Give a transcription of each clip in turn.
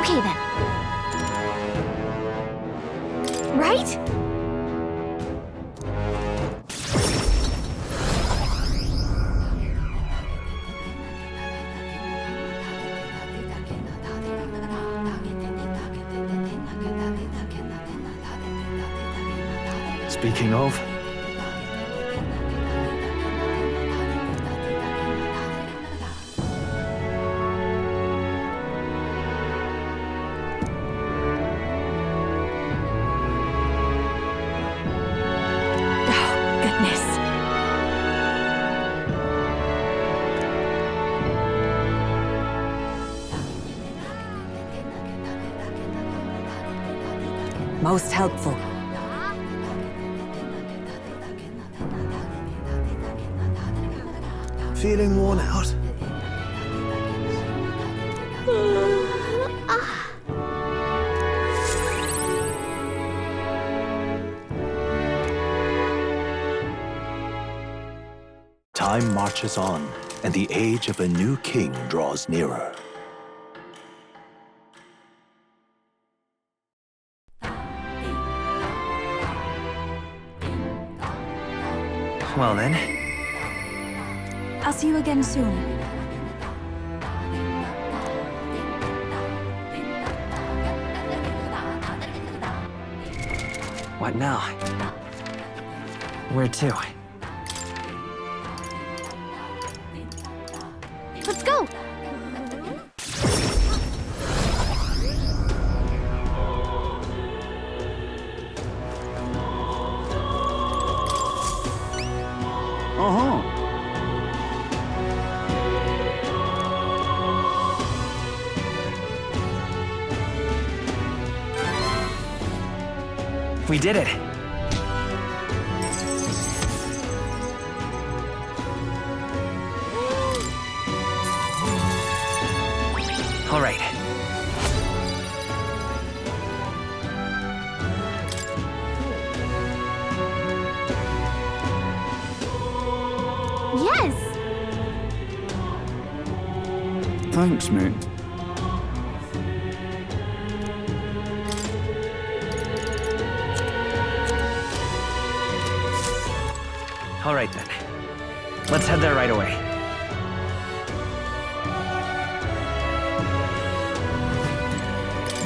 Okay then. Right? Speaking of... Most helpful. Feeling worn out? Time marches on, and the age of a new king draws nearer. Well then. I'll see you again soon. What now? Where to? Let's go! We did it! All right. Yes! Thanks, mate. All right then. Let's head there right away.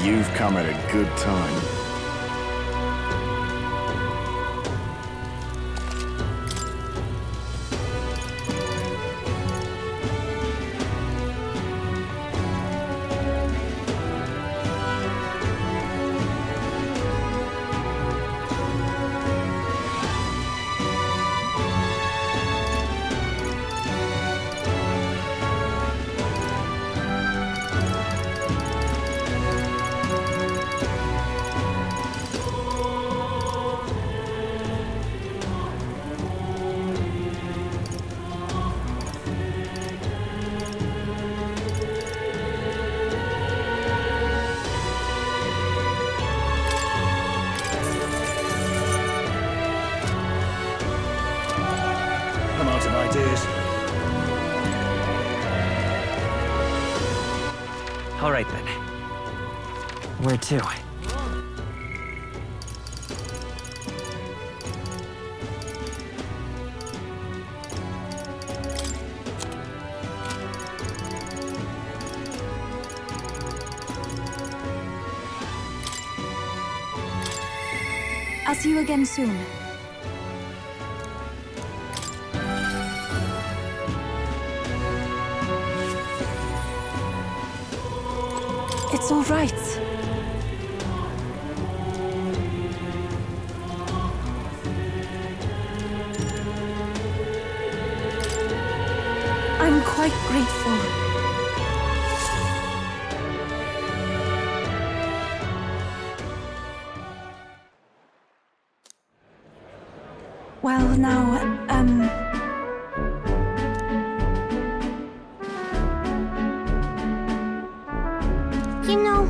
You've come at a good time. I'm out of ideas. All right then. Where to? I'll see you again soon. It's all right. I'm quite grateful. Well, now, You know,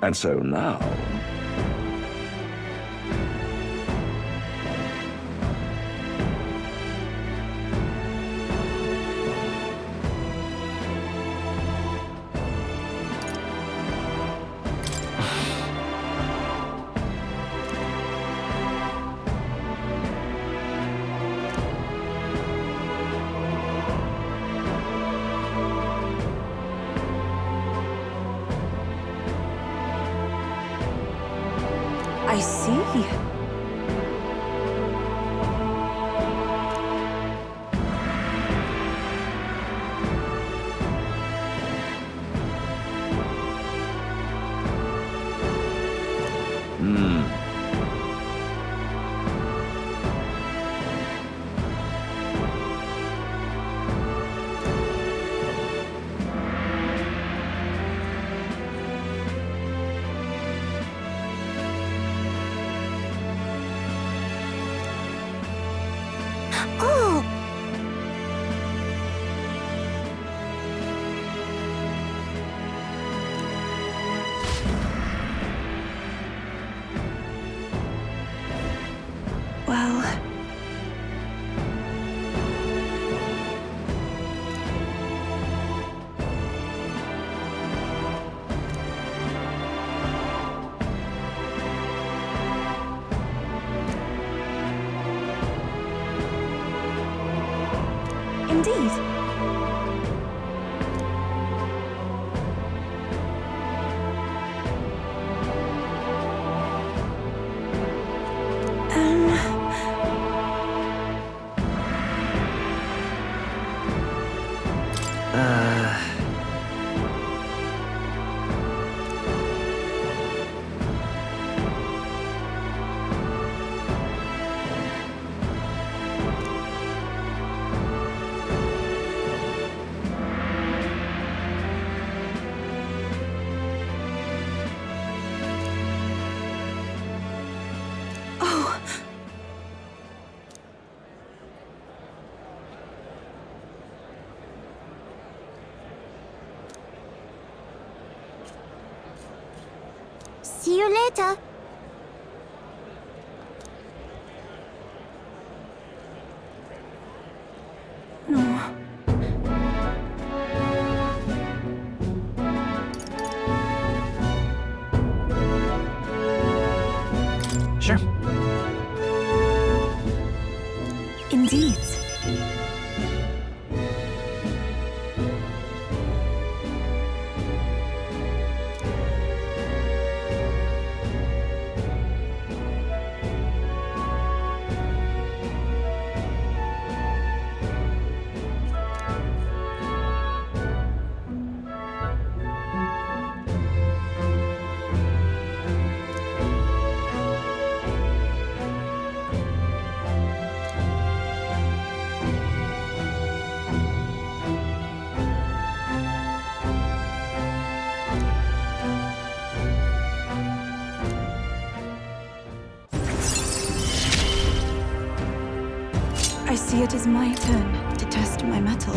And so now... I see. Oh! Well... Indeed. Oh. See you later. No. Sure. Indeed. I see it is my turn to test my mettle.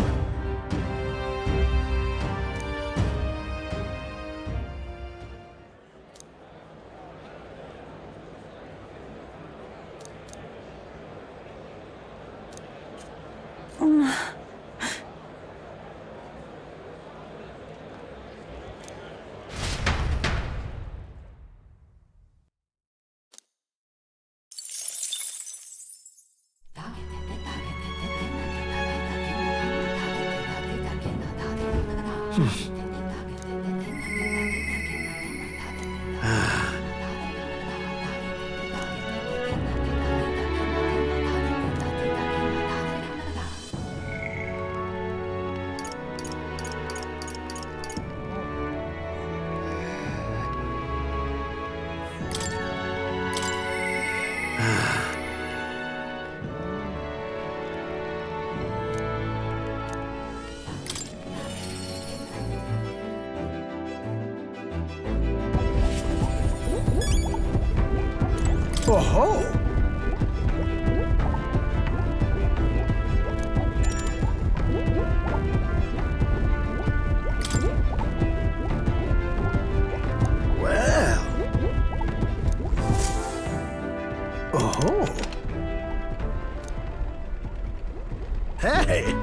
Hey!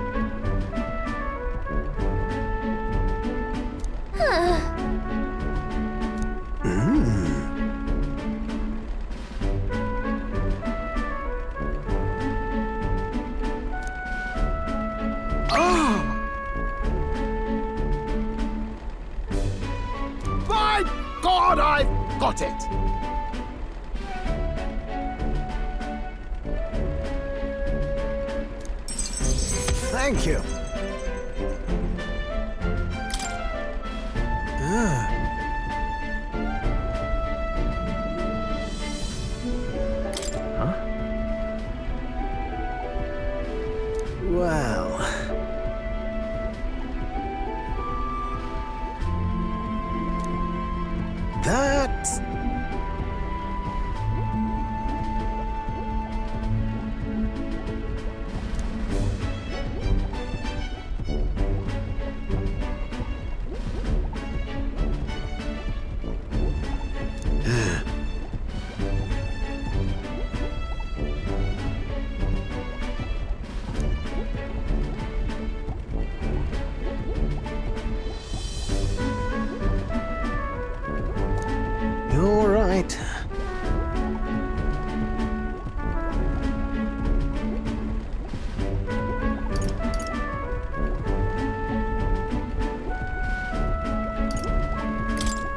By God, I've got it! Thank you. Well... That's... You're right.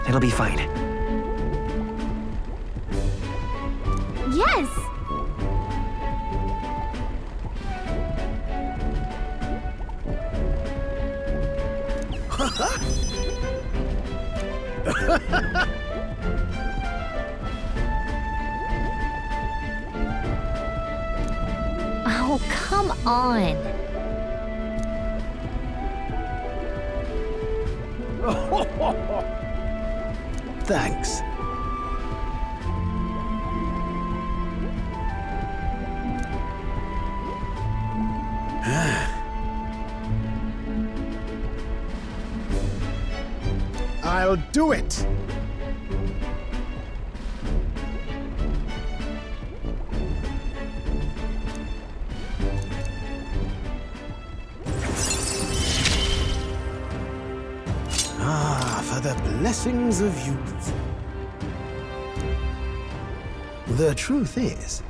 It'll be fine. Yes! Oh, come on. Thanks. I'll do it! For the blessings of youth. The truth is...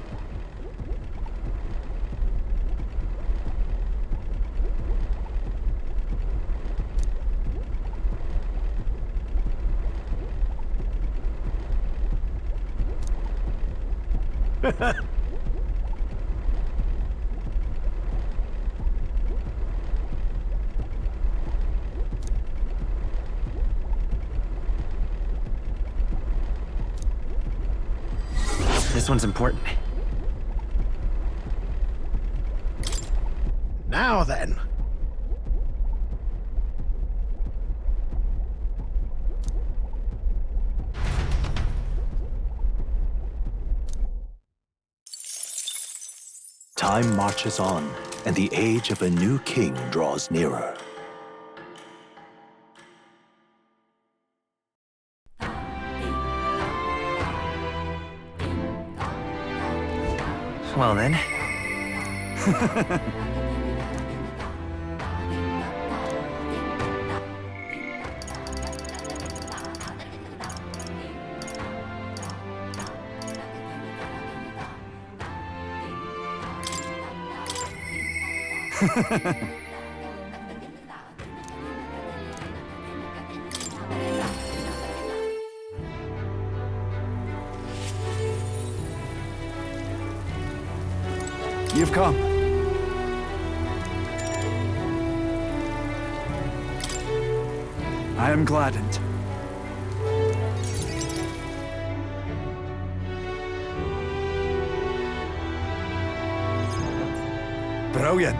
This one's important. Now then. Time marches on, and the age of a new king draws nearer. Well then. You've come. I am gladdened. Brilliant.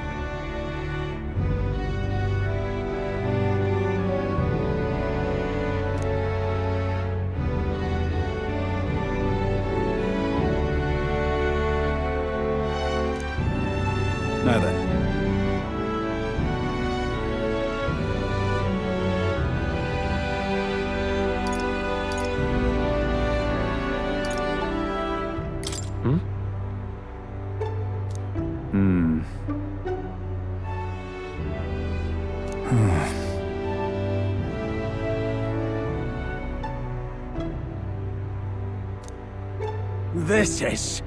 Now then. This is...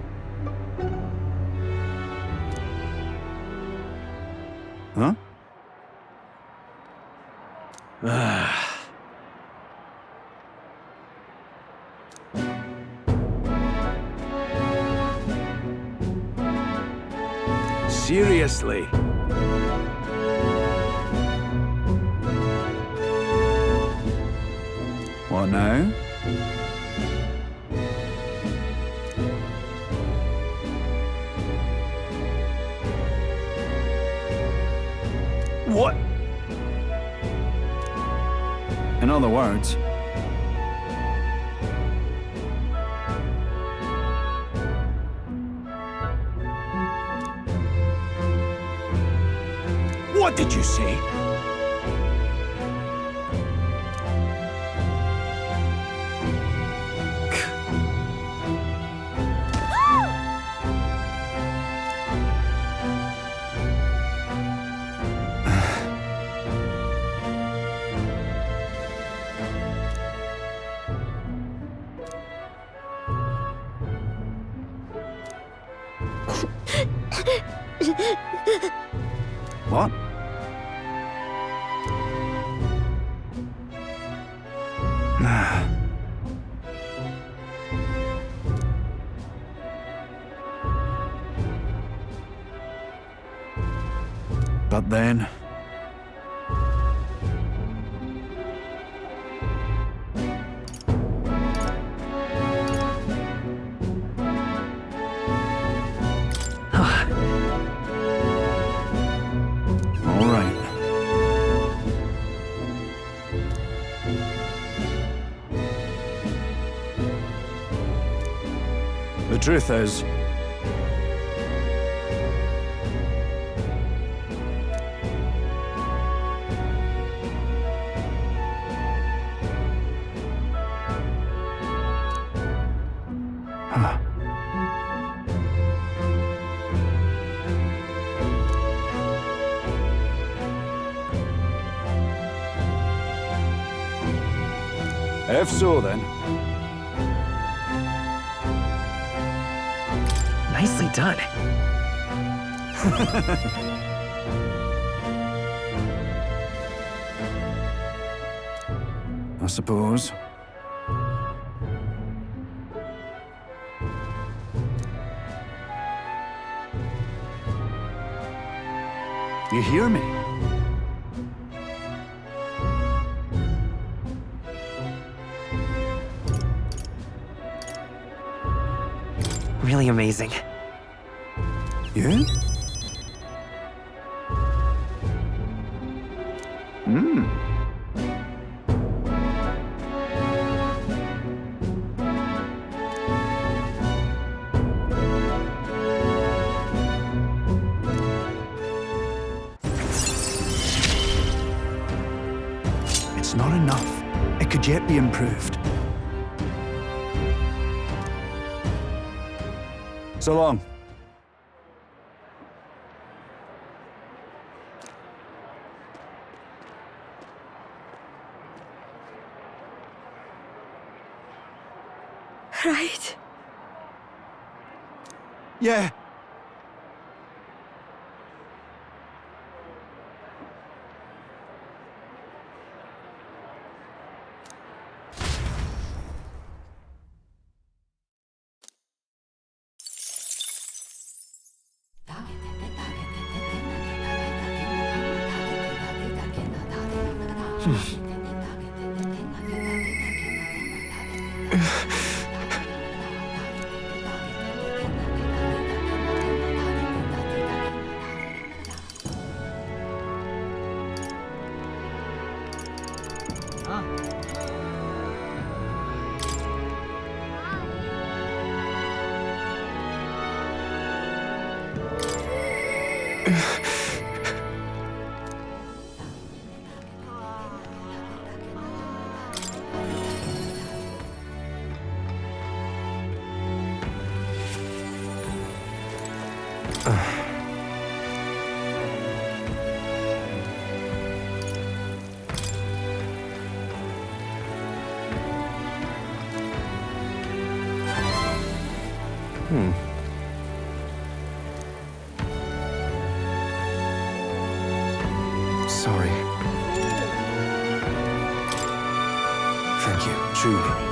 Huh? Seriously? What now? What? In other words... What did you say? What? But then... All right. The truth is... If so, then. Nicely done. I suppose. You hear me? Really amazing. You? It's not enough. It could yet be improved. So long. Right? Yeah. sorry. Thank you, truly.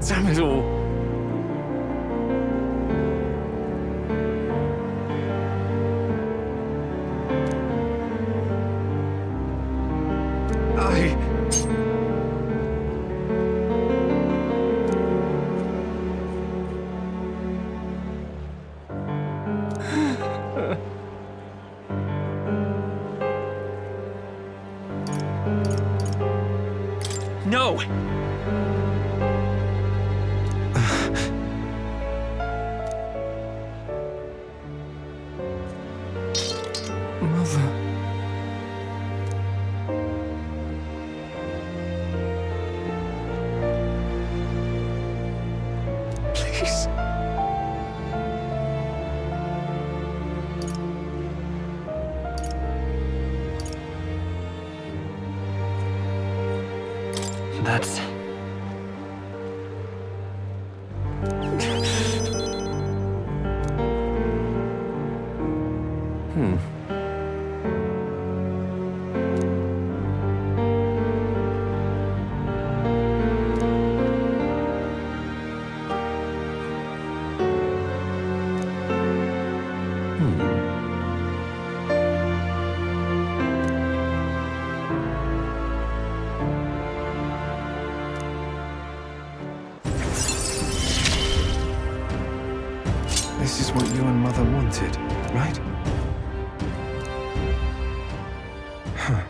Damn it all. No! Mother. Please. That's... This is what you and Mother wanted, right? Huh.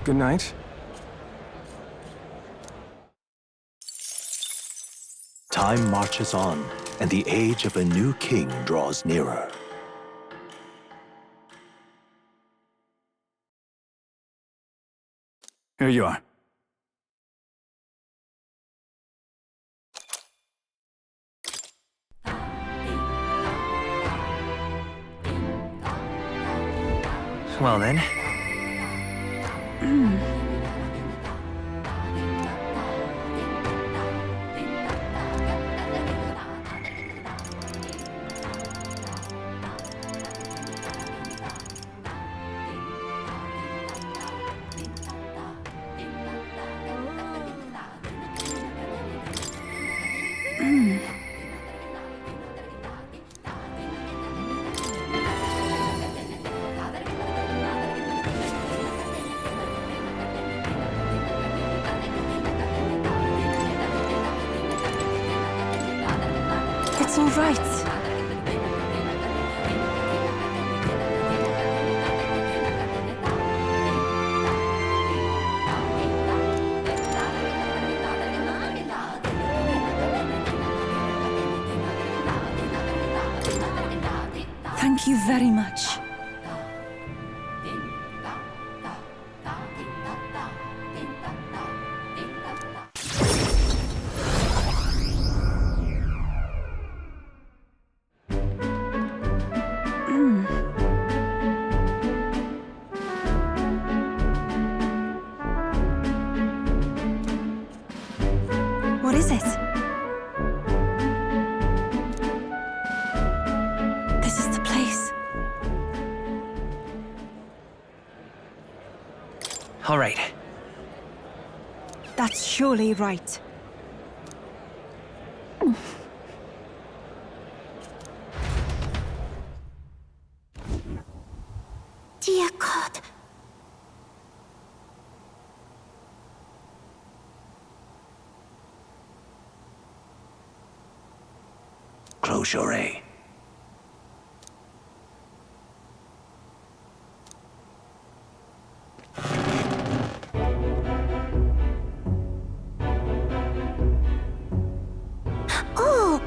Good night. Time marches on, and the age of a new king draws nearer. Here you are. Well then. It's all right. Thank you very much. What is it? This is the place. All right. That's surely right. Dear God. Close your eye. Oh!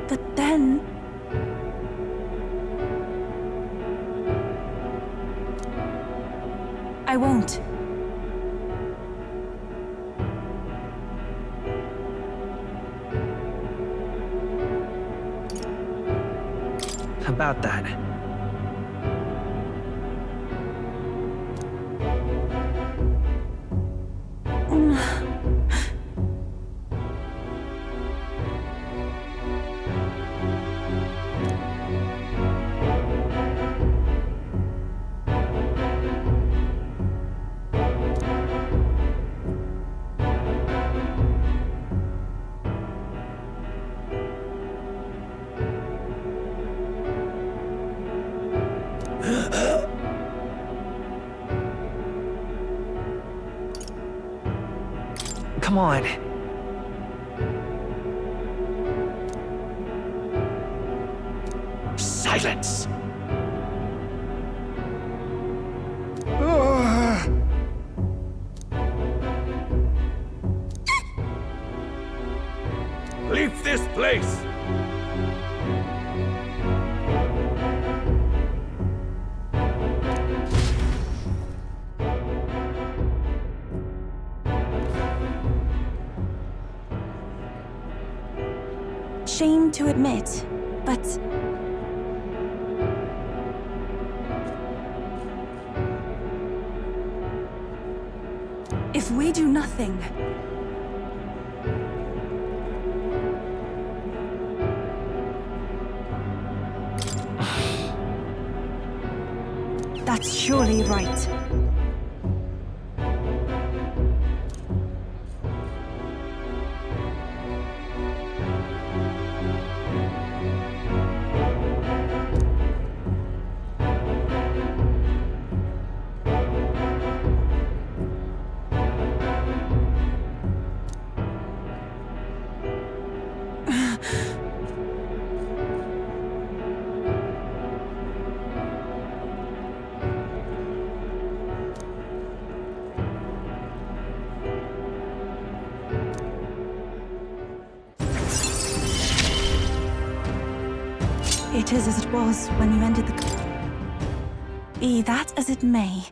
But then... I won't. About that. Come on. Silence! Leave this place! Shame to admit, but... if we do nothing... that's surely right. It is as it was when you ended the... Be that as it may.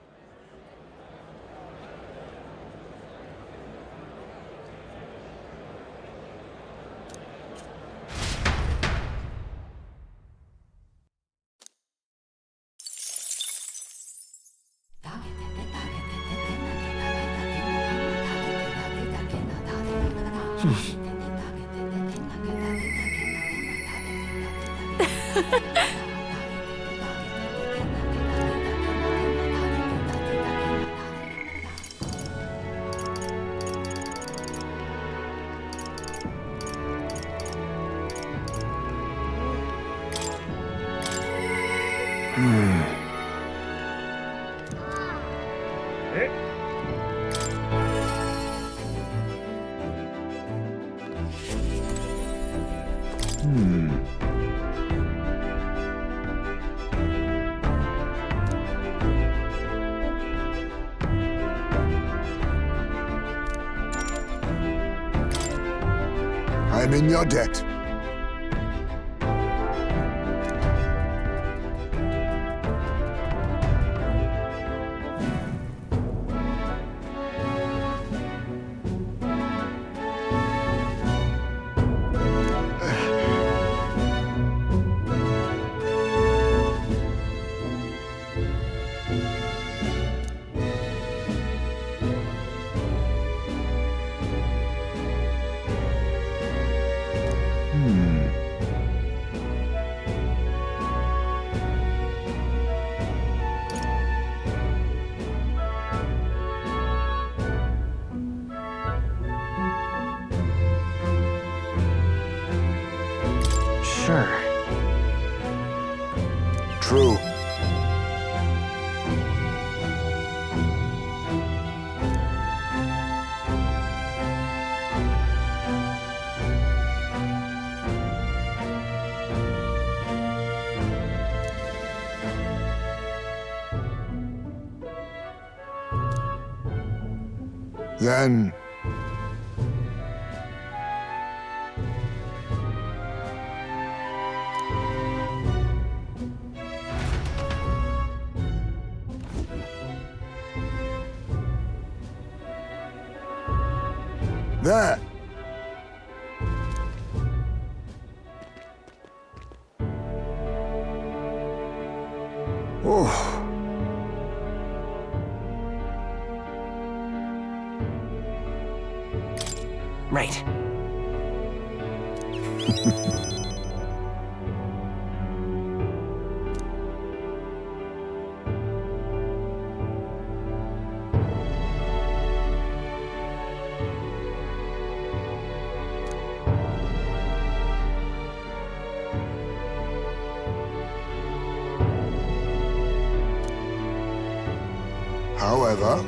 I'm in your debt. Sure. True. Then... There! Oh. Right. However...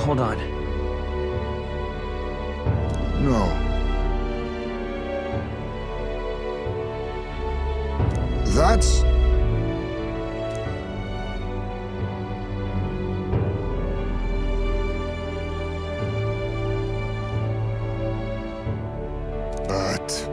Hold on. No. That's... But...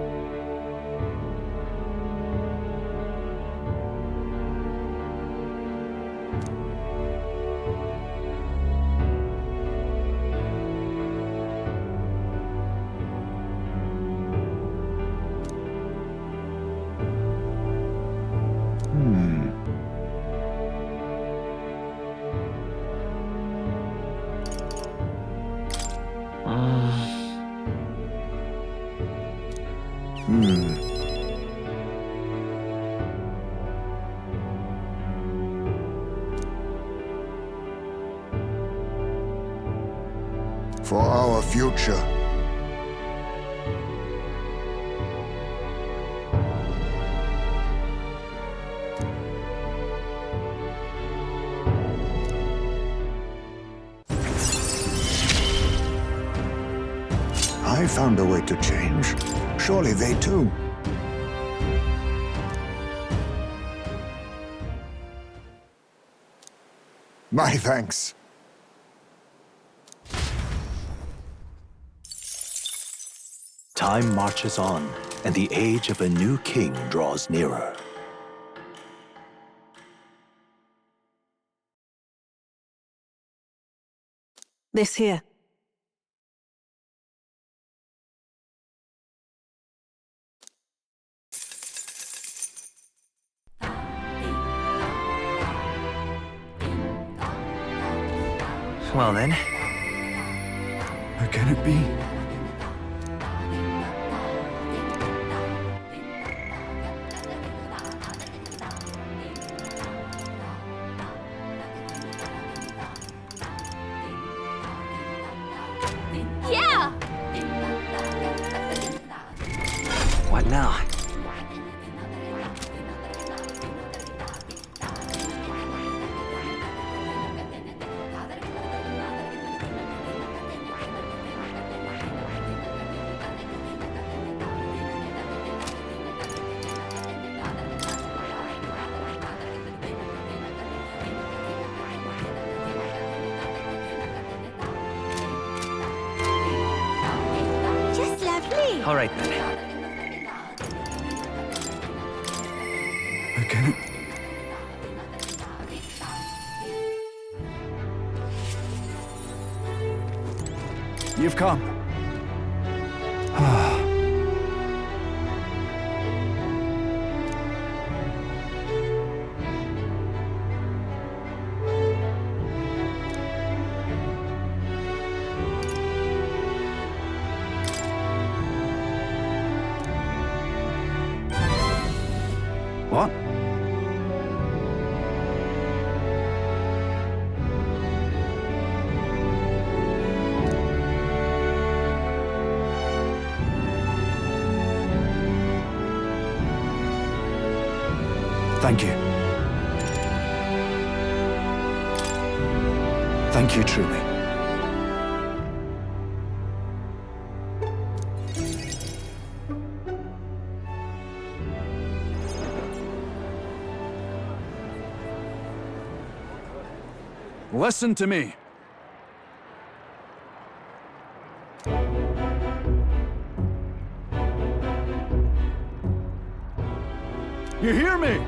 For our future. I found a way to change. Surely they too. My thanks. Time marches on, and the age of a new king draws nearer. This here. Well then, How can it be? Yeah! what now? Just lovely. All right then. How can it? You've come. What? Thank you. Thank you truly. Listen to me. You hear me?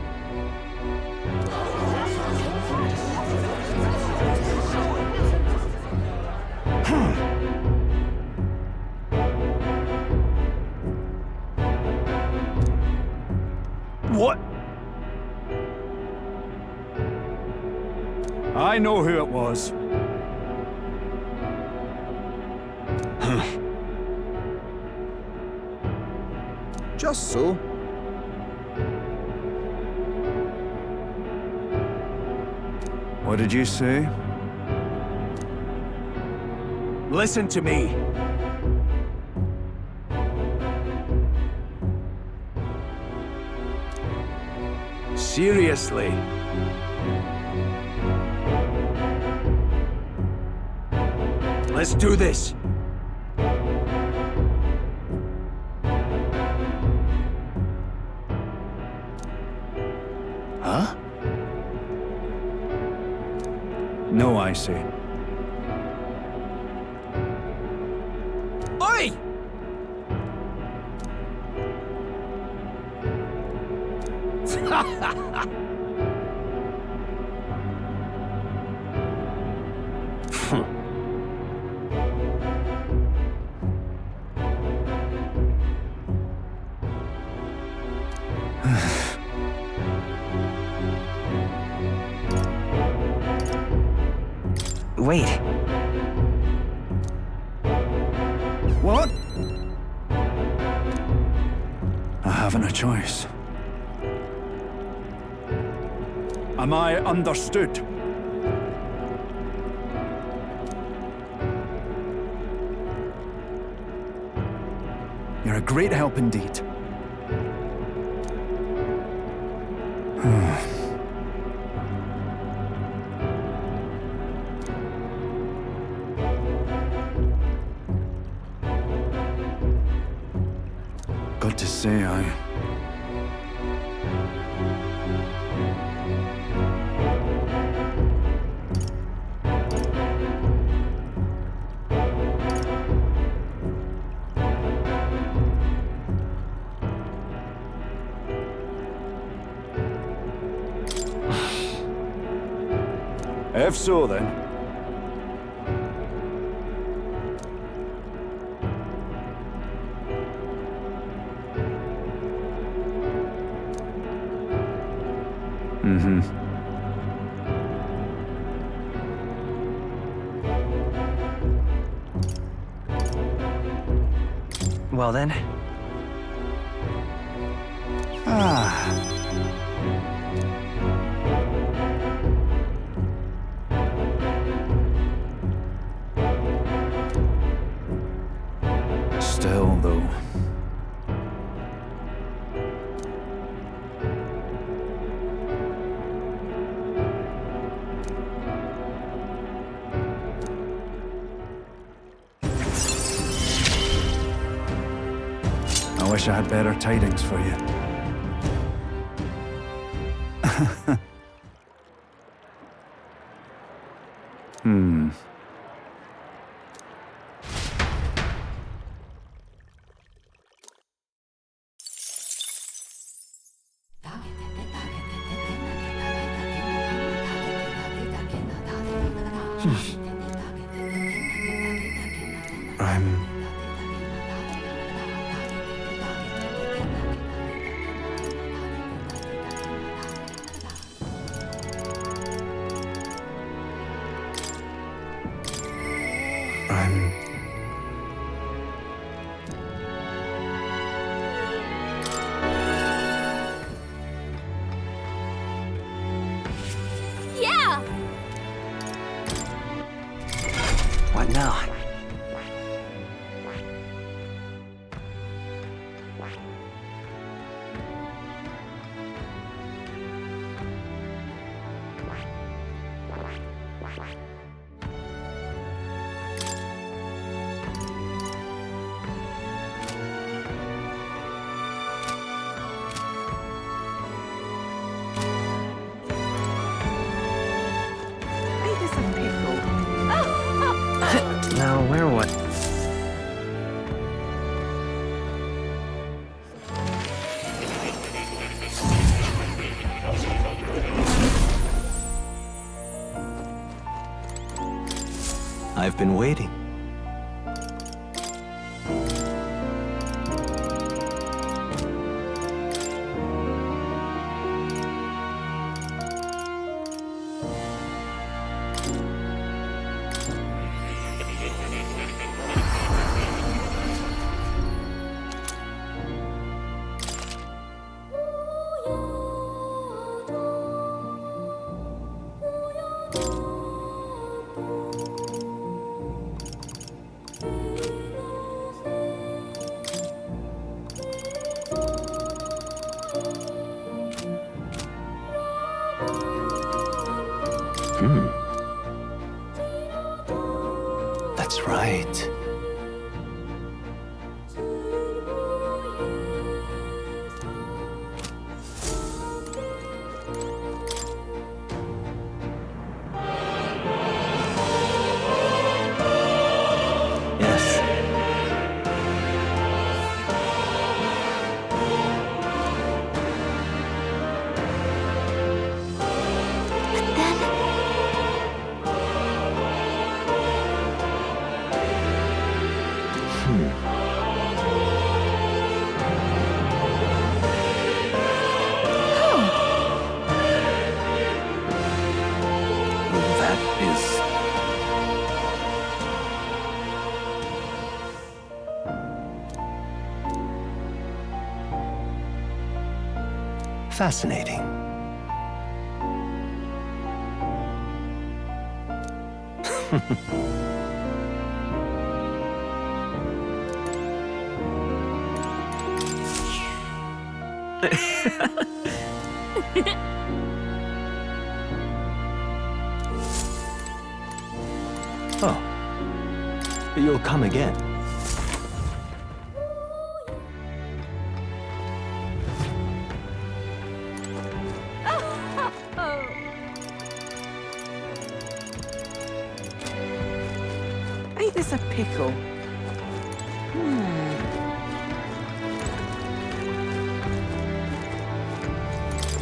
What? I know who it was. Just so. What did you say? Listen to me. Seriously. Let's do this. Huh? No, I say. Oi! Wait. What? I haven't a choice. Am I understood? You're a great help indeed. Got to say, if so, then. Well then, Ah. Still, though. I wish I had better tidings for you. Hmm. I'm... I'm... Yeah! what now? Ain't this a pickle? Now, where what? I've been waiting. That's right. Yes. That is... fascinating. Oh. You'll come again. Ain't this a pickle?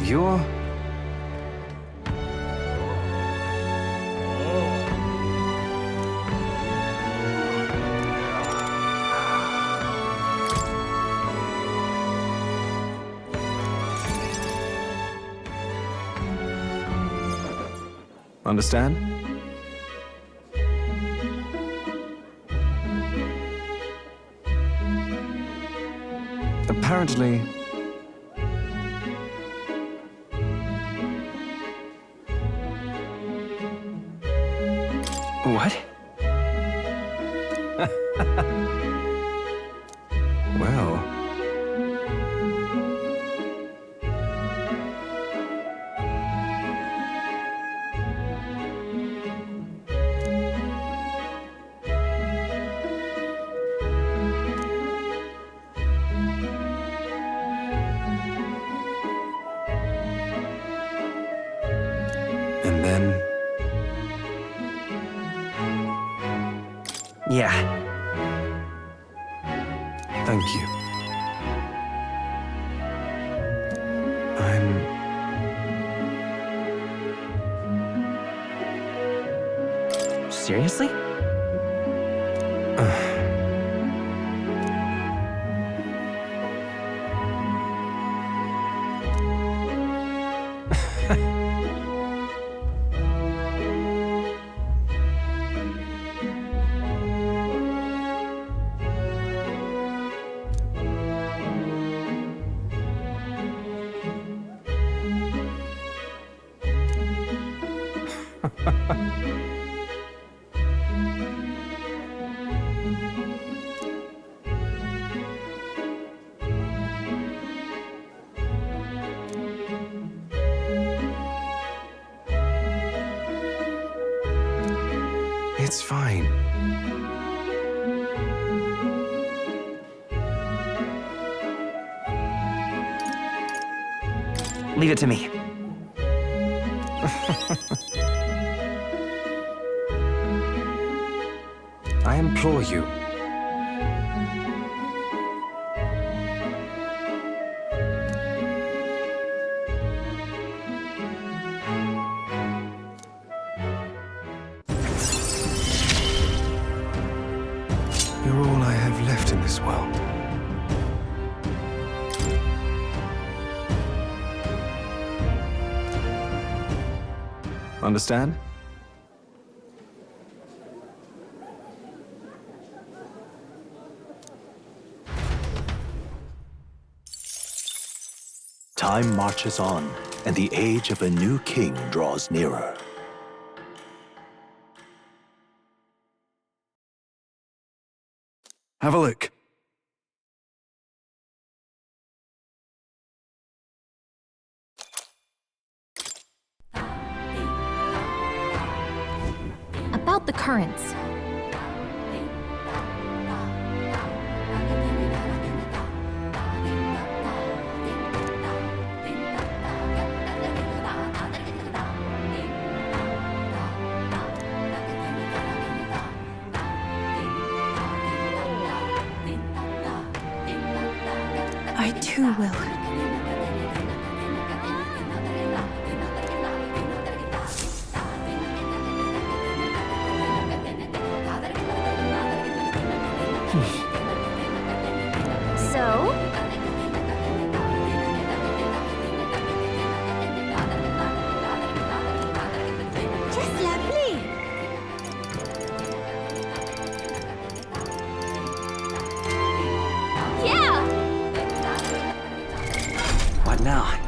You're... Understand? Hardly. What? Well. And then, Yeah. thank you. Seriously? It's fine. Leave it to me. I implore you. You're all I have left in this world. Understand? Time marches on, and the age of a new king draws nearer. Have a look. About the currents. I too will. So? Just lovely. Yeah! What now?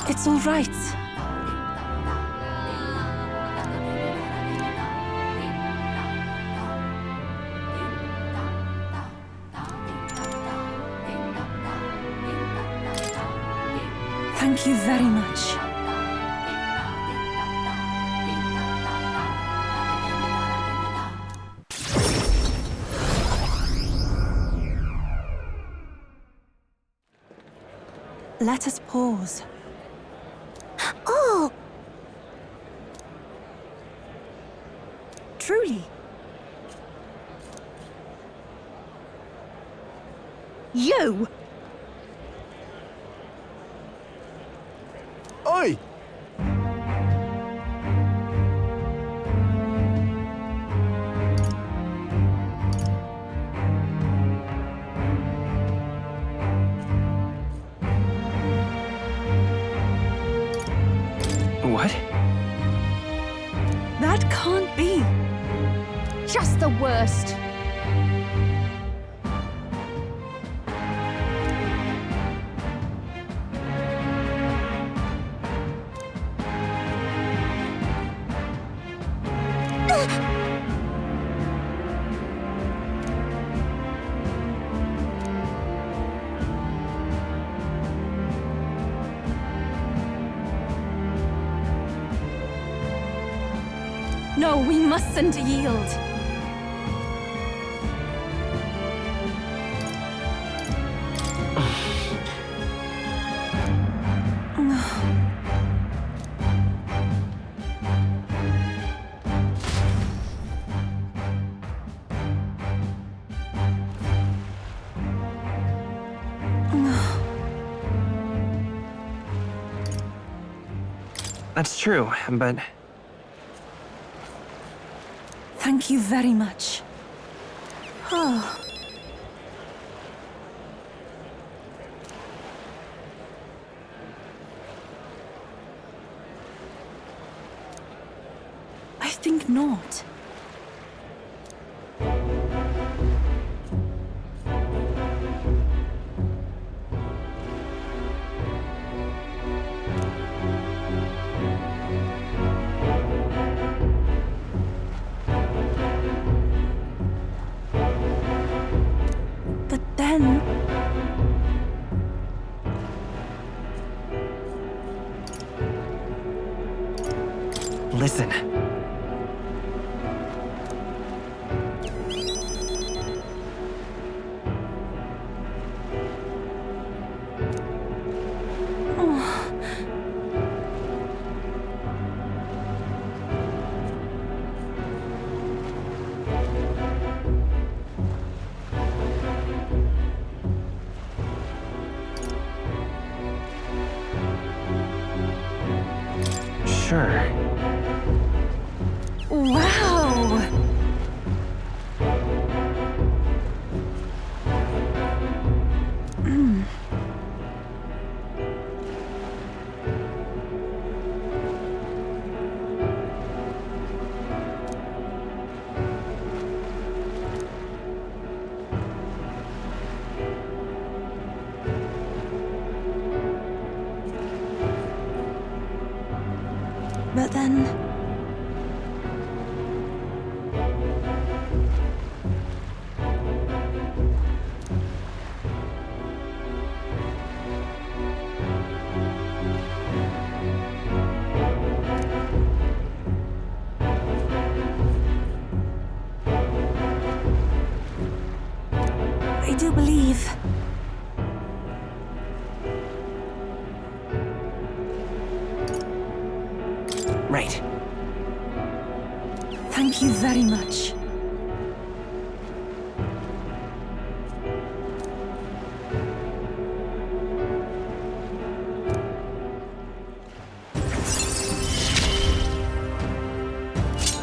It's all right. Thank you very much. Let us pause. Oh, Truly. you! Oi! What? That can't be. Just the worst. No, we mustn't yield. That's true, but... Thank you very much. Oh. I think not. But then... Listen. Sure. Wow! But then... I do believe... Right. Thank you very much.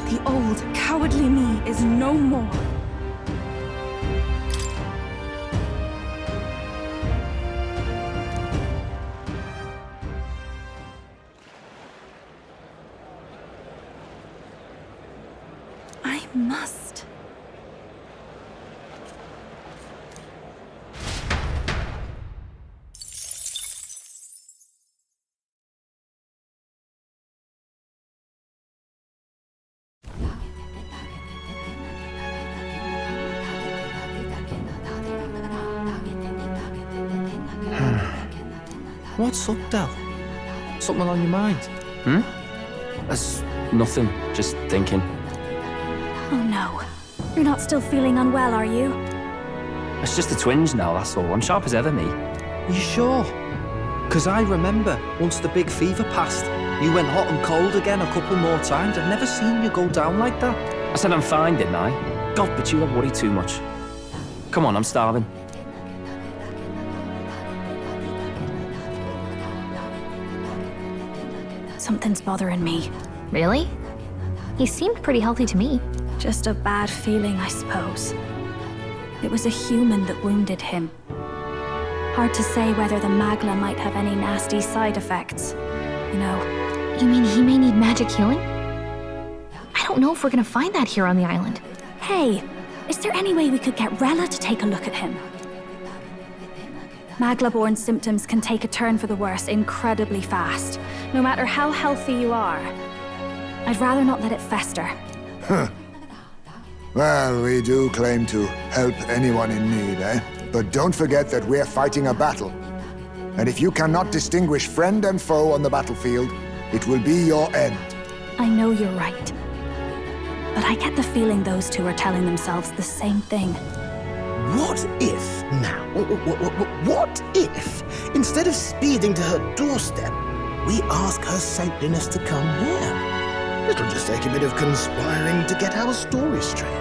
The old, cowardly me is no more. I must. What's up, Del? Something on your mind? That's nothing. Just thinking. Oh no. You're not still feeling unwell, are you? It's just a twinge now, that's all. I'm sharp as ever, me. You sure? Because I remember, once the big fever passed, you went hot and cold again a couple more times. I've never seen you go down like that. I said I'm fine, didn't I? God, but you don't worry too much. Come on, I'm starving. Something's bothering me. Really? He seemed pretty healthy to me. Just a bad feeling, I suppose. It was a human that wounded him. Hard to say whether the magla might have any nasty side effects. You know. You mean he may need magic healing? I don't know if we're gonna find that here on the island. Hey, is there any way we could get Rella to take a look at him? Magla-born symptoms can take a turn for the worse incredibly fast, no matter how healthy you are. I'd rather not let it fester. Well, we do claim to help anyone in need, eh? But don't forget that we're fighting a battle. And if you cannot distinguish friend and foe on the battlefield, it will be your end. I know you're right. But I get the feeling those two are telling themselves the same thing. What if, now, what if, instead of speeding to her doorstep, we ask her saintliness to come here? It'll just take a bit of conspiring to get our story straight.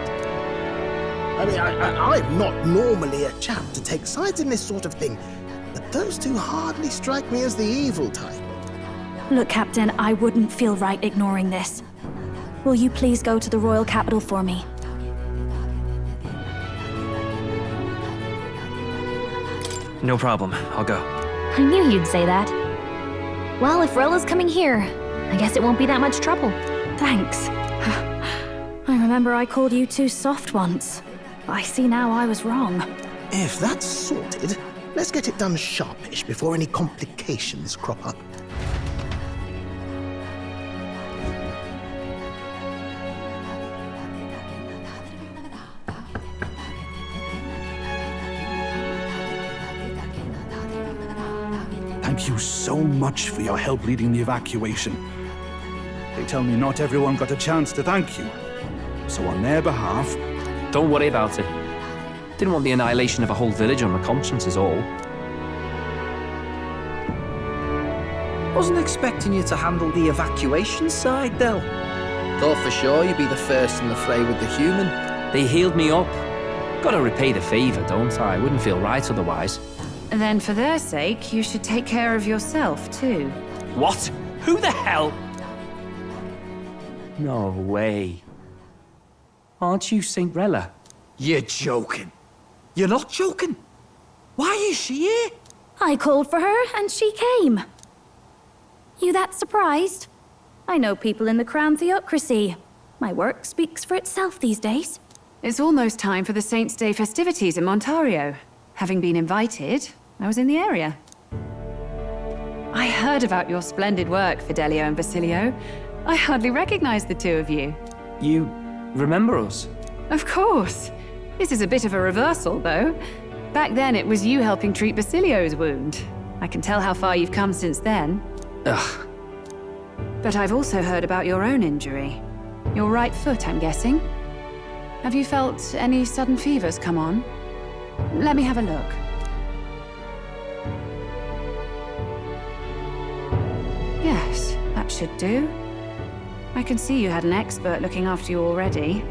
I mean, I'm not normally a chap to take sides in this sort of thing, but those two hardly strike me as the evil type. Look, Captain, I wouldn't feel right ignoring this. Will you please go to the royal capital for me? No problem. I'll go. I knew you'd say that. Well, if Rella's coming here, I guess it won't be that much trouble. Thanks. I remember I called you too soft once. I see now I was wrong. If that's sorted, let's get it done sharpish before any complications crop up. Thank you so much for your help leading the evacuation. They tell me not everyone got a chance to thank you. So on their behalf... Don't worry about it. Didn't want the annihilation of a whole village on my conscience is all. Wasn't expecting you to handle the evacuation side, Del. Thought for sure you'd be the first in the fray with the human. They healed me up. Gotta repay the favor, don't I? Wouldn't feel right otherwise. Then for their sake, you should take care of yourself, too. What? Who the hell? No way. Aren't you Saint Rella? You're joking. You're not joking. Why is she here? I called for her and she came. You that surprised? I know people in the Crown Theocracy. My work speaks for itself these days. It's almost time for the Saints' Day festivities in Montario. Having been invited, I was in the area. I heard about your splendid work, Fidelio and Basilio. I hardly recognized the two of you. You remember us? Of course. This is a bit of a reversal, though. Back then, it was you helping treat Basilio's wound. I can tell how far you've come since then. Ugh. But I've also heard about your own injury. Your right foot, I'm guessing. Have you felt any sudden fevers come on? Let me have a look. Yes, that should do. I can see you had an expert looking after you already.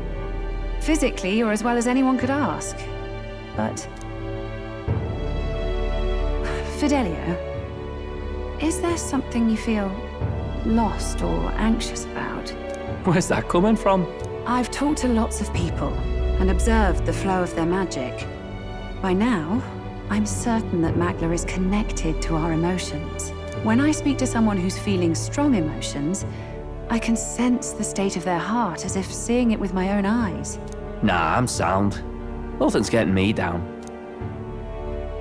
Physically, you're as well as anyone could ask. But... Fidelio, is there something you feel lost or anxious about? Where's that coming from? I've talked to lots of people and observed the flow of their magic. By now, I'm certain that Magla is connected to our emotions. When I speak to someone who's feeling strong emotions, I can sense the state of their heart as if seeing it with my own eyes. Nah, I'm sound. Nothing's getting me down.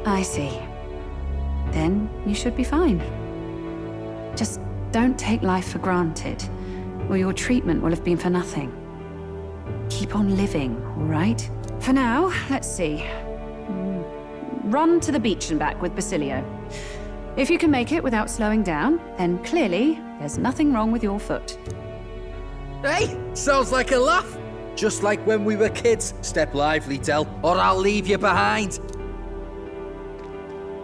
I see. Then you should be fine. Just don't take life for granted, or your treatment will have been for nothing. Keep on living, all right? For now, let's see. Run to the beach and back with Basilio. If you can make it without slowing down, then clearly there's nothing wrong with your foot. Hey, sounds like a laugh. Just like when we were kids. Step lively, Del, or I'll leave you behind.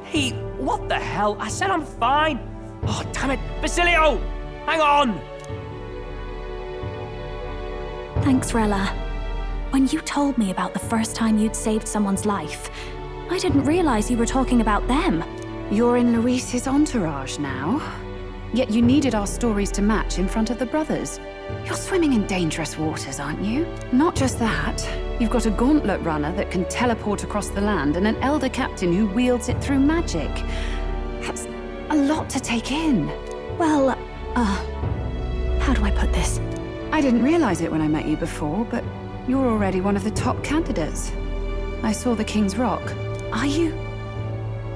Hey, what the hell? I said I'm fine. Oh, damn it. Basilio! Hang on! Thanks, Rella. When you told me about the first time you'd saved someone's life, I didn't realize you were talking about them. You're in Luis's entourage now. Yet you needed our stories to match in front of the brothers. You're swimming in dangerous waters, aren't you? Not just that, you've got a gauntlet runner that can teleport across the land and an elder captain who wields it through magic. That's a lot to take in. Well, I didn't realize it when I met you before, but you're already one of the top candidates. I saw the King's Rock. Are you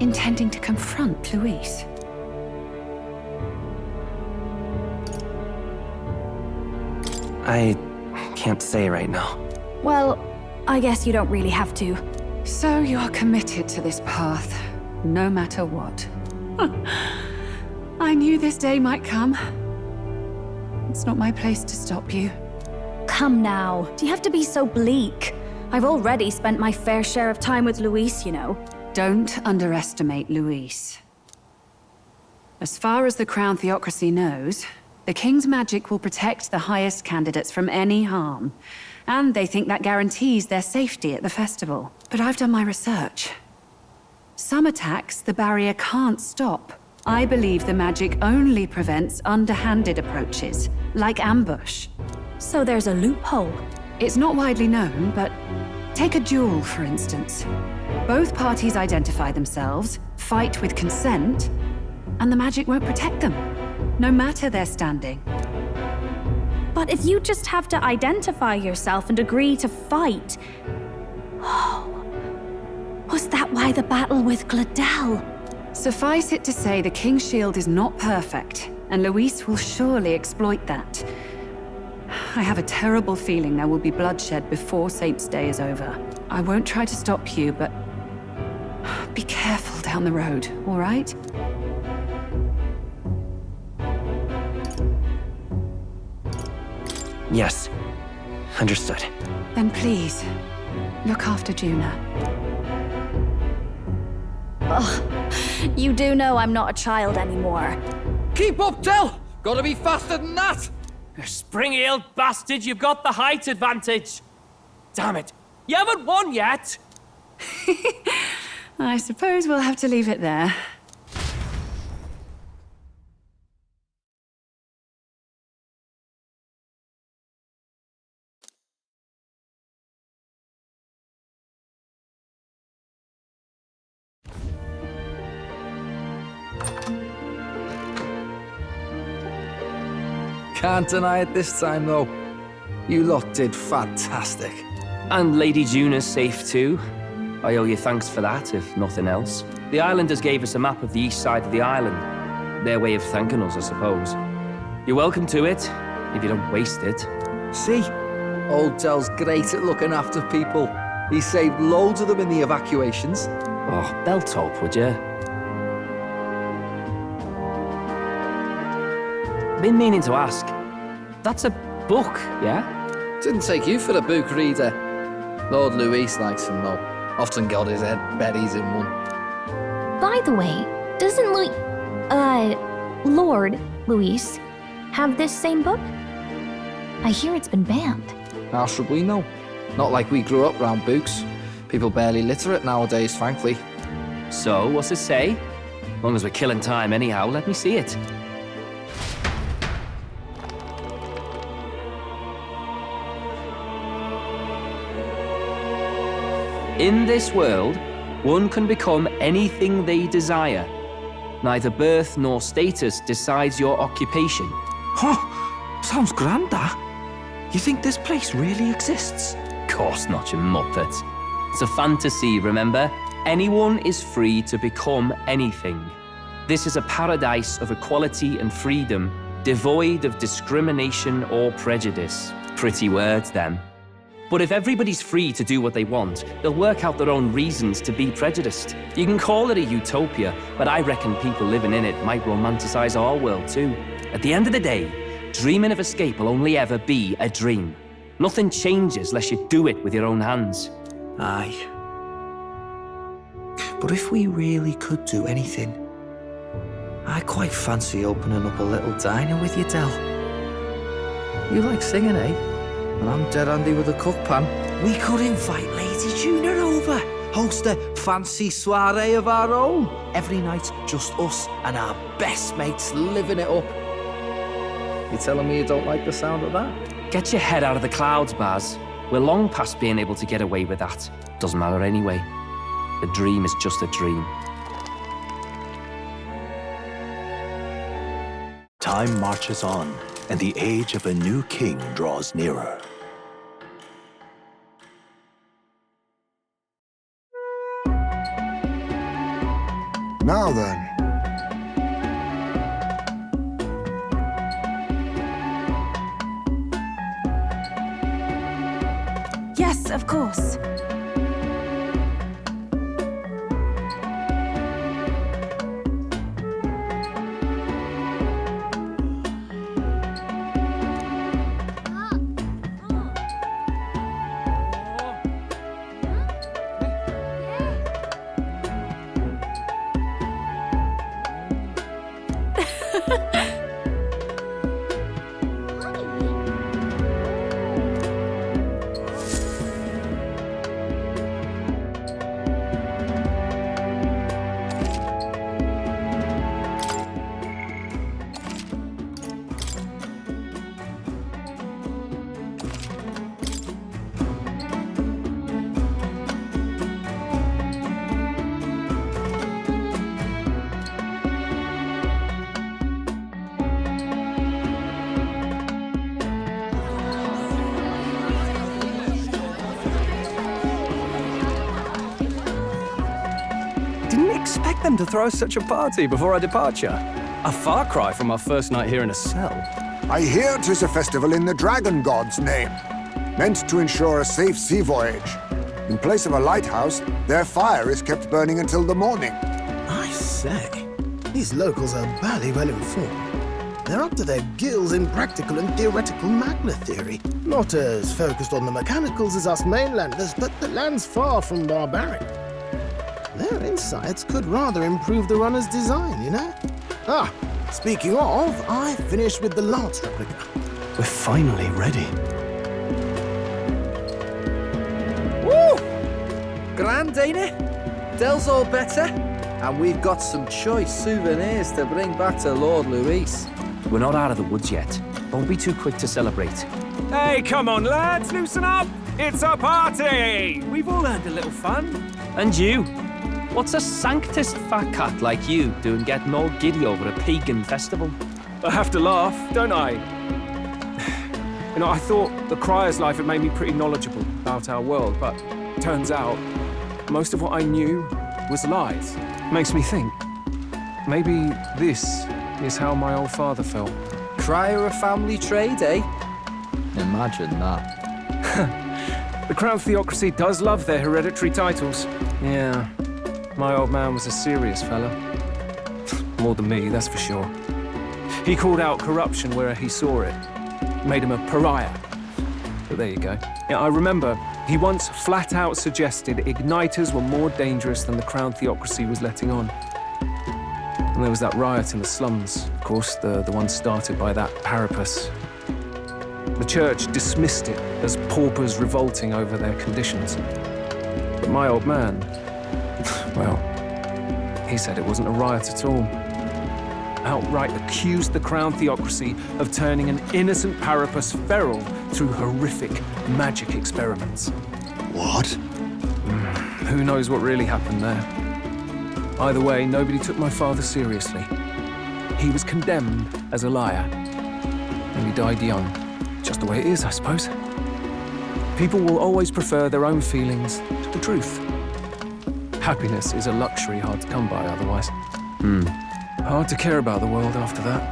intending to confront Luis? I can't say right now. Well, I guess you don't really have to. So you're committed to this path, no matter what. I knew this day might come. It's not my place to stop you. Come now, do you have to be so bleak? I've already spent my fair share of time with Luis, you know. Don't underestimate Luis. As far as the Crown Theocracy knows, the King's magic will protect the highest candidates from any harm. And they think that guarantees their safety at the festival. But I've done my research. Some attacks the barrier can't stop. I believe the magic only prevents underhanded approaches, like ambush. So there's a loophole. It's not widely known, but take a duel, for instance. Both parties identify themselves, fight with consent, and the magic won't protect them, no matter their standing. But if you just have to identify yourself and agree to fight... Oh, was that why the battle with Gladel? Suffice it to say, the King's Shield is not perfect, and Luis will surely exploit that. I have a terrible feeling there will be bloodshed before Saint's Day is over. I won't try to stop you, but be careful down the road, all right? Yes. Understood. Then please, look after Juna. Ugh, you do know I'm not a child anymore. Keep up, Del! Gotta be faster than that! You spring-heeled bastard, you've got the height advantage. Damn it, you haven't won yet. I suppose we'll have to leave it there. Can't deny it this time, though. You lot did fantastic. And Lady Juna's safe too. I owe you thanks for that, if nothing else. The islanders gave us a map of the east side of the island. Their way of thanking us, I suppose. You're welcome to it, if you don't waste it. See? Old Del's great at looking after people. He saved loads of them in the evacuations. Oh, belt up, would you? Been meaning to ask. That's a book, yeah? Didn't take you for a book reader. Lord Luis likes them, though. Often got his head buried in one. By the way, doesn't Lord Luis have this same book? I hear it's been banned. How should we know? Not like we grew up round books. People barely literate nowadays, frankly. So, what's it say? As long as we're killing time anyhow, let me see it. In this world, one can become anything they desire. Neither birth nor status decides your occupation. Huh? Sounds grand, that. You think this place really exists? Of course not, you muppet. It's a fantasy, remember? Anyone is free to become anything. This is a paradise of equality and freedom, devoid of discrimination or prejudice. Pretty words, them. But if everybody's free to do what they want, they'll work out their own reasons to be prejudiced. You can call it a utopia, but I reckon people living in it might romanticize our world too. At the end of the day, dreaming of escape will only ever be a dream. Nothing changes unless you do it with your own hands. Aye. But if we really could do anything, I quite fancy opening up a little diner with you, Del. You like singing, eh? And I'm dead handy with a cook pan. We could invite Lady Juna over. Host a fancy soiree of our own. Every night, just us and our best mates living it up. You telling me you don't like the sound of that? Get your head out of the clouds, Baz. We're long past being able to get away with that. Doesn't matter anyway. The dream is just a dream. Time marches on, and the age of a new king draws nearer. Now then. Yes, of course. Didn't expect them to throw such a party before our departure. A far cry from our first night here in a cell. I hear 'tis a festival in the dragon god's name, meant to ensure a safe sea voyage. In place of a lighthouse, their fire is kept burning until the morning. I say, these locals are barely well informed. They're up to their gills in practical and theoretical magna theory. Not as focused on the mechanicals as us mainlanders, but the land's far from barbaric. Their insights could rather improve the runner's design, you know? Ah, speaking of, I finished with the lance replica. We're finally ready. Woo! Grand, ain't it? Dell's all better. And we've got some choice souvenirs to bring back to Lord Luis. We're not out of the woods yet. Don't be too quick to celebrate. Hey, come on, lads, loosen up! It's a party! We've all had a little fun. And you? What's a sanctist fat cat like you doing getting all giddy over a pagan festival? I have to laugh, don't I? You know, I thought the Crier's life had made me pretty knowledgeable about our world, but turns out most of what I knew was lies. Makes me think, maybe this is how my old father felt. Crier a family trade, eh? Imagine that. The Crown Theocracy does love their hereditary titles. Yeah, my old man was a serious fella. More than me, that's for sure. He called out corruption where he saw it. Made him a pariah. But there you go. Yeah, I remember he once flat out suggested igniters were more dangerous than the Crown Theocracy was letting on. And there was that riot in the slums, of course, the one started by that Parapus. The church dismissed it as paupers revolting over their conditions. But my old man, well, he said it wasn't a riot at all. Outright accused the Crown Theocracy of turning an innocent Parapus feral through horrific magic experiments. What? Who knows what really happened there? Either way, nobody took my father seriously. He was condemned as a liar, and he died young. Just the way it is, I suppose. People will always prefer their own feelings to the truth. Happiness is a luxury hard to come by otherwise. Hard to care about the world after that.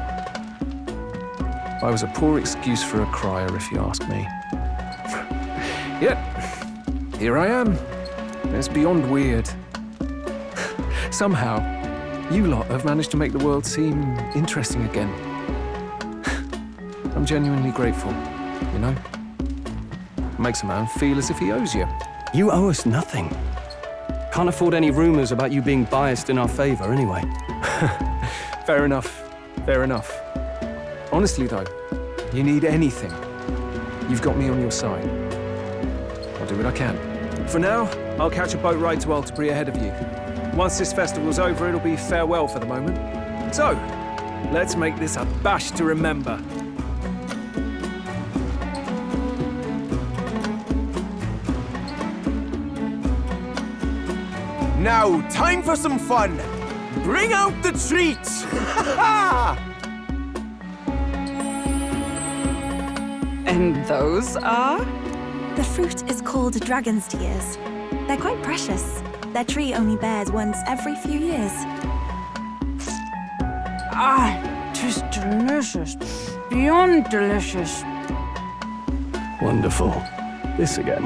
I was a poor excuse for a crier, if you ask me. Yet, here I am. It's beyond weird. Somehow, you lot have managed to make the world seem interesting again. I'm genuinely grateful, you know? Makes a man feel as if he owes you. You owe us nothing. Can't afford any rumors about you being biased in our favor, anyway. Fair enough. Fair enough. Honestly, though, you need anything, you've got me on your side. I'll do what I can. For now, I'll catch a boat ride to Altabri ahead of you. Once this festival's over, it'll be farewell for the moment. So, let's make this a bash to remember. Now, time for some fun! Bring out the treats! And those are? The fruit is called dragon's tears. They're quite precious. Their tree only bears once every few years. Ah, tis delicious. Beyond delicious. Wonderful. This again.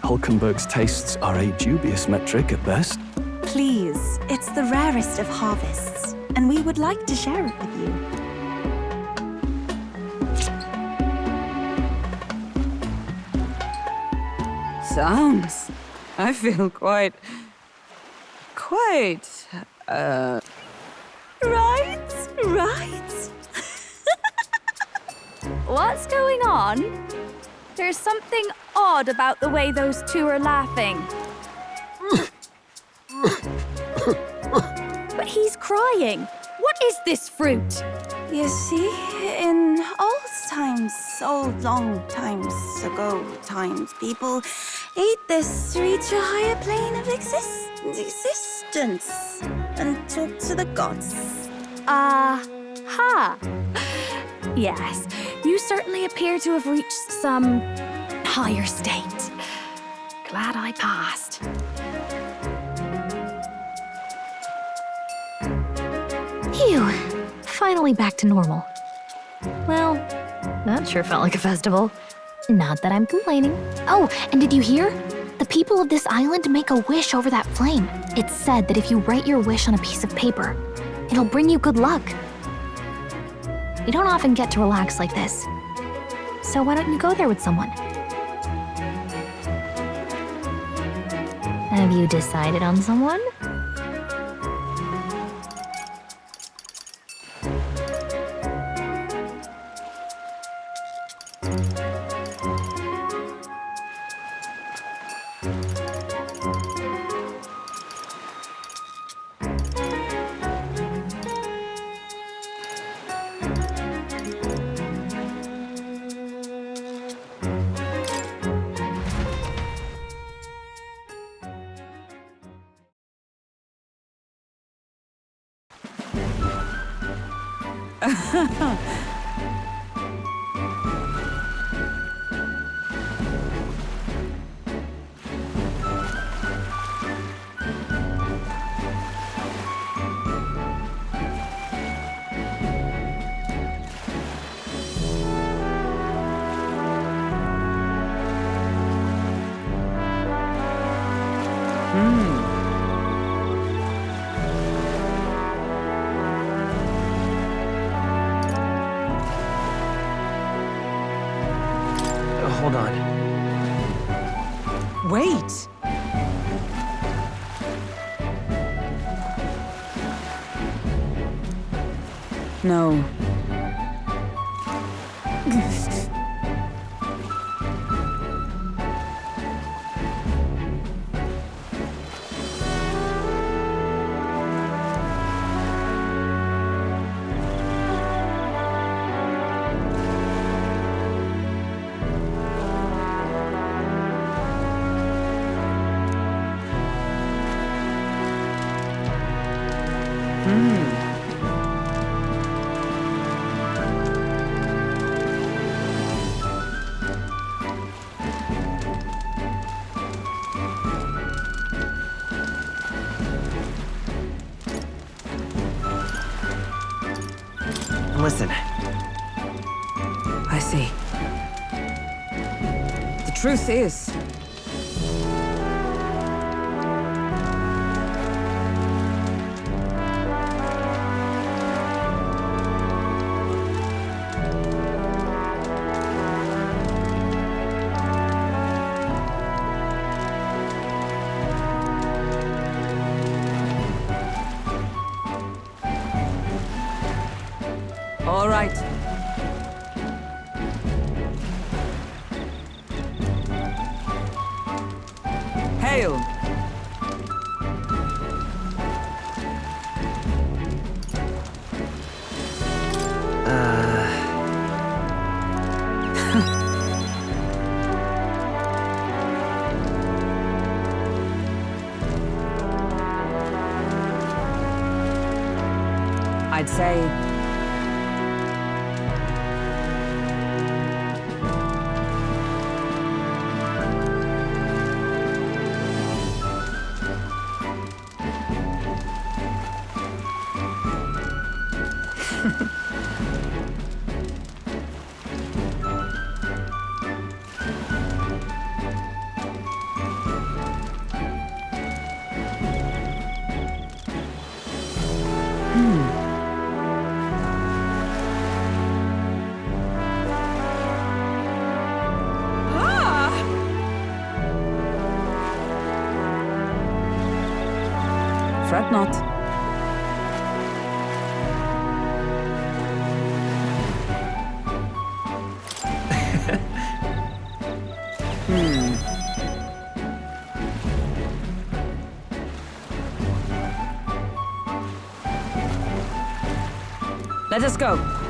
Hulkenberg's tastes are a dubious metric at best. Please, it's the rarest of harvests, and we would like to share it with you. Sounds. I feel quite. Right. What's going on? There's something odd about the way those two are laughing. But he's crying. What is this fruit? You see, in old times, so long times ago people ate this to reach a higher plane of existence and talk to the gods. Ha! Yes, you certainly appear to have reached some higher state. Glad I passed. Phew. Finally back to normal. Well, that sure felt like a festival. Not that I'm complaining. Oh, and did you hear? The people of this island make a wish over that flame. It's said that if you write your wish on a piece of paper, it'll bring you good luck. You don't often get to relax like this. So why don't you go there with someone? Have you decided on someone? Hold on. Wait! No. Listen. I see. The truth is, all right. Hail! I'd say fret not. Let us go.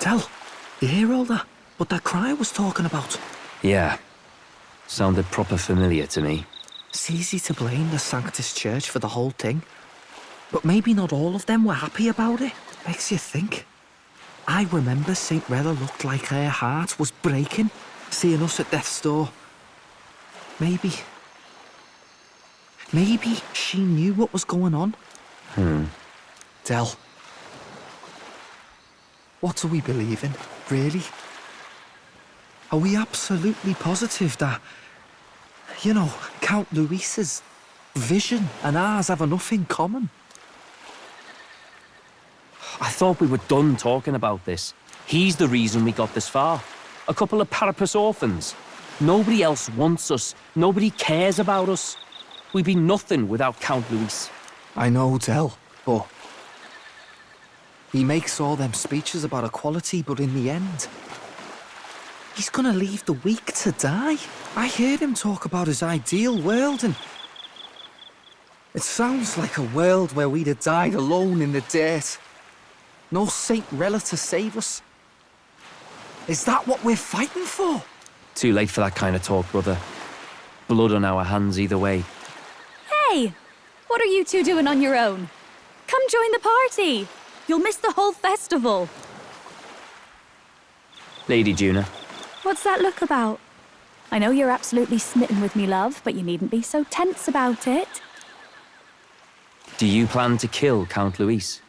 Tell, you hear all that? What that cry was talking about? Yeah. Sounded proper familiar to me. It's easy to blame the Sanctus Church for the whole thing. But maybe not all of them were happy about it. Makes you think. I remember St. Rella looked like her heart was breaking, seeing us at death's door. Maybe she knew what was going on. Del, what do we believe in, really? Are we absolutely positive that, you know, Count Luis's vision and ours have enough in common? I thought we were done talking about this. He's the reason we got this far. A couple of Parapus orphans. Nobody else wants us. Nobody cares about us. We'd be nothing without Count Luis. I know, Del, but he makes all them speeches about equality, but in the end, he's gonna leave the weak to die. I heard him talk about his ideal world, and it sounds like a world where we'd have died alone in the dirt. No Saint Rella to save us. Is that what we're fighting for? Too late for that kind of talk, brother. Blood on our hands either way. Hey! What are you two doing on your own? Come join the party! You'll miss the whole festival. Lady Juna. What's that look about? I know you're absolutely smitten with me, love, but you needn't be so tense about it. Do you plan to kill Count Luis?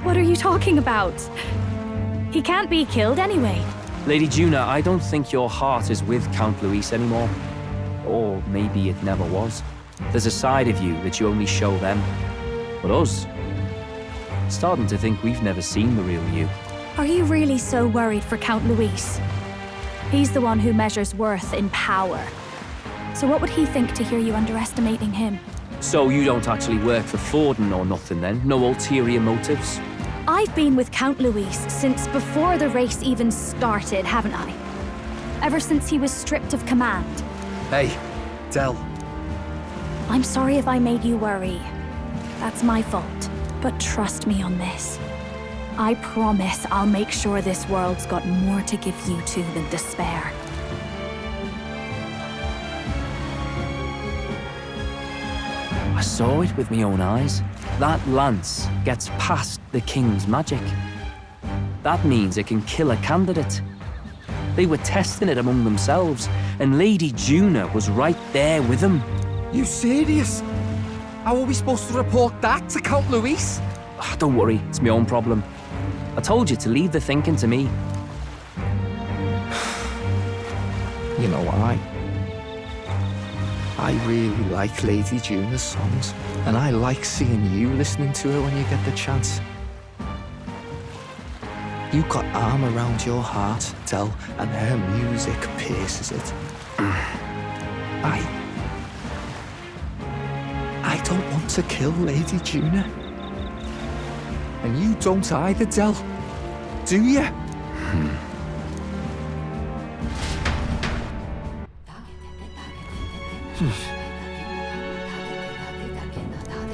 What are you talking about? He can't be killed anyway. Lady Juna, I don't think your heart is with Count Luis anymore. Or maybe it never was. There's a side of you that you only show them. But us, starting to think we've never seen the real you. Are you really so worried for Count Luis? He's the one who measures worth in power. So what would he think to hear you underestimating him? So you don't actually work for Forden or nothing then? No ulterior motives? I've been with Count Luis since before the race even started, haven't I? Ever since he was stripped of command. Hey, Del. I'm sorry if I made you worry. That's my fault. But trust me on this. I promise I'll make sure this world's got more to give you two than despair. I saw it with my own eyes. That lance gets past the king's magic. That means it can kill a candidate. They were testing it among themselves, and Lady Juna was right there with them. You serious? How are we supposed to report that to Count Luis? Don't worry, it's my own problem. I told you to leave the thinking to me. You know, I really like Lady Juna's songs, and I like seeing you listening to her when you get the chance. You've got arm around your heart, Del, and her music pierces it. I don't want to kill Lady Juna. And you don't either, Del. Do you?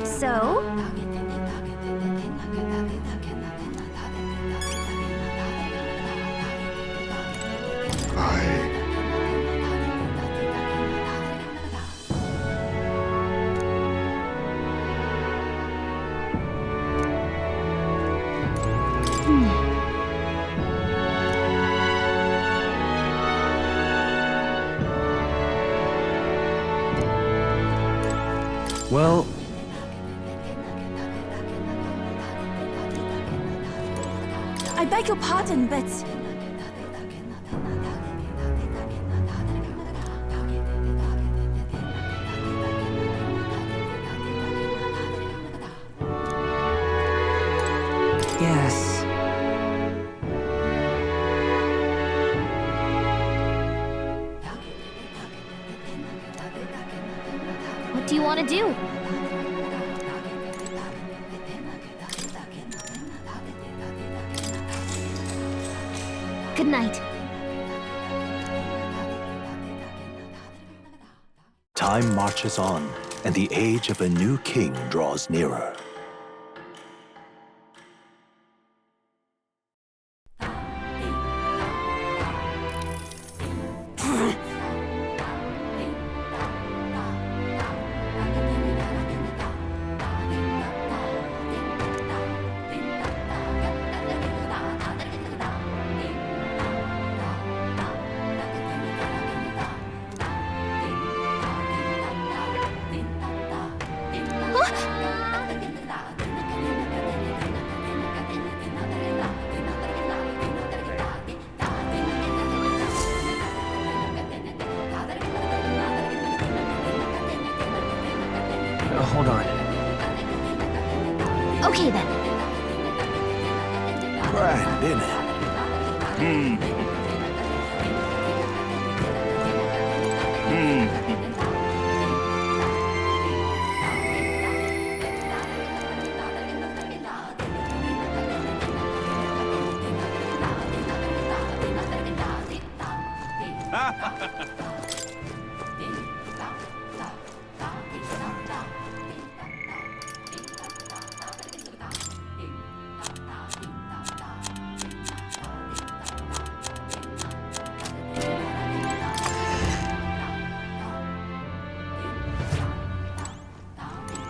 So? Well, I beg your pardon, but... Yes. What do you want to do? Good night. Time marches on, and the age of a new king draws nearer. hold on. Okay then. Grand, isn't it?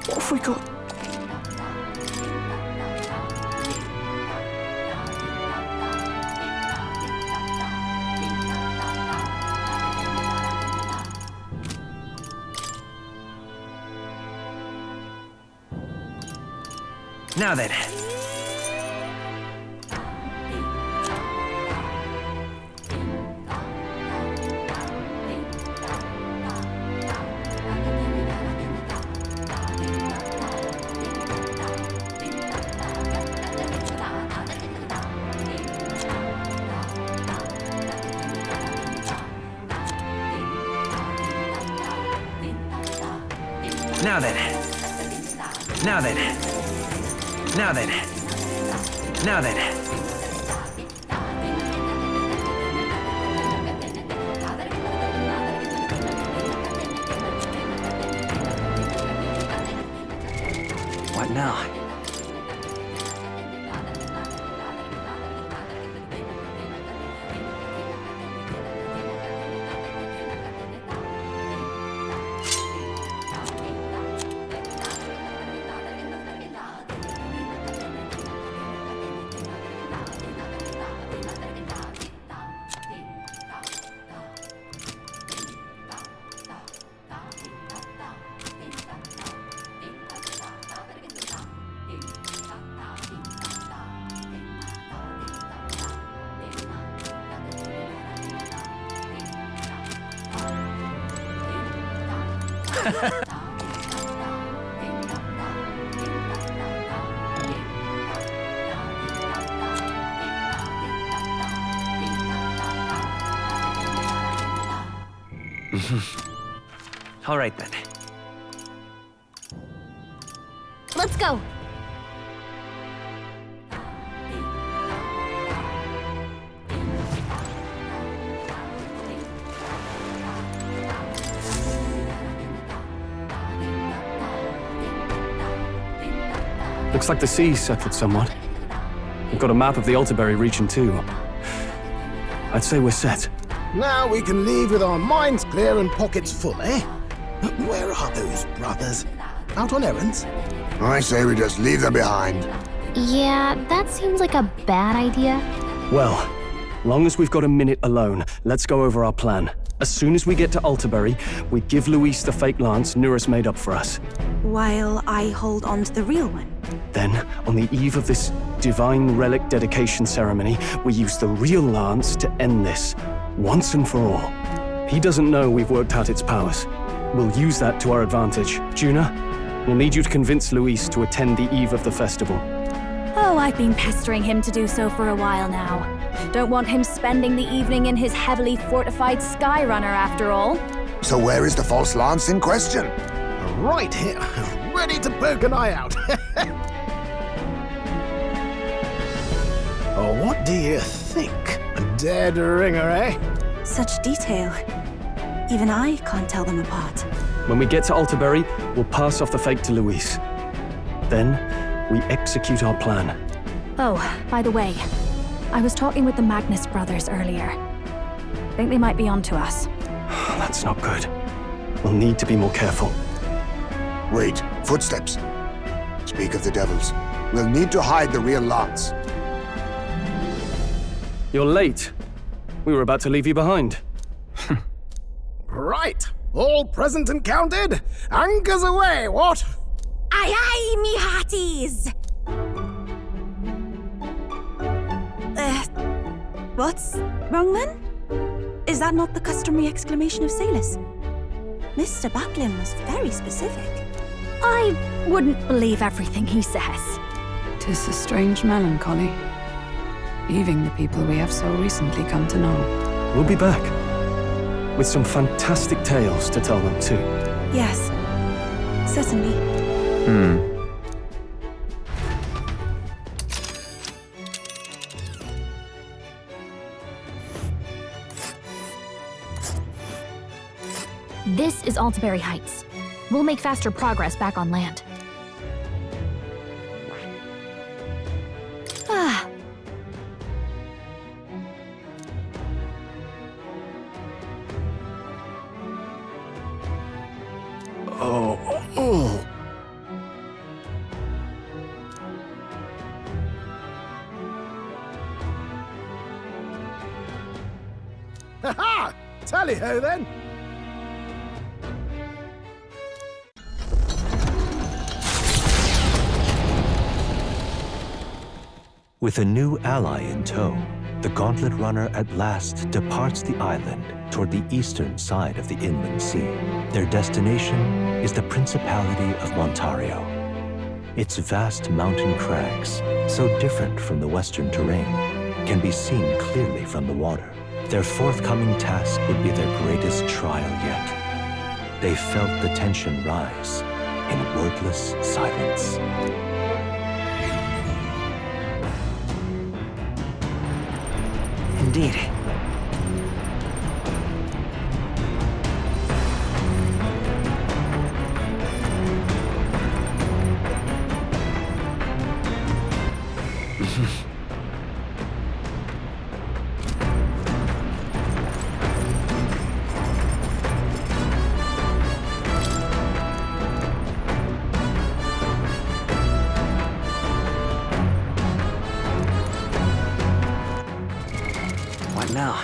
What have we got? Now then. Now then. Now then. Now then. Now then. What now? All right then. Let's go. Looks like the sea's settled somewhat. We've got a map of the Altaberry region too. I'd say we're set. Now we can leave with our minds clear and pockets full, eh? Where are those brothers? Out on errands? I say we just leave them behind. Yeah, that seems like a bad idea. Well, long as we've got a minute alone, let's go over our plan. As soon as we get to Altaberry, we give Luis the fake lance Nurus made up for us. while I hold on to the real one. Then, on the eve of this divine relic dedication ceremony, we use the real lance to end this, once and for all. He doesn't know we've worked out its powers. We'll use that to our advantage. Juna, we'll need you to convince Luis to attend the eve of the festival. Oh, I've been pestering him to do so for a while now. Don't want him spending the evening in his heavily fortified Skyrunner after all. So where is the false lance in question? Right here, ready to poke an eye out. Oh, what do you think? A dead ringer, eh? Such detail. Even I can't tell them apart. When we get to Altaberry, we'll pass off the fake to Luis. Then, we execute our plan. Oh, by the way, I was talking with the Magnus brothers earlier. Think they might be onto us. That's not good. We'll need to be more careful. Wait, footsteps. Speak of the devils. We'll need to hide the real lance. You're late. We were about to leave you behind. Right, all present and counted? Anchors away, what? Aye, aye, me hearties! What's wrong then? Is that not the customary exclamation of sailors? Mr. Buckland was very specific. I wouldn't believe everything he says. 'Tis a strange melancholy, leaving the people we have so recently come to know. We'll be back, with some fantastic tales to tell them too. Yes, certainly. This is Altaberry Heights. We'll make faster progress back on land. Ah. Oh. Ha-ha! Tally-ho then! With a new ally in tow, the Gauntlet Runner at last departs the island toward the eastern side of the inland sea. Their destination is the Principality of Montario. Its vast mountain crags, so different from the western terrain, can be seen clearly from the water. Their forthcoming task would be their greatest trial yet. They felt the tension rise in wordless silence. Indeed. What now?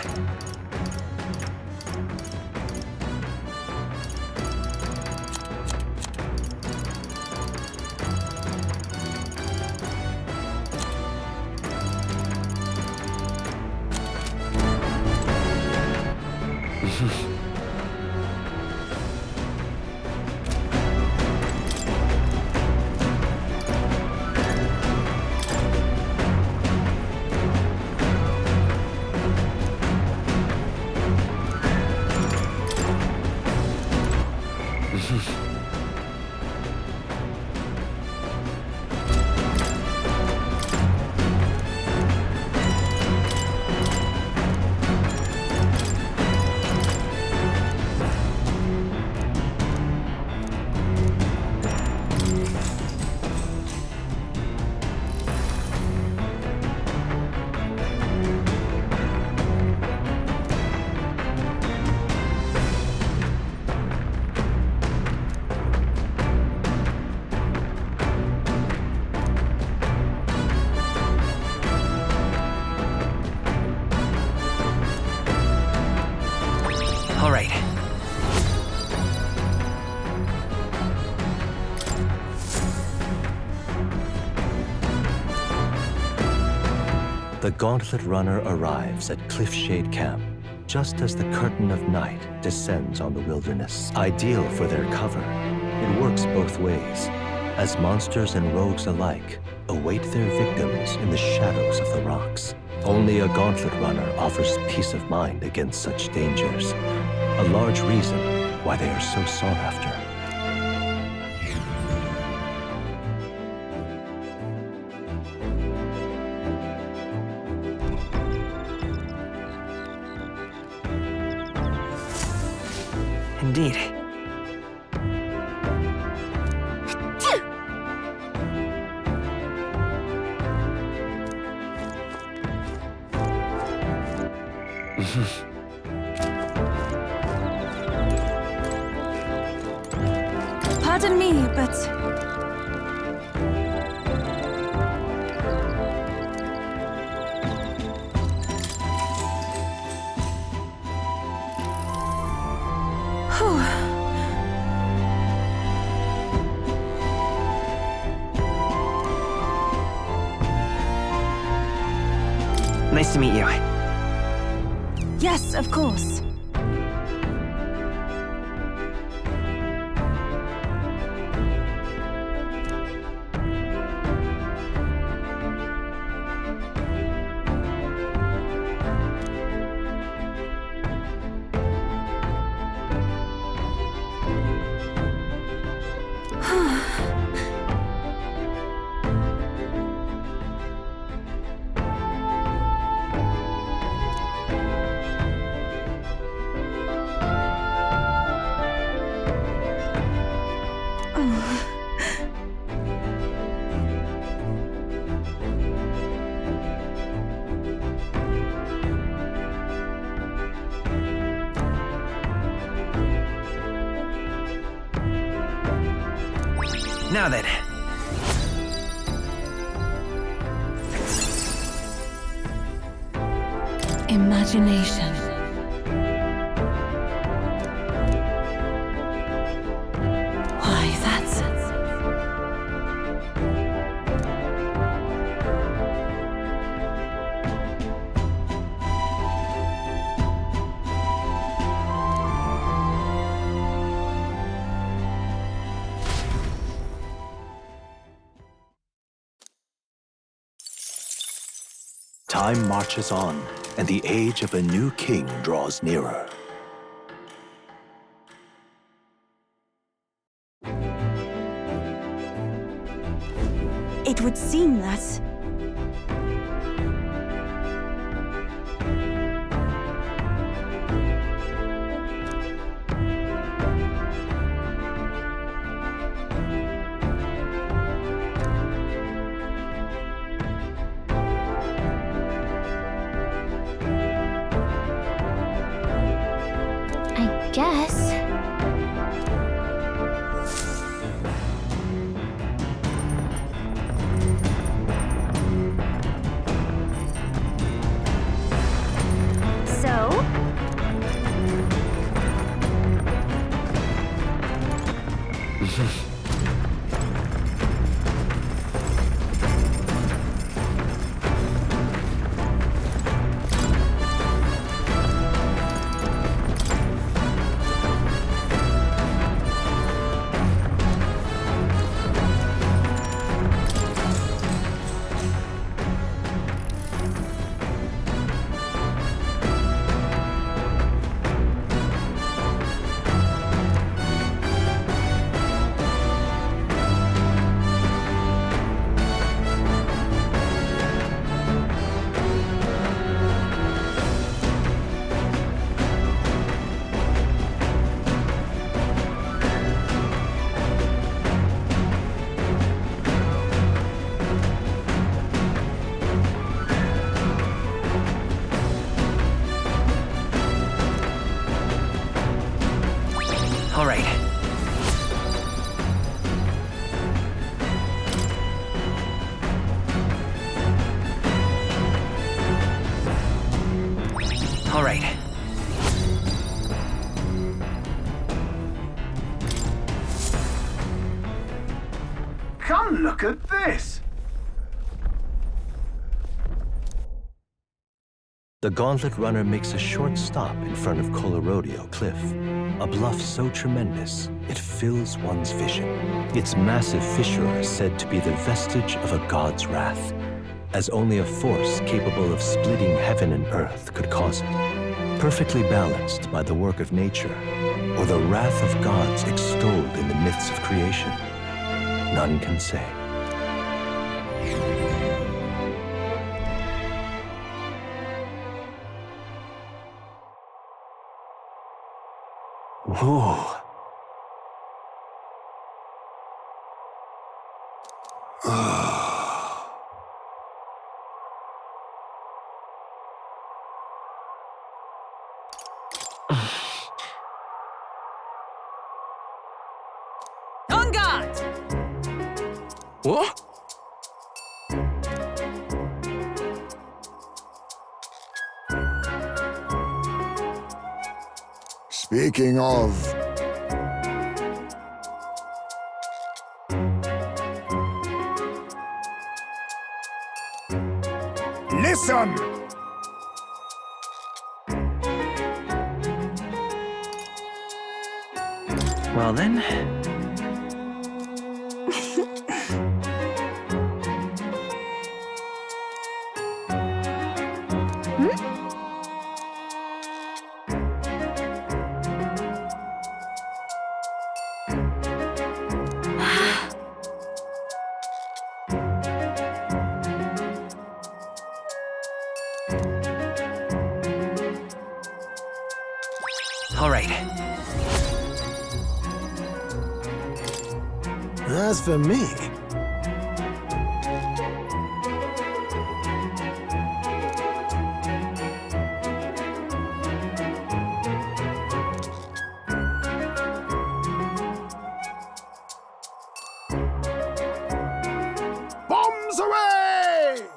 The Gauntlet Runner arrives at Cliffshade Camp just as the curtain of night descends on the wilderness. Ideal for their cover, it works both ways, as monsters and rogues alike await their victims in the shadows of the rocks. Only a Gauntlet Runner offers peace of mind against such dangers, a large reason why they are so sought after. Indeed. Pardon me, but... Nice to meet you. Yes, of course. Now then. Imagination. Why, that's... Time marches on, and the age of a new king draws nearer. It would seem that... I guess. So? All right. All right. Come look at this! The Gauntlet Runner makes a short stop in front of Colorodeo Cliff, a bluff so tremendous it fills one's vision. Its massive fissure is said to be the vestige of a god's wrath, as only a force capable of splitting heaven and earth could cause it. Perfectly balanced by the work of nature, or the wrath of gods extolled in the myths of creation, none can say. Whoa. On guard! What? Speaking of... Listen! Well then. All right. As for me, bombs away!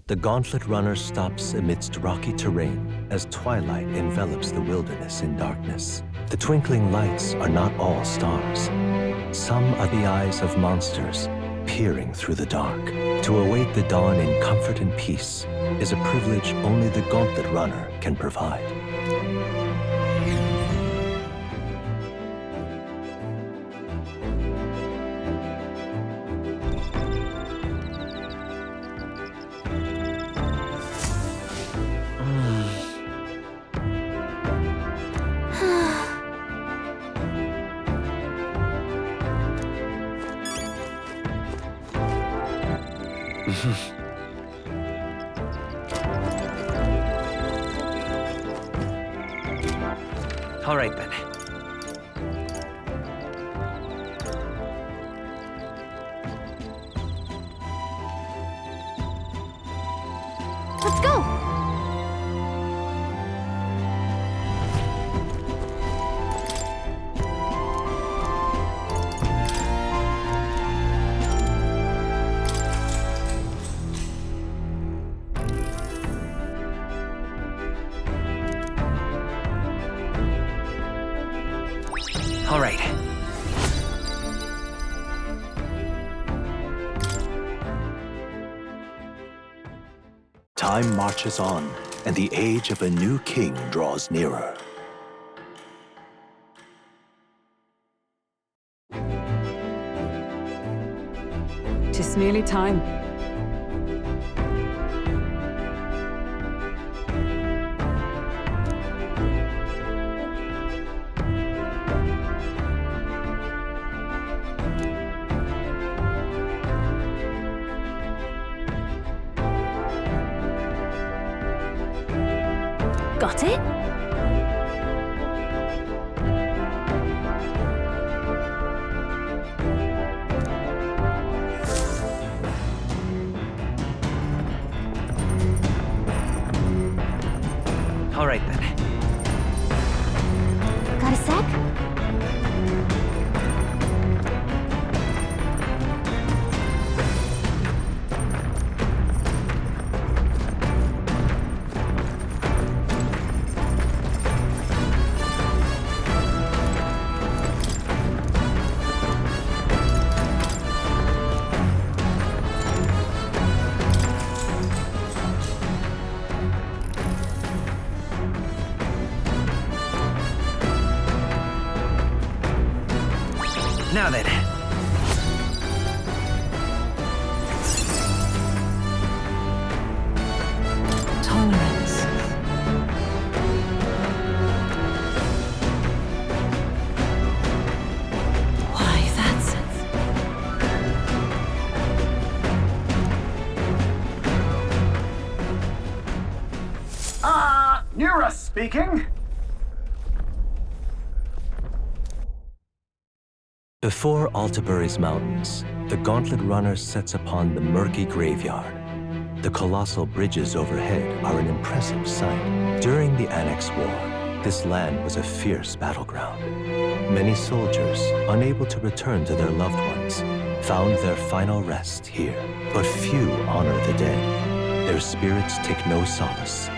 The Gauntlet Runner stops amidst rocky terrain as twilight envelops the wilderness in darkness. The twinkling lights are not all stars. Some are the eyes of monsters peering through the dark. To await the dawn in comfort and peace is a privilege only the Gauntlet Runner can provide. All right, then. Let's go! All right. Time marches on, and the age of a new king draws nearer. Tis merely time. Got it? All right, then. Got a sec? Now then. Tolerance. Why, that's... Nura speaking. Before Altabury's mountains, the Gauntlet Runner sets upon the murky graveyard. The colossal bridges overhead are an impressive sight. During the Annex War, this land was a fierce battleground. Many soldiers, unable to return to their loved ones, found their final rest here. But few honor the dead. Their spirits take no solace.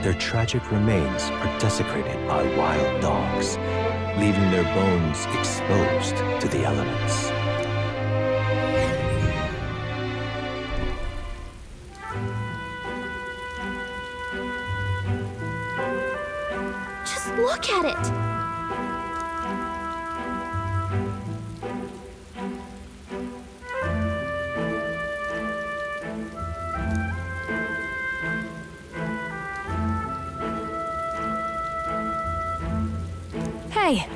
Their tragic remains are desecrated by wild dogs, leaving their bones exposed to the elements. Just look at it! Hey!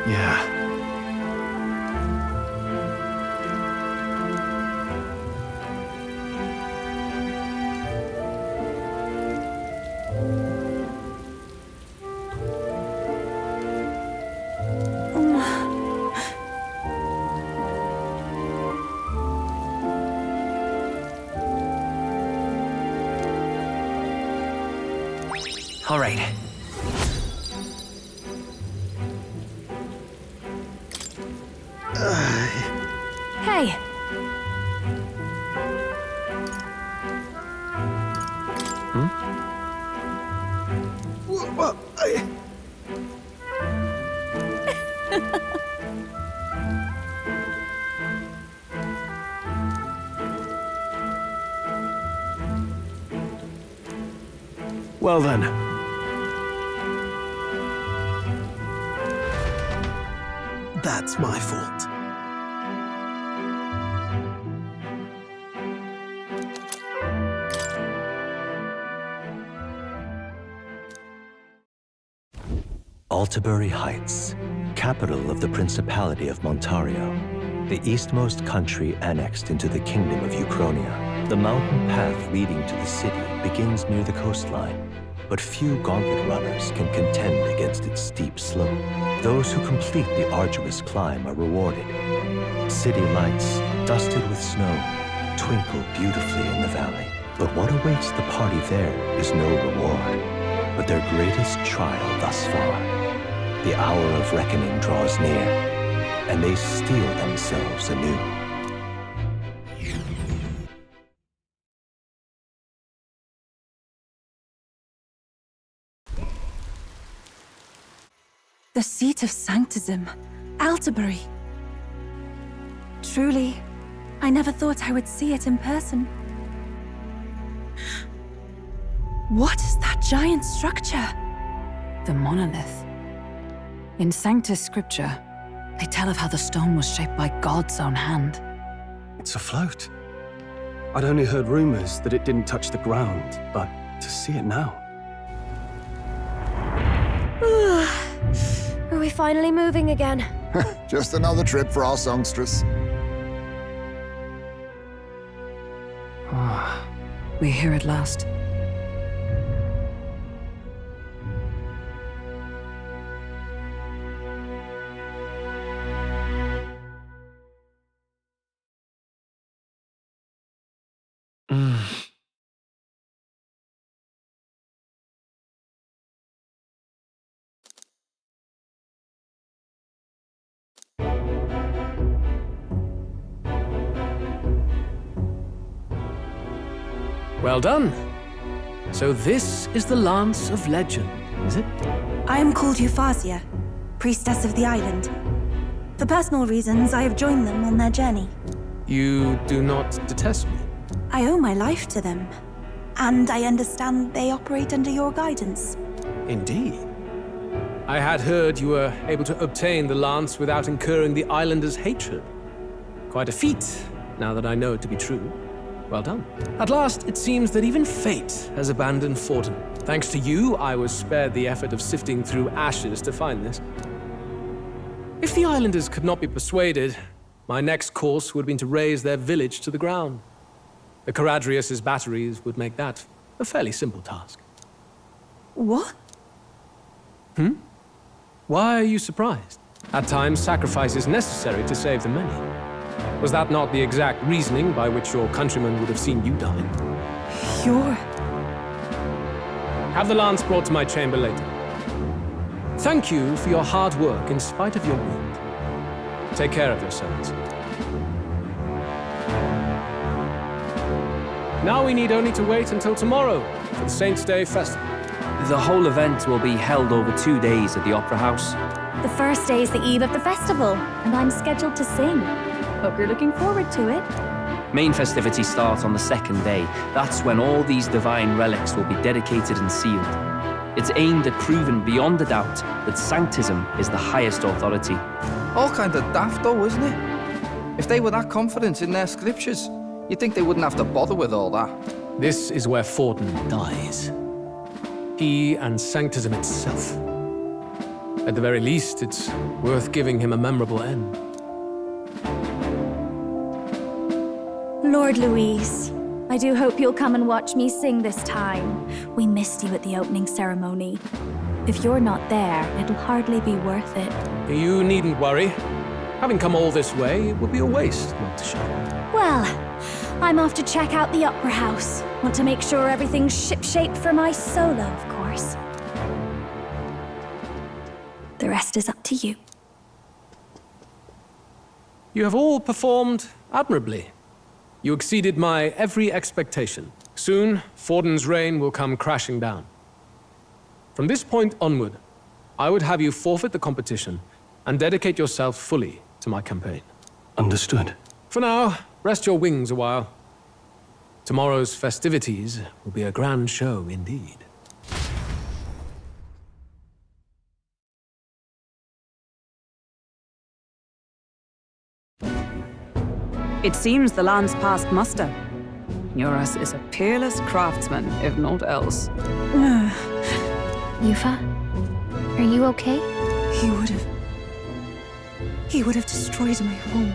Yeah. All right. Hey! Well, Well then. That's my fault. Altabury Heights, capital of the Principality of Montario, the eastmost country annexed into the Kingdom of Uchronia. The mountain path leading to the city begins near the coastline, but few Gauntlet runners can contend against its steep slope. Those who complete the arduous climb are rewarded. City lights, dusted with snow, twinkle beautifully in the valley. But what awaits the party there is no reward, but their greatest trial thus far. The hour of reckoning draws near, and they steel themselves anew. The seat of sanctism, Altabury. Truly, I never thought I would see it in person. What is that giant structure? The monolith. In Sanctus Scripture, they tell of how the stone was shaped by God's own hand. It's afloat. I'd only heard rumors that it didn't touch the ground, but to see it now. Are we finally moving again? Just another trip for our songstress. We're here at last. Well done. So this is the Lance of Legend, is it? I am called Euphausia. priestess of the island. For personal reasons, I have joined them on their journey. You do not detest me? I owe my life to them, and I understand they operate under your guidance. Indeed. I had heard you were able to obtain the lance without incurring the islanders' hatred. Quite a feat, now that I know it to be true. Well done. At last, it seems that even fate has abandoned Forden. Thanks to you, I was spared the effort of sifting through ashes to find this. If the islanders could not be persuaded, my next course would have been to raze their village to the ground. The Caradrius' batteries would make that a fairly simple task. What? Why are you surprised? At times, sacrifice is necessary to save the many. Was that not the exact reasoning by which your countrymen would have seen you die? You're... Have the lance brought to my chamber later. Thank you for your hard work in spite of your wound. Take care of yourselves. Now we need only to wait until tomorrow for the Saints' Day Festival. The whole event will be held over 2 days at the Opera House. The first day is the eve of the festival, and I'm scheduled to sing. Hope you're looking forward to it. Main festivities start on the second day. That's when all these divine relics will be dedicated and sealed. It's aimed at proving beyond a doubt that Sanctism is the highest authority. All kind of daft though, isn't it? If they were that confident in their scriptures, you'd think they wouldn't have to bother with all that. This is where Forden dies. He and Sanctism itself. At the very least, it's worth giving him a memorable end. Lord Louise, I do hope you'll come and watch me sing this time. We missed you at the opening ceremony. If you're not there, it'll hardly be worth it. You needn't worry. Having come all this way, it would be a waste not to show. Well, I'm off to check out the Opera House. Want to make sure everything's shipshape for my solo, of course. The rest is up to you. You have all performed admirably. You exceeded my every expectation. Soon, Forden's reign will come crashing down. From this point onward, I would have you forfeit the competition and dedicate yourself fully to my campaign. Understood. For now, rest your wings a while. Tomorrow's festivities will be a grand show indeed. It seems the land's passed muster. Eurus is a peerless craftsman, if not else. Yufa, are you okay? He would have destroyed my home.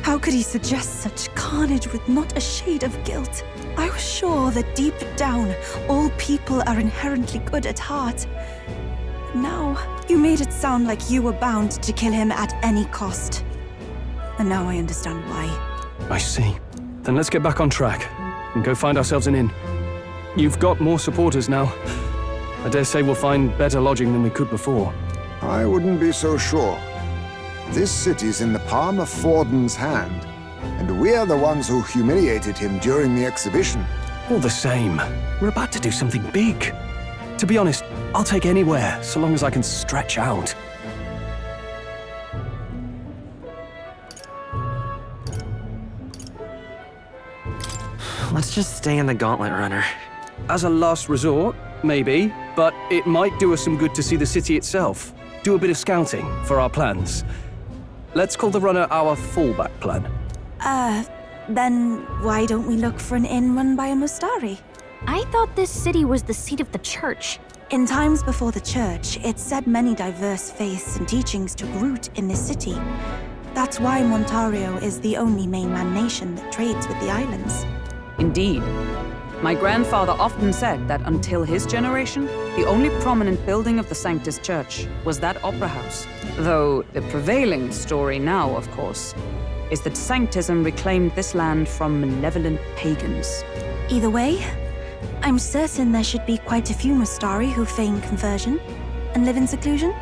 How could he suggest such carnage with not a shade of guilt? I was sure that deep down, all people are inherently good at heart. Now, you made it sound like you were bound to kill him at any cost. And now I understand why. I see. Then let's get back on track and go find ourselves an inn. You've got more supporters now. I dare say we'll find better lodging than we could before. I wouldn't be so sure. This city's in the palm of Forden's hand, and we're the ones who humiliated him during the exhibition. All the same, we're about to do something big. To be honest, I'll take anywhere, so long as I can stretch out. Let's just stay in the Gauntlet Runner. As a last resort, maybe, but it might do us some good to see the city itself. Do a bit of scouting for our plans. Let's call the runner our fallback plan. Then why don't we look for an inn run by a Mustari? I thought this city was the seat of the church. In times before the church, it said many diverse faiths and teachings took root in this city. That's why Montario is the only mainland nation that trades with the islands. Indeed. My grandfather often said that until his generation, the only prominent building of the Sanctus Church was that opera house. Though the prevailing story now, of course, is that Sanctism reclaimed this land from malevolent pagans. Either way, I'm certain there should be quite a few Mustari who feign conversion and live in seclusion.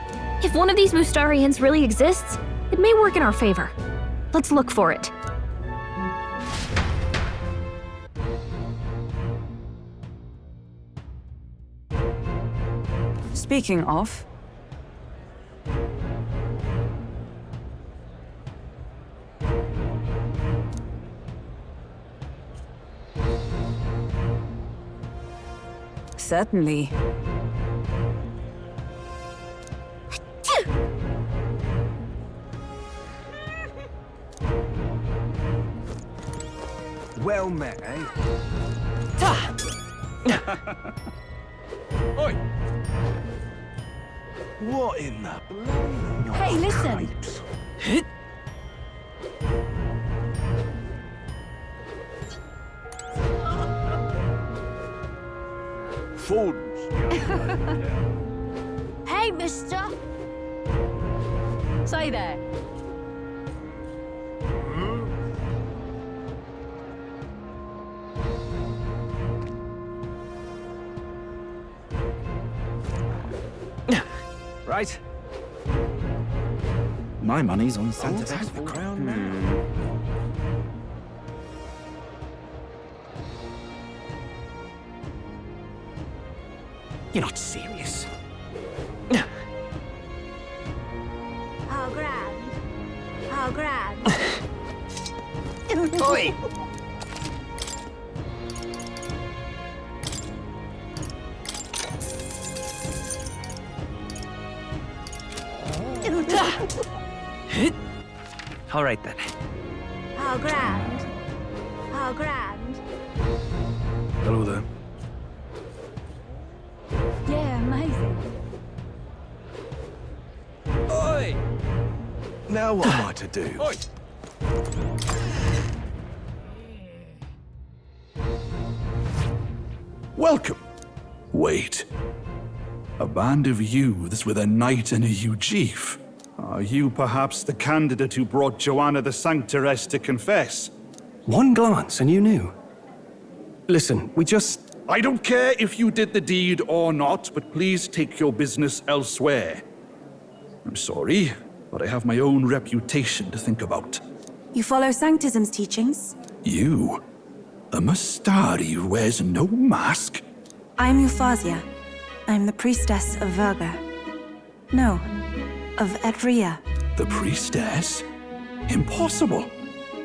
If one of these Mustarians really exists, it may work in our favor. Let's look for it. Speaking of, Certainly. Well met, eh? Oi! What in the... Hey, listen! Phones. Hey, mister! Say there. Right. My money's on Santa Don't Fe's have the fault. crown now. You're not serious. How grand. How grand. Oi! All right then. How grand. How grand. Hello there. Yeah, amazing. Oi! Now what am I to do? Oi! Welcome. Wait. A band of youths with a knight and a ewe-chief. Are you perhaps the candidate who brought Joanna the Sanctoress to confess? One glance and you knew. Listen, we just... I don't care if you did the deed or not, but please take your business elsewhere. I'm sorry, but I have my own reputation to think about. You follow Sanctism's teachings? You? A Mastari who wears no mask? I'm Euphausia. I'm the priestess of Verga. No, of Edria. The priestess? Impossible.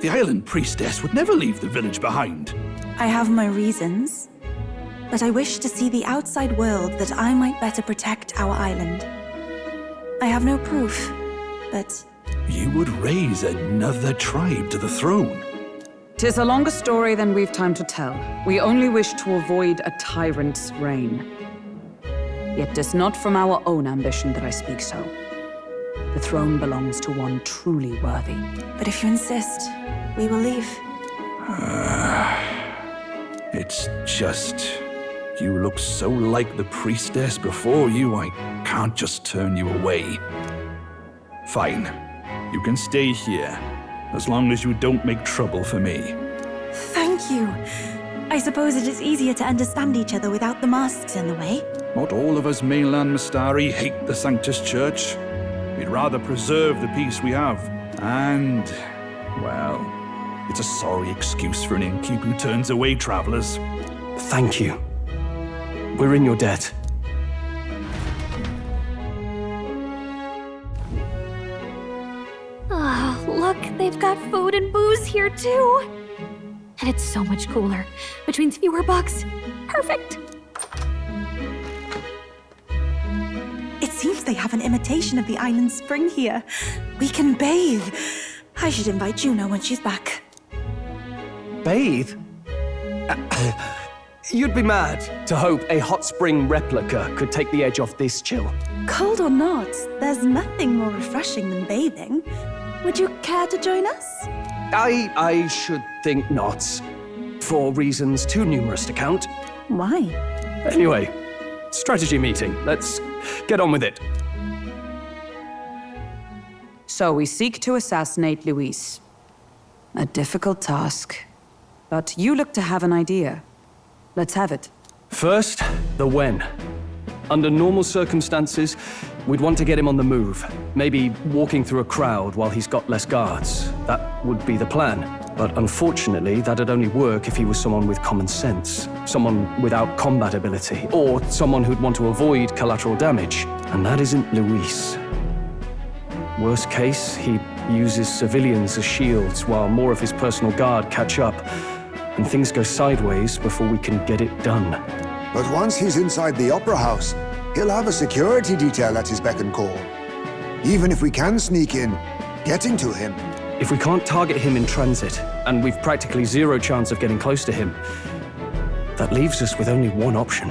The island priestess would never leave the village behind. I have my reasons, but I wish to see the outside world that I might better protect our island. I have no proof, but... You would raise another tribe to the throne. 'Tis a longer story than we've time to tell. We only wish to avoid a tyrant's reign. Yet 'tis not from our own ambition that I speak so. The throne belongs to one truly worthy. But if you insist, we will leave. It's just... You look so like the priestess before you, I can't just turn you away. Fine. You can stay here, as long as you don't make trouble for me. Thank you. I suppose it is easier to understand each other without the masks in the way. Not all of us mainland Mastari hate the Sanctus Church. We'd rather preserve the peace we have. And, well, it's a sorry excuse for an innkeep who turns away travelers. Thank you. We're in your debt. Oh, look, they've got food and booze here too. And it's so much cooler, which means fewer bugs. Perfect. It seems they have an imitation of the island spring here. We can bathe. I should invite Juno when she's back. Bathe? You'd be mad to hope a hot spring replica could take the edge off this chill. Cold or not, there's nothing more refreshing than bathing. Would you care to join us? I should think not. For reasons too numerous to count. Why? Anyway, strategy meeting. Let's get on with it. So we seek to assassinate Luis. A difficult task. But you look to have an idea. Let's have it. First, the when. Under normal circumstances, we'd want to get him on the move. Maybe walking through a crowd while he's got less guards. That would be the plan. But unfortunately, that'd only work if he was someone with common sense. Someone without combat ability. Or someone who'd want to avoid collateral damage. And that isn't Luis. Worst case, he uses civilians as shields while more of his personal guard catch up. And things go sideways before we can get it done. But once he's inside the Opera House, he'll have a security detail at his beck and call. Even if we can sneak in, getting to him. If we can't target him in transit, and we've practically zero chance of getting close to him, that leaves us with only one option.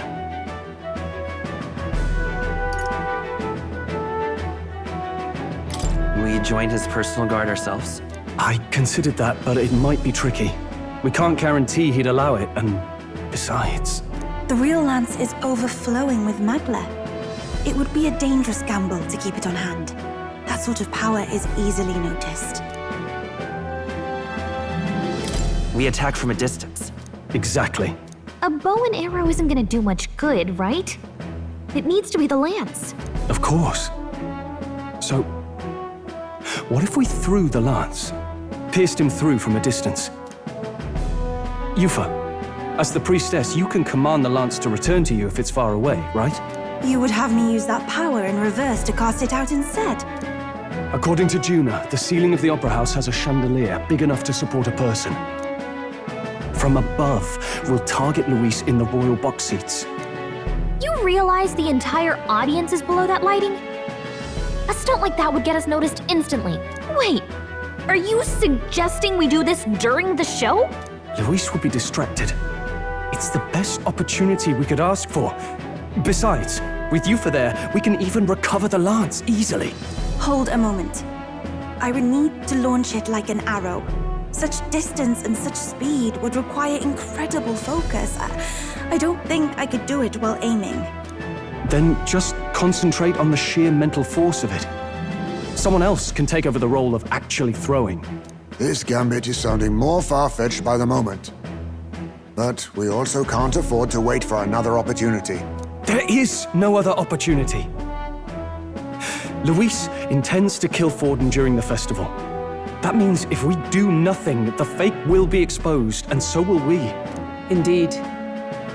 We join his personal guard ourselves? I considered that, but it might be tricky. We can't guarantee he'd allow it, and besides... The real lance is overflowing with Magla. It would be a dangerous gamble to keep it on hand. That sort of power is easily noticed. We attack from a distance. Exactly. A bow and arrow isn't gonna do much good, right? It needs to be the lance. Of course. So, what if we threw the lance? Pierced him through from a distance? Yufa, as the priestess, you can command the lance to return to you if it's far away, right? You would have me use that power in reverse to cast it out instead. According to Juna, the ceiling of the Opera House has a chandelier big enough to support a person. From above, we'll target Luis in the royal box seats. You realize the entire audience is below that lighting? A stunt like that would get us noticed instantly. Wait, are you suggesting we do this during the show? Luis would be distracted. It's the best opportunity we could ask for. Besides, with Yufa there, we can even recover the lance easily. Hold a moment. I would need to launch it like an arrow. Such distance and such speed would require incredible focus. I don't think I could do it while aiming. Then just concentrate on the sheer mental force of it. Someone else can take over the role of actually throwing. This gambit is sounding more far-fetched by the moment. But we also can't afford to wait for another opportunity. There is no other opportunity. Luis intends to kill Forden during the festival. That means if we do nothing, the fake will be exposed, and so will we. Indeed.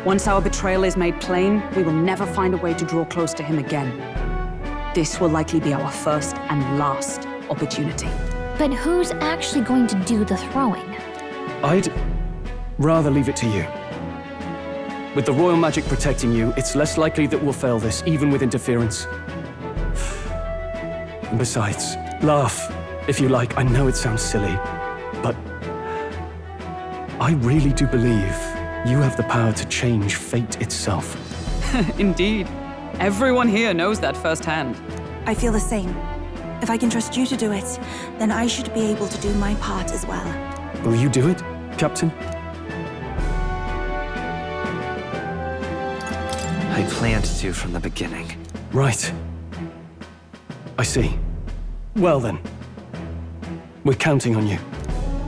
Once our betrayal is made plain, we will never find a way to draw close to him again. This will likely be our first and last opportunity. But who's actually going to do the throwing? I'd rather leave it to you. With the royal magic protecting you, it's less likely that we'll fail this, even with interference. And besides, laugh, if you like. I know it sounds silly, but I really do believe you have the power to change fate itself. Indeed. Everyone here knows that firsthand. I feel the same. If I can trust you to do it, then I should be able to do my part as well. Will you do it, Captain? I planned to from the beginning. Right. I see. Well then. We're counting on you.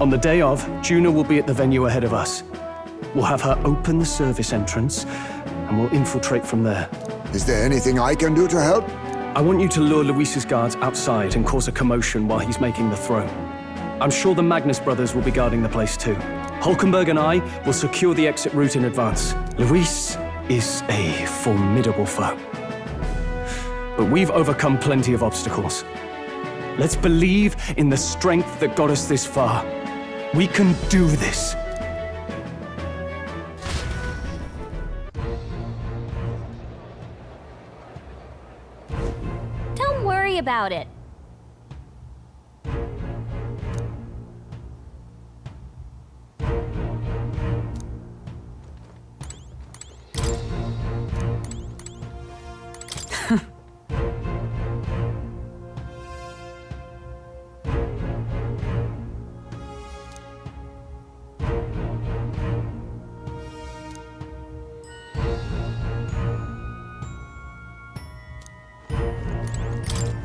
On the day of, Juna will be at the venue ahead of us. We'll have her open the service entrance, and we'll infiltrate from there. Is there anything I can do to help? I want you to lure Luis's guards outside and cause a commotion while he's making the throw. I'm sure the Magnus brothers will be guarding the place too. Hulkenberg and I will secure the exit route in advance. Luis is a formidable foe. But we've overcome plenty of obstacles. Let's believe in the strength that got us this far. We can do this. Don't worry about it.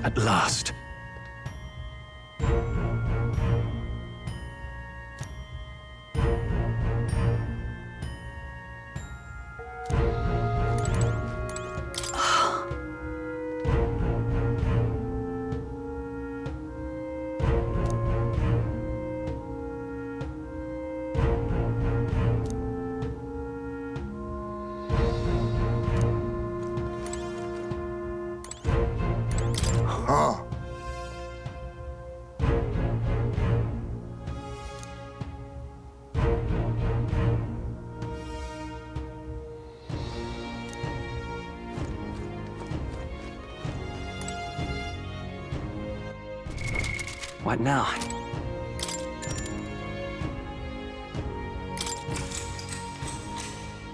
At last. What now?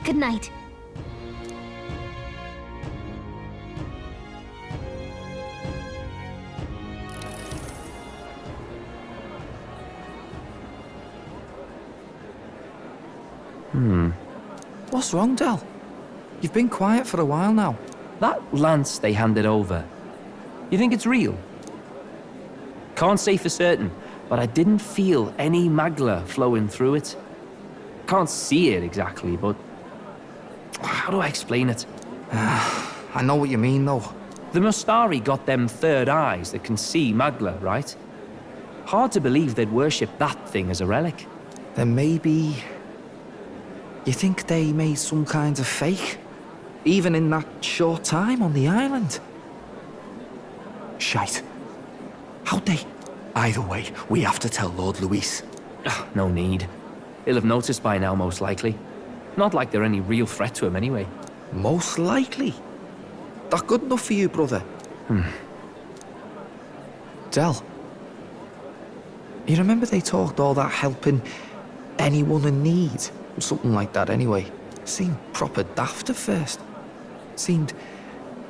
Good night. What's wrong, Del? You've been quiet for a while now. That lance they handed over, you think it's real? Can't say for certain, but I didn't feel any magla flowing through it. Can't see it exactly, but how do I explain it? I know what you mean, though. The Mustari got them third eyes that can see magla, right? Hard to believe they'd worship that thing as a relic. Then maybe... You think they made some kind of fake? Even in that short time on the island? Shite. How'd they? Either way, we have to tell Lord Luis. No need. He'll have noticed by now, most likely. Not like they're any real threat to him anyway. Most likely? That good enough for you, brother? Del, you remember they talked all that helping anyone in need? Something like that anyway. Seemed proper daft at first. Seemed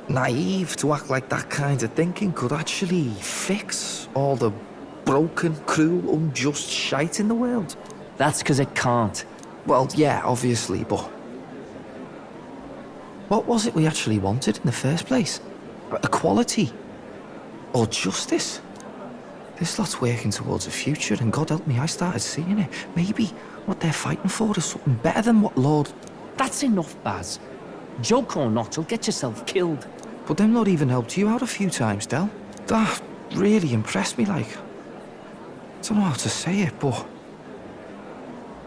naive to act like that kind of thinking could actually fix all the broken, cruel, unjust shite in the world. That's because it can't. Well, yeah, obviously, but... What was it we actually wanted in the first place? Equality? Or justice? This lot's working towards a future, and God help me, I started seeing it. Maybe what they're fighting for is something better than what Lord... That's enough, Baz. Joke or not, you'll get yourself killed. But them not even helped you out a few times, Del. That really impressed me, like... I don't know how to say it, but...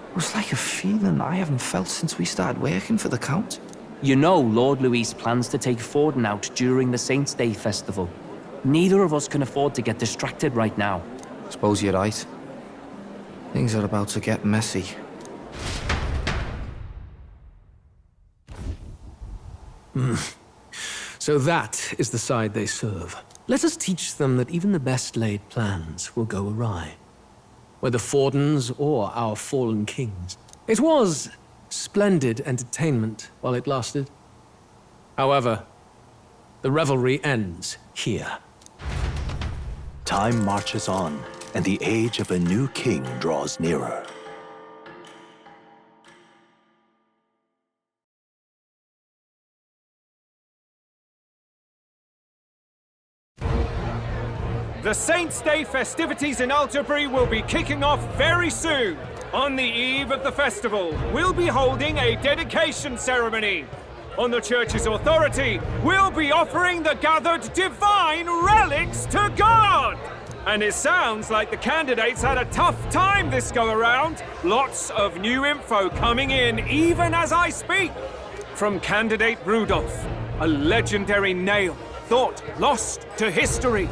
It was like a feeling I haven't felt since we started working for the Count. You know Lord Luis plans to take Forden out during the Saints' Day festival. Neither of us can afford to get distracted right now. Suppose you're right. Things are about to get messy. So that is the side they serve. Let us teach them that even the best laid plans will go awry. Whether Fordens or our fallen kings. It was splendid entertainment while it lasted. However, the revelry ends here. Time marches on, and the age of a new king draws nearer. The Saints' Day festivities in Alterbury will be kicking off very soon. On the eve of the festival, we'll be holding a dedication ceremony. On the church's authority, we'll be offering the gathered divine relics to God. And it sounds like the candidates had a tough time this go-around. Lots of new info coming in even as I speak. From candidate Rudolph, a legendary nail thought lost to history.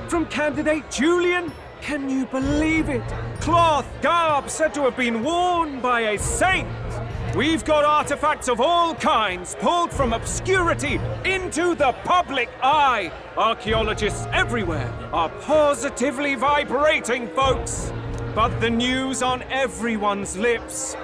From candidate Julian, can you believe it? Cloth garb said to have been worn by a saint. We've got artifacts of all kinds pulled from obscurity into the public eye. Archaeologists everywhere are positively vibrating, folks. But the news on everyone's lips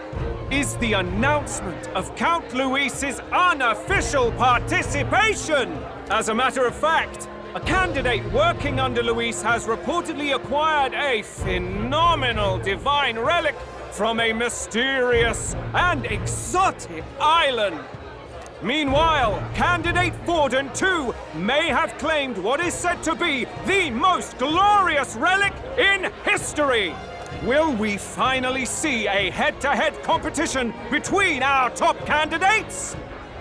is the announcement of Count Luis's unofficial participation. As a matter of fact, a candidate working under Luis has reportedly acquired a phenomenal divine relic from a mysterious and exotic island. Meanwhile, candidate Forden, too, may have claimed what is said to be the most glorious relic in history. Will we finally see a head-to-head competition between our top candidates?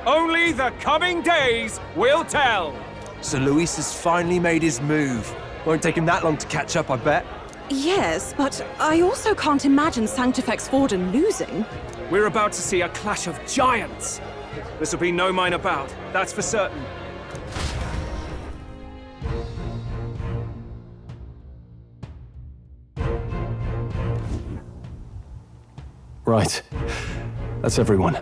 Only the coming days will tell. So Luis has finally made his move. Won't take him that long to catch up, I bet. Yes, but I also can't imagine Sanctifex Forden losing. We're about to see a clash of giants. This will be no minor bout, that's for certain. Right. That's everyone.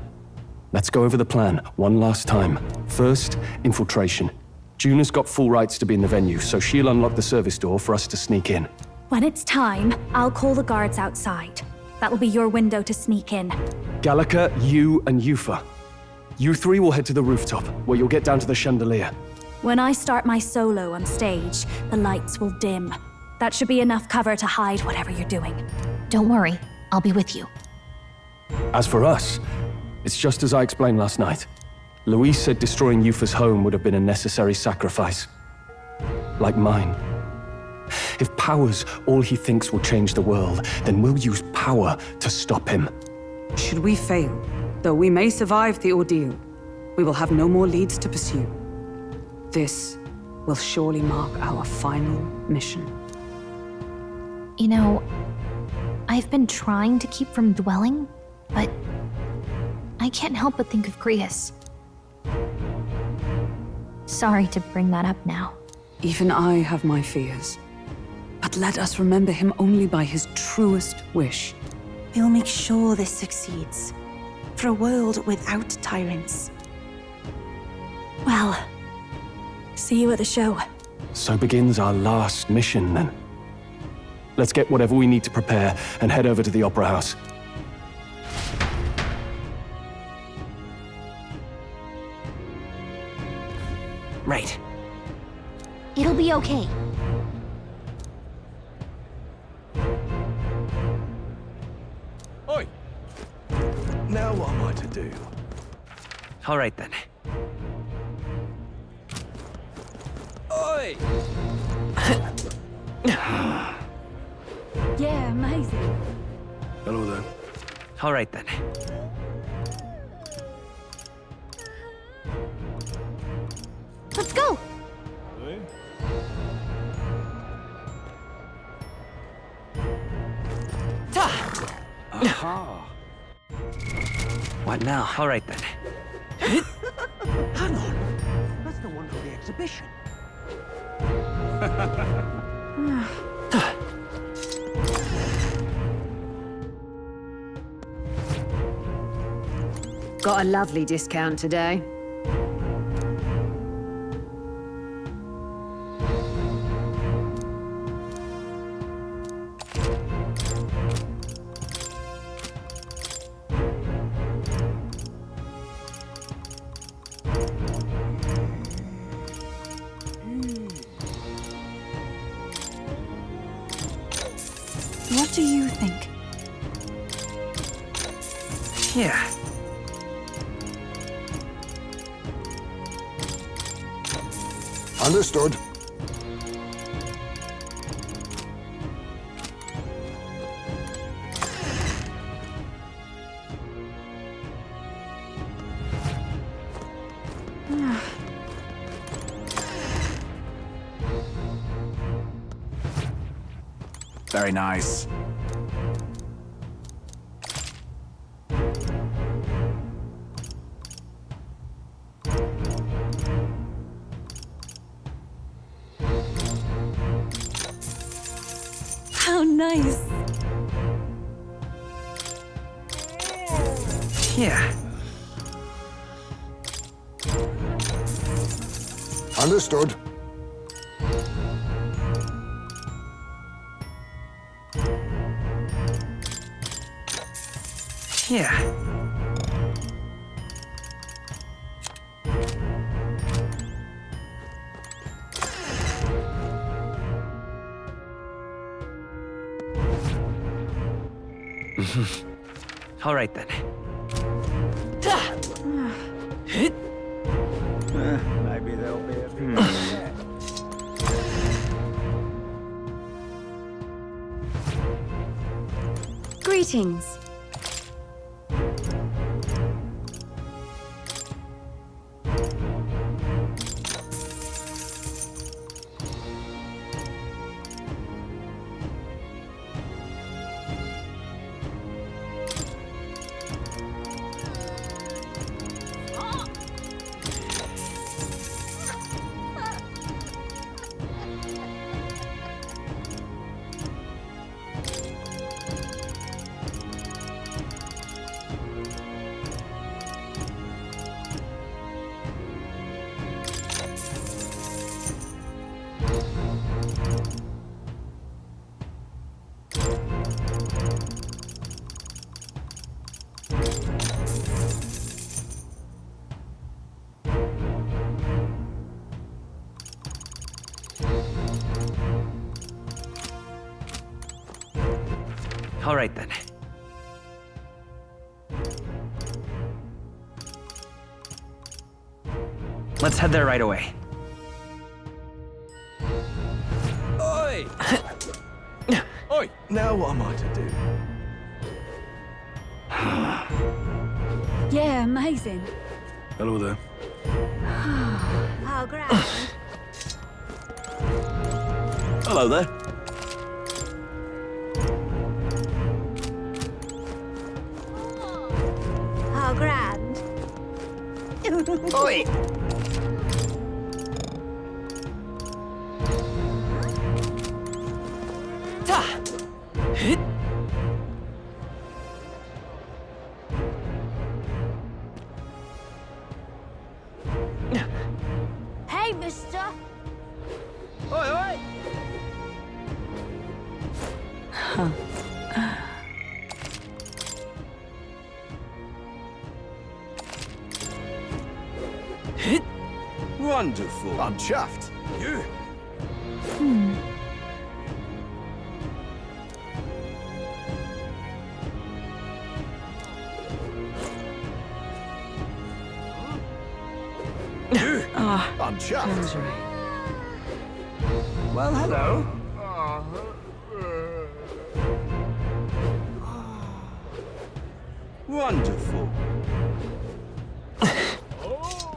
Let's go over the plan one last time. First, infiltration. Juna's got full rights to be in the venue, so she'll unlock the service door for us to sneak in. When it's time, I'll call the guards outside. That'll be your window to sneak in. Gallica, you, and Yufa. You three will head to the rooftop, where you'll get down to the chandelier. When I start my solo on stage, the lights will dim. That should be enough cover to hide whatever you're doing. Don't worry, I'll be with you. As for us, it's just as I explained last night. Louise said destroying Yufa's home would have been a necessary sacrifice. Like mine. If power's all he thinks will change the world, then we'll use power to stop him. Should we fail, though we may survive the ordeal, we will have no more leads to pursue. This will surely mark our final mission. You know, I've been trying to keep from dwelling, but I can't help but think of Grius. Sorry to bring that up now. Even I have my fears. But let us remember him only by his truest wish. We'll make sure this succeeds. For a world without tyrants. Well, see you at the show. So begins our last mission, then. Let's get whatever we need to prepare and head over to the Opera House. Right. It'll be okay. Oi! Now what am I to do? All right then. Oi! Yeah, amazing. Hello there. All right then. Let's go! Aha! What now? All right then. Hang on. That's the one for the exhibition. Got a lovely discount today. What do you think? Yeah. Understood. Very nice. How nice. Yeah. Understood. Yeah. All right then. Maybe there'll be a few. Greetings. All right then. Let's head there right away. Oi! Oi! Now what am I to do? Yeah, amazing. Hello there. How grand. Hello there. How grand. Oi! Ta! Hit! Hey, mister. Oi, oi! Hit! Wonderful. I'm chuffed. You. I'm chuffed. Well, hello. Wonderful.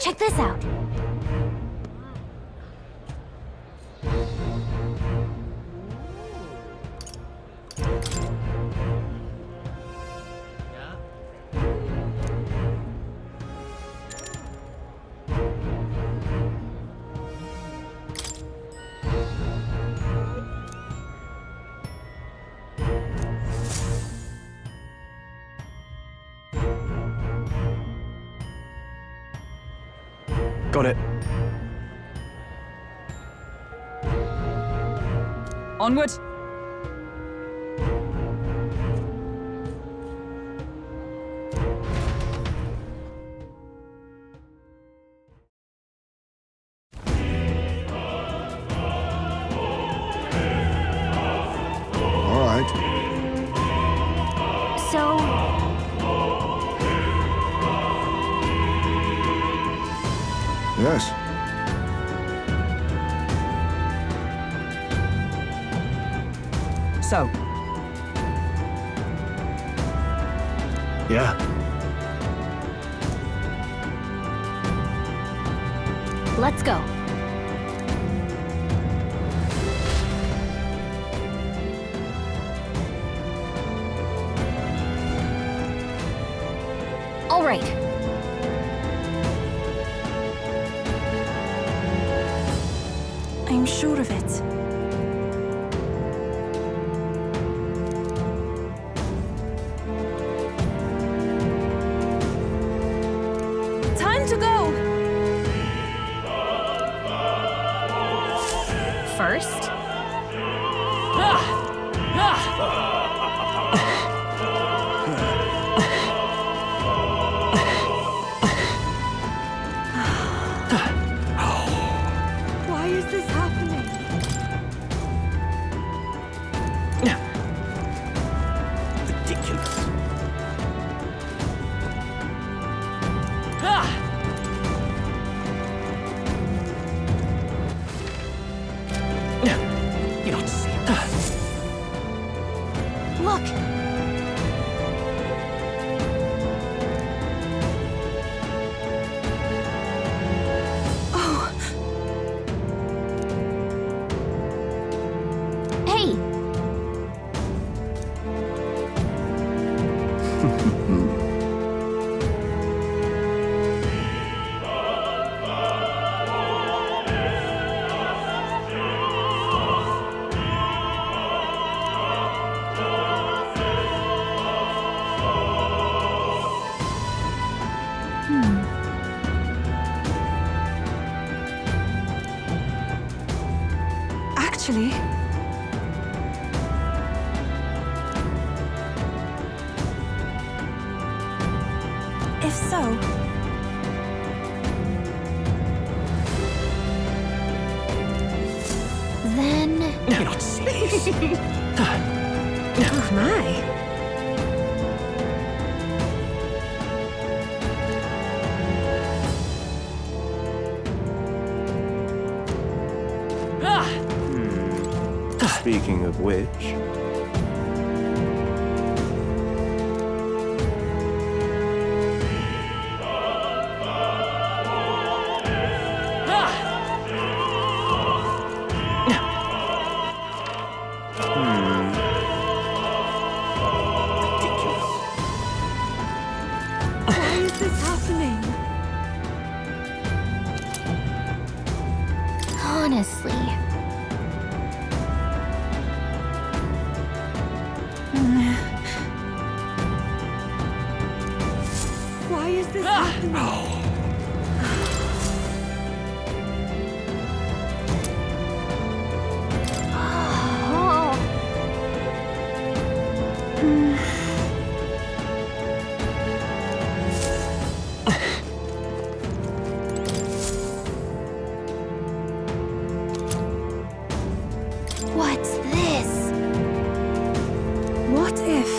Check this out. Got it. Onward. All right. So, Yes. So, Yeah. let's go. All right. I'm sure of it. Time to go! First, Why is this happening? Ridiculous. You don't see it. look. Hey, Actually, if so, then You don't see this. Oh, my. Speaking of which... Why is this happening? Honestly. Why is this happening? Oh. What's this? What if...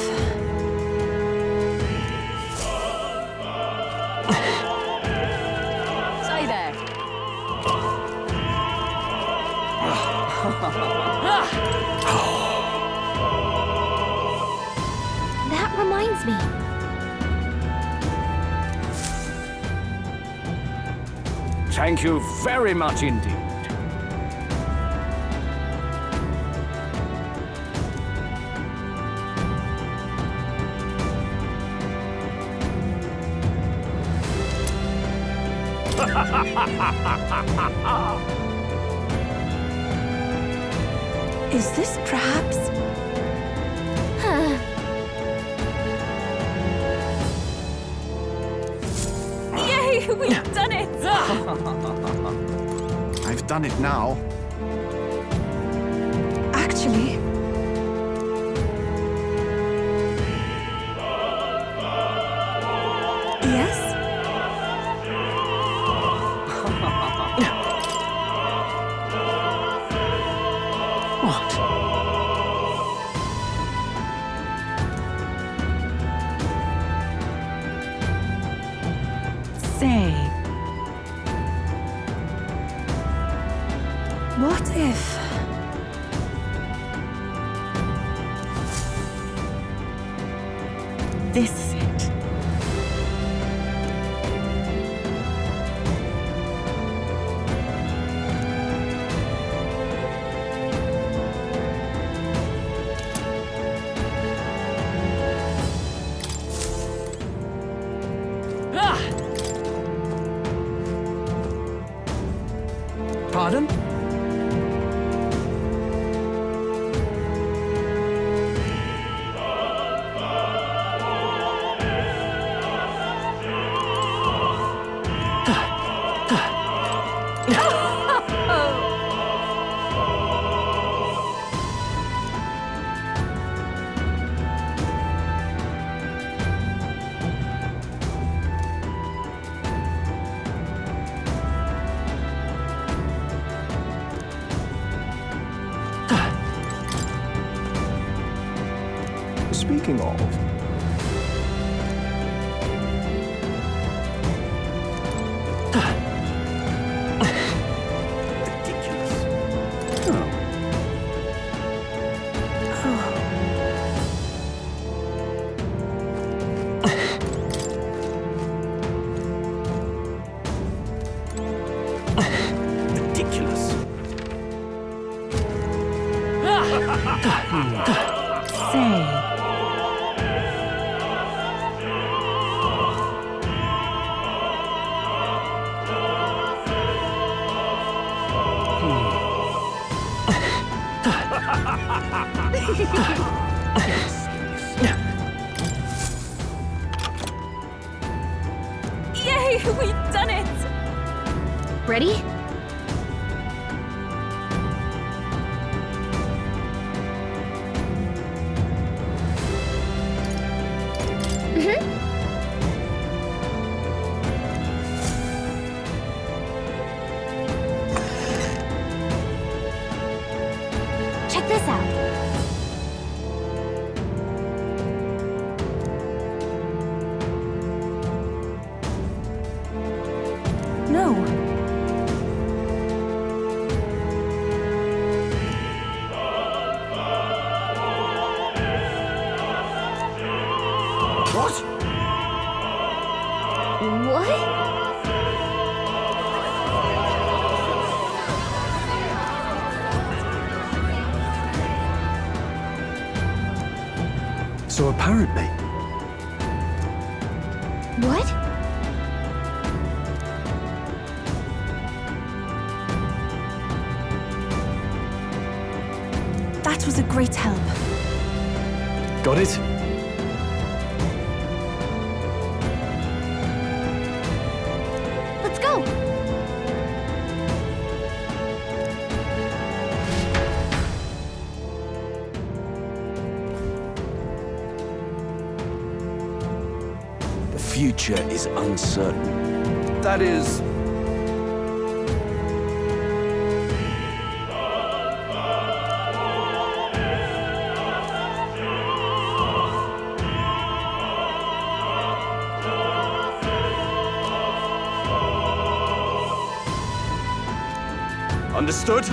Stay there. That reminds me. Thank you very much indeed. Is this perhaps... Huh. Yay, we've done it! I've done it now. Actually... Yes? What? Say... What if... This is it. Pardon? Speaking of... Ridiculous. Say... Yay, we've done it! Ready? Check this out. So apparently, What? That was a great help. got it? Let's go! The future is uncertain. That is... Understood?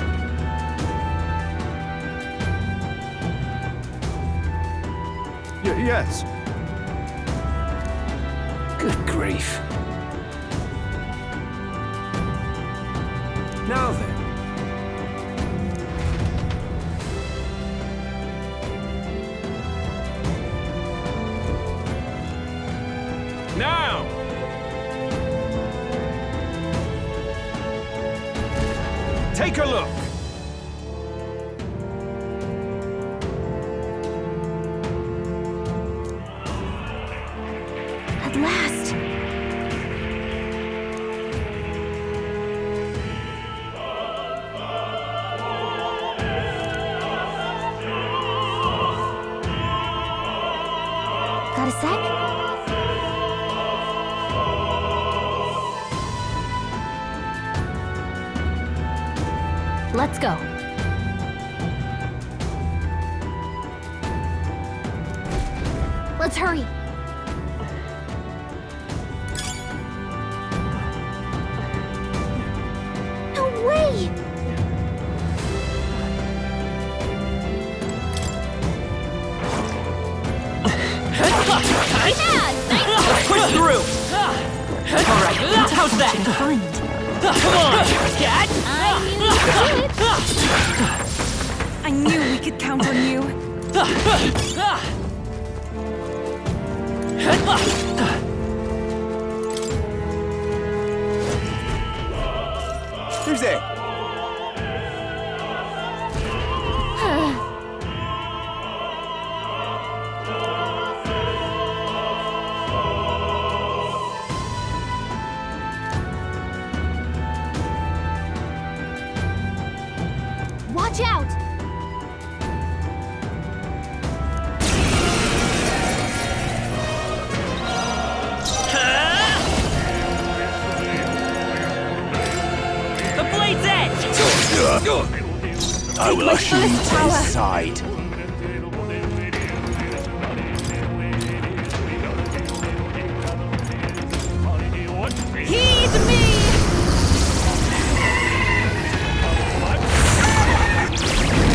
Yes. Good grief. Now then. Now! Take a look! At last! Got a sec? Let's go. Let's hurry. No way! Let's push through! Alright, how's that? Come on, cat! I knew we could count on you. Who's there? Watch out! The blade's edge! I will usher you to his side. Heed me!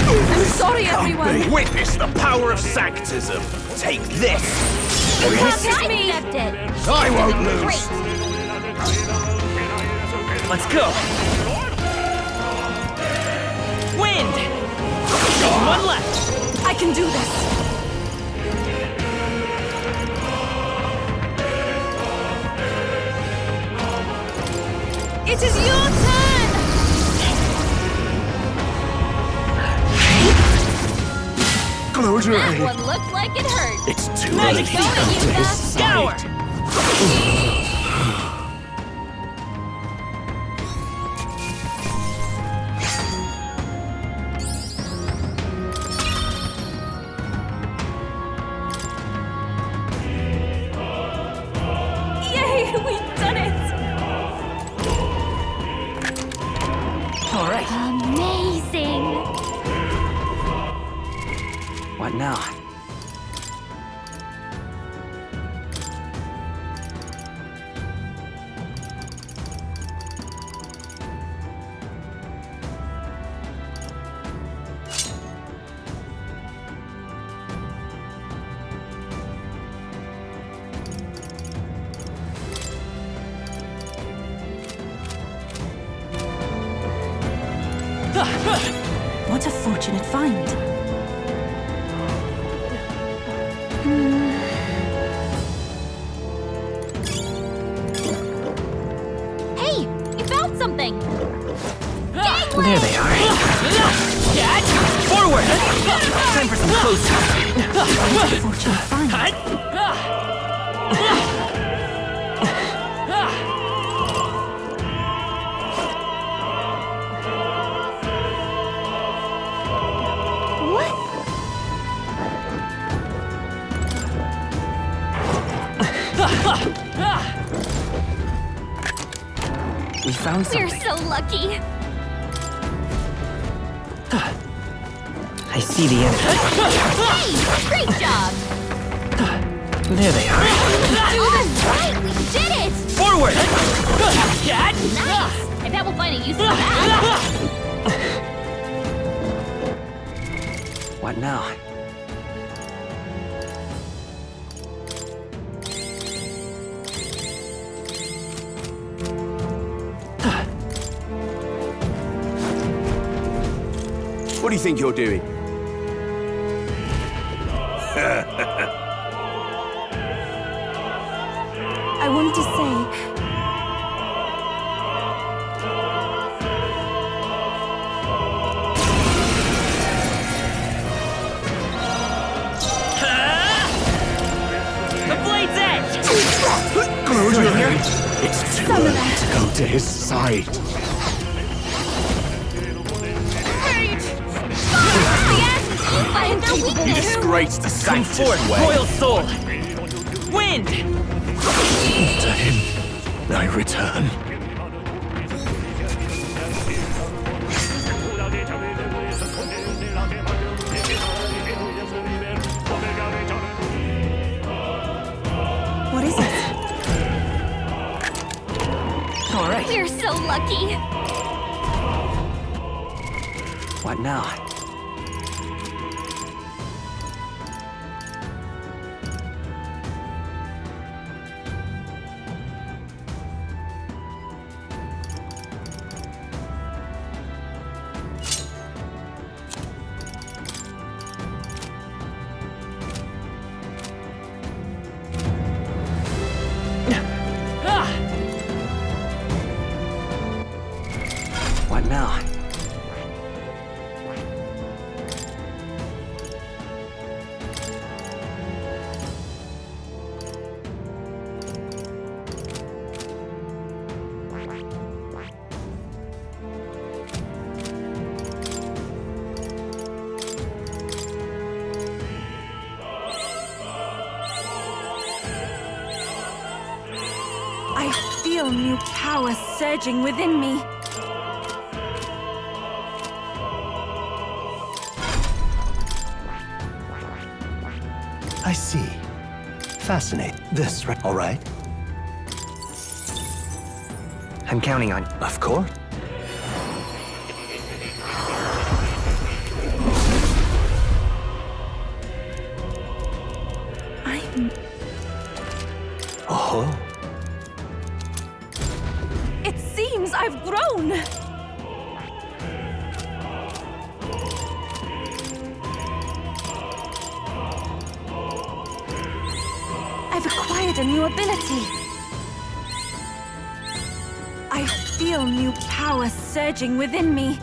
I'm sorry, everyone. Witness the power of Sanctism. Take this. Accept me! I won't lose. Let's go! Wind! One left! I can do this. It is your turn! Close your That eyes. one looked like it hurt. It's too Magic early to come to his Scour! side. Yay, we've done it! All right. Amazing! What now? What a fortunate find. Time for some close. We found something. We're so lucky. I see the enemy. Hey, great job. There they are. All right, we did it. Forward! Cat! Nice. I bet we'll find a use for that. What now? What do you think you're doing? I want to say... The blade's edge! Close your eyes. It's too early to go to his side. Find their You weakness. disgrace the Come Sanctus forth, way. royal soul! Wind! To him, I return. What is it? All right. We're so lucky. What now? What now? I feel new power surging within me. I see. Fascinating. This, right? All right. I'm counting on you. Of course. I'm... Oh. It seems I've grown! I've acquired a new ability. I feel new power surging within me.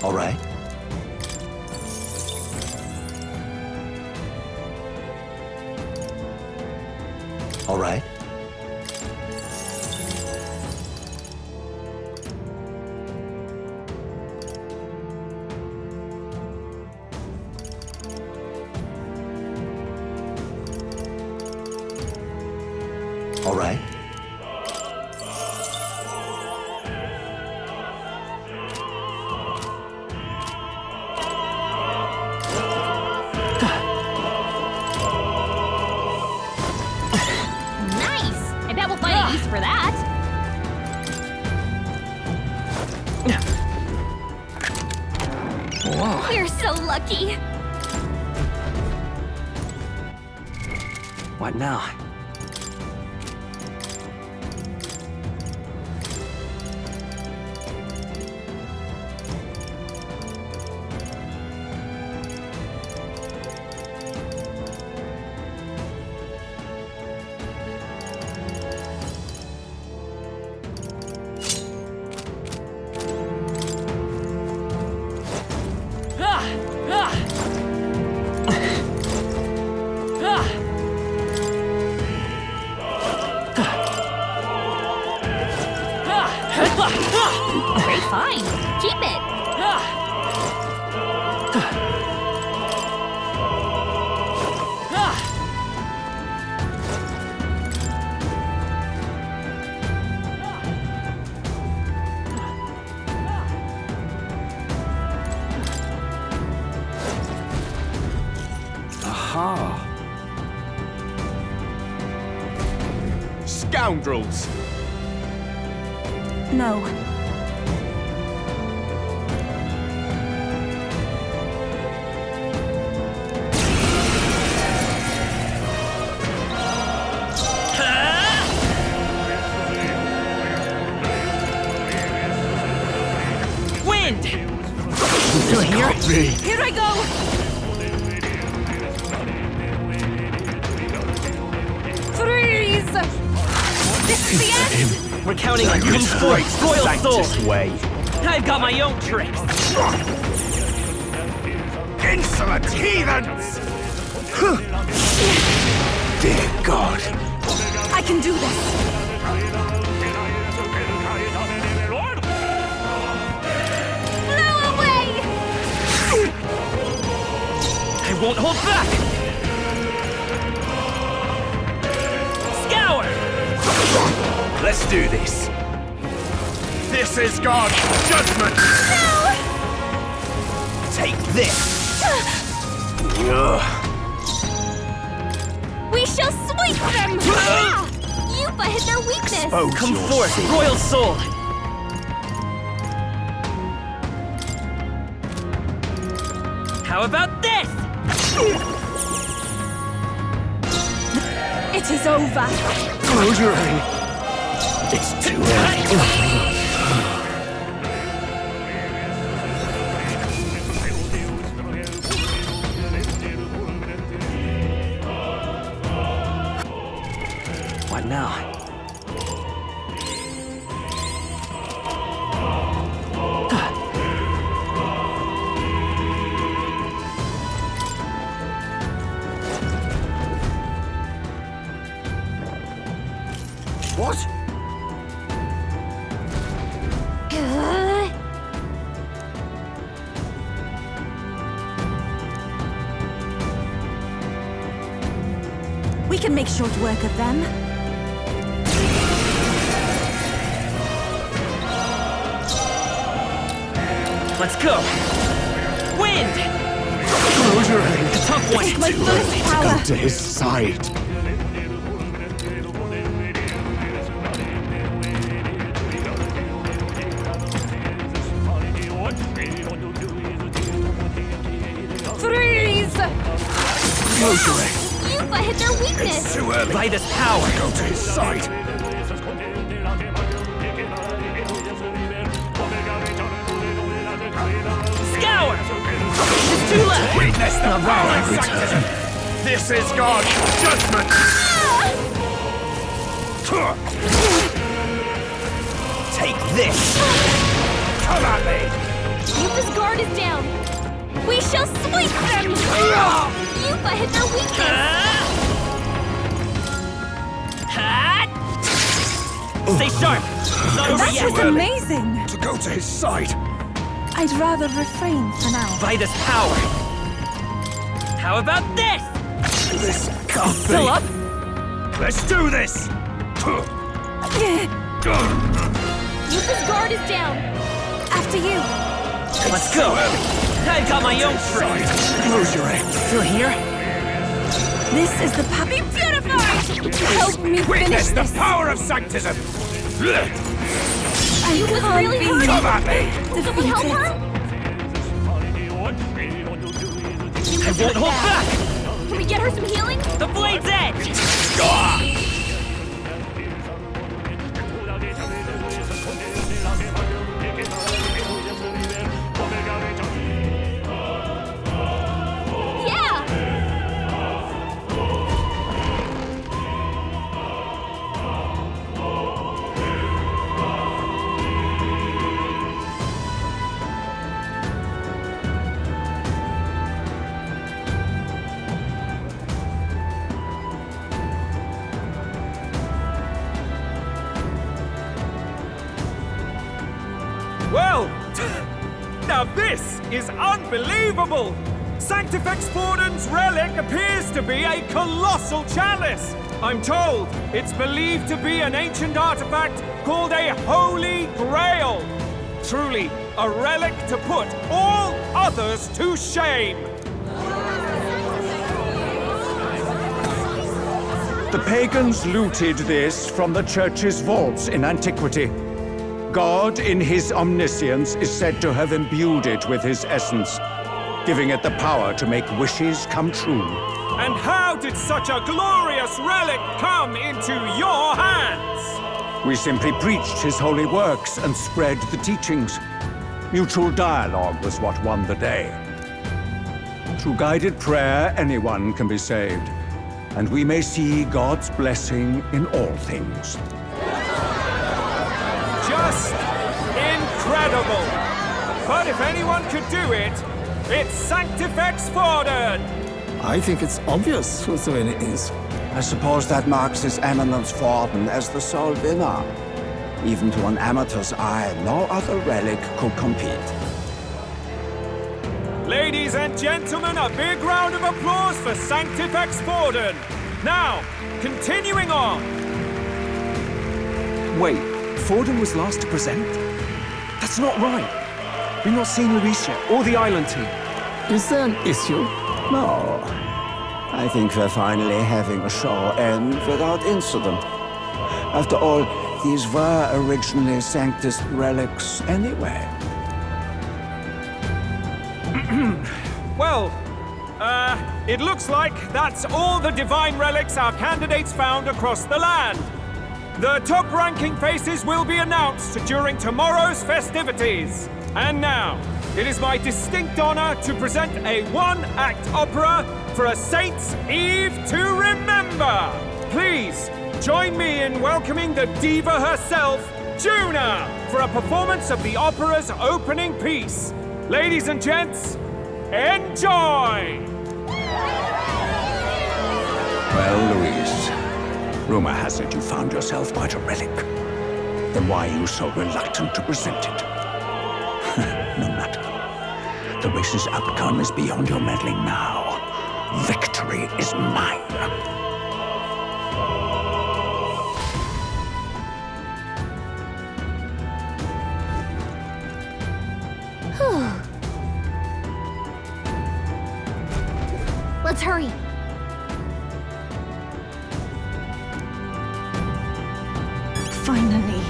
All right. All right. All right. Nice. I bet we'll find a use for that. Whoa. We're so lucky. What now? Aha! Scoundrels! No. Wind! Still here? Here I go! Freeze! This is the end! We're counting on you. Royal Soul! way. I've got my own tricks! Insolent heathens! Dear God. I can do this! Blow away! I won't hold back! Scour! Let's do this. This is God's judgment! No! Take this! We shall sweep them! Yupa hit their weakness! Come forth, Royal Soul! How about this? It is over! Close your eye. It's too early. What now? What? We can make short work of them. Let's go! Wind! Close your eye. The tough one! Take my fullest power! Go to his side. Freeze! Close your eye. Yupa hit their weakness! It's too early. By this power! Go to his side. Scour! It's too late! Witness the power of return. This is God's judgment. Take this. Come at me. Yupa's guard is down! We shall sweep them! Yupa hit their weakness! Stay sharp! It's not over That yet! was amazing! To go to his side. I'd rather refrain for now. By this power! How about this? This can't be. Still up? Let's do this. Yupa's guard is down! After you. Let's go! I've got my own trick! Close your eyes. Still here? This is the puppy beautified! Help me finish Witness the this! power of sanctism. I can't really be hurt. Come at me. Can we help her? I won't hold back! Can we get her some healing? The blade's edge! Yeah! is unbelievable! Sanctifex Forden's relic appears to be a colossal chalice! I'm told it's believed to be an ancient artifact called a Holy Grail! Truly, a relic to put all others to shame! The pagans looted this from the church's vaults in antiquity. God, in his omniscience, is said to have imbued it with his essence, giving it the power to make wishes come true. And how did such a glorious relic come into your hands? We simply preached his holy works and spread the teachings. Mutual dialogue was what won the day. Through guided prayer, anyone can be saved, and we may see God's blessing in all things. Just incredible! But if anyone could do it, it's Sanctifex Forden! I think it's obvious whose doing it is. I suppose that marks His Eminence Forden as the sole winner. Even to an amateur's eye, no other relic could compete. Ladies and gentlemen, a big round of applause for Sanctifex Forden! Now, continuing on! Wait, Forden was last to present? That's not right! We've not seen Luis yet, or the island team. Is there an issue? No. I think we're finally having a show end without incident. After all, these were originally Sanctus relics anyway. Well, it looks like that's all the divine relics our candidates found across the land. The top-ranking faces will be announced during tomorrow's festivities. And now, it is my distinct honor to present a one-act opera for a Saint's Eve to remember. Please, join me in welcoming the diva herself, Juna, for a performance of the opera's opening piece. Ladies and gents, enjoy! Well, Luis, rumor has it you found yourself quite a relic. Then why are you so reluctant to present it? No matter. The race's outcome is beyond your meddling now. Victory is mine. Let's hurry. Finally.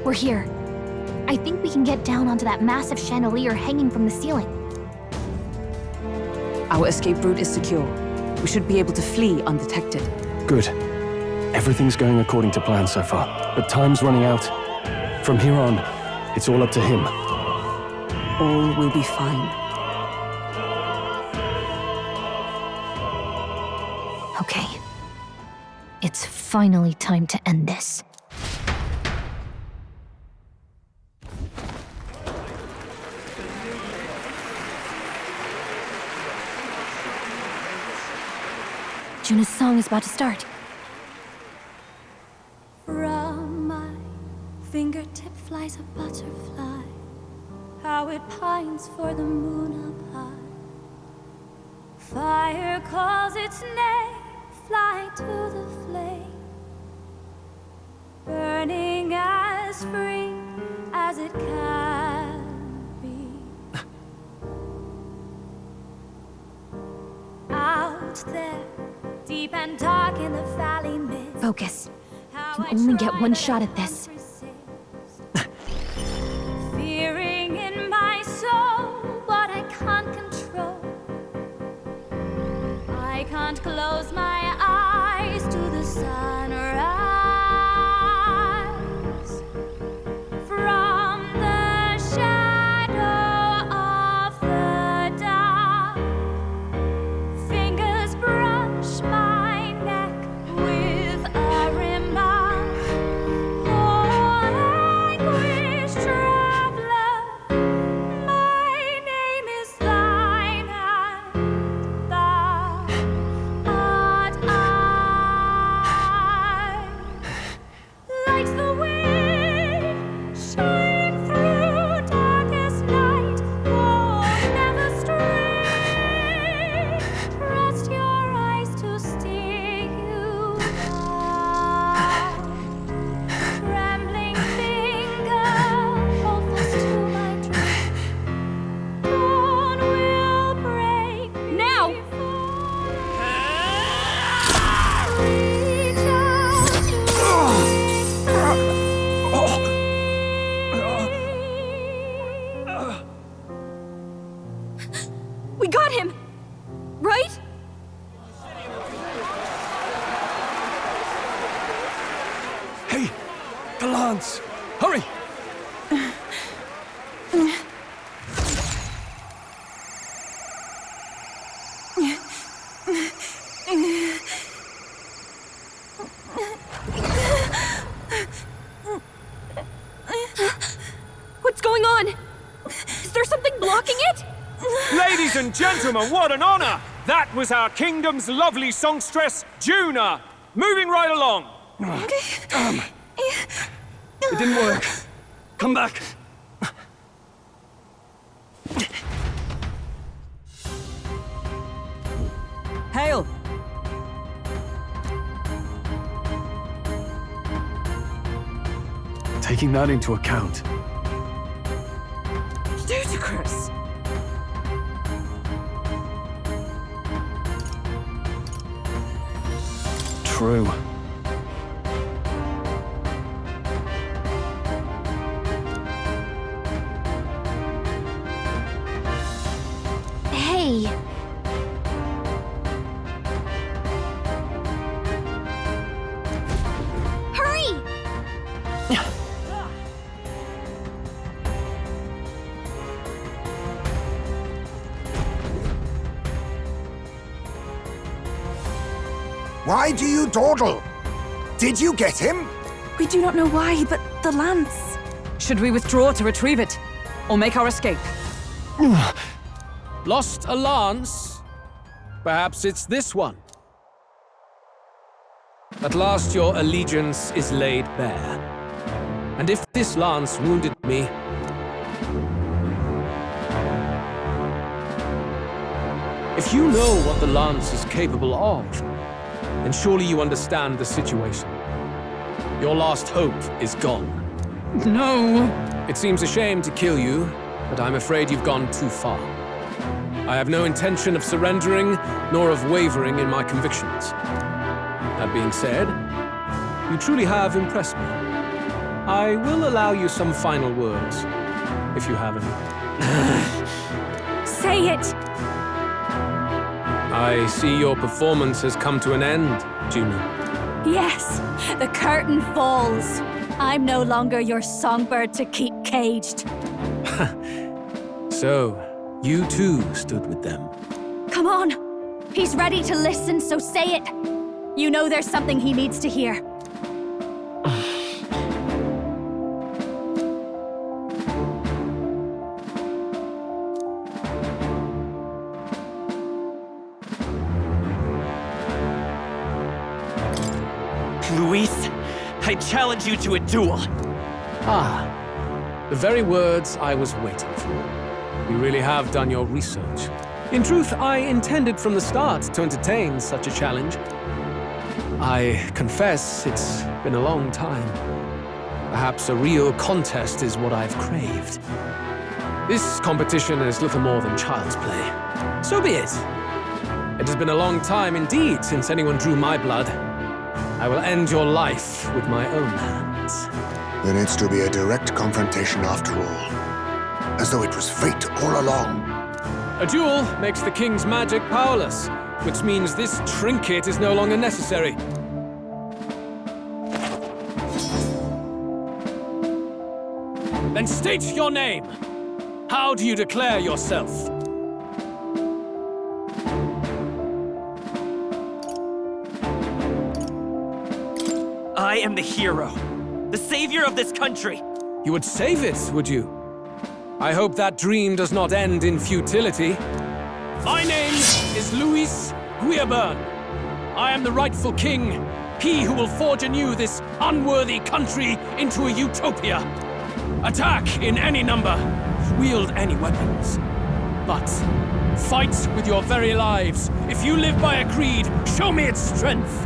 We're here. I think we can get down onto that massive chandelier hanging from the ceiling. Our escape route is secure. We should be able to flee undetected. Good. Everything's going according to plan so far, but time's running out. From here on, it's all up to him. All will be fine. Okay. It's finally time to end this. Juna's song is about to start. From my fingertip flies a butterfly, how it pines for the moon up high. Fire calls its name, fly to the flame, burning as free as it can be. Out there, deep and dark in the valley mist. Focus. You only get one shot at this. Fearing in my soul what I can't control. I can't close my eyes to the sunrise. From the shadow of the dark, fingers brush my neck with a remark. Oh, anguish traveler, We got him! Right? Hey! The lance! Hurry! What's going on? Is there something blocking it? Ladies and gentlemen, what an honor! That was our kingdom's lovely songstress, Juna. Moving right along. It didn't work. Come back. Hail! Taking that into account, Ludicrous! true. Hey. Hurry! Why do you dawdle? Did you get him? We do not know why, but the lance. Should we withdraw to retrieve it? Or make our escape? Lost a lance? Perhaps it's this one. At last your allegiance is laid bare. And if this lance wounded me, if you know what the lance is capable of, then surely you understand the situation. Your last hope is gone. No! It seems a shame to kill you, but I'm afraid you've gone too far. I have no intention of surrendering, nor of wavering in my convictions. That being said, you truly have impressed me. I will allow you some final words, if you have any. Say it! I see your performance has come to an end, Juno. Yes, the curtain falls. I'm no longer your songbird to keep caged. So, you too stood with them. Come on! He's ready to listen, so say it! You know there's something he needs to hear. Luis, I challenge you to a duel. Ah, the very words I was waiting for. You really have done your research. In truth, I intended from the start to entertain such a challenge. I confess it's been a long time. Perhaps a real contest is what I've craved. This competition is little more than child's play. So be it. It has been a long time indeed since anyone drew my blood. I will end your life with my own hands. There needs to be a direct confrontation after all. As though it was fate all along. A duel makes the king's magic powerless, which means this trinket is no longer necessary. Then state your name. How do you declare yourself? I am the hero, the savior of this country. You would save it, would you? I hope that dream does not end in futility. My name is Luis Guillaburn. I am the rightful king, he who will forge anew this unworthy country into a utopia. Attack in any number, wield any weapons. But fight with your very lives. If you live by a creed, show me its strength.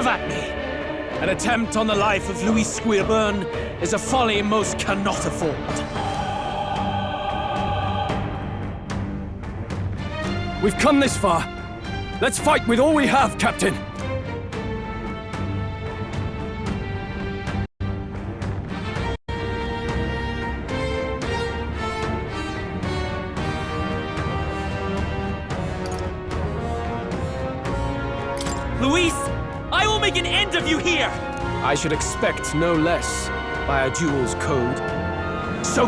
Have at me! An attempt on the life of Louis Squeerburn is a folly most cannot afford. We've come this far. Let's fight with all we have, Captain! Luis, I will make an end of you here! I should expect no less by a duel's code. So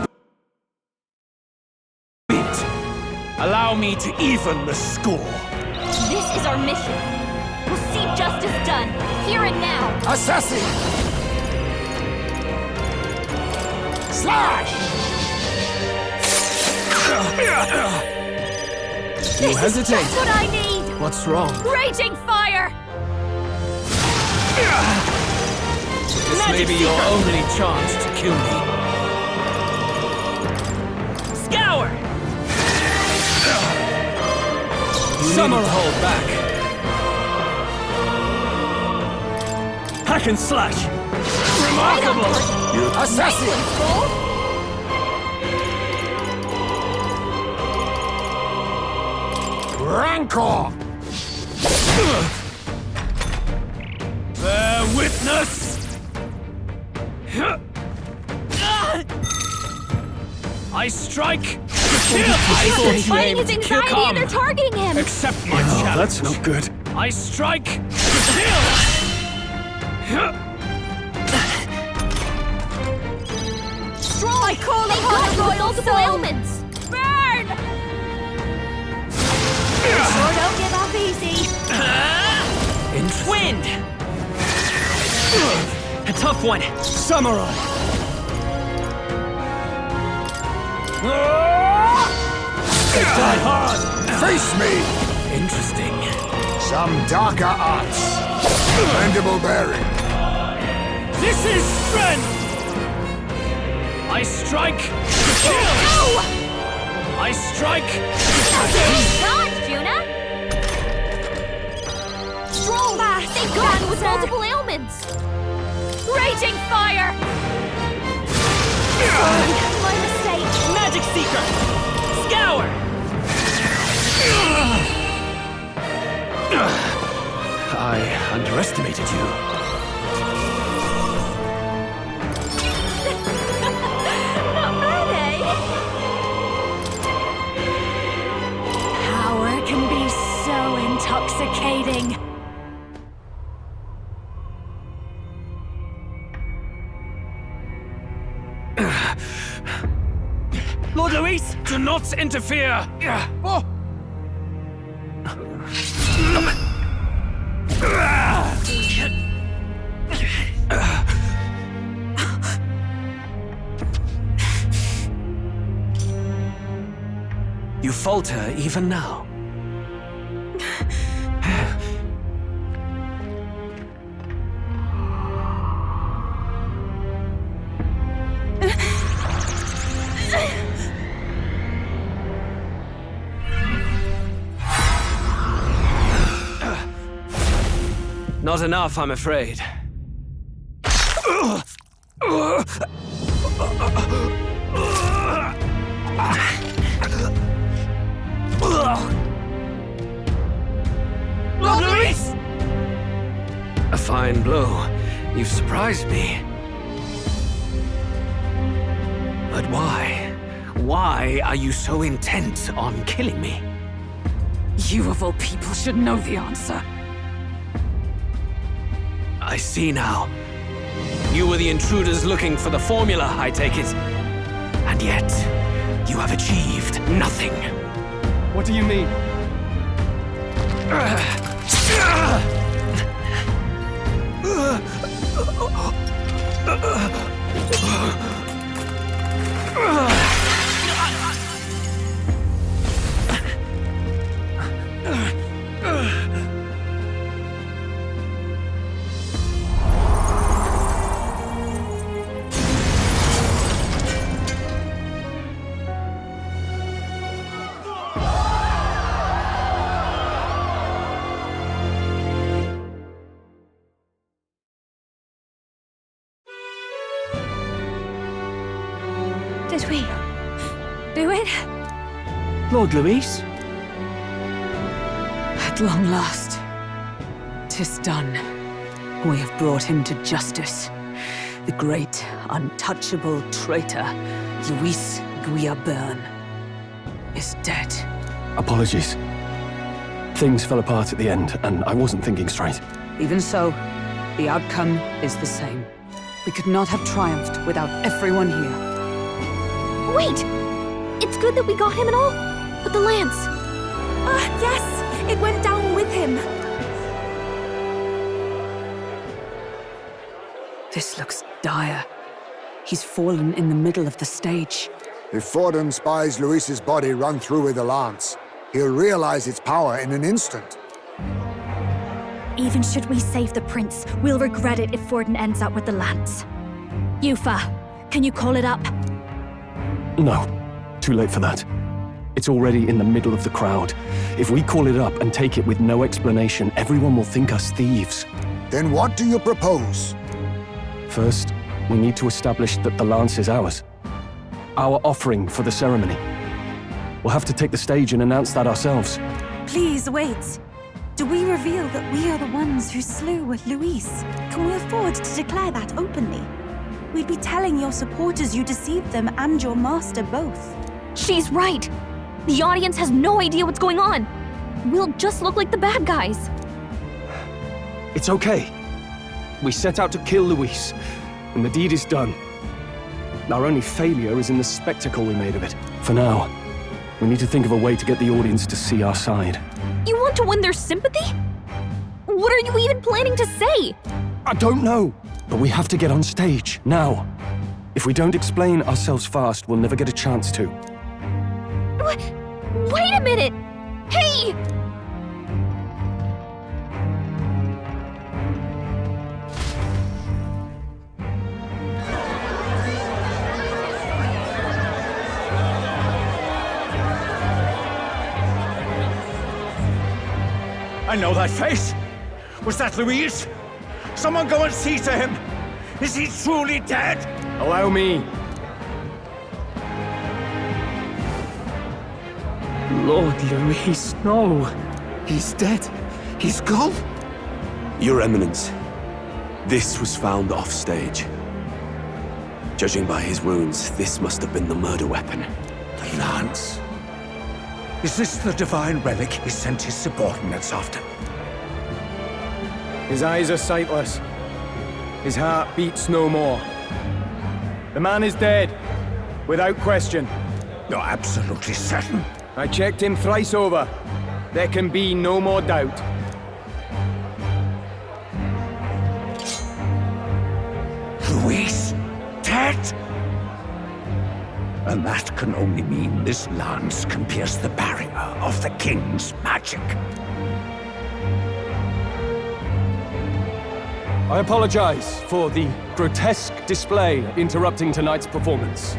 be it. Allow me to even the score. This is our mission. We'll see justice done, here and now. Assassin! Slash! You This hesitate. is just what I need! What's wrong? Raging fire! This may be your only chance to kill me. Scour! Summer hold back. Hack and slash! Remarkable! Assassin! Rancor! Bear witness! I strike to kill! I thought you Fighting aimed his to kill. anxiety and they're targeting him! Accept my challenge. That's not good. I strike to kill! Straw, I call upon multiple ailments! Burn! Sure don't give up easy. Wind! A tough one. Samurai! Die hard! Face me! Interesting. Some darker arts. Mandible bearing. This is strength! I strike to kill! I strike to kill! Dodge, Juna! Strong fast! Thank God with multiple ailments! Raging fire! Sorry, my mistake! Magic Seeker! Scour! I underestimated you. Not bad, eh? Power can be so intoxicating. Lord Luis, do not interfere! Oh. You falter even now. Not enough, I'm afraid. Lord Luis! A fine blow. You've surprised me. But why? Why are you so intent on killing me? You of all people should know the answer. I see now. You were the intruders looking for the formula, I take it. And yet, you have achieved nothing. What do you mean? do it? Lord Luis? At long last, 'tis done. We have brought him to justice. The great, untouchable traitor, Luis Guillaburn, is dead. Apologies. Things fell apart at the end, and I wasn't thinking straight. Even so, the outcome is the same. We could not have triumphed without everyone here. Wait! It's good that we got him and all, but the lance... Ah, yes! It went down with him! This looks dire. He's fallen in the middle of the stage. If Fordham spies Luis's body run through with the lance, he'll realize its power in an instant. Even should we save the prince, we'll regret it if Forden ends up with the lance. Yufa, can you call it up? No, too late for that. It's already in the middle of the crowd. If we call it up and take it with no explanation, everyone will think us thieves. Then what do you propose? First, we need to establish that the lance is ours. Our offering for the ceremony. We'll have to take the stage and announce that ourselves. Please wait. Do we reveal that we are the ones who slew Luis? Can we afford to declare that openly? We'd be telling your supporters you deceived them and your master both. She's right! The audience has no idea what's going on! We'll just look like the bad guys. It's okay. We set out to kill Luis, and the deed is done. Our only failure is in the spectacle we made of it. For now, we need to think of a way to get the audience to see our side. You want to win their sympathy? What are you even planning to say? I don't know, but we have to get on stage, now. If we don't explain ourselves fast, we'll never get a chance to. Wait a minute! Hey! I know that face. Was that Luis? Someone go and see to him. Is he truly dead? Allow me. Lord Luis, no. He's dead. He's gone. Your Eminence, this was found off stage. Judging by his wounds, this must have been the murder weapon. The lance. Is this the divine relic he sent his subordinates after? His eyes are sightless. His heart beats no more. The man is dead, without question. You're absolutely certain? I checked him thrice over. There can be no more doubt. Luis, dead? And that can only mean this lance can pierce the barrier of the king's magic. I apologize for the grotesque display interrupting tonight's performance.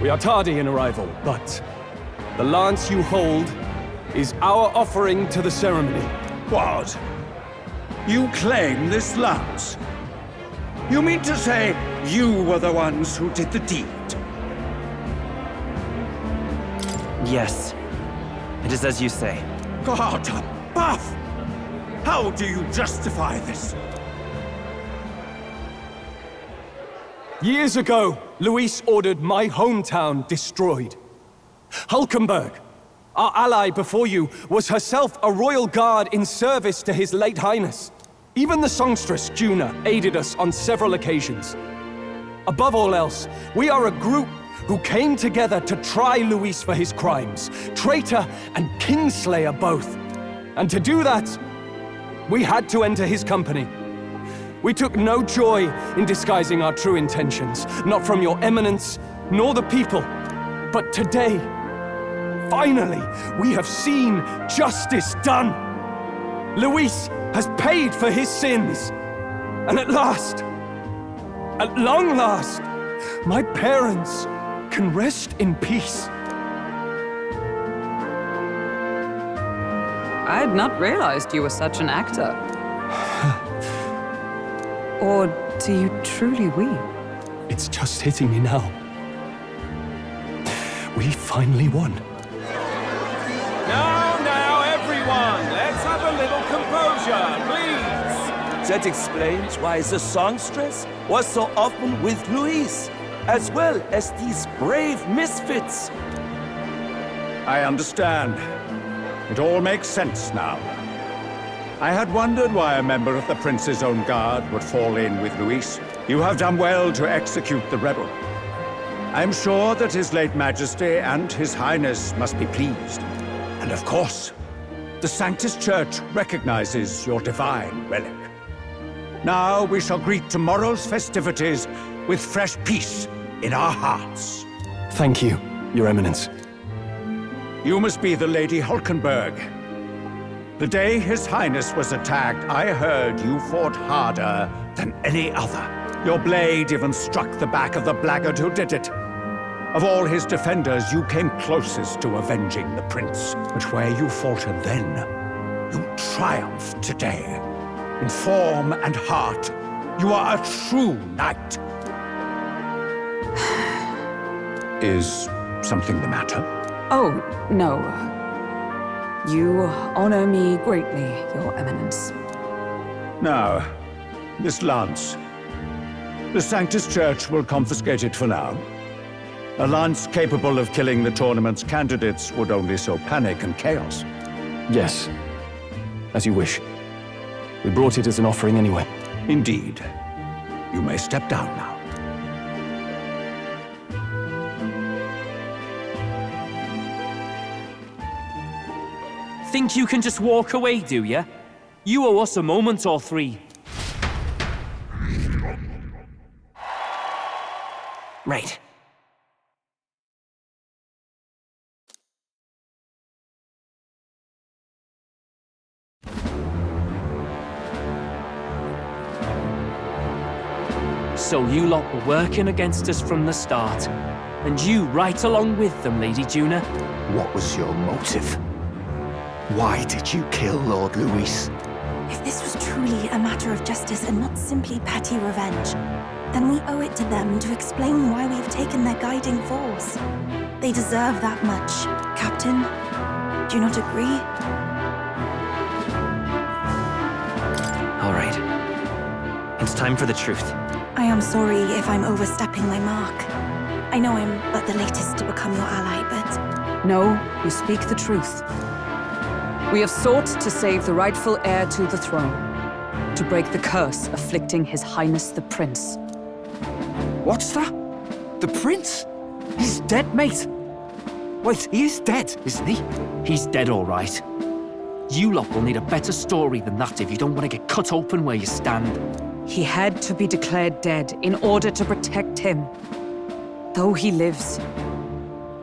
We are tardy in arrival, but the lance you hold is our offering to the ceremony. What? You claim this lance? You mean to say you were the ones who did the deed? Yes. It is as you say. God above! How do you justify this? Years ago, Luis ordered my hometown destroyed. Hulkenberg, our ally before you, was herself a royal guard in service to his late highness. Even the songstress, Juna, aided us on several occasions. Above all else, we are a group who came together to try Luis for his crimes, traitor and kingslayer both. And to do that, we had to enter his company. We took no joy in disguising our true intentions, not from your eminence, nor the people. But today, finally, we have seen justice done. Luis has paid for his sins. And at last, at long last, my parents can rest in peace. I had not realized you were such an actor. Or do you truly weep? It's just hitting me now. We finally won. Now, everyone, let's have a little composure, please. That explains why the songstress was so often with Louise, as well as these brave misfits. I understand. It all makes sense now. I had wondered why a member of the Prince's own guard would fall in with Luis. You have done well to execute the rebel. I am sure that His late Majesty and His Highness must be pleased. And of course, the Sanctus Church recognizes your divine relic. Now we shall greet tomorrow's festivities with fresh peace in our hearts. Thank you, Your Eminence. You must be the Lady Hulkenberg. The day His Highness was attacked, I heard you fought harder than any other. Your blade even struck the back of the blackguard who did it. Of all his defenders, you came closest to avenging the prince. But where you faltered then, you triumphed today. In form and heart, you are a true knight. Is something the matter? Oh, no. You honor me greatly, Your Eminence. Now, this lance. The Sanctus Church will confiscate it for now. A lance capable of killing the tournament's candidates would only sow panic and chaos. Yes, as you wish. We brought it as an offering anyway. Indeed. You may step down now. Think you can just walk away, do ya? You owe us a moment or three. Right. So you lot were working against us from the start. And you right along with them, Lady Juna. What was your motive? Why did you kill Lord Luis? If this was truly a matter of justice and not simply petty revenge, then we owe it to them to explain why we have taken their guiding force. They deserve that much. Captain, do you not agree? All right. It's time for the truth. I am sorry if I'm overstepping my mark. I know I'm but the latest to become your ally, but... No, you speak the truth. We have sought to save the rightful heir to the throne, to break the curse afflicting His Highness the Prince. What's that? The prince? He's dead, mate. Wait, he is dead, isn't he? He's dead, all right. You lot will need a better story than that if you don't want to get cut open where you stand. He had to be declared dead in order to protect him. Though he lives,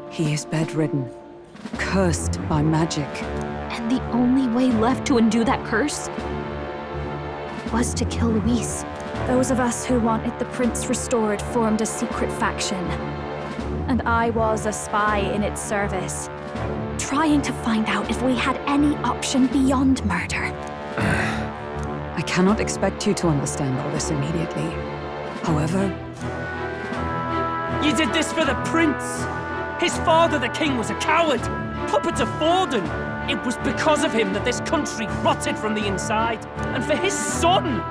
he is bedridden, cursed by magic. And the only way left to undo that curse was to kill Luis. Those of us who wanted the prince restored formed a secret faction. And I was a spy in its service, trying to find out if we had any option beyond murder. I cannot expect you to understand all this immediately. However... You did this for the prince! His father, the king, was a coward! Puppet to Forden! It was because of him that this country rotted from the inside. And for his son!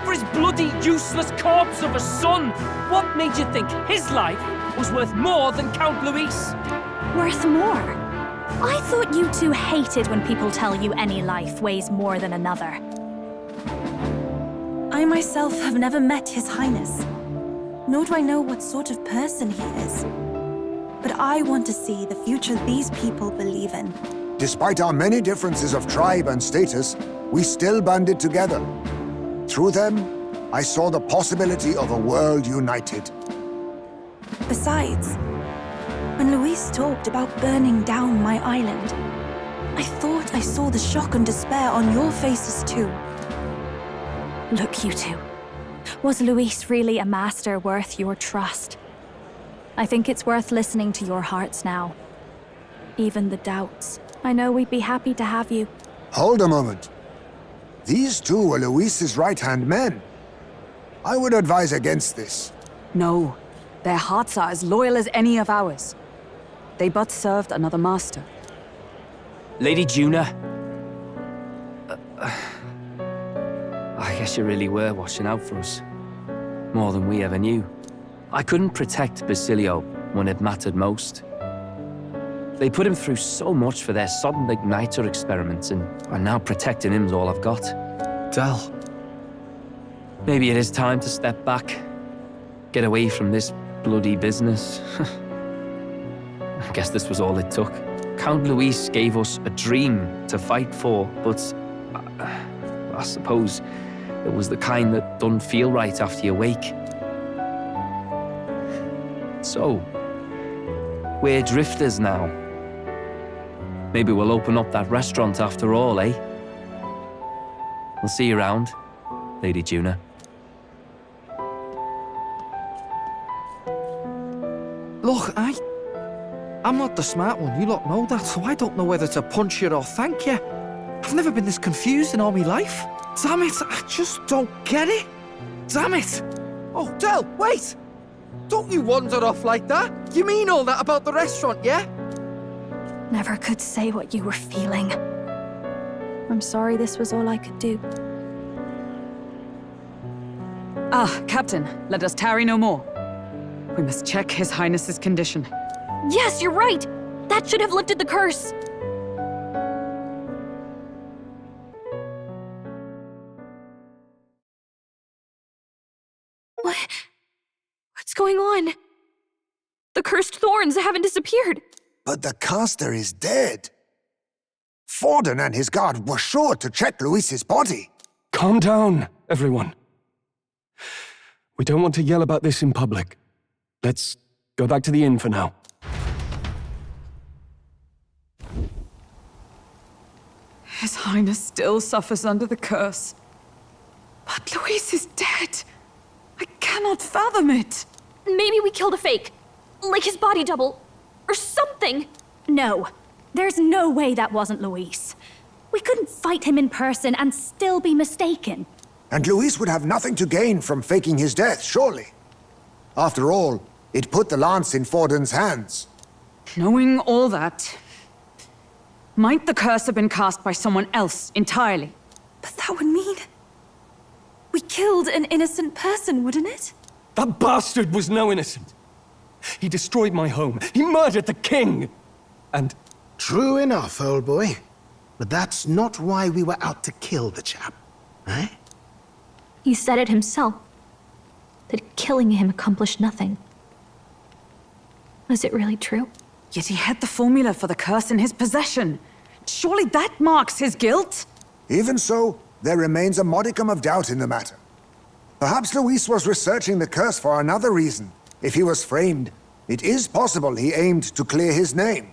For his bloody, useless corpse of a son! What made you think his life was worth more than Count Luis? Worth more? I thought you two hated when people tell you any life weighs more than another. I myself have never met His Highness, nor do I know what sort of person he is. But I want to see the future these people believe in. Despite our many differences of tribe and status, we still banded together. Through them, I saw the possibility of a world united. Besides, when Luis talked about burning down my island, I thought I saw the shock and despair on your faces too. Look, you two. Was Luis really a master worth your trust? I think it's worth listening to your hearts now. Even the doubts. I know we'd be happy to have you. Hold a moment. These two were Luis's right-hand men. I would advise against this. No. Their hearts are as loyal as any of ours. They but served another master. Lady Juna. I guess you really were watching out for us. More than we ever knew. I couldn't protect Basilio when it mattered most. They put him through so much for their sodden igniter experiments, and now protecting him's all I've got. Del. Maybe it is time to step back. Get away from this bloody business. I guess this was all it took. Count Luis gave us a dream to fight for, but I suppose it was the kind that doesn't feel right after you wake. So, we're drifters now. Maybe we'll open up that restaurant after all, eh? We'll see you around, Lady Juna. Look, I'm not the smart one, you lot know that, so I don't know whether to punch you or thank you. I've never been this confused in all my life. Damn it, I just don't get it. Damn it! Oh, Del, wait! Don't you wander off like that? You mean all that about the restaurant, yeah? Never could say what you were feeling. I'm sorry this was all I could do. Ah, Captain, let us tarry no more. We must check His Highness's condition. Yes, you're right! That should have lifted the curse! What's going on? The cursed thorns haven't disappeared. But the caster is dead. Forden and his guard were sure to check Luis's body. Calm down, everyone. We don't want to yell about this in public. Let's go back to the inn for now. His Highness still suffers under the curse. But Luis is dead. I cannot fathom it. Maybe we killed a fake. Like his body double. Or something. No. There's no way that wasn't Luis. We couldn't fight him in person and still be mistaken. And Luis would have nothing to gain from faking his death, surely. After all, it put the lance in Forden's hands. Knowing all that, might the curse have been cast by someone else entirely? But that would mean we killed an innocent person, wouldn't it? That bastard was no innocent. He destroyed my home. He murdered the king. And... True enough, old boy. But that's not why we were out to kill the chap, eh? He said it himself. That killing him accomplished nothing. Was it really true? Yet he had the formula for the curse in his possession. Surely that marks his guilt? Even so, there remains a modicum of doubt in the matter. Perhaps Luis was researching the curse for another reason. If he was framed, it is possible he aimed to clear his name.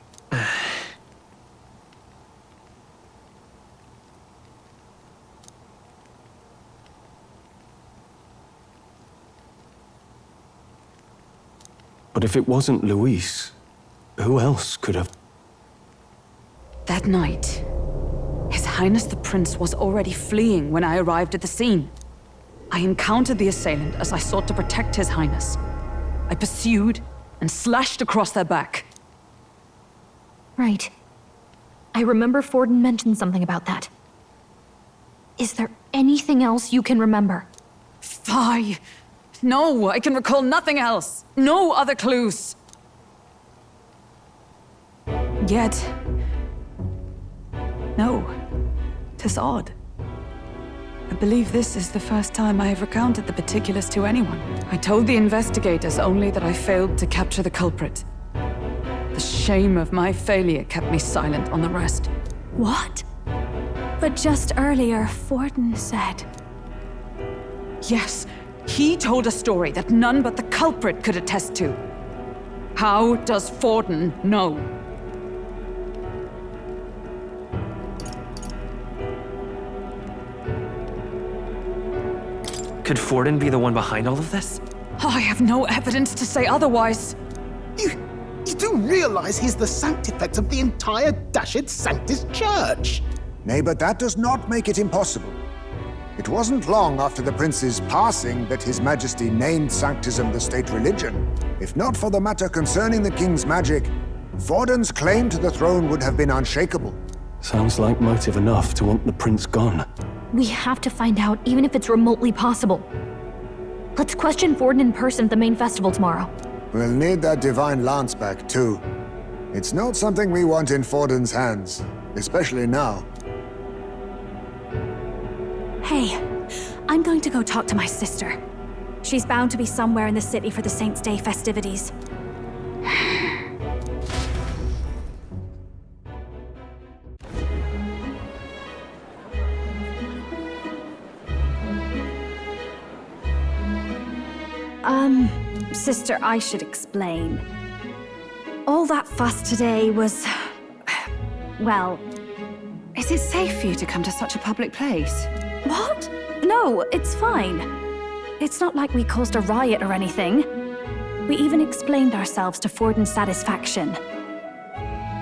But if it wasn't Luis, who else could have... That night, His Highness the Prince was already fleeing when I arrived at the scene. I encountered the assailant as I sought to protect His Highness. I pursued and slashed across their back. Right. I remember Forden mentioned something about that. Is there anything else you can remember? Fie! No, I can recall nothing else. No other clues. Yet... no. 'Tis odd. I believe this is the first time I have recounted the particulars to anyone. I told the investigators only that I failed to capture the culprit. The shame of my failure kept me silent on the rest. What? But just earlier, Forden said... Yes, he told a story that none but the culprit could attest to. How does Forden know? Could Forden be the one behind all of this? I have no evidence to say otherwise. You do realize he's the sanctifex of the entire Dashed Sanctus Church? Nay, but that does not make it impossible. It wasn't long after the prince's passing that His Majesty named Sanctism the state religion. If not for the matter concerning the king's magic, Vorden's claim to the throne would have been unshakable. Sounds like motive enough to want the prince gone. We have to find out, even if it's remotely possible. Let's question Vorden in person at the main festival tomorrow. We'll need that divine lance back, too. It's not something we want in Vorden's hands, especially now. Hey, I'm going to go talk to my sister. She's bound to be somewhere in the city for the Saints' Day festivities. Sister, I should explain. All that fuss today was... well... Is it safe for you to come to such a public place? What? No, it's fine. It's not like we caused a riot or anything. We even explained ourselves to Vorden's satisfaction.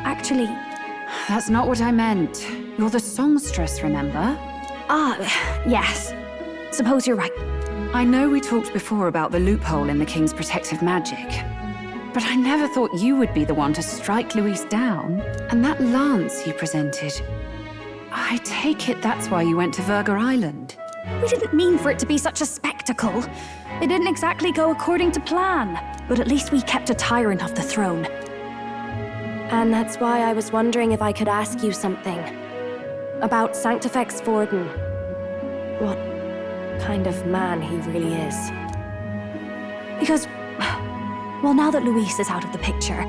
Actually... That's not what I meant. You're the songstress, remember? Ah, yes. Suppose you're right. I know we talked before about the loophole in the King's protective magic, but I never thought you would be the one to strike Luis down. And that lance you presented, I take it that's why you went to Verga Island. We didn't mean for it to be such a spectacle. It didn't exactly go according to plan, but at least we kept a tyrant off the throne. And that's why I was wondering if I could ask you something. About Sanctifex Vorden. What kind of man he really is. Because, well, now that Luis is out of the picture,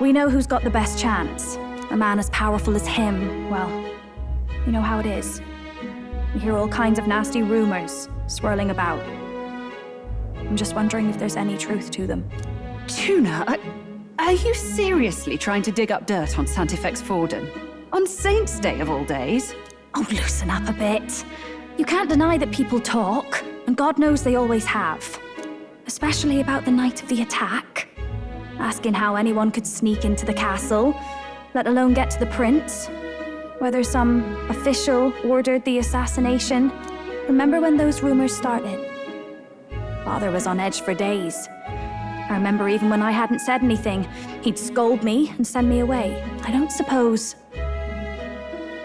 we know who's got the best chance. A man as powerful as him, well, you know how it is. You hear all kinds of nasty rumors swirling about. I'm just wondering if there's any truth to them. Tuna, are you seriously trying to dig up dirt on Sanctifex Vorden? On Saints' Day of all days? Oh, loosen up a bit. You can't deny that people talk, and God knows they always have. Especially about the night of the attack. Asking how anyone could sneak into the castle, let alone get to the prince. Whether some official ordered the assassination. Remember when those rumors started? Father was on edge for days. I remember even when I hadn't said anything, he'd scold me and send me away. I don't suppose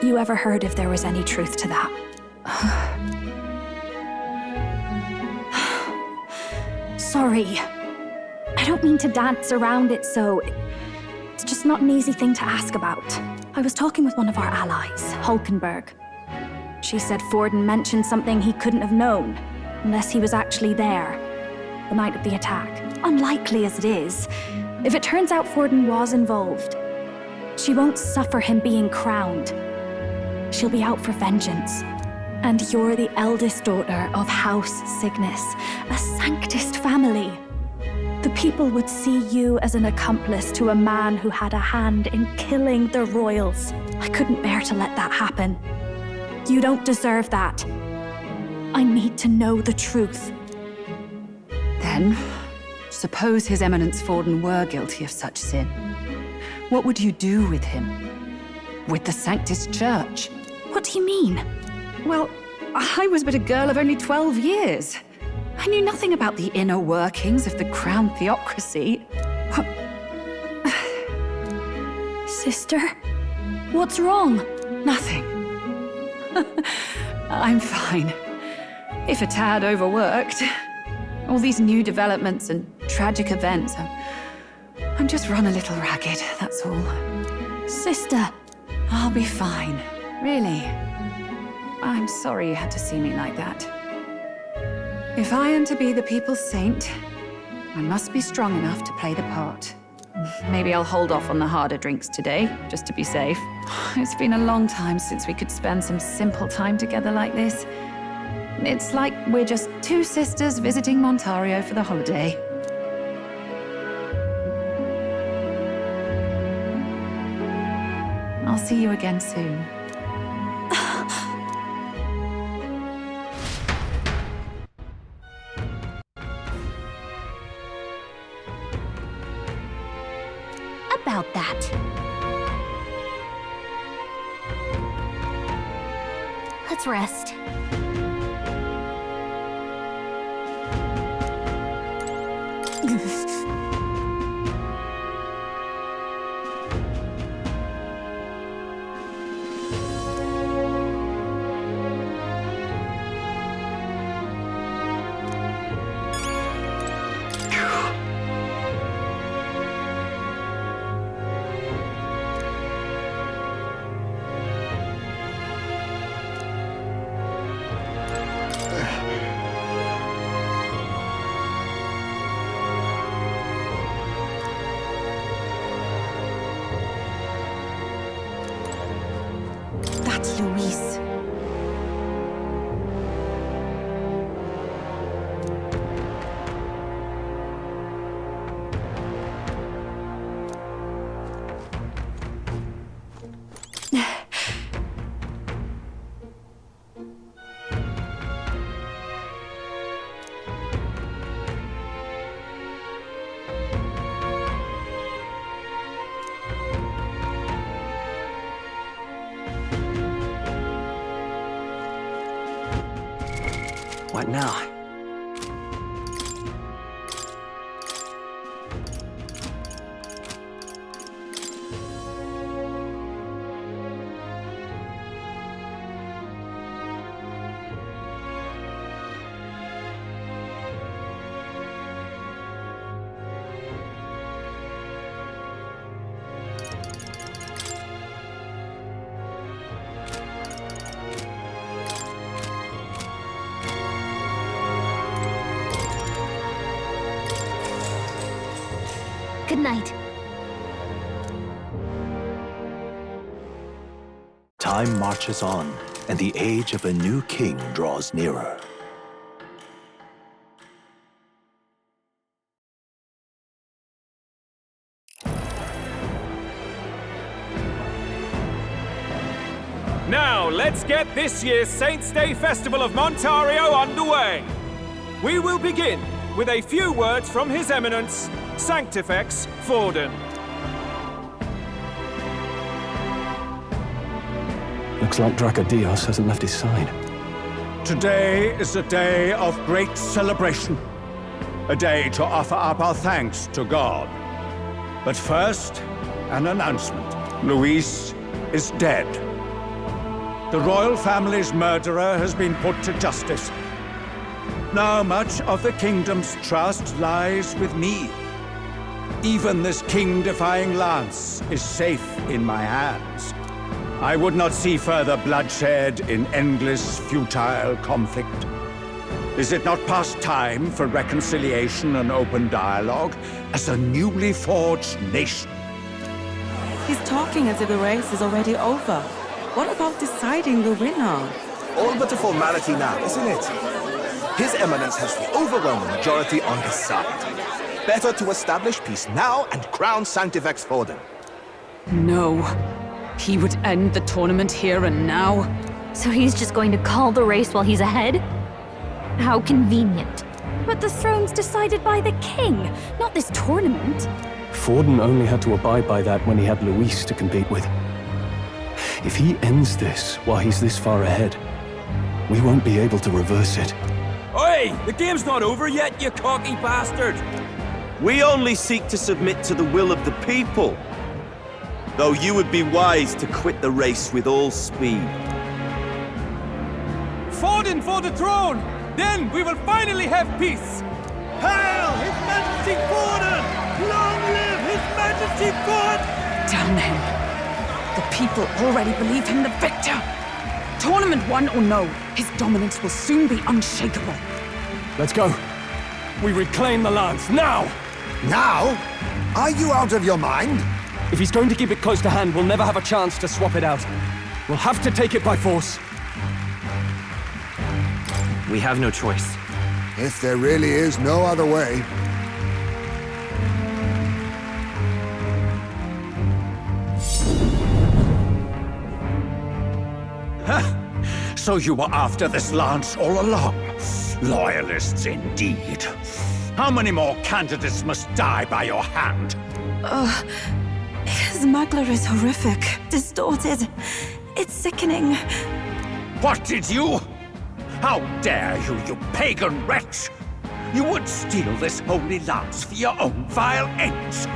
you ever heard if there was any truth to that. Sorry. I don't mean to dance around it, so... It's just not an easy thing to ask about. I was talking with one of our allies, Hulkenberg. She said Vorden mentioned something he couldn't have known, unless he was actually there, the night of the attack. Unlikely as it is, if it turns out Vorden was involved, she won't suffer him being crowned. She'll be out for vengeance. And you're the eldest daughter of House Cygnus, a Sanctist family. The people would see you as an accomplice to a man who had a hand in killing the royals. I couldn't bear to let that happen. You don't deserve that. I need to know the truth. Then, suppose His Eminence Vorden were guilty of such sin. What would you do with him? With the Sanctist Church? What do you mean? Well, I was but a girl of only 12 years. I knew nothing about the inner workings of the crown theocracy. Sister? What's wrong? Nothing. I'm fine. If a tad overworked. All these new developments and tragic events. I'm just run a little ragged, that's all. Sister! I'll be fine. Really. I'm sorry you had to see me like that. If I am to be the people's saint, I must be strong enough to play the part. Maybe I'll hold off on the harder drinks today, just to be safe. It's been a long time since we could spend some simple time together like this. It's like we're just two sisters visiting Montario for the holiday. I'll see you again soon. About that. Let's rest. That Luis. What now? Good night. Time marches on, and the age of a new king draws nearer. Now, let's get this year's Saints' Day Festival of Montario underway. We will begin with a few words from His Eminence, Sanctifex Forden. Looks like Dracodios hasn't left his side. Today is a day of great celebration. A day to offer up our thanks to God. But first, an announcement. Luis is dead. The royal family's murderer has been put to justice. Now much of the kingdom's trust lies with me. Even this king-defying lance is safe in my hands. I would not see further bloodshed in endless, futile conflict. Is it not past time for reconciliation and open dialogue as a newly forged nation? He's talking as if the race is already over. What about deciding the winner? All but a formality now, isn't it? His Eminence has the overwhelming majority on his side. Better to establish peace now and crown Sanctifex Forden. No. He would end the tournament here and now. So he's just going to call the race while he's ahead? How convenient. But the throne's decided by the king, not this tournament. Forden only had to abide by that when he had Luis to compete with. If he ends this while he's this far ahead, we won't be able to reverse it. Oi! The game's not over yet, you cocky bastard! We only seek to submit to the will of the people. Though you would be wise to quit the race with all speed. Forden for the throne! Then we will finally have peace! Hail His Majesty Forden! Long live His Majesty Forden! Damn him. The people already believe him the victor. Tournament won or no, his dominance will soon be unshakable. Let's go. We reclaim the lance, now! Now? Are you out of your mind? If he's going to keep it close to hand, we'll never have a chance to swap it out. We'll have to take it by force. We have no choice. If there really is no other way. So you were after this lance all along? Loyalists indeed. How many more candidates must die by your hand? His magler is horrific, distorted. It's sickening. What did you? How dare you, you pagan wretch! You would steal this holy lance for your own vile ends.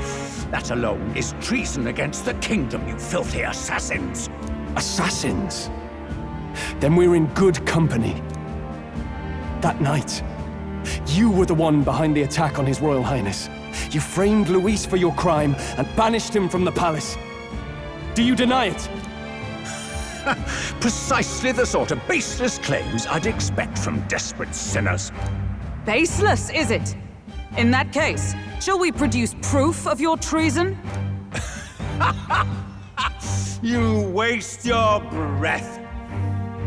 That alone is treason against the kingdom, you filthy assassins. Assassins? Then we're in good company. That night, you were the one behind the attack on His Royal Highness. You framed Luis for your crime and banished him from the palace. Do you deny it? Precisely the sort of baseless claims I'd expect from desperate sinners. Baseless, is it? In that case, shall we produce proof of your treason? You waste your breath.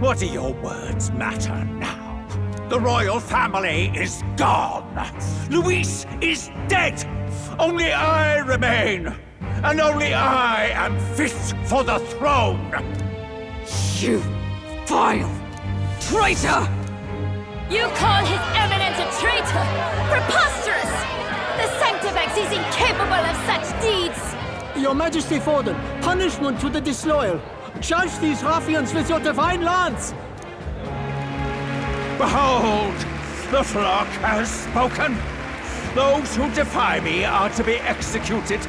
What do your words matter now? The royal family is gone. Luis is dead. Only I remain. And only I am fit for the throne. You vile traitor! You call His Eminence a traitor? Preposterous! The Sanctifex is incapable of such deeds! Your Majesty Forden, punishment to the disloyal. Judge these ruffians with your divine lance! Behold, the flock has spoken. Those who defy me are to be executed.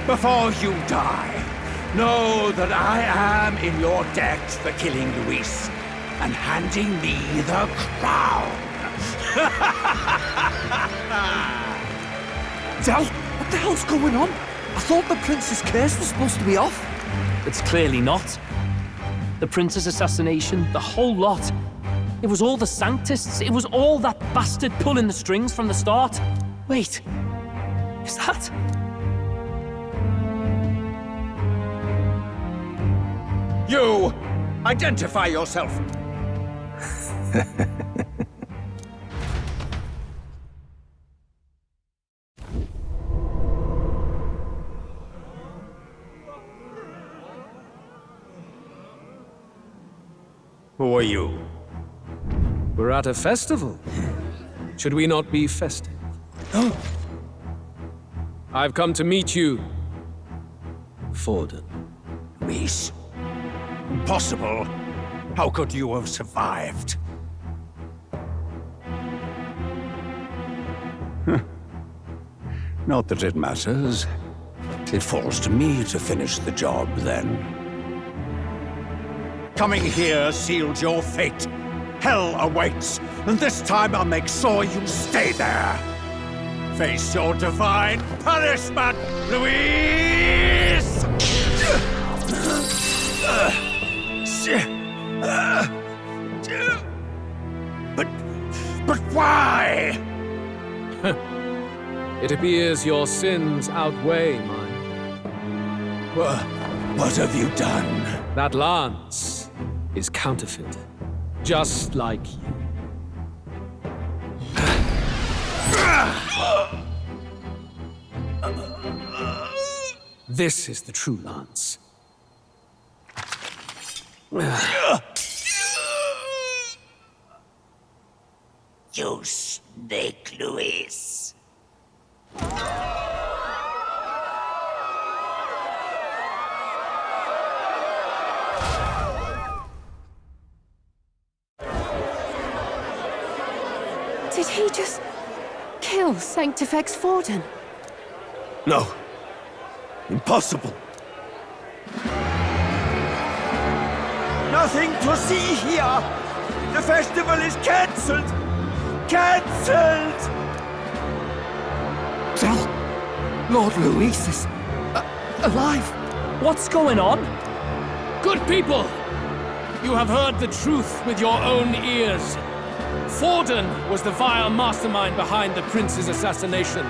Before you die, know that I am in your debt for killing Luis and handing me the crown. Del, what the hell's going on? I thought the prince's case was supposed to be off. It's clearly not. The prince's assassination, the whole lot. It was all the Sanctists. It was all that bastard pulling the strings from the start. Wait, is that... You! Identify yourself! Who are you? We're at a festival. Should we not be festive? I've come to meet you, Forden. Luis? Impossible. How could you have survived? Not that it matters. It falls to me to finish the job, then. Coming here sealed your fate. Hell awaits, and this time I'll make sure you stay there. Face your divine punishment, Luis! But why? It appears your sins outweigh mine. What have you done? That lance is counterfeit, just like you. This is the true lance. You snake, Luis. Did he just kill Sanctifex Forden? No. Impossible. Nothing to see here! The festival is cancelled! Cancelled! Del, Lord Luis is alive. What's going on? Good people! You have heard the truth with your own ears. Forden was the vile mastermind behind the prince's assassination.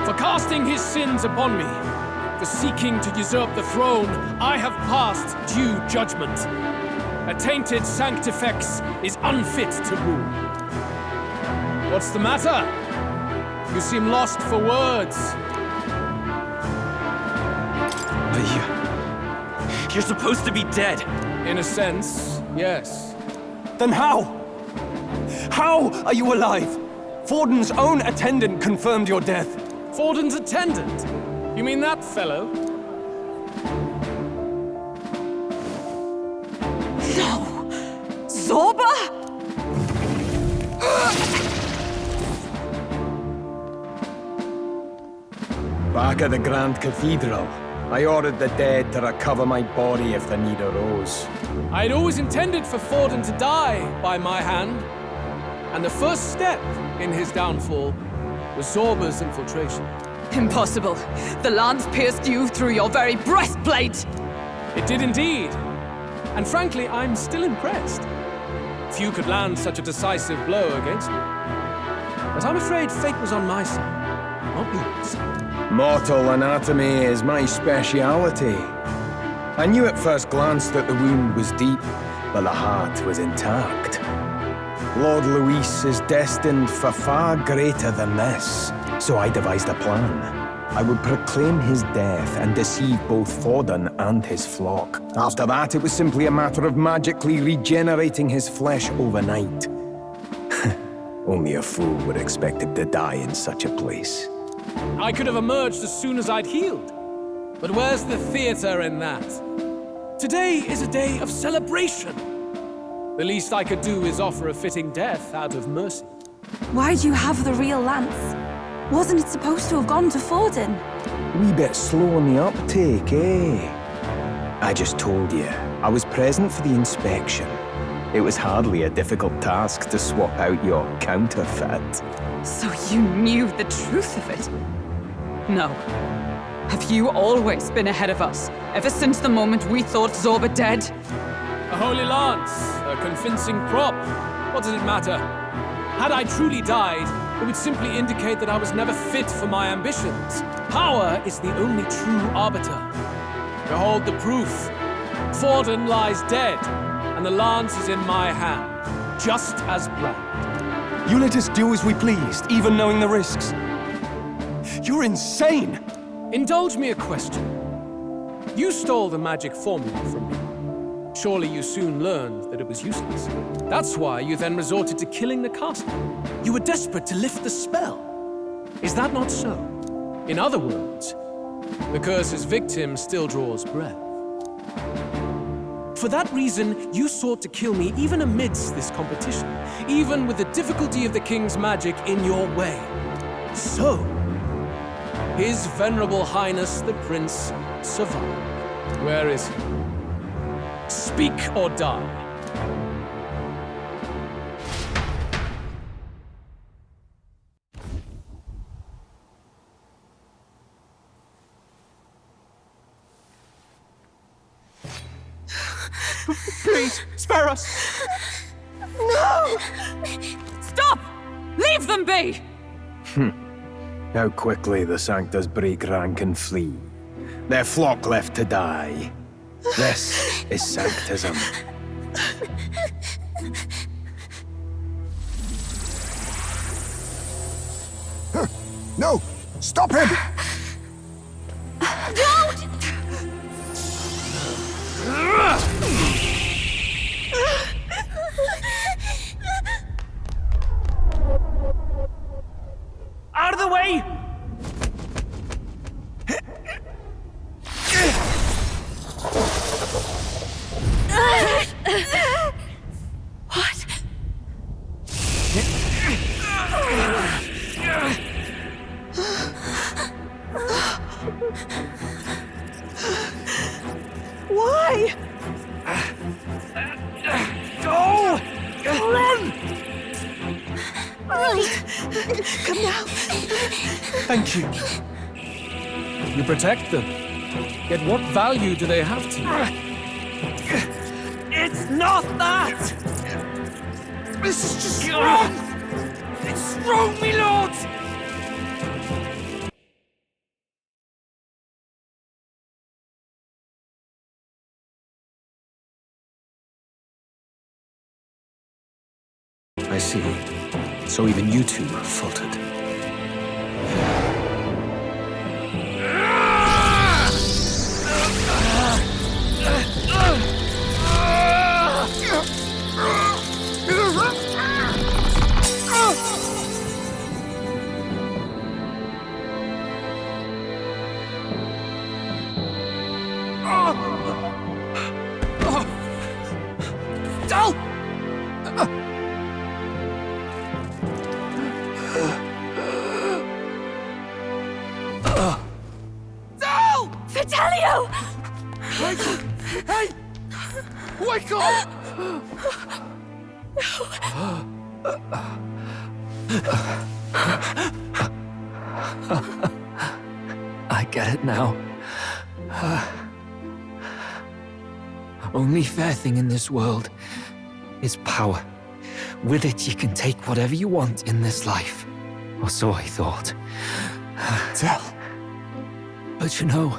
For casting his sins upon me, for seeking to usurp the throne, I have passed due judgment. A tainted Sanctifex is unfit to rule. What's the matter? You seem lost for words. But you're supposed to be dead. In a sense, yes. Then how? How are you alive? Forden's own attendant confirmed your death. Forden's attendant? You mean that fellow? No! Zorba? Back at the Grand Cathedral, I ordered the dead to recover my body if the need arose. I had always intended for Forden to die by my hand. And the first step in his downfall was Zorba's infiltration. Impossible. The lance pierced you through your very breastplate! It did indeed. And frankly, I'm still impressed. Few could land such a decisive blow against me. But I'm afraid fate was on my side, not yours. Mortal anatomy is my speciality. I knew at first glance that the wound was deep, but the heart was intact. Lord Luis is destined for far greater than this, so I devised a plan. I would proclaim his death and deceive both Forden and his flock. After that, it was simply a matter of magically regenerating his flesh overnight. Only a fool would expect him to die in such a place. I could have emerged as soon as I'd healed. But where's the theater in that? Today is a day of celebration. The least I could do is offer a fitting death out of mercy. Why'd you have the real lance? Wasn't it supposed to have gone to Forden? Wee bit slow on the uptake, eh? I just told you, I was present for the inspection. It was hardly a difficult task to swap out your counterfeit. So you knew the truth of it? No. Have you always been ahead of us, ever since the moment we thought Zorba dead? A holy lance, a convincing prop. What does it matter? Had I truly died, it would simply indicate that I was never fit for my ambitions. Power is the only true arbiter. Behold the proof. Forden lies dead, and the lance is in my hand, just as planned. You let us do as we pleased, even knowing the risks. You're insane! Indulge me a question. You stole the magic formula from me. Surely you soon learned that it was useless. That's why you then resorted to killing the caster. You were desperate to lift the spell. Is that not so? In other words, the curse's victim still draws breath. For that reason, you sought to kill me even amidst this competition, even with the difficulty of the king's magic in your way. So, His Venerable Highness the Prince survived. Where is he? Speak or die. Please, spare us! No! Stop! Leave them be! How quickly the Sanctors break rank and flee. Their flock left to die. This is Sanctism. No! Stop him! Don't! Out of the way! What? Why? Go! Run! Right. Come now. Thank you. You protect them. Yet what value do they have to you? It's not that! This is just wrong! It's wrong, me lord! I see. So even you two have faltered. Fidelio! Hey! Wake up! I get it now. Only fair thing in this world is power. With it, you can take whatever you want in this life. Or so I thought. Tell. But you know,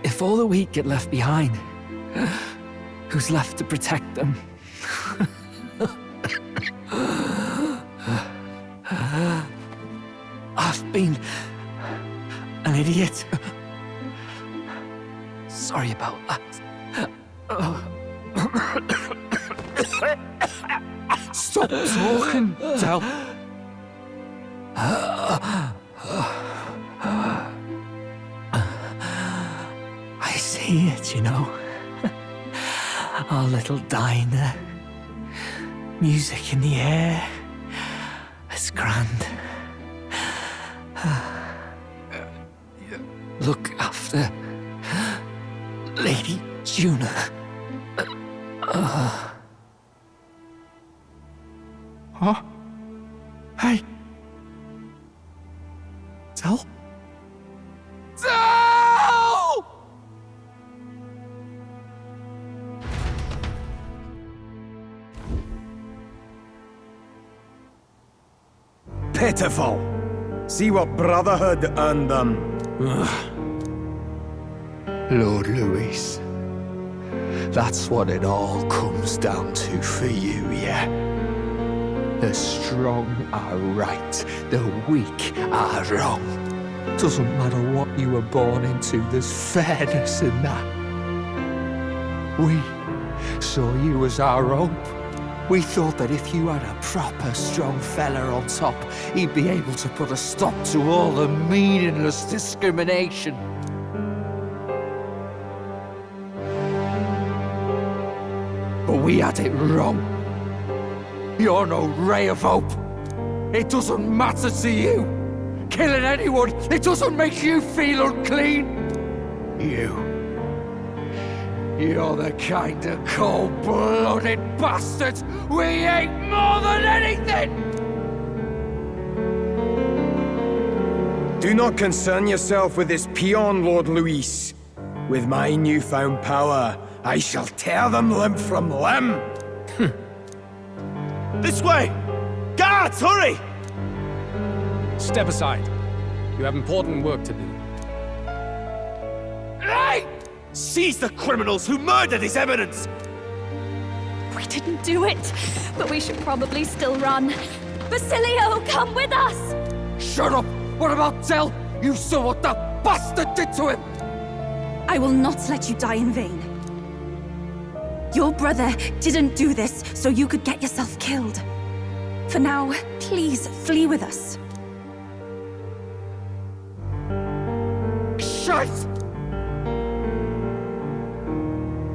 if If all the weak get left behind, who's left to protect them? I've been an idiot. Sorry about that. Stop talking, Del. I see it, you know. Our little diner. Music in the air. It's grand. Look after Lady Juna. Huh? Hey. Del? Del! Pitiful. See what brotherhood earned them. Lord Louis. That's what it all comes down to for you, yeah? The strong are right, the weak are wrong. Doesn't matter what you were born into, there's fairness in that. We saw you as our hope. We thought that if you had a proper strong fella on top, he'd be able to put a stop to all the meaningless discrimination. But we had it wrong. You're no ray of hope. It doesn't matter to you. Killing anyone, it doesn't make you feel unclean. You're the kind of cold-blooded bastards we hate more than anything! Do not concern yourself with this peon, Lord Louis. With my newfound power, I shall tear them limb from limb. This way! Guards, hurry! Step aside. You have important work to do. Hey! Seize the criminals who murdered His Eminence! We didn't do it, but we should probably still run. Basilio, come with us! Shut up! What about Del? You saw what that bastard did to him! I will not let you die in vain. Your brother didn't do this so you could get yourself killed. For now, please flee with us. Shite!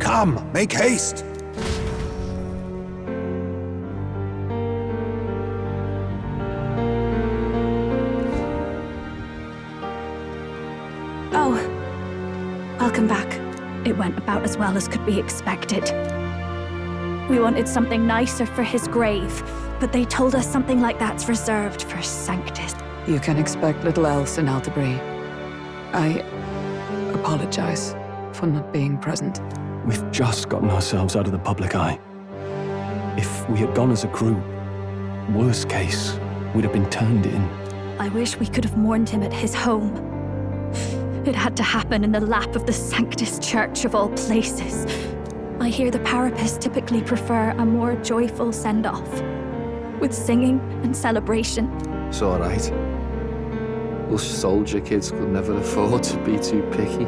Come, make haste! Oh, I'll come back. It went about as well as could be expected. We wanted something nicer for his grave, but they told us something like that's reserved for Sanctus. You can expect little else in Altabri. I apologize for not being present. We've just gotten ourselves out of the public eye. If we had gone as a group, worst case, we'd have been turned in. I wish we could have mourned him at his home. It had to happen in the lap of the Sanctus Church of all places. I hear the Parapists typically prefer a more joyful send-off, with singing and celebration. It's all right. Us soldier kids could never afford to be too picky.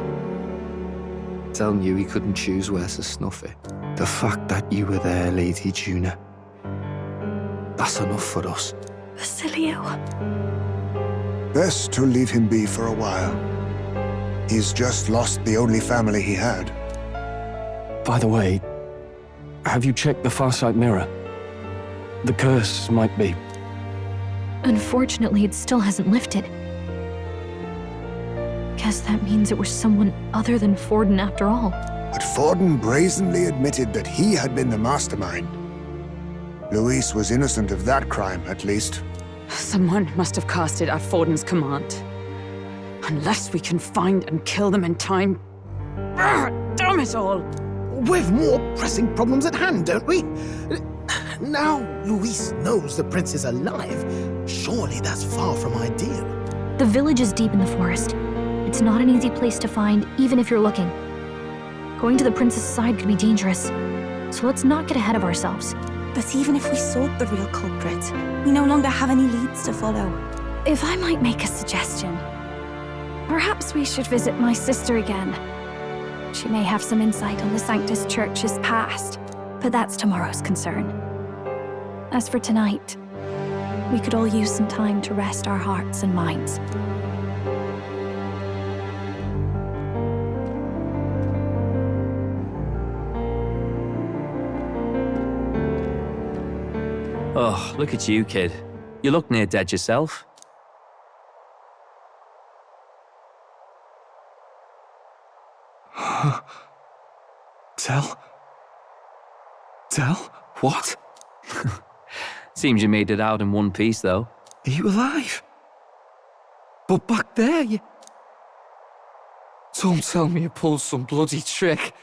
Telling you he couldn't choose where to snuff it. The fact that you were there, Lady Juna, that's enough for us. Basilio. Best to leave him be for a while. He's just lost the only family he had. By the way, have you checked the Farsight mirror? The curse might be. Unfortunately, it still hasn't lifted. Guess that means it was someone other than Forden after all. But Forden brazenly admitted that he had been the mastermind. Louis was innocent of that crime, at least. Someone must have cast it at Forden's command. Unless we can find and kill them in time. Damn it all! We've more pressing problems at hand, don't we? Now Louis knows the prince is alive. Surely that's far from ideal. The village is deep in the forest. It's not an easy place to find, even if you're looking. Going to the prince's side could be dangerous, so let's not get ahead of ourselves. But even if we sought the real culprit, we no longer have any leads to follow. If I might make a suggestion, perhaps we should visit my sister again. She may have some insight on the Sanctus Church's past, but that's tomorrow's concern. As for tonight, we could all use some time to rest our hearts and minds. Oh, look at you, kid. You look near dead yourself. Tell? What? Seems you made it out in one piece, though. Are you alive? But back there, you... Don't tell me you pulled some bloody trick.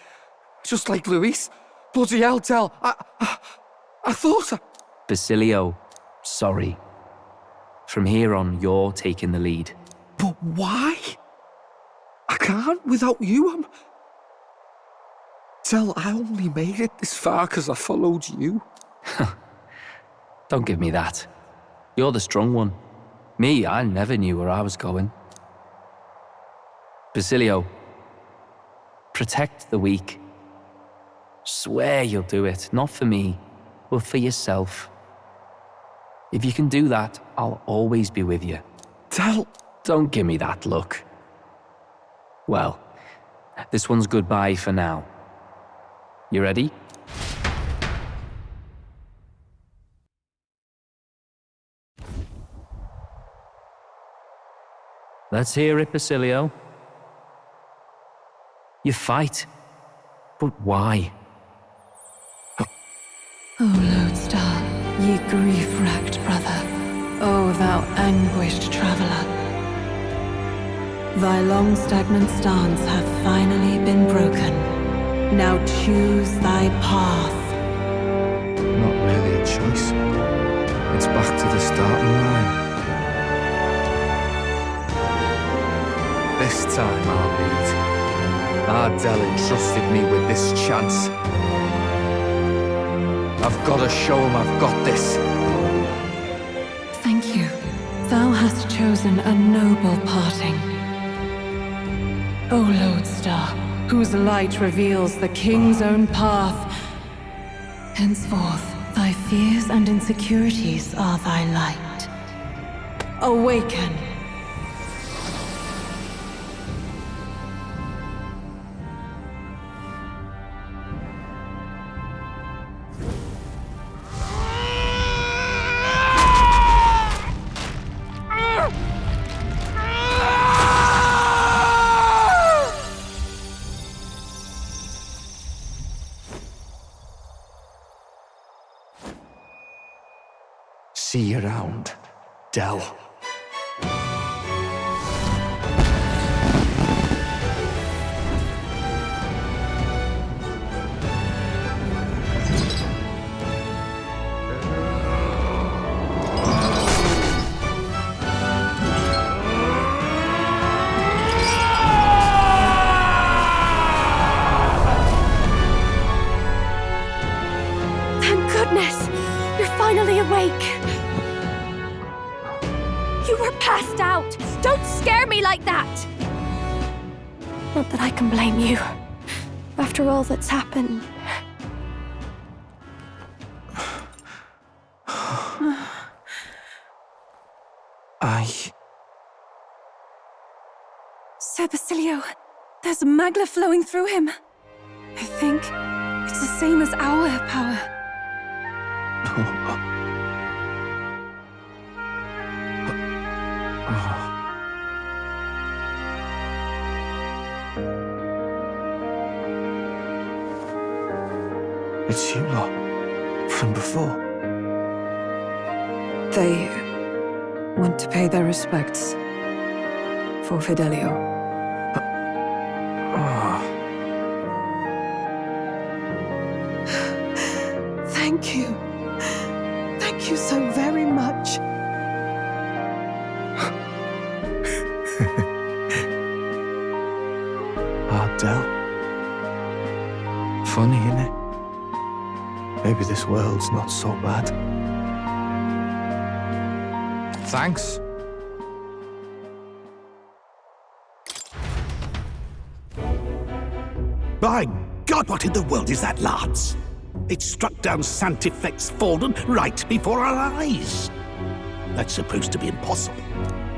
Just like Luis. Bloody hell, Tell. I thought I... Basilio, sorry. From here on, you're taking the lead. But why? I can't without you. Tell, I only made it this far because I followed you. Don't give me that. You're the strong one. Me, I never knew where I was going. Basilio, protect the weak. Swear you'll do it, not for me, but for yourself. If you can do that, I'll always be with you. Tell... Don't give me that look. Well, this one's goodbye for now. You ready? Let's hear it, Basilio. You fight, but why? O Lodestar, ye grief-racked brother, O thou anguished traveller. Thy long stagnant stance hath finally been broken. Now choose thy path. Not really a choice. It's back to the starting line. This time I'll lead. Ardell entrusted me with this chance. I've got to show him I've got this. Thank you. Thou hast chosen a noble parting. O Lodestar, whose light reveals the king's own path. Henceforth, thy fears and insecurities are thy light. Awaken. See you around, Dell. Thank goodness! You're finally awake! You were passed out! Don't scare me like that! Not that I can blame you. After all that's happened. Sir Basilio, there's magla flowing through him. I think it's the same as our power. It's you lot. From before. They went to pay their respects for Fidelio. Thank you. Thank you so very much. hard tell. Funny, innit? Maybe this world's not so bad. Thanks. By God, what in the world is that, lads? It struck down Sanctifex Forden right before our eyes. That's supposed to be impossible.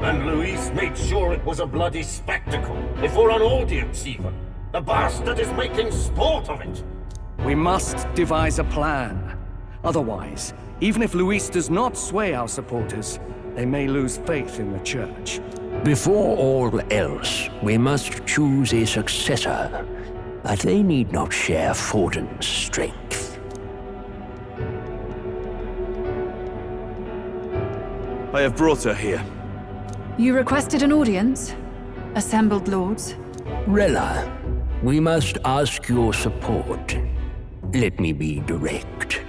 And Luis made sure it was a bloody spectacle, before an audience even. The bastard is making sport of it. We must devise a plan. Otherwise, even if Luis does not sway our supporters, they may lose faith in the Church. Before all else, we must choose a successor. But they need not share Forden's strength. I have brought her here. You requested an audience? Assembled lords? Rella, we must ask your support. Let me be direct.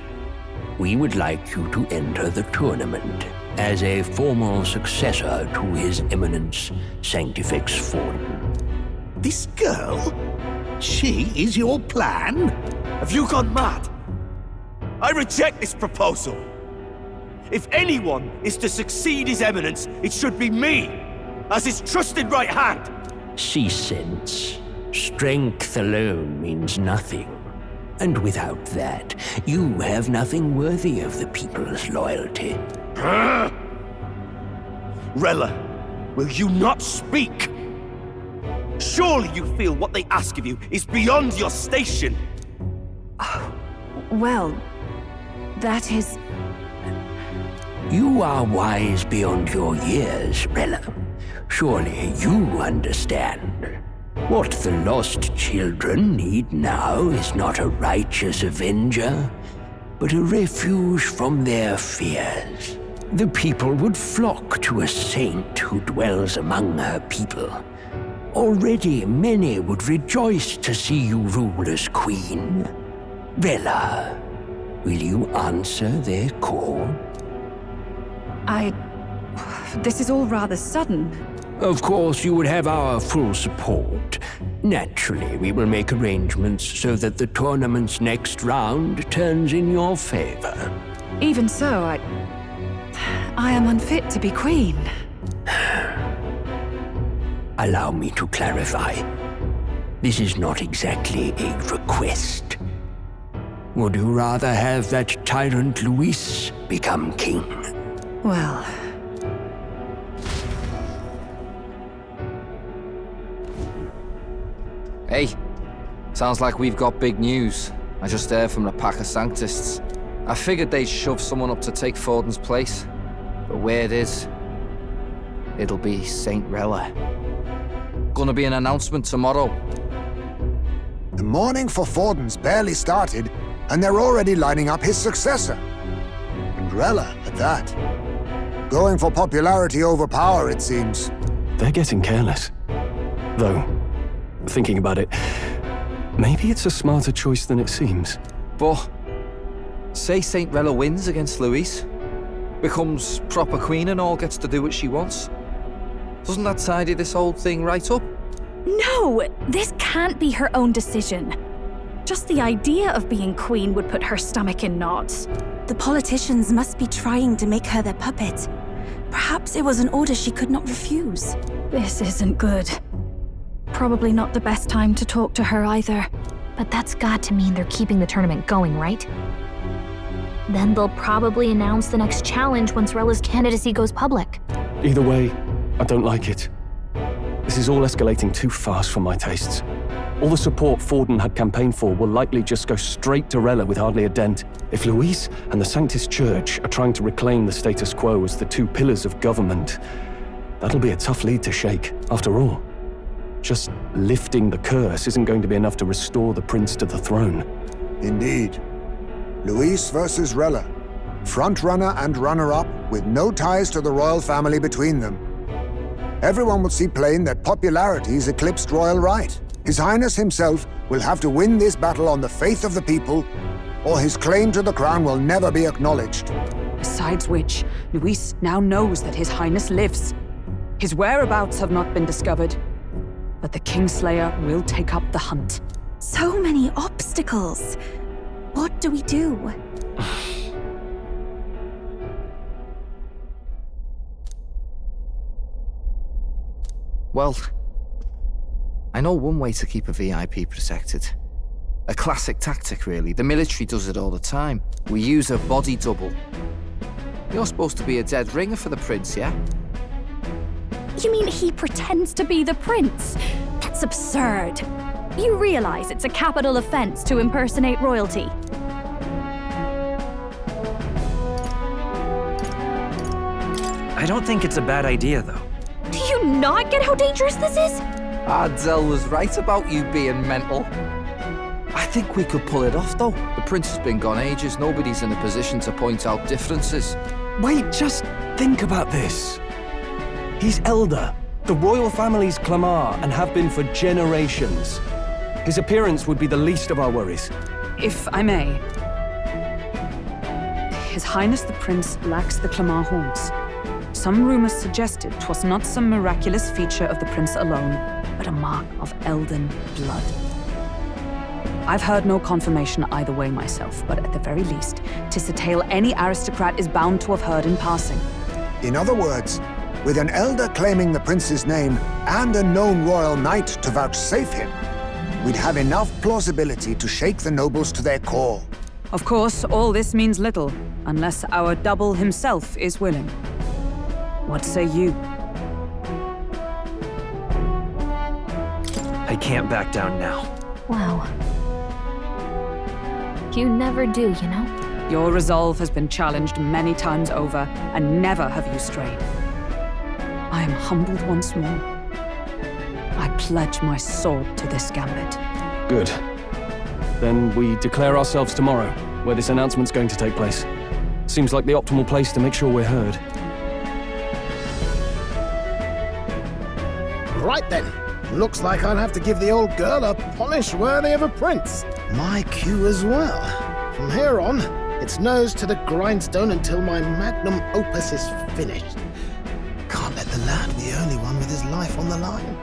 We would like you to enter the tournament as a formal successor to His Eminence Sanctifex Forden. This girl? She is your plan? Have you gone mad? I reject this proposal. If anyone is to succeed His Eminence, it should be me, as his trusted right hand. See sense. Strength alone means nothing. And without that, you have nothing worthy of the people's loyalty. Rella, will you not speak? Surely you feel what they ask of you is beyond your station. Well, that is... You are wise beyond your years, Rella. Surely you understand. What the lost children need now is not a righteous avenger, but a refuge from their fears. The people would flock to a saint who dwells among her people. Already many would rejoice to see you rule as queen. Rella, will you answer their call? This is all rather sudden. Of course, you would have our full support. Naturally, we will make arrangements so that the tournament's next round turns in your favor. Even so, I am unfit to be queen. Allow me to clarify. This is not exactly a request. Would you rather have that tyrant Luis become king? Well... Hey, sounds like we've got big news. I just heard from the pack of Sanctists. I figured they'd shove someone up to take Forden's place. But where it is, it'll be Saint Rella. Gonna be an announcement tomorrow. The mourning for Forden's barely started, and they're already lining up his successor. And Rella, at that. Going for popularity over power, it seems. They're getting careless. Though, thinking about it, maybe it's a smarter choice than it seems. But, say Saint Rella wins against Luis, becomes proper queen and all gets to do what she wants. Doesn't that tidy this whole thing right up? No! This can't be her own decision. Just the idea of being queen would put her stomach in knots. The politicians must be trying to make her their puppet. Perhaps it was an order she could not refuse. This isn't good. Probably not the best time to talk to her either. But that's got to mean they're keeping the tournament going, right? Then they'll probably announce the next challenge once Rella's candidacy goes public. Either way, I don't like it. This is all escalating too fast for my tastes. All the support Forden had campaigned for will likely just go straight to Rella with hardly a dent. If Luis and the Sanctis Church are trying to reclaim the status quo as the two pillars of government, that'll be a tough lead to shake, after all. Just lifting the curse isn't going to be enough to restore the prince to the throne. Indeed. Luis versus Rella. Frontrunner and runner-up, with no ties to the royal family between them. Everyone will see plain that popularity's eclipsed royal right. His Highness himself will have to win this battle on the faith of the people, or his claim to the crown will never be acknowledged. Besides which, Luis now knows that His Highness lives. His whereabouts have not been discovered. but the Kingslayer will take up the hunt. So many obstacles. What do we do? Well, I know one way to keep a VIP protected. A classic tactic, really. The military does it all the time. We use a body double. You're supposed to be a dead ringer for the prince, yeah? You mean he pretends to be the prince? That's absurd. You realize it's a capital offense to impersonate royalty. I don't think it's a bad idea, though. Do you not get how dangerous this is? Ardell was right about you being mental. I think we could pull it off, though. The prince has been gone ages. Nobody's in a position to point out differences. Wait, just think about this. He's elder. The royal family's Clamar and have been for generations. His appearance would be the least of our worries. If I may. His Highness the Prince lacks the Clamar horns. Some rumors suggested 'twas not some miraculous feature of the prince alone, but a mark of Elden blood. I've heard no confirmation either way myself, but at the very least, 'tis a tale any aristocrat is bound to have heard in passing. In other words, with an elder claiming the prince's name and a known royal knight to vouchsafe him, we'd have enough plausibility to shake the nobles to their core. Of course, all this means little, unless our double himself is willing. What say you? I can't back down now. Wow. You never do, you know? Your resolve has been challenged many times over, and never have you strayed. I am humbled once more. I pledge my sword to this gambit. Good. Then we declare ourselves tomorrow, where this announcement's going to take place. Seems like the optimal place to make sure we're heard. Right then. Looks like I'll have to give the old girl a polish worthy of a prince. My cue as well. From here on, it's nose to the grindstone until my magnum opus is finished. Can't let the lad be the only one with his life on the line.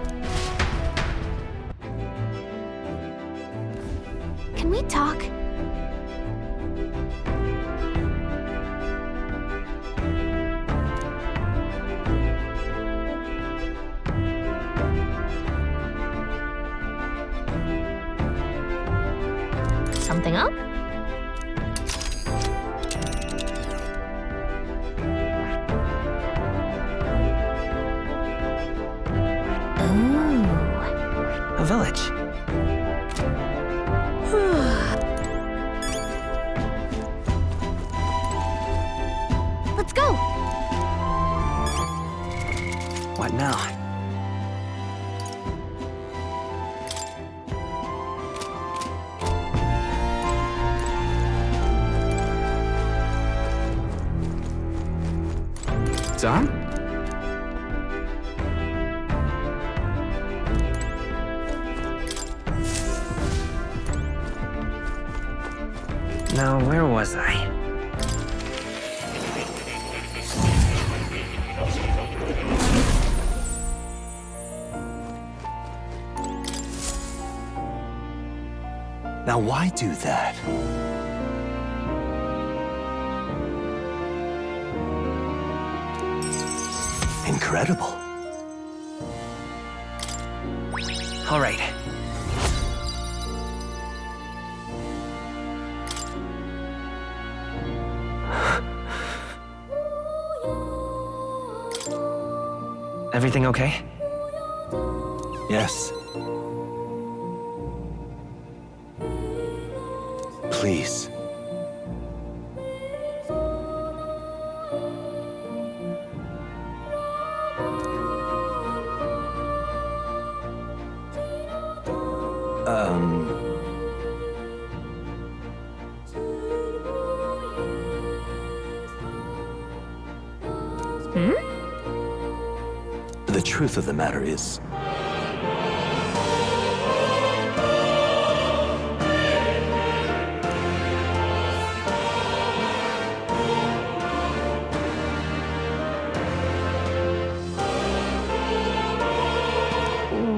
Can we talk? Something up? A village. Let's go! What now? Done? Now, where was I? Now why do that? Incredible. All right. Everything okay? Yes. Please. The truth of the matter is,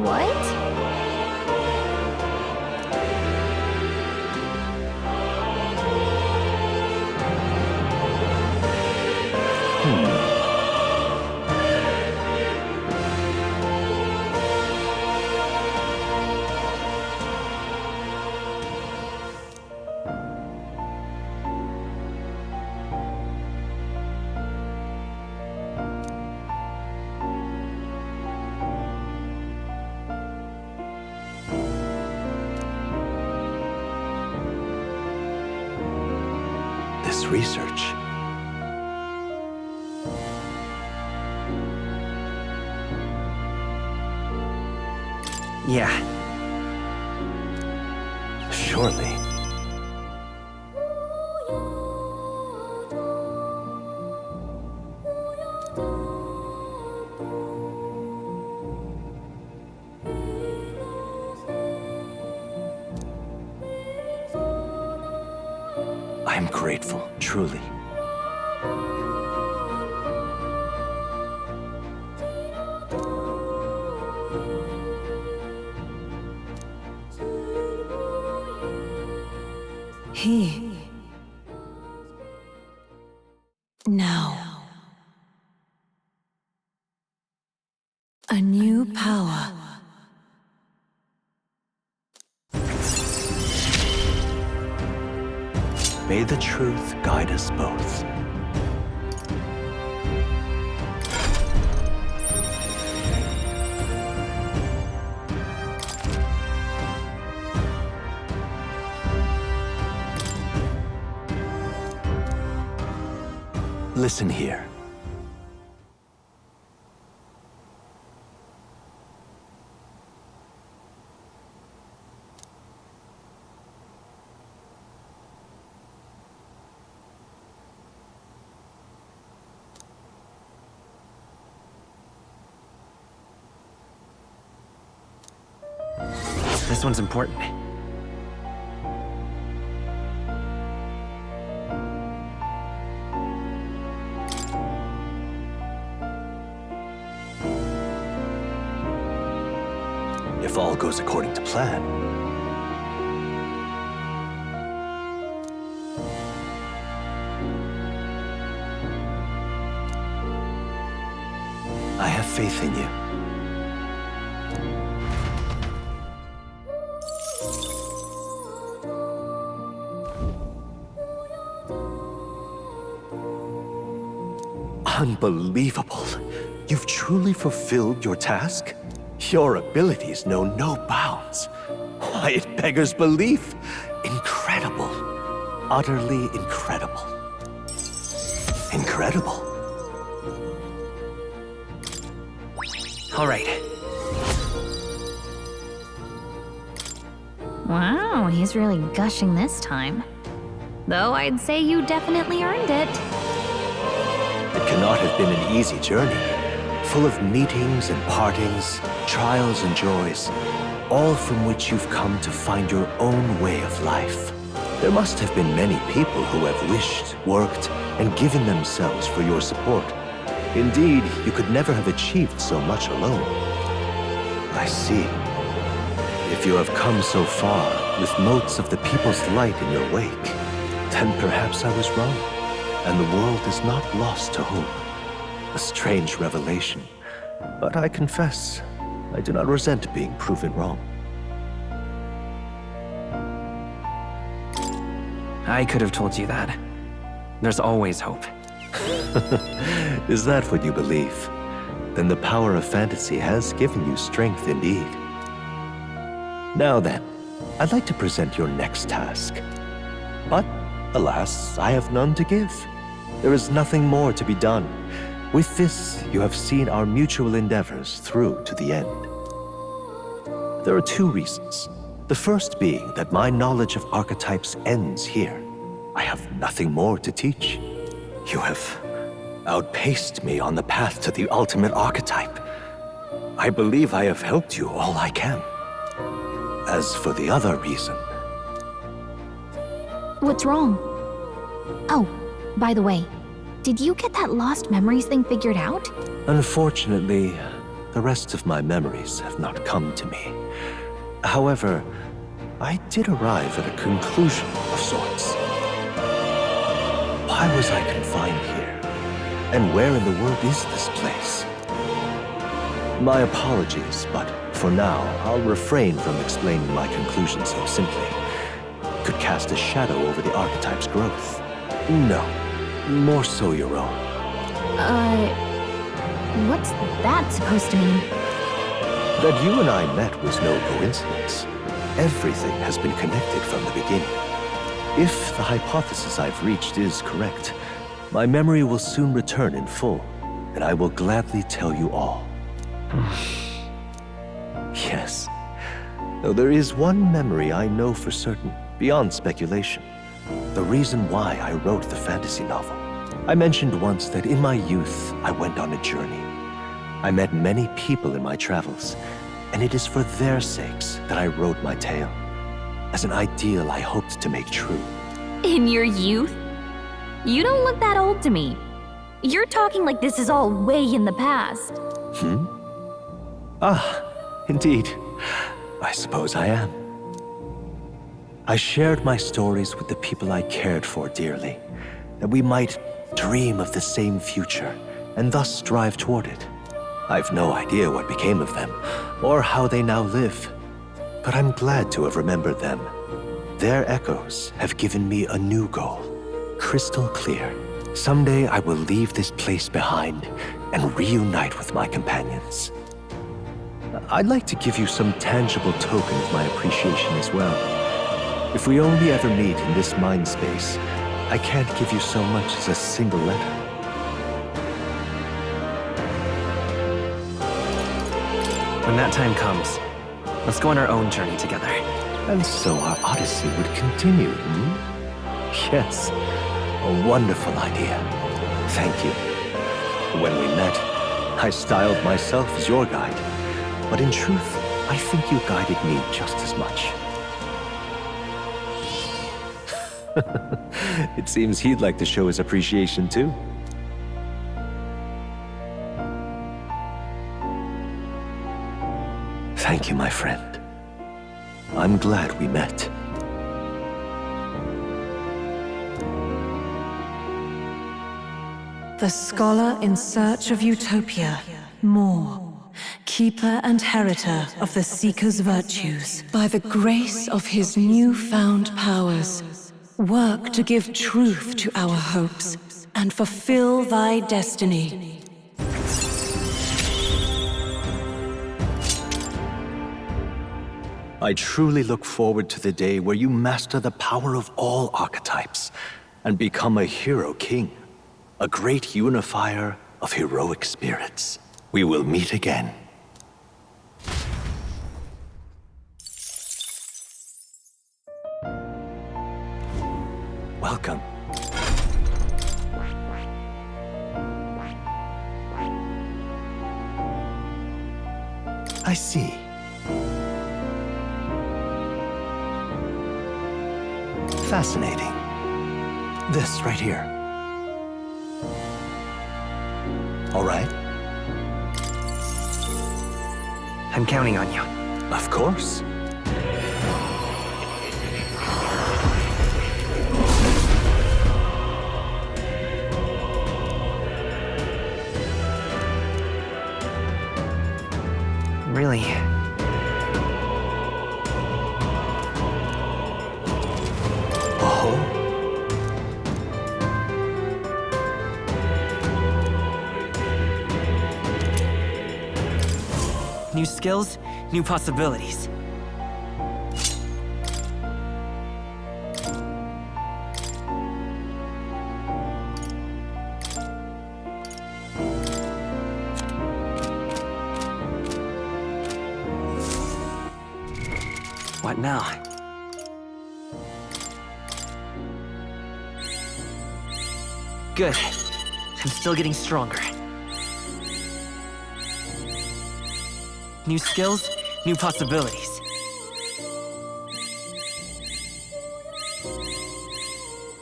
What? this research. Yeah. Surely. I'm grateful, truly. He. Now. A new power. May the truth guide us both. Listen here. This one's important. If all goes according to plan. I have faith in you. Unbelievable. You've truly fulfilled your task? Your abilities know no bounds. Why, it beggars belief. Incredible. Utterly incredible. Incredible. All right. Wow, he's really gushing this time. Though I'd say you definitely earned it. It cannot have been an easy journey, full of meetings and partings, trials and joys, all from which you've come to find your own way of life. There must have been many people who have wished, worked, and given themselves for your support. Indeed, you could never have achieved so much alone. I see. If you have come so far with motes of the people's light in your wake, then perhaps I was wrong, and the world is not lost to hope. A strange revelation, but I confess, I do not resent being proven wrong. I could have told you that. There's always hope. Is that what you believe? Then the power of fantasy has given you strength indeed. Now then, I'd like to present your next task. But, alas, I have none to give. There is nothing more to be done. With this, you have seen our mutual endeavors through to the end. There are two reasons. The first being that my knowledge of archetypes ends here. I have nothing more to teach. You have outpaced me on the path to the ultimate archetype. I believe I have helped you all I can. As for the other reason... What's wrong? Oh, by the way, did you get that lost memories thing figured out? Unfortunately, the rest of my memories have not come to me. However, I did arrive at a conclusion of sorts. Why was I confined here? And where in the world is this place? My apologies, but for now, I'll refrain from explaining my conclusion so simply. Could cast a shadow over the archetype's growth. No, more so your own. What's that supposed to mean? That you and I met was no coincidence. Everything has been connected from the beginning. If the hypothesis I've reached is correct, my memory will soon return in full, and I will gladly tell you all. Yes, though there is one memory I know for certain, beyond speculation. The reason why I wrote the fantasy novel. I mentioned once that in my youth, I went on a journey. I met many people in my travels, and it is for their sakes that I wrote my tale, as an ideal I hoped to make true. In your youth? You don't look that old to me. You're talking like this is all way in the past. Ah, indeed. I suppose I am. I shared my stories with the people I cared for dearly, that we might dream of the same future, and thus strive toward it. I've no idea what became of them, or how they now live, but I'm glad to have remembered them. Their echoes have given me a new goal, crystal clear. Someday I will leave this place behind and reunite with my companions. I'd like to give you some tangible token of my appreciation as well. If we only ever meet in this mind space, I can't give you so much as a single letter. When that time comes, let's go on our own journey together. And so our odyssey would continue, Yes, a wonderful idea. Thank you. When we met, I styled myself as your guide, but in truth, I think you guided me just as much. It seems he'd like to show his appreciation too. Thank you, my friend. I'm glad we met. The scholar in search of utopia, more. Keeper and heriter of the Seeker's virtues. By the grace of his newfound powers, work to give truth to our hopes and fulfill thy destiny. I truly look forward to the day where you master the power of all archetypes and become a hero king, a great unifier of heroic spirits. We will meet again. Welcome. I see. Fascinating. This right here. All right. I'm counting on you. Of course. Really? New skills, new possibilities. What now? Good. I'm still getting stronger. New skills, new possibilities.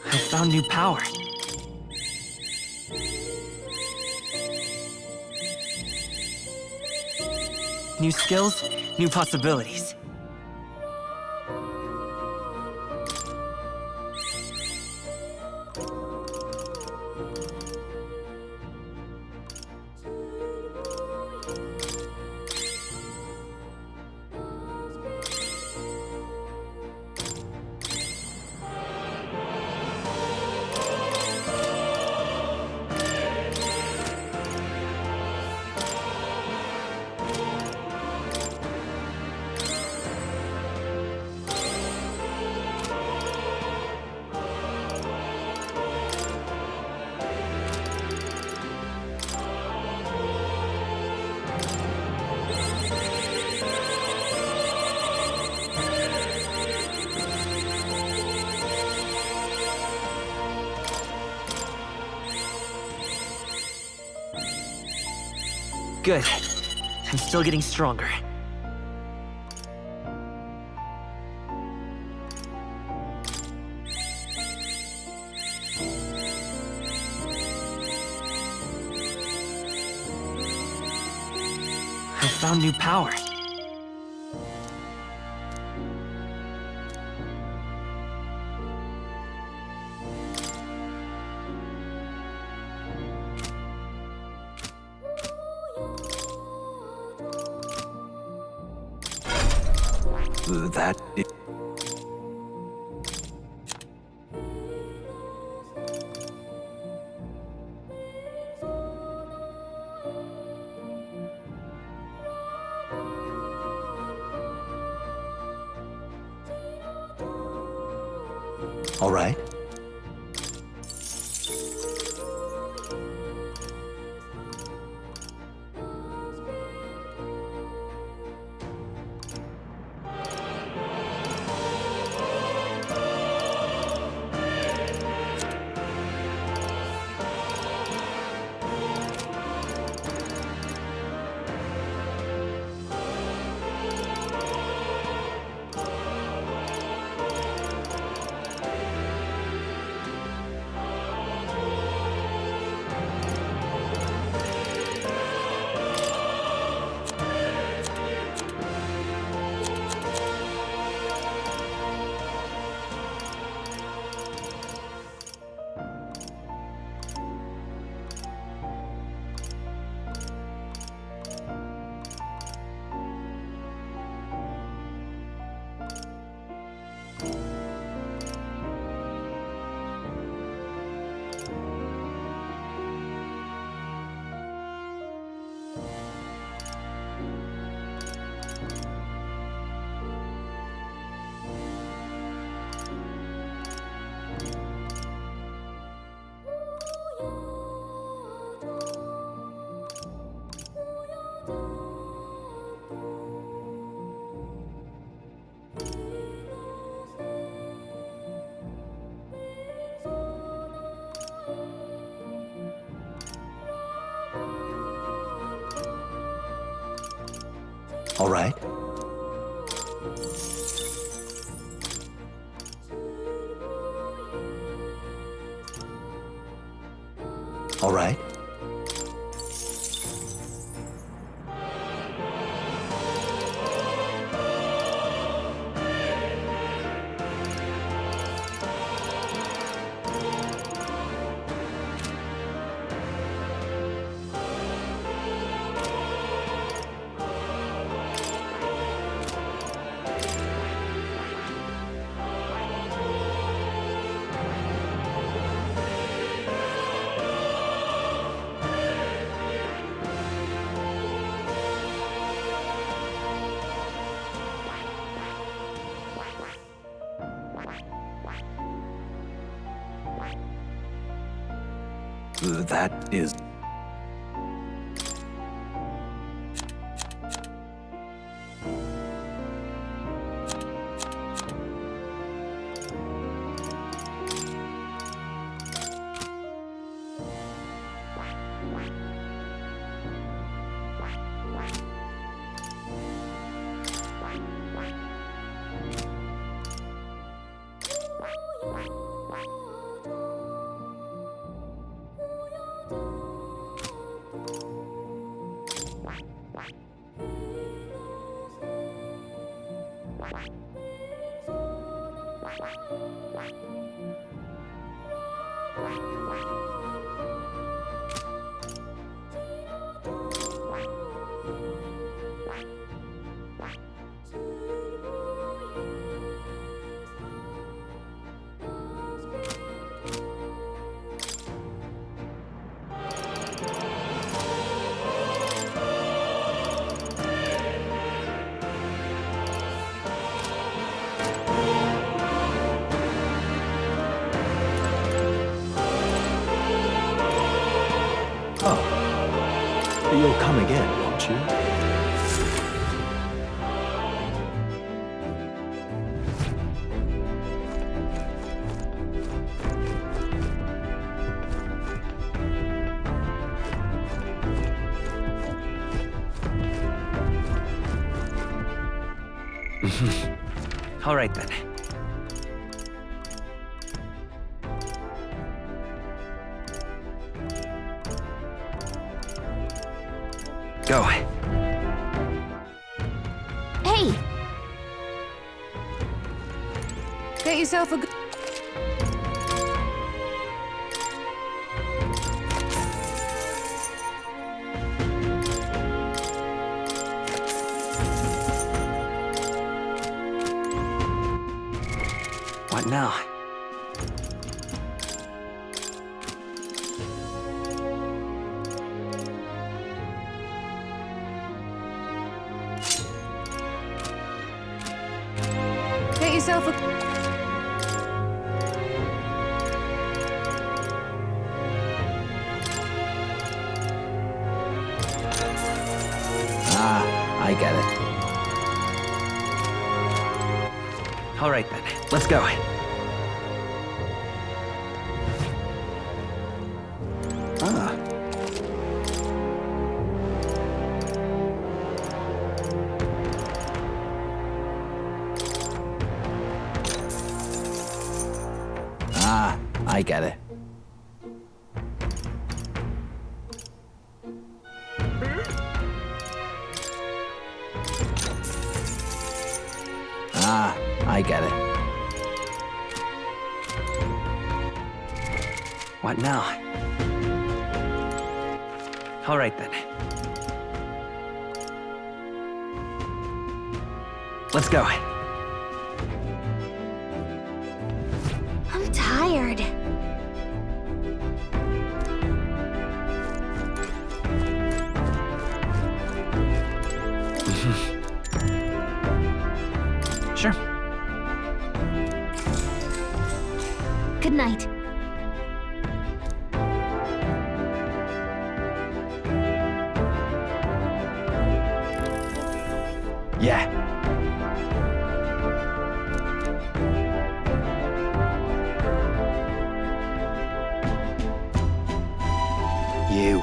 I found new power. New skills, new possibilities. Good. I'm still getting stronger. I found new power. That is... All right. All right. All right. That is... You'll come again, won't you? All right then. Go. Hey! Get yourself a good... What now? Get yourself a... Ah, I get it. All right then, let's go. Ah. Ah, I get it. Ah, I get it. What now? All right then. Let's go. I'm tired. Sure. Good night. Yeah. You.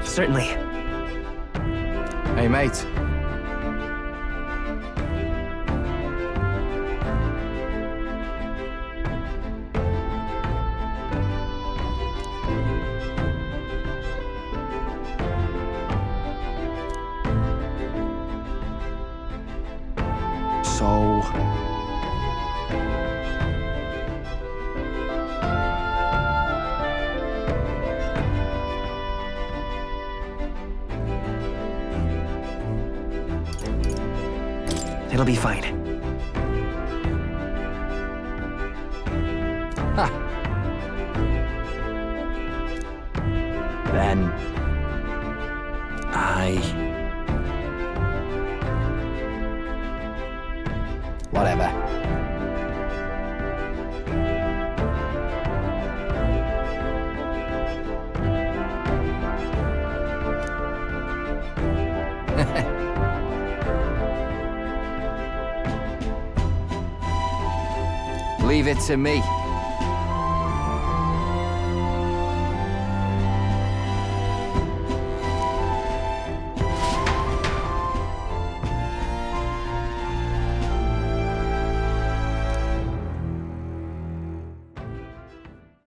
Certainly. Hey, mate. So... It'll be fine. Ha! Then... Whatever. Leave it to me.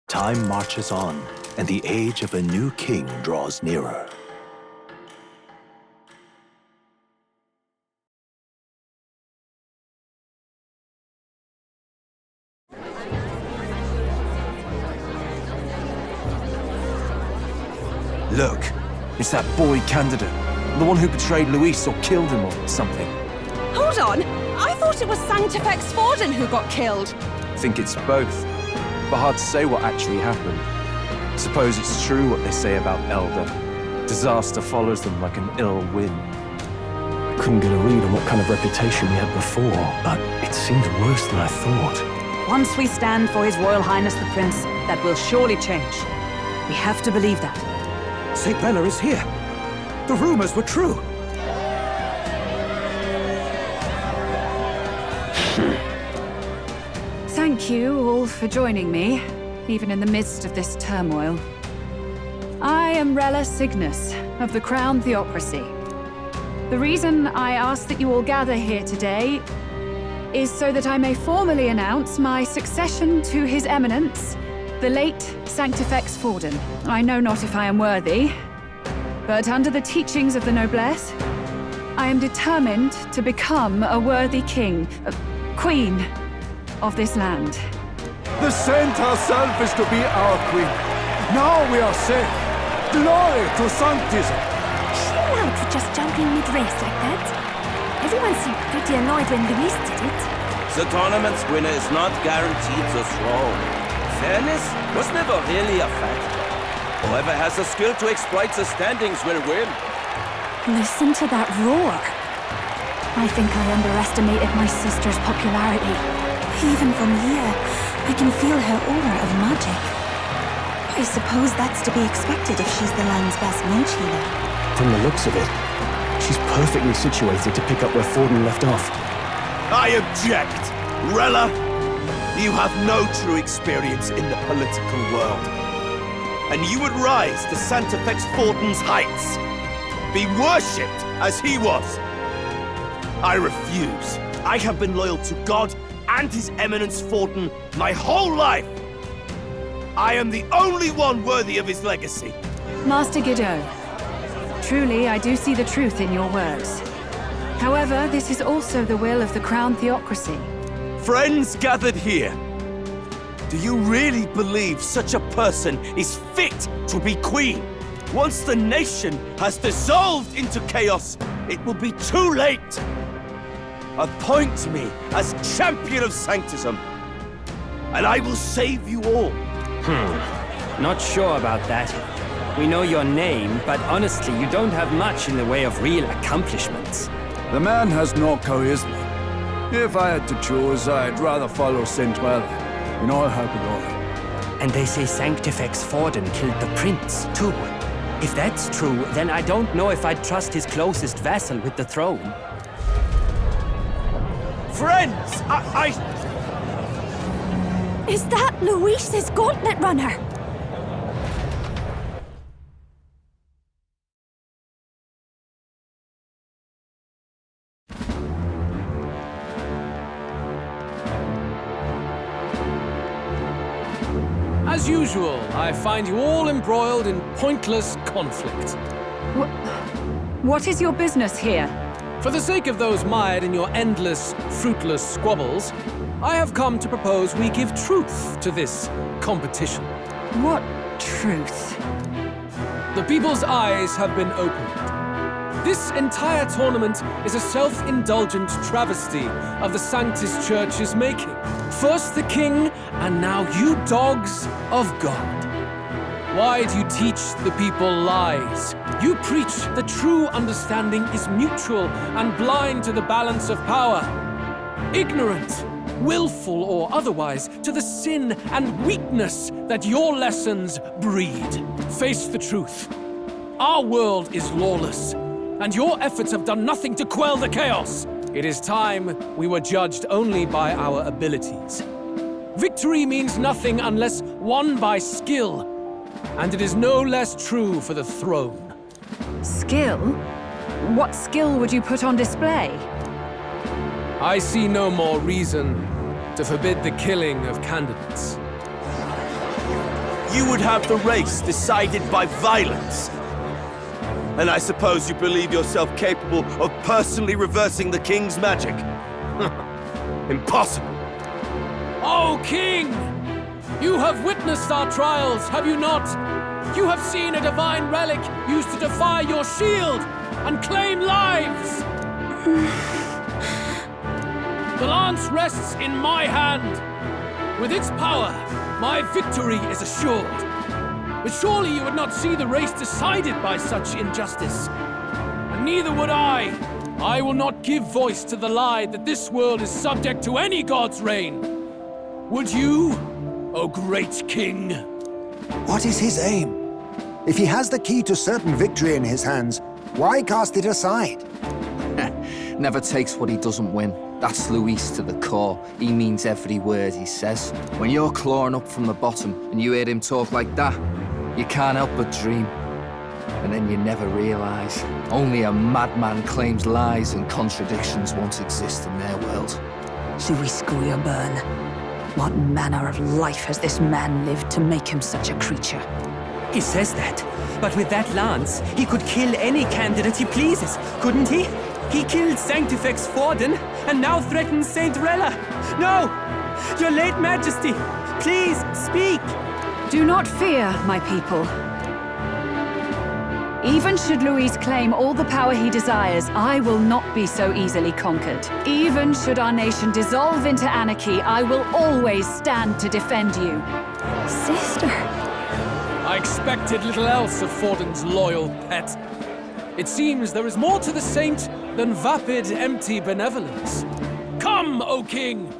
Time marches on, and the age of a new king draws nearer. Look, it's that boy candidate. The one who betrayed Luis or killed him or something. Hold on! I thought it was Sanctifex Forden who got killed. I think it's both. But hard to say what actually happened. Suppose it's true what they say about Elder. Disaster follows them like an ill wind. Couldn't get a read on what kind of reputation we had before, but it seems worse than I thought. Once we stand for His Royal Highness the Prince, that will surely change. We have to believe that. say Rella is here. The rumors were true. Thank you all for joining me, even in the midst of this turmoil. I am Rella Cygnus of the Crown Theocracy. The reason I ask that you all gather here today is so that I may formally announce my succession to His Eminence, the late Sanctifex Forden. I know not if I am worthy, but under the teachings of the noblesse, I am determined to become a worthy king, queen of this land. The saint herself is to be our queen. Now we are safe. Glory to Sanctism. Is she allowed to just jump in mid-race like that? Everyone seemed pretty annoyed when Luis did it. The tournament's winner is not guaranteed the throne. Fairness was never really a factor. Whoever has the skill to exploit the standings will win. Listen to that roar. I think I underestimated my sister's popularity. Even from here, I can feel her aura of magic. I suppose that's to be expected if she's the land's best mage healer. From the looks of it, she's perfectly situated to pick up where Forden left off. I object! Rella, you have no true experience in the political world. And you would rise to Sanctifex Forden's heights. Be worshipped as he was. I refuse. I have been loyal to God and His Eminence Forden my whole life. I am the only one worthy of his legacy. Master Godot, truly I do see the truth in your words. However, this is also the will of the Crown Theocracy. Friends gathered here, do you really believe such a person is fit to be queen? Once the nation has dissolved into chaos, it will be too late. Appoint me as champion of Sanctism, and I will save you all. Not sure about that. We know your name, but honestly, you don't have much in the way of real accomplishments. The man has no charisma. If I had to choose, I'd rather follow Saint Rella in all her glory. And they say Sanctifex Forden killed the prince, too. If that's true, then I don't know if I'd trust his closest vassal with the throne. Friends, Is that Luis's Gauntlet Runner? As usual, I find you all embroiled in pointless conflict. What is your business here? For the sake of those mired in your endless, fruitless squabbles, I have come to propose we give truth to this competition. What truth? The people's eyes have been opened. This entire tournament is a self-indulgent travesty of the Sanctus Church's making. First the king, and now you dogs of God. Why do you teach the people lies? You preach that true understanding is mutual and blind to the balance of power. Ignorant, willful or otherwise, to the sin and weakness that your lessons breed. Face the truth. Our world is lawless, and your efforts have done nothing to quell the chaos. It is time we were judged only by our abilities. Victory means nothing unless won by skill, and it is no less true for the throne. Skill? What skill would you put on display? I see no more reason to forbid the killing of candidates. You would have the race decided by violence. And I suppose you believe yourself capable of personally reversing the king's magic? Impossible. Oh, King! You have witnessed our trials, have you not? You have seen a divine relic used to defy your shield and claim lives! The lance rests in my hand. With its power, my victory is assured. But surely you would not see the race decided by such injustice. And neither would I. I will not give voice to the lie that this world is subject to any god's reign. Would you, O great king? What is his aim? If he has the key to certain victory in his hands, why cast it aside? Never takes what he doesn't win. That's Luis to the core. He means every word he says. When you're clawing up from the bottom and you hear him talk like that, you can't help but dream. And then you never realize. Only a madman claims lies and contradictions won't exist in their world. Luis Guyaburn. What manner of life has this man lived to make him such a creature? He says that, but with that lance, he could kill any candidate he pleases, couldn't he? He killed Sanctifex Forden, and now threatens Saint Rella. No! Your late Majesty, please, speak! Do not fear, my people. Even should Luis claim all the power he desires, I will not be so easily conquered. Even should our nation dissolve into anarchy, I will always stand to defend you. Sister. I expected little else of Forden's loyal pet. It seems there is more to the saint than vapid, empty benevolence. Come, O King!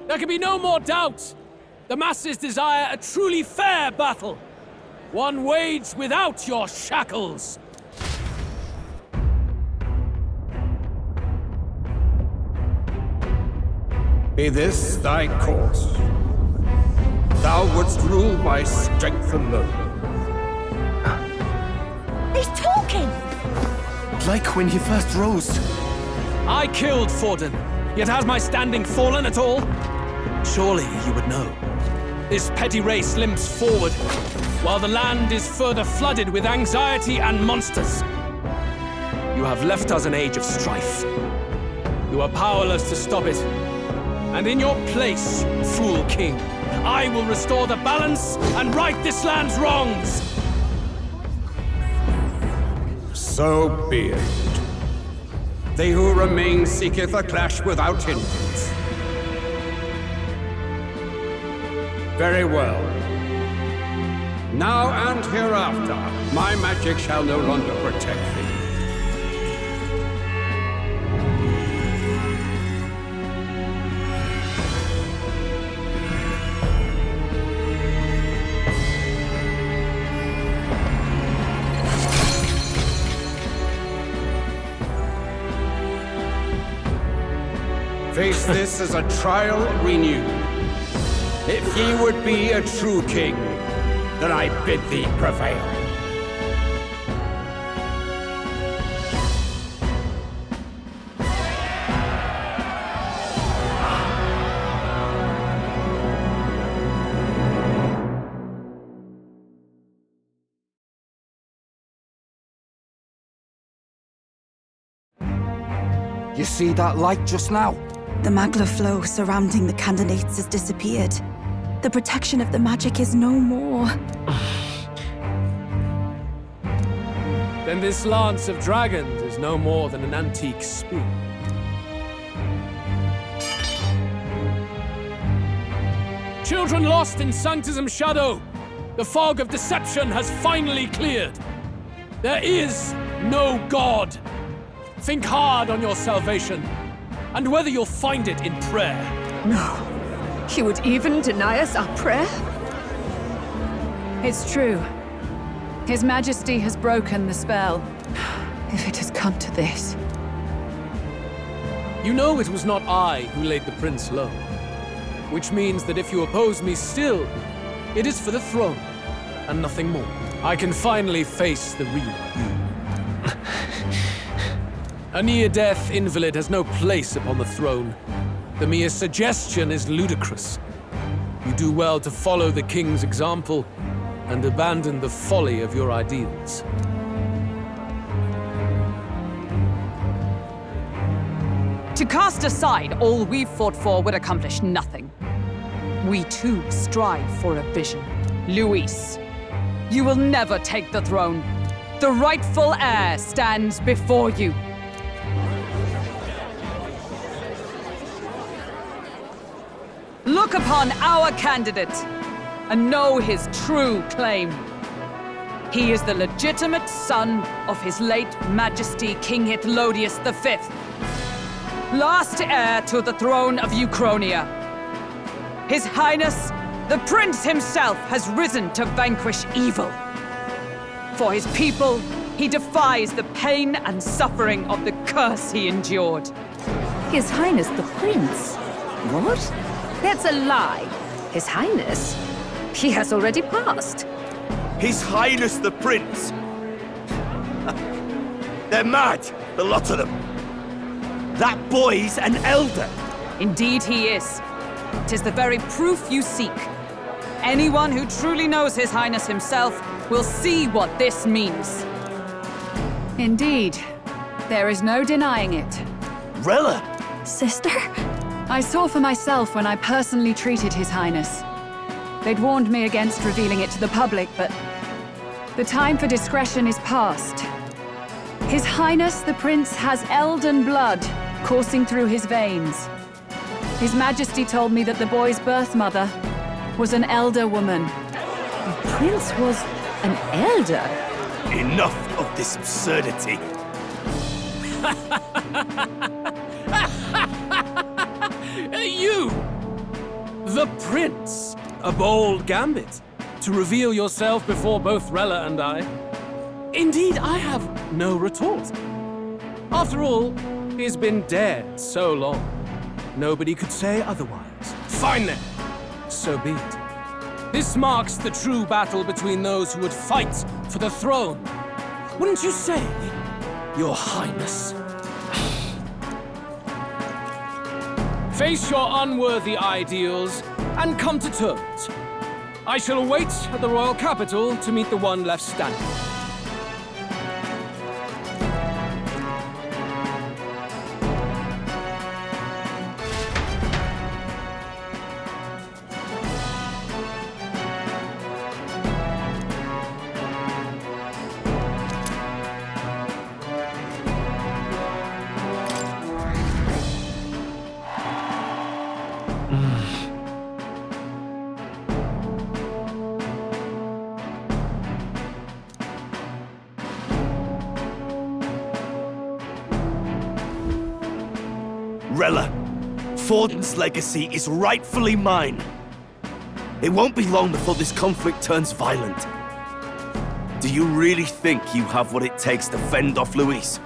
There can be no more doubt. The masses desire a truly fair battle. One waged without your shackles. Be this thy course. Thou wouldst rule by strength alone. He's talking! Like when he first rose. I killed Forden, yet has my standing fallen at all? Surely you would know. This petty race limps forward, while the land is further flooded with anxiety and monsters. You have left us an age of strife. You are powerless to stop it. And in your place, fool king, I will restore the balance and right this land's wrongs! So be it. They who remain seeketh a clash without hindrance. Very well. Now and hereafter, my magic shall no longer protect thee. Face this as a trial renewed. If ye would be a true king, then I bid thee prevail. You see that light just now? The magla flow surrounding the candidates has disappeared. The protection of the magic is no more. Then this lance of dragons is no more than an antique spear. Children lost in Sanctism's shadow, the fog of deception has finally cleared. There is no God. Think hard on your salvation, and whether you'll find it in prayer. No. You would even deny us our prayer? It's true. His Majesty has broken the spell. If it has come to this. You know it was not I who laid the prince low. Which means that if you oppose me still, it is for the throne, and nothing more. I can finally face the real you. A near-death invalid has no place upon the throne. The mere suggestion is ludicrous. You do well to follow the king's example and abandon the folly of your ideals. To cast aside all we've fought for would accomplish nothing. We too strive for a vision. Luis, you will never take the throne. The rightful heir stands before you. Look upon our candidate and know his true claim. He is the legitimate son of his late Majesty King Hithlodius V, last heir to the throne of Euchronia. His Highness, the Prince himself, has risen to vanquish evil. For his people, he defies the pain and suffering of the curse he endured. His Highness the Prince? What? That's a lie. His Highness? He has already passed. His Highness the Prince! They're mad, the lot of them. That boy's an elder. Indeed he is. 'Tis the very proof you seek. Anyone who truly knows His Highness himself will see what this means. Indeed. There is no denying it. Rella! Sister? I saw for myself when I personally treated His Highness. They'd warned me against revealing it to the public, but the time for discretion is past. His Highness the Prince has elden blood coursing through his veins. His Majesty told me that the boy's birth mother was an elder woman. The Prince was an elder? Enough of this absurdity. You! The Prince! A bold gambit. To reveal yourself before both Rella and I. Indeed, I have no retort. After all, he's been dead so long. Nobody could say otherwise. Fine then. So be it. This marks the true battle between those who would fight for the throne. Wouldn't you say, Your Highness? Face your unworthy ideals and come to terms. I shall await at the royal capital to meet the one left standing. Rella, Forden's legacy is rightfully mine. It won't be long before this conflict turns violent. Do you really think you have what it takes to fend off Luis?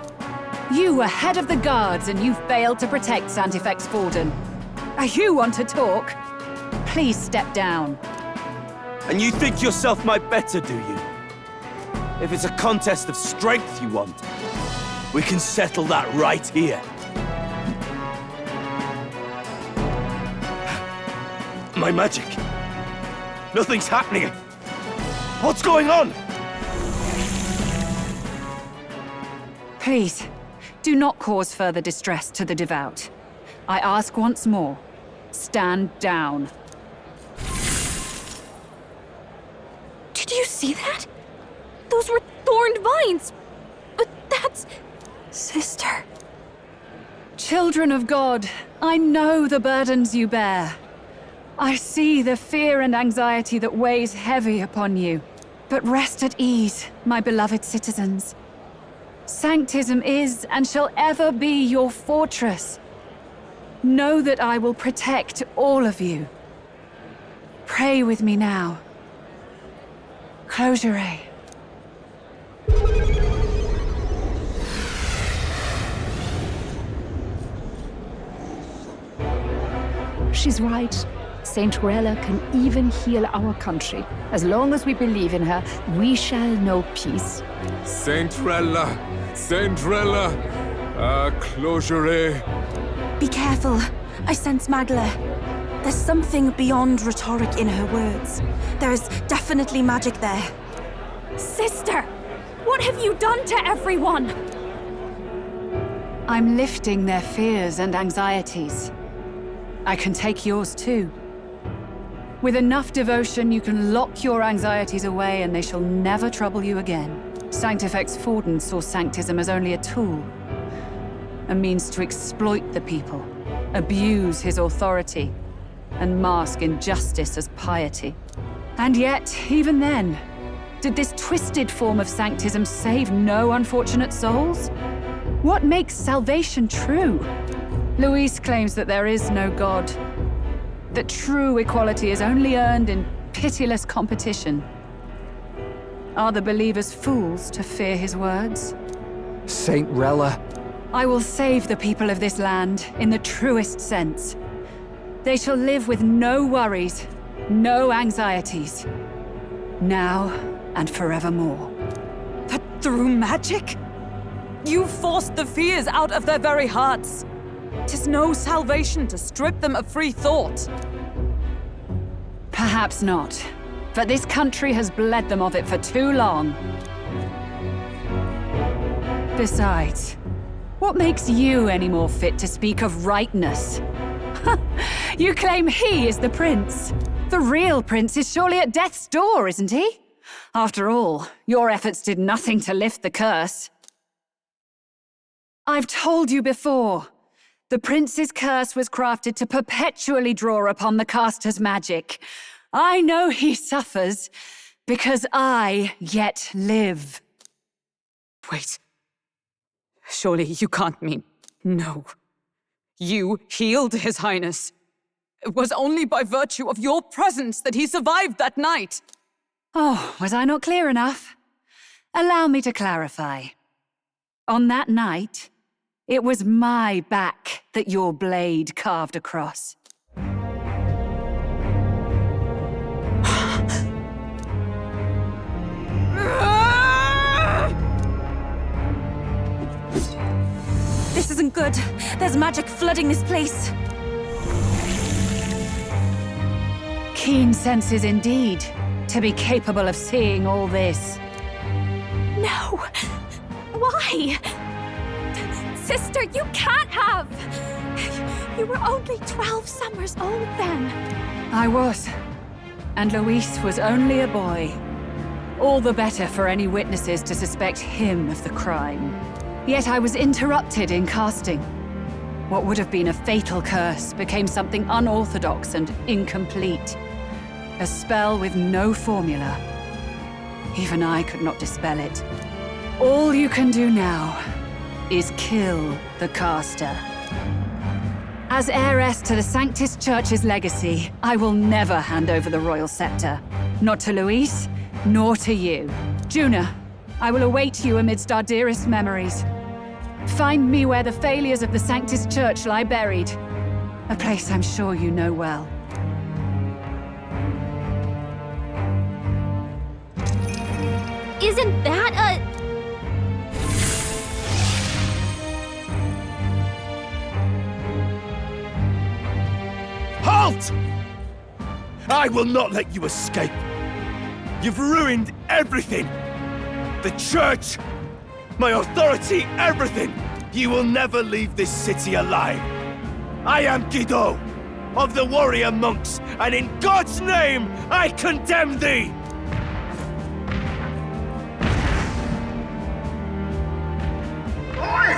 You were head of the guards and you failed to protect Santefex Forden. You want to talk? Please step down. And you think yourself my better, do you? If it's a contest of strength you want, we can settle that right here. My magic. Nothing's happening. What's going on? Please, do not cause further distress to the devout. I ask once more, stand down. Did you see that? Those were thorned vines. But that's... Sister. Children of God, I know the burdens you bear. I see the fear and anxiety that weighs heavy upon you. But rest at ease, my beloved citizens. Sanctism is and shall ever be your fortress. Know that I will protect all of you. Pray with me now. Closure. She's right. Saint Rella can even heal our country. As long as we believe in her, we shall know peace. Saint Rella! Saint Rella! Closure. Be careful. I sense Magla. There's something beyond rhetoric in her words. There is definitely magic there. Sister! What have you done to everyone? I'm lifting their fears and anxieties. I can take yours too. With enough devotion, you can lock your anxieties away and they shall never trouble you again. Sanctifex Forden saw Sanctism as only a tool. A means to exploit the people, abuse his authority, and mask injustice as piety. And yet, even then, did this twisted form of Sanctism save no unfortunate souls? What makes salvation true? Luis claims that there is no God, that true equality is only earned in pitiless competition. Are the believers fools to fear his words? Saint Rella. I will save the people of this land in the truest sense. They shall live with no worries, no anxieties. Now and forevermore. But through magic? You forced the fears out of their very hearts. 'Tis no salvation to strip them of free thought. Perhaps not. But this country has bled them of it for too long. Besides, what makes you any more fit to speak of rightness? You claim he is the prince. The real prince is surely at death's door, isn't he? After all, your efforts did nothing to lift the curse. I've told you before. The prince's curse was crafted to perpetually draw upon the caster's magic. I know he suffers, because I yet live. Wait. Surely you can't mean... No. You healed His Highness. It was only by virtue of your presence that he survived that night. Oh, was I not clear enough? Allow me to clarify. On that night, it was my back that your blade carved across. This isn't good. There's magic flooding this place. Keen senses indeed, to be capable of seeing all this. No! Why? Sister, you can't have! You were only 12 summers old then. I was. And Luis was only a boy. All the better for any witnesses to suspect him of the crime. Yet I was interrupted in casting. What would have been a fatal curse became something unorthodox and incomplete. A spell with no formula. Even I could not dispel it. All you can do now is kill the caster. As heiress to the Sanctus Church's legacy, I will never hand over the royal scepter. Not to Luis, nor to you. Juna, I will await you amidst our dearest memories. Find me where the failures of the Sanctus Church lie buried. A place I'm sure you know well. Isn't that a... Halt! I will not let you escape. You've ruined everything. The church, my authority, everything. You will never leave this city alive. I am Guido, of the warrior monks, and in God's name, I condemn thee! Oi!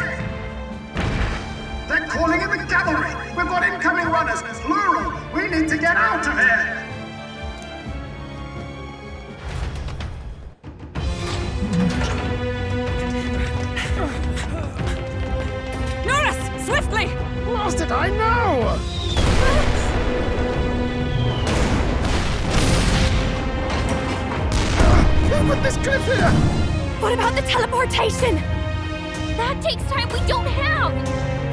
They're calling in the cavalry! We've got incoming runners, plural! We need to get out of here! Norris! Swiftly! What did I know? Who put this cliff here? What about the teleportation? That takes time we don't have!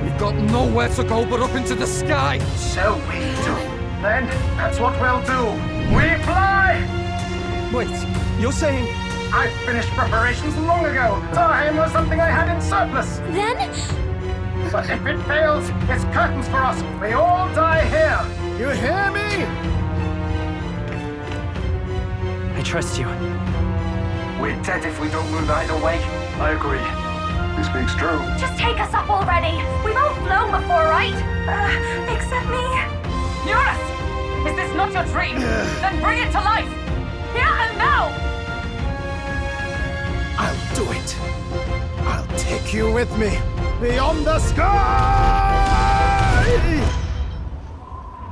We've got nowhere to go but up into the sky! So we do. Then, that's what we'll do. We fly! Wait, you're saying... I finished preparations long ago. Time was something I had in surplus. Then? But if it fails, it's curtains for us. We all die here. You hear me? I trust you. We're dead if we don't move either way. I agree. He speaks true. Just take us up already. We've all flown before, right? Except me. Norris! Is this not your dream? Then bring it to life! Here and now! I'll do it. I'll take you with me. Beyond the sky!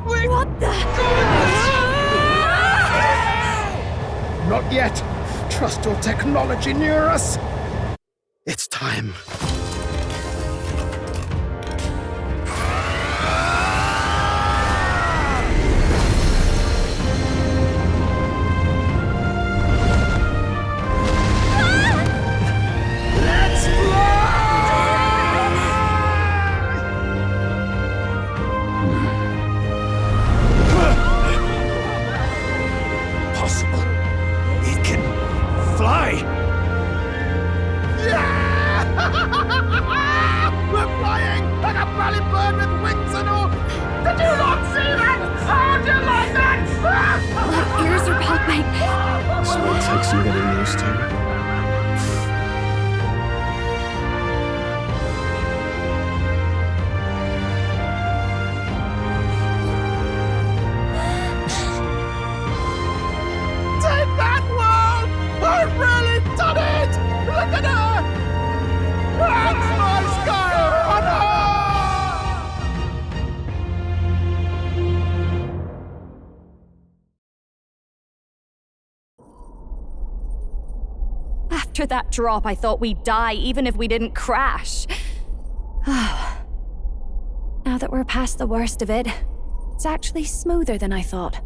What the... Not yet. Trust your technology near us. It's time. rally bird with wings and all! Did you not see that? How'd you like that? My ears are popping. It's what takes some getting used to. Take that, world! I've really done it! Look at her! That's my sky runner! After that drop, I thought we'd die, even if we didn't crash. Now that we're past the worst of it, it's actually smoother than I thought.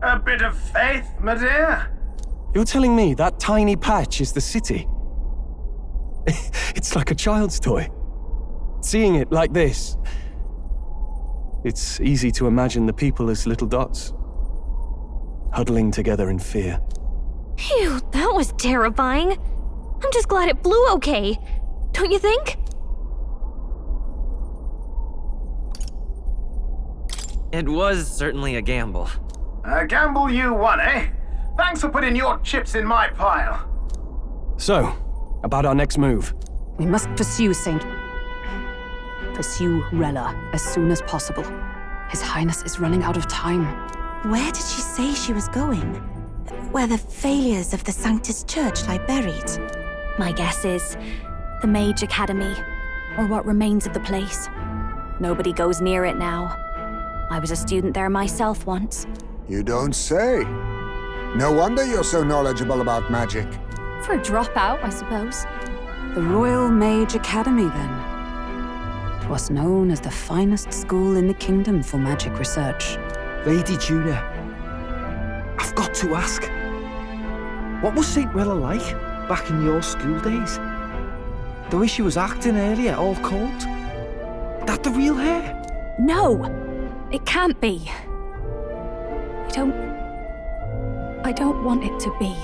A bit of faith, my dear. You're telling me that tiny patch is the city? It's like a child's toy. Seeing it like this, it's easy to imagine the people as little dots, huddling together in fear. Phew, that was terrifying. I'm just glad it flew okay. Don't you think? It was certainly a gamble. A gamble you won, eh? Thanks for putting your chips in my pile. So, about our next move. We must pursue Rella as soon as possible. His Highness is running out of time. Where did she say she was going? Where the failures of the Sanctus Church lie buried? My guess is the Mage Academy, or what remains of the place. Nobody goes near it now. I was a student there myself once. You don't say. No wonder you're so knowledgeable about magic. For a dropout, I suppose. The Royal Mage Academy, then. 'Twas known as the finest school in the kingdom for magic research. Lady Juna, I've got to ask. What was St. Rella like back in your school days? The way she was acting earlier, all cold? That the real hair? No! It can't be. I don't want it to be.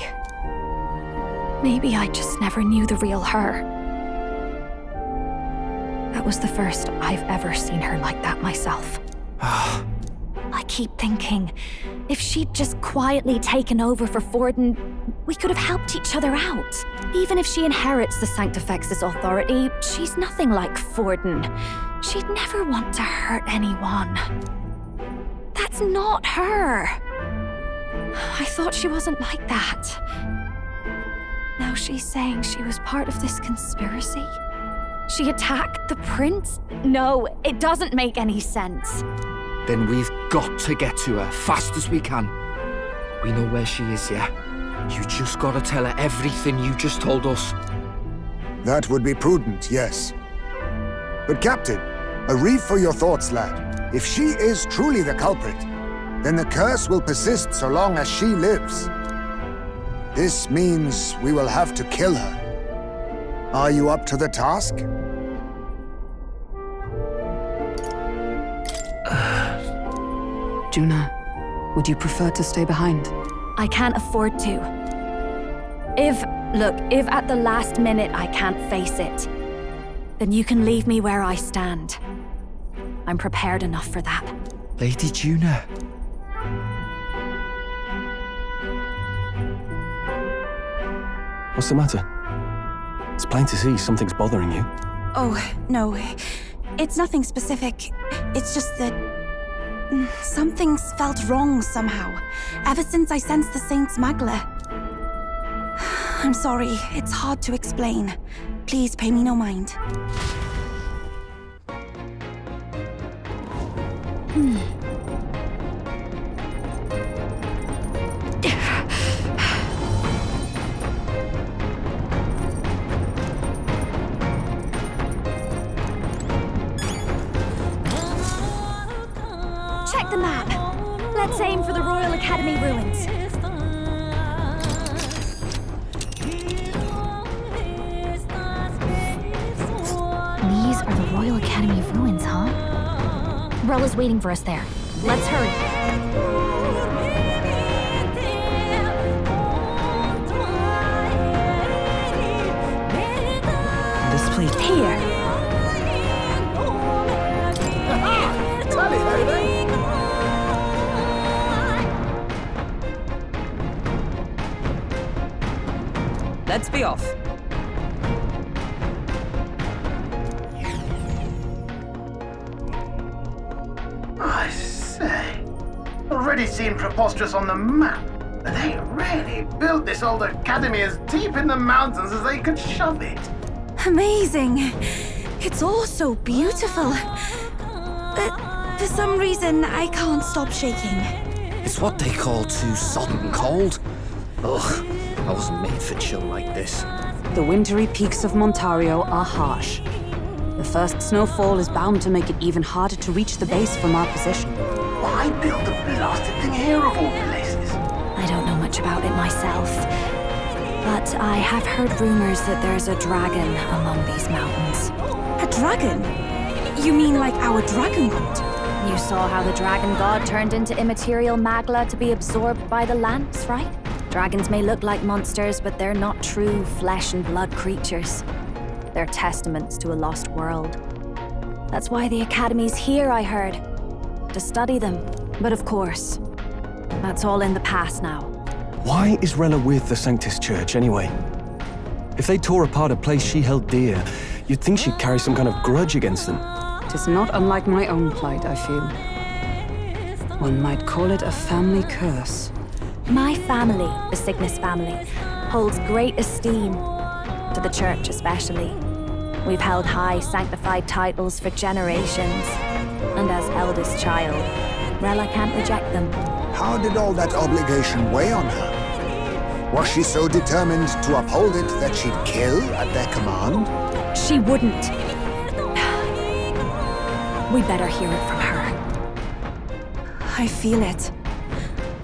Maybe I just never knew the real her. That was the first I've ever seen her like that myself. I keep thinking, if she'd just quietly taken over for Forden, we could have helped each other out. Even if she inherits the Sanctifex's authority, she's nothing like Forden. She'd never want to hurt anyone. That's not her. I thought she wasn't like that. Now she's saying she was part of this conspiracy? She attacked the prince? No, it doesn't make any sense. Then we've got to get to her fast as we can. We know where she is, yeah? You just gotta tell her everything you just told us. That would be prudent, yes. But Captain, a reef for your thoughts, lad. If she is truly the culprit, then the curse will persist so long as she lives. This means we will have to kill her. Are you up to the task? Juna, would you prefer to stay behind? I can't afford to. If at the last minute I can't face it, then you can leave me where I stand. I'm prepared enough for that. Lady Juna. What's the matter? It's plain to see something's bothering you. Oh, no. It's nothing specific. It's just that something's felt wrong somehow, ever since I sensed the Saint's Magla. I'm sorry, it's hard to explain. Please pay me no mind. Check the map. Let's aim for the Royal Academy ruins. These are the Royal Academy ruins, huh? Rella's waiting for us there. Let's hurry. This Exactly. Here. Tell it, lady. Let's be off. I say, already seen Preposterous on the map. They really built this old academy as deep in the mountains as they could shove it. Amazing. It's all so beautiful. But for some reason, I can't stop shaking. It's what they call too sodden cold. Ugh, I wasn't made for chill like this. The wintry peaks of Montario are harsh. The first snowfall is bound to make it even harder to reach the base from our position. Why build the blasted thing here of all places? I don't know much about it myself, but I have heard rumors that there's a dragon among these mountains. A dragon? You mean like our dragon god? You saw how the dragon god turned into immaterial magla to be absorbed by the lance, right? Dragons may look like monsters, but they're not true flesh and blood creatures. They're testaments to a lost world. That's why the Academy's here, I heard. To study them. But of course, that's all in the past now. Why is Rella with the Sanctus Church, anyway? If they tore apart a place she held dear, you'd think she'd carry some kind of grudge against them. Tis not unlike my own plight, I feel. One might call it a family curse. My family, the Cygnus family, holds great esteem, to the Church especially. We've held high sanctified titles for generations, and as eldest child, Rella can't reject them. How did all that obligation weigh on her? Was she so determined to uphold it that she'd kill at their command? She wouldn't. We better hear it from her. I feel it.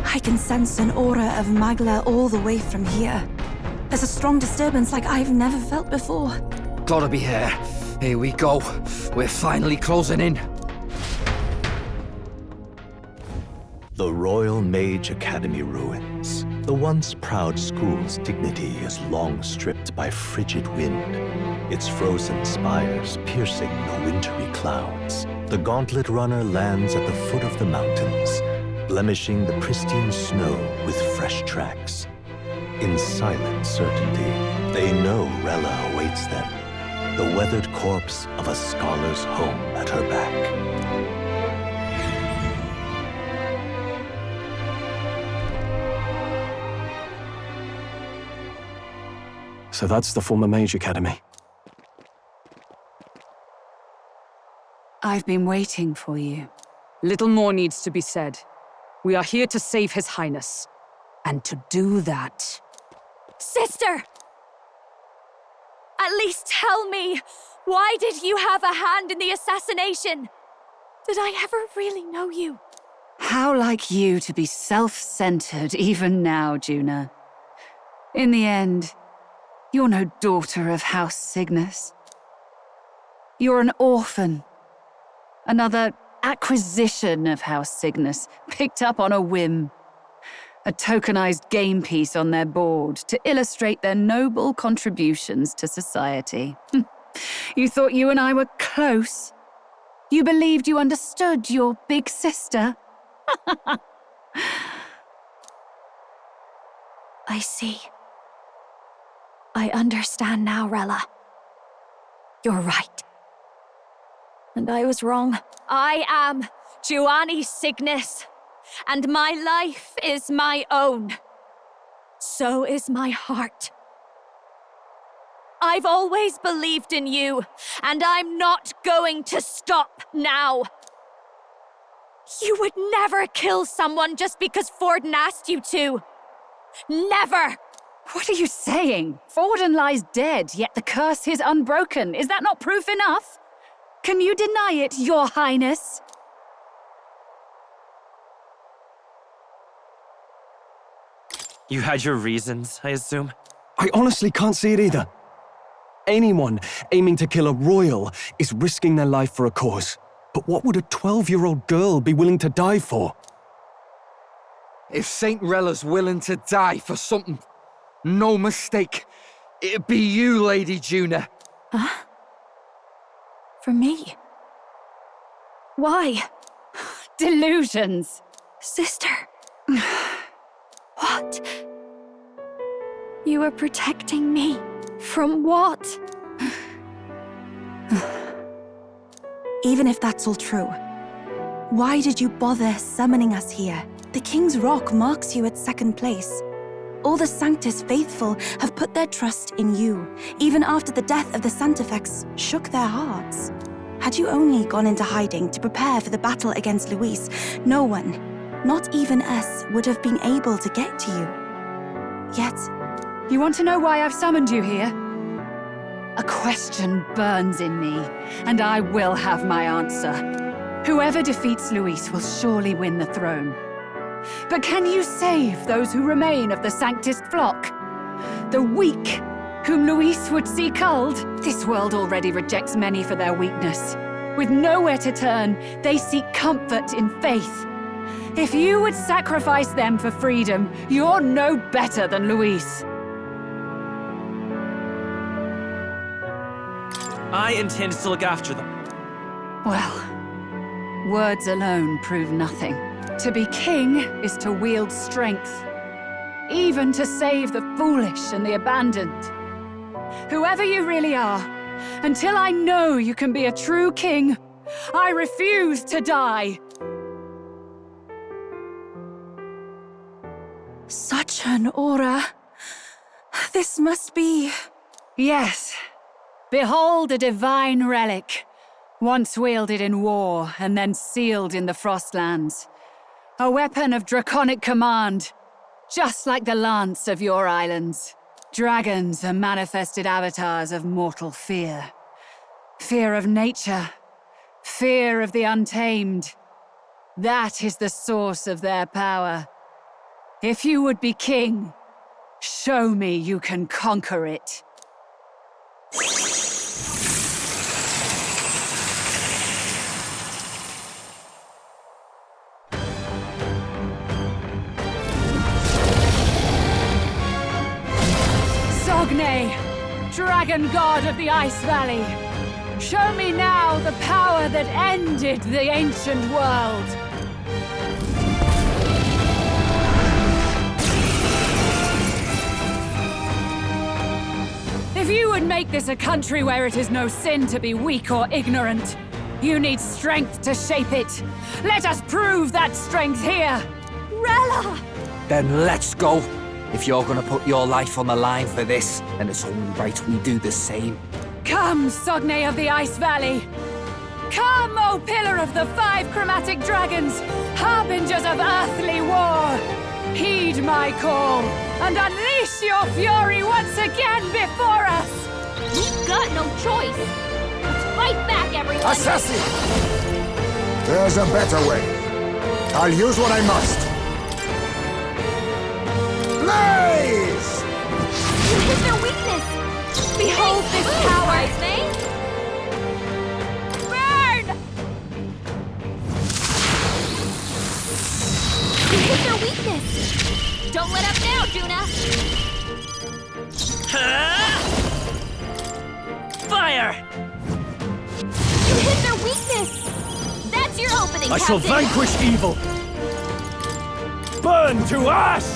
I can sense an aura of Magla all the way from here. There's a strong disturbance like I've never felt before. Gotta be here. Here we go. We're finally closing in. The Royal Mage Academy ruins. The once proud school's dignity is long stripped by frigid wind, its frozen spires piercing the wintry clouds. The gauntlet runner lands at the foot of the mountains, blemishing the pristine snow with fresh tracks. In silent certainty, they know Rella awaits them, the weathered corpse of a scholar's home at her back. So that's the former Mage Academy. I've been waiting for you. Little more needs to be said. We are here to save His Highness. And to do that... Sister! At least tell me, why did you have a hand in the assassination? Did I ever really know you? How like you to be self-centered even now, Juna. In the end, you're no daughter of House Cygnus. You're an orphan. Another acquisition of House Cygnus, picked up on a whim. A tokenized game piece on their board to illustrate their noble contributions to society. You thought you and I were close. You believed you understood your big sister. I see. I understand now, Rella. You're right. And I was wrong. I am Giovanni Cygnus, and my life is my own. So is my heart. I've always believed in you, and I'm not going to stop now. You would never kill someone just because Forden asked you to. Never! What are you saying? Forden lies dead, yet the curse is unbroken. Is that not proof enough? Can you deny it, Your Highness? You had your reasons, I assume? I honestly can't see it either. Anyone aiming to kill a royal is risking their life for a cause. But what would a 12-year-old girl be willing to die for? If Saint Rella's willing to die for something, no mistake, it'd be you, Lady Juna. Huh? For me? Why? Delusions. Sister. What? You were protecting me. From what? Even if that's all true, why did you bother summoning us here? The King's Rock marks you at second place. All the Sanctus faithful have put their trust in you, even after the death of the Santafex shook their hearts. Had you only gone into hiding to prepare for the battle against Luis, no one, not even us, would have been able to get to you. Yet... You want to know why I've summoned you here? A question burns in me, and I will have my answer. Whoever defeats Luis will surely win the throne. But can you save those who remain of the Sanctist flock? The weak, whom Luis would see culled? This world already rejects many for their weakness. With nowhere to turn, they seek comfort in faith. If you would sacrifice them for freedom, you're no better than Luis. I intend to look after them. Well, words alone prove nothing. To be king is to wield strength, even to save the foolish and the abandoned. Whoever you really are, until I know you can be a true king, I refuse to die. Such an aura. This must be... Yes. Behold a divine relic, once wielded in war and then sealed in the Frostlands. A weapon of draconic command, just like the lance of your islands. Dragons are manifested avatars of mortal fear. Fear of nature, fear of the untamed. That is the source of their power. If you would be king, show me you can conquer it. Sogne, dragon god of the Ice Valley, show me now the power that ended the ancient world. If you would make this a country where it is no sin to be weak or ignorant, you need strength to shape it. Let us prove that strength here. Rella! Then let's go. If you're gonna put your life on the line for this, then it's only right we do the same. Come, Sogne of the Ice Valley! Come, O Pillar of the 5 chromatic dragons, harbingers of earthly war! Heed my call, and unleash your fury once again before us! We've got no choice! Let's fight back, everyone! Assassin! There's a better way. I'll use what I must. Blaze! You hit their weakness! Behold this power! Burn! You hit their weakness! Don't let up now, Juna! Fire! You hit their weakness! That's your opening, I shall Captain. vanquish evil! Burn to ash!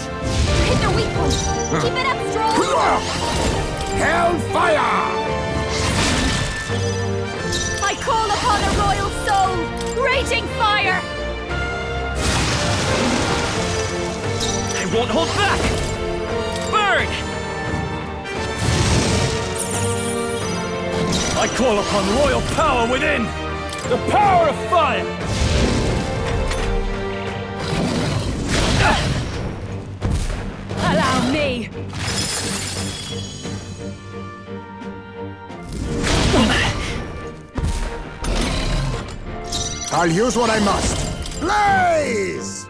You hit their weak point! Keep it up, Stroll! Hellfire! I call upon a royal soul! Raging fire! I won't hold back! Burn! I call upon royal power within! The power of fire! Allow me! I'll use what I must. Blaze!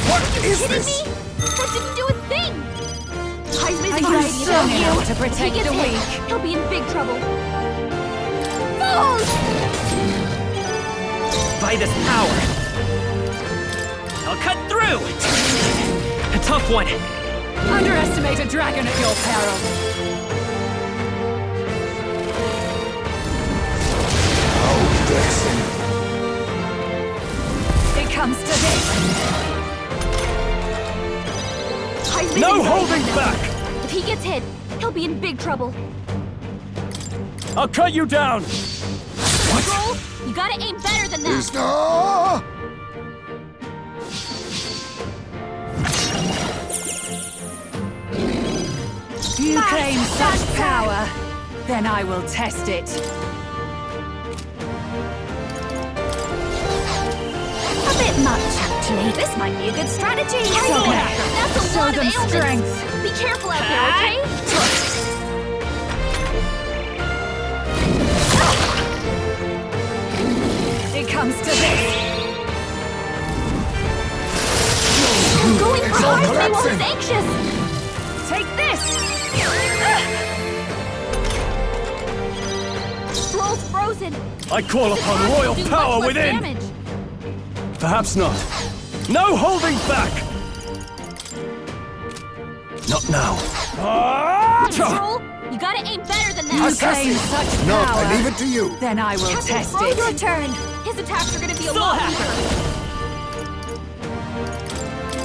What is this? Me? That didn't do a thing! Heisman's Are you already strong without enough you. to protect He gets the hit. weak? He'll be in big trouble. Fools! By this power, I'll cut through! A tough one. Underestimate a dragon at your peril. isn't holding going back! If he gets hit, he'll be in big trouble. I'll cut you down! Troll, you gotta aim better than that. No! You claim such power, then I will test it. A bit much, actually. This might be a good strategy. That's a Show lot of them ailments. strength. Be careful out there, okay? It comes to this. Going for all ours while collapsing. he's anxious. Take this! Stroll's frozen. I call upon Attack royal will do power much less within! damage. Perhaps not. No holding back! Not now. Stroll, you gotta aim better than that. You claim such No, power, I leave it to you. then I will Captain, test throw it. your turn. His attacks are gonna be a Soul lot Hacker. weaker.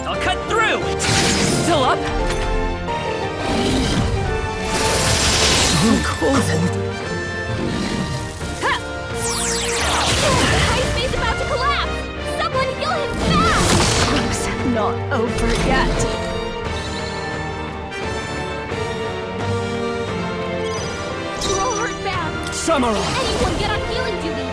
I'll cut through! Still up? The heist is about to collapse. Someone heal him fast. It's not over yet. Stroll hurt bad. Samurai! Anyone get on healing duty.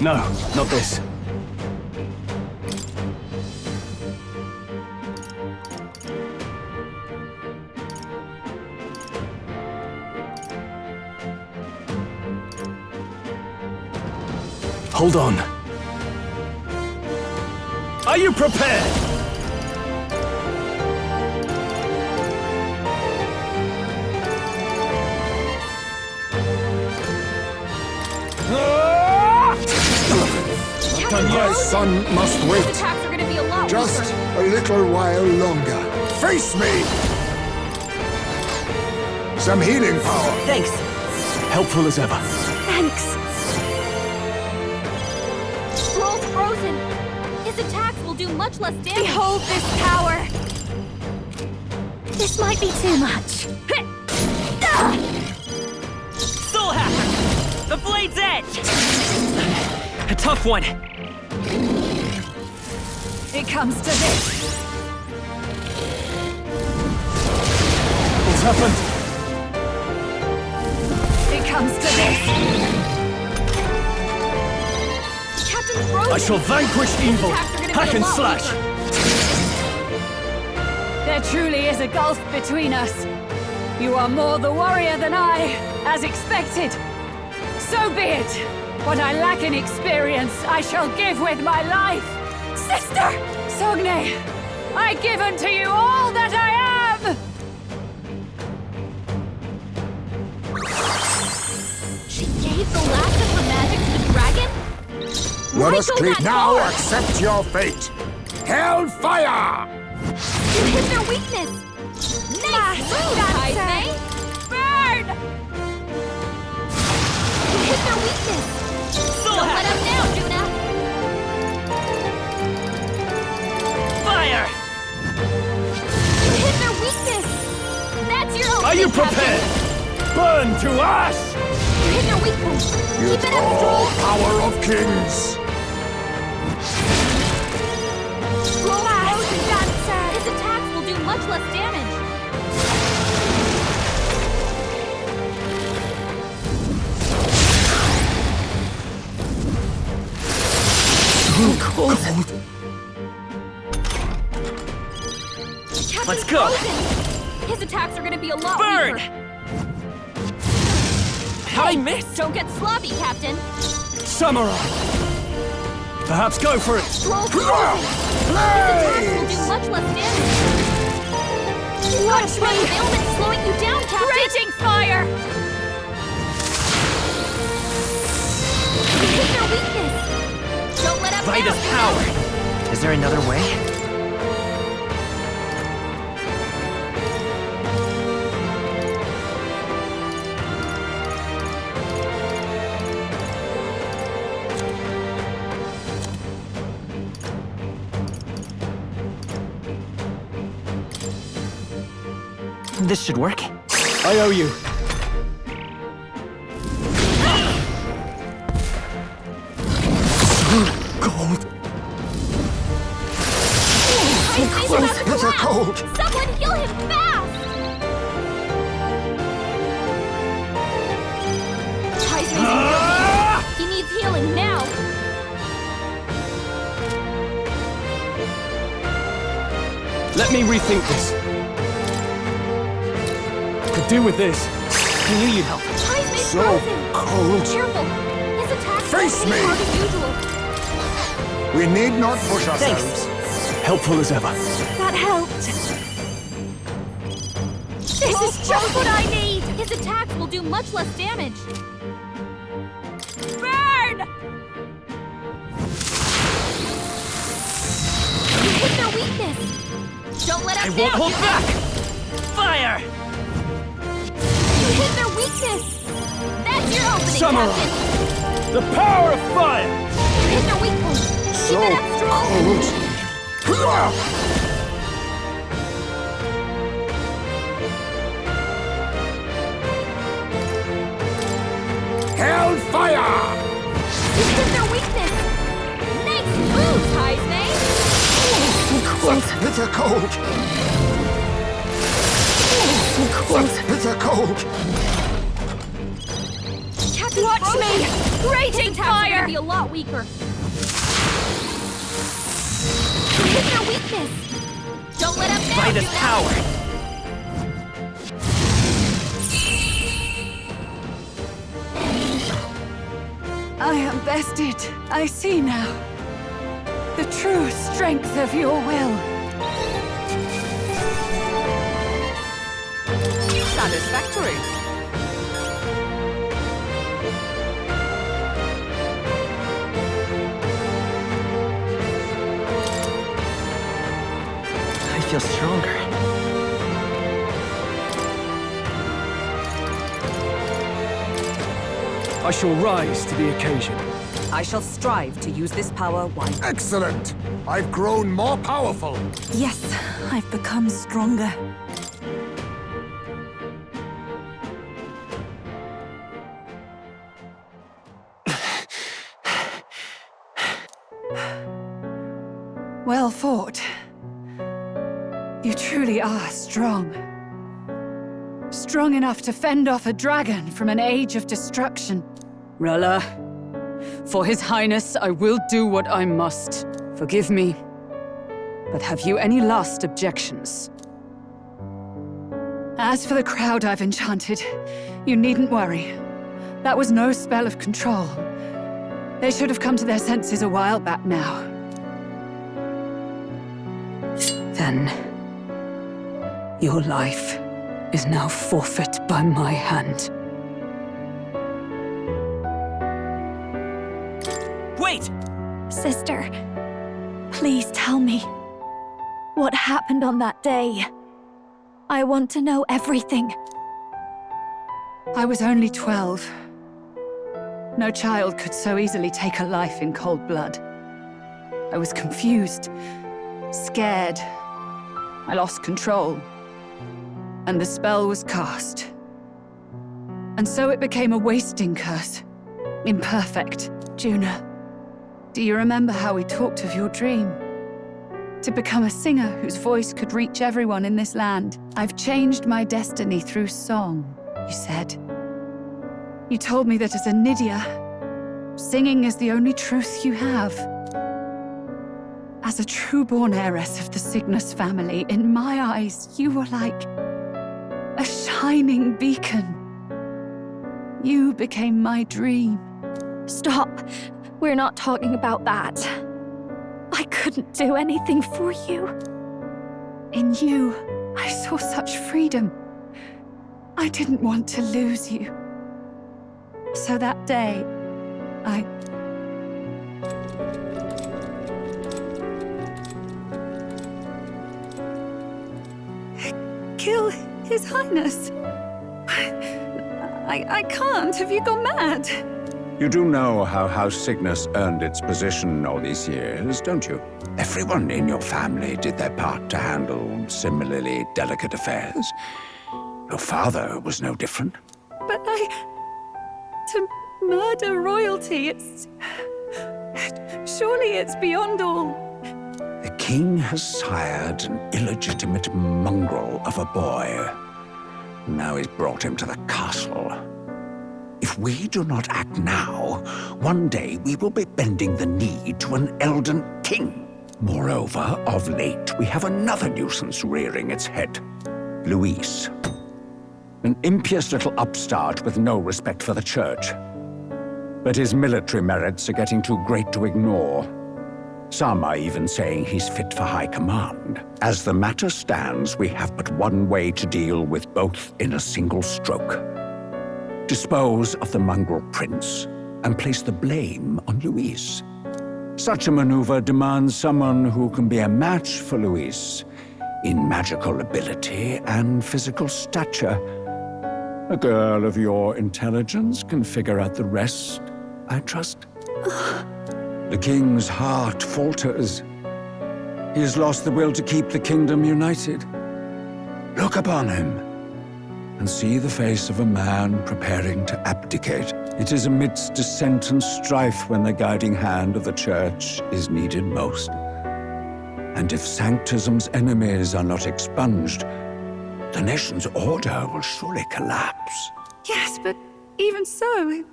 No, not this. Hold on. Are you prepared? My son must His wait. attacks are gonna be a lot Just weaker. a little while longer. Face me! Some healing power. Thanks. Helpful as ever. Thanks. Stroll's frozen. His attacks will do much less damage. Behold this power. This might be too much. Soul Hacker! The Blade's Edge! A tough one. It comes to this. What's happened? It comes to this. Captain's frozen. I shall vanquish evil. Attacks are gonna be Hack a and lot slash. weaker. There truly is a gulf between us. You are more the warrior than I, as expected. So be it. What I lack in experience, I shall give with my life. Sister! Sogne, I give unto you all that I am! She gave the last of her magic to the dragon? Let Why us go clear. that Now far? accept your fate. Hellfire! You hit their weakness. Nice move, Kaise. Burn! You hit their weakness. Soul Don't let Hacker! him down, Juna. Fire! You hit their weakness. That's your own Are you thing, Captain. prepared? Burn to ash! You hit their weak point. You Keep it up, all Stroll. power of kings. Stroll frozen, dancer. His attacks will do much less damage. Captain's Let's go. frozen. His attacks are gonna be a lot Burn! weaker. How'd I miss? Don't get sloppy, Captain. Samurai! Perhaps go for it! Stroll frozen. His attacks will do much less damage. Watch My me! ailment's slowing you down, Captain. Raging fire! You hit their weakness. Don't let up Vida's now. power! Is there another way? This should work. I owe you. Cold. So close. Bitter cold. Someone heal him fast! He needs healing now. Let me rethink this. Could do with this. You knew you'd help. So cold. Careful. His attack Face me. harder than usual. We need not push ourselves. Helpful as ever. That helped. This is just what I need. His attacks will do much less damage. Burn! You hit their weakness. Don't let us down. I won't hold back! Fire! You hit their weakness. That's your opening, Samurai. Captain. The power of fire! You hit their weak point. So Keep it up strong. cold. Hellfire! You hit their weakness. Nice move, Heisne. Bitter cold. Bitter cold. Captain, watch me. Raging fire. Be a lot weaker. You hit their weakness. Don't let up now. By this power! I am bested. I see now. The true strength of your will. Satisfactory. I feel stronger. I shall rise to the occasion. I shall strive to use this power wisely. Excellent. I've grown more powerful. Yes, I've become stronger. Well fought. You truly are strong. Strong enough to fend off a dragon from an age of destruction. Rella, for His Highness, I will do what I must. Forgive me. But have you any last objections? As for the crowd I've enchanted, you needn't worry. That was no spell of control. They should have come to their senses a while back now. Then, your life is now forfeit by my hand. Wait! Sister, please tell me. What happened on that day? I want to know everything. I was only 12. No child could so easily take a life in cold blood. I was confused, scared. I lost control. And the spell was cast. And so it became a wasting curse. Imperfect. Juna, do you remember how we talked of your dream? To become a singer whose voice could reach everyone in this land. I've changed my destiny through song, you said. You told me that as a Nydia, singing is the only truth you have. As a true-born heiress of the Cygnus family, in my eyes, you were like a shining beacon. You became my dream. Stop. We're not talking about that. I couldn't do anything for you. In you, I saw such freedom. I didn't want to lose you. So that day, I... kill His Highness. I can't. Have you gone mad? You do know how House Cygnus earned its position all these years, don't you? Everyone in your family did their part to handle similarly delicate affairs. Your father was no different. But to murder royalty, surely it's beyond all. The king has sired an illegitimate mongrel of a boy. Now he's brought him to the castle. If we do not act now, one day we will be bending the knee to an Elden king. Moreover, of late, we have another nuisance rearing its head. Luis. An impious little upstart with no respect for the church. But his military merits are getting too great to ignore. Some are even saying he's fit for high command. As the matter stands, we have but one way to deal with both in a single stroke. Dispose of the mongrel prince and place the blame on Luis. Such a maneuver demands someone who can be a match for Luis in magical ability and physical stature. A girl of your intelligence can figure out the rest, I trust. The king's heart falters. He has lost the will to keep the kingdom united. Look upon him and see the face of a man preparing to abdicate. It is amidst dissent and strife when the guiding hand of the church is needed most. And if Sanctism's enemies are not expunged, the nation's order will surely collapse. Yes, but even so,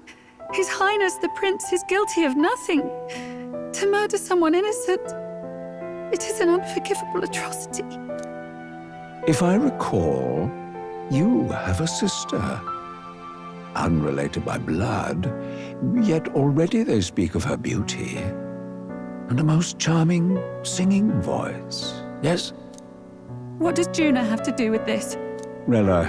His Highness the Prince is guilty of nothing. To murder someone innocent, it is an unforgivable atrocity. If I recall, you have a sister. Unrelated by blood, yet already they speak of her beauty. And a most charming singing voice, yes? What does Juna have to do with this? Rella,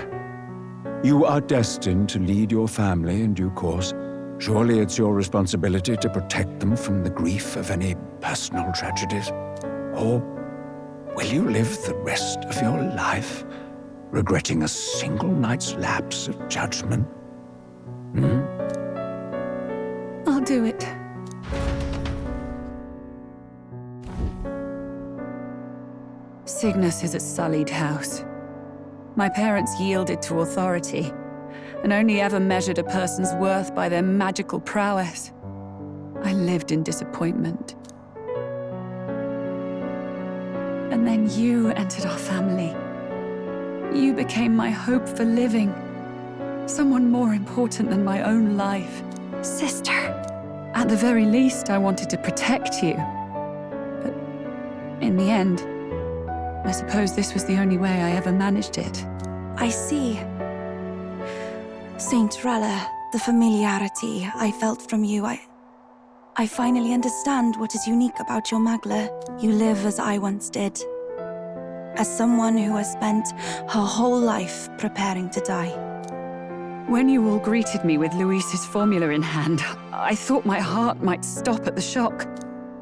you are destined to lead your family in due course. Surely it's your responsibility to protect them from the grief of any personal tragedies. Or will you live the rest of your life regretting a single night's lapse of judgment? I'll do it. Cygnus is a sullied house. My parents yielded to authority, and only ever measured a person's worth by their magical prowess. I lived in disappointment. And then you entered our family. You became my hope for living. Someone more important than my own life. Sister. At the very least, I wanted to protect you. But in the end, I suppose this was the only way I ever managed it. I see. Saint Rella, the familiarity I felt from you, I finally understand what is unique about your Magla. You live as I once did. As someone who has spent her whole life preparing to die. When you all greeted me with Luis's formula in hand, I thought my heart might stop at the shock.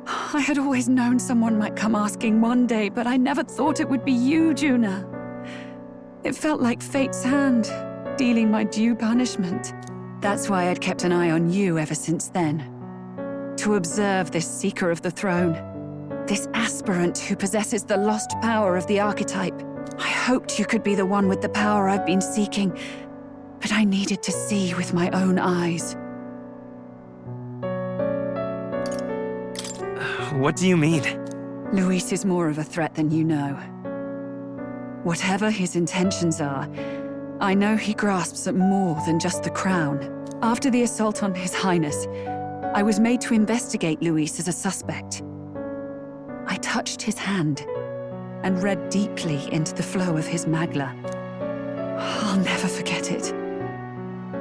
I had always known someone might come asking one day, but I never thought it would be you, Juna. It felt like fate's hand, dealing my due punishment. That's why I'd kept an eye on you ever since then. To observe this seeker of the throne. This aspirant who possesses the lost power of the archetype. I hoped you could be the one with the power I've been seeking, but I needed to see with my own eyes. What do you mean? Luis is more of a threat than you know. Whatever his intentions are, I know he grasps at more than just the crown. After the assault on His Highness, I was made to investigate Luis as a suspect. I touched his hand and read deeply into the flow of his Magla. I'll never forget it.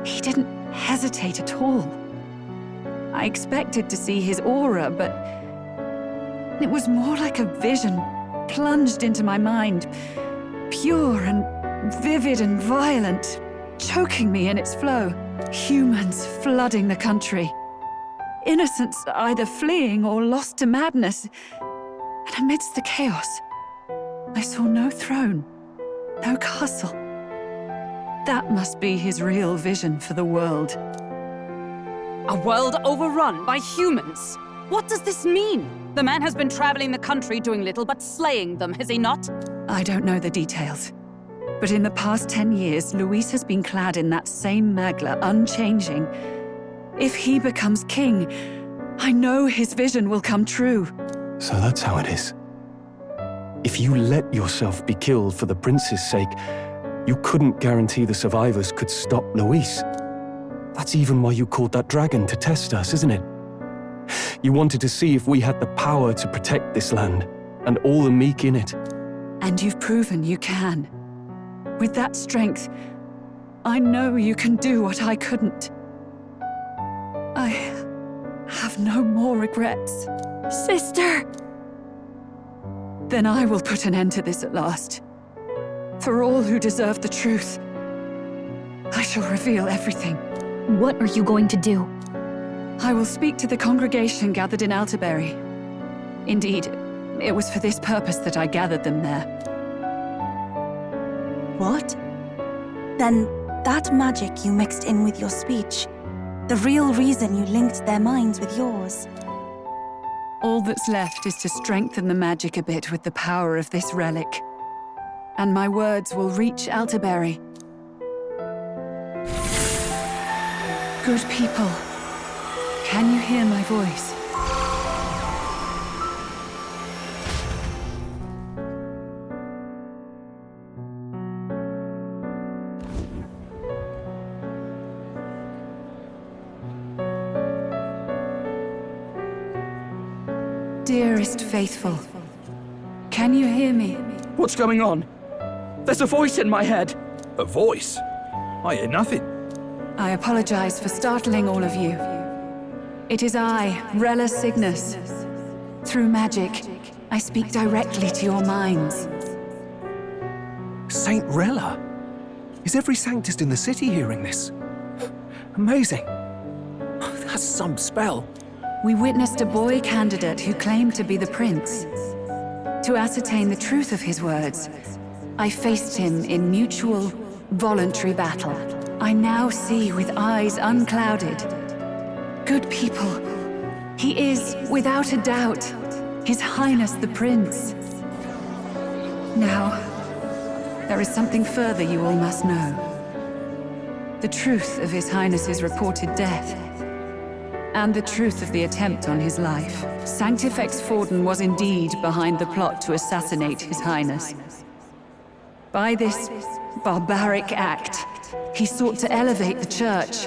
He didn't hesitate at all. I expected to see his aura, but it was more like a vision plunged into my mind, pure and vivid and violent, choking me in its flow. Humans flooding the country. Innocents either fleeing or lost to madness. And amidst the chaos, I saw no throne, no castle. That must be his real vision for the world. A world overrun by humans? What does this mean? The man has been traveling the country doing little but slaying them, has he not? I don't know the details. But in the past 10 years, Luis has been clad in that same magla, unchanging. If he becomes king, I know his vision will come true. So that's how it is. If you let yourself be killed for the prince's sake, you couldn't guarantee the survivors could stop Luis. That's even why you called that dragon to test us, isn't it? You wanted to see if we had the power to protect this land, and all the meek in it. And you've proven you can. With that strength, I know you can do what I couldn't. I have no more regrets. Sister! Then I will put an end to this at last. For all who deserve the truth, I shall reveal everything. What are you going to do? I will speak to the congregation gathered in Alterbury. Indeed, it was for this purpose that I gathered them there. What? Then that magic you mixed in with your speech, the real reason you linked their minds with yours. All that's left is to strengthen the magic a bit with the power of this relic. And my words will reach Alterbury. Good people, can you hear my voice? Dearest faithful, can you hear me? What's going on? There's a voice in my head. A voice? I hear nothing. I apologize for startling all of you. It is I, Rella Cygnus. Through magic, I speak directly to your minds. Saint Rella? Is every Sanctist in the city hearing this? Amazing. That's some spell. We witnessed a boy candidate who claimed to be the prince. To ascertain the truth of his words, I faced him in mutual, voluntary battle. I now see with eyes unclouded. Good people, he is, without a doubt, His Highness the Prince. Now, there is something further you all must know. The truth of His Highness's reported death, and the truth of the attempt on his life. Sanctifex Forden was indeed behind the plot to assassinate His Highness. By this barbaric act, he sought to elevate the Church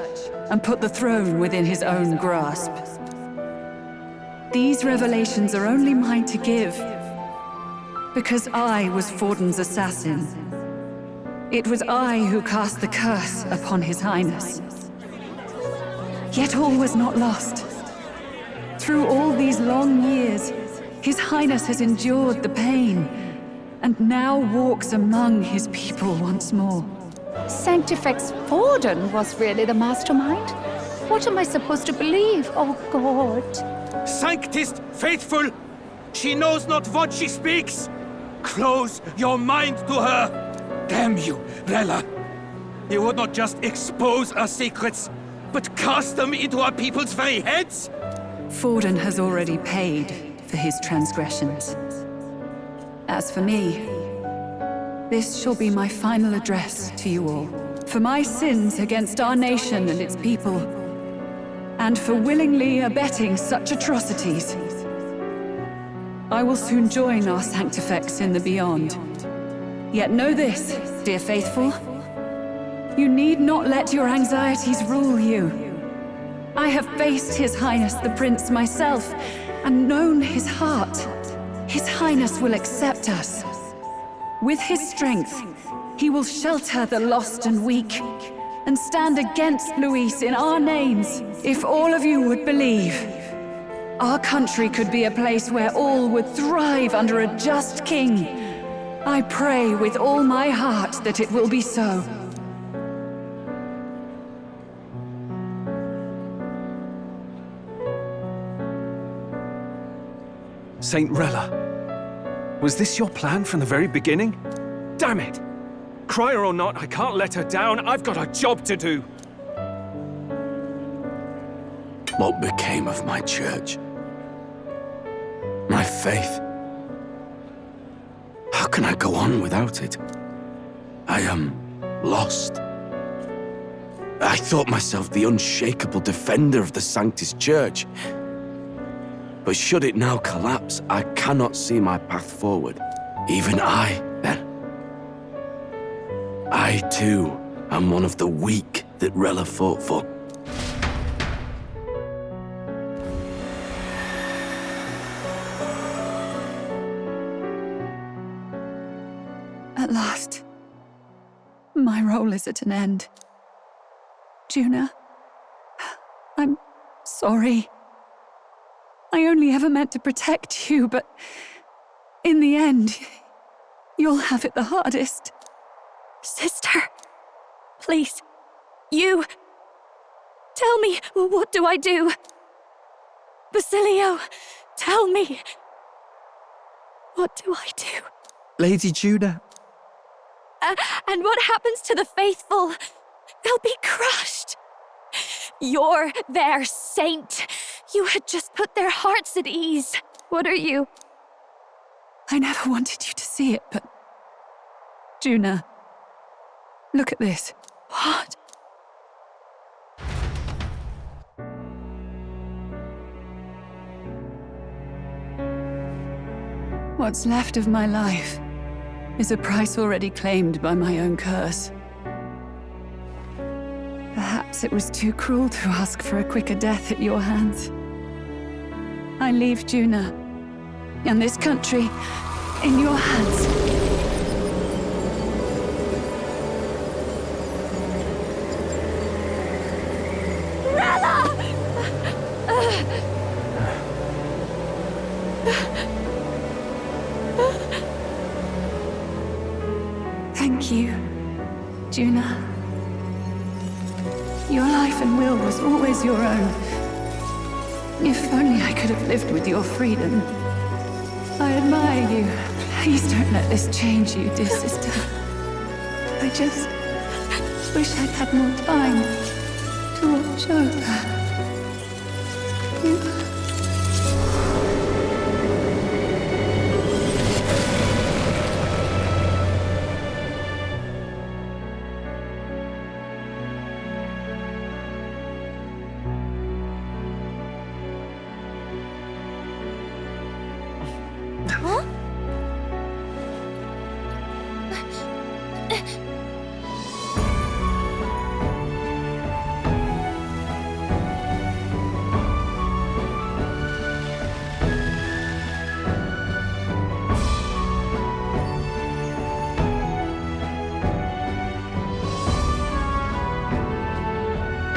and put the throne within his own grasp. These revelations are only mine to give, because I was Forden's assassin. It was I who cast the curse upon His Highness. Yet all was not lost. Through all these long years, His Highness has endured the pain, and now walks among his people once more. Sanctifex Forden was really the mastermind? What am I supposed to believe? Oh, God. Sanctist faithful! She knows not what she speaks! Close your mind to her! Damn you, Rella! You would not just expose our secrets, but cast them into our people's very heads? Forden has already paid for his transgressions. As for me, this shall be my final address to you all. For my sins against our nation and its people, and for willingly abetting such atrocities, I will soon join our Sanctifex in the beyond. Yet know this, dear faithful, you need not let your anxieties rule you. I have faced His Highness the Prince myself, and known his heart. His Highness will accept us. With his strength, he will shelter the lost and weak, and stand against Luis in our names. If all of you would believe, our country could be a place where all would thrive under a just king. I pray with all my heart that it will be so. Saint Rella, was this your plan from the very beginning? Damn it! Crier or not, I can't let her down. I've got a job to do. What became of my church? My faith? How can I go on without it? I am lost. I thought myself the unshakable defender of the Sanctus Church. But should it now collapse, I cannot see my path forward. Even I, then. I, too, am one of the weak that Rella fought for. At last, my role is at an end. Juna, I'm sorry. I only ever meant to protect you, but in the end, you'll have it the hardest. Sister, please, you... Tell me, what do I do? Basilio, tell me. What do I do? Lady Juna. And what happens to the faithful? They'll be crushed. You're their saint. You had just put their hearts at ease. What are you? I never wanted you to see it, but... Juna, look at this. What? What's left of my life is a price already claimed by my own curse. Perhaps it was too cruel to ask for a quicker death at your hands. I leave Juna and this country in your hands. Rella! Thank you, Juna. Your life and will was always your own. If only I could have lived with your freedom. I admire you. Please don't let this change you, dear sister. I just wish I'd had more time to watch over you.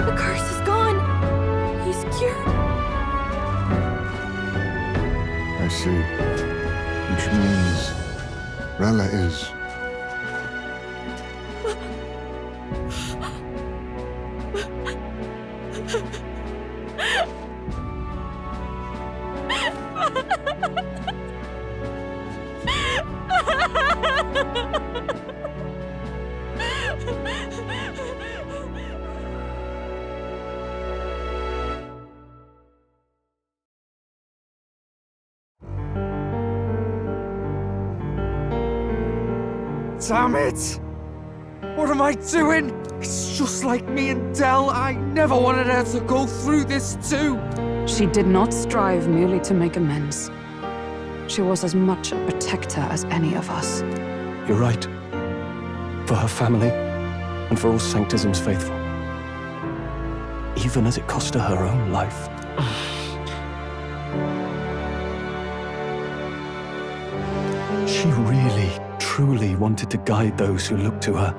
The curse is gone. He's cured. I see. Which means Rella is... Damn it! What am I doing? It's just like me and Del. I never wanted her to go through this too. She did not strive merely to make amends. She was as much a protector as any of us. You're right. For her family, and for all Sanctism's faithful. Even as it cost her her own life. She really, truly wanted to guide those who looked to her.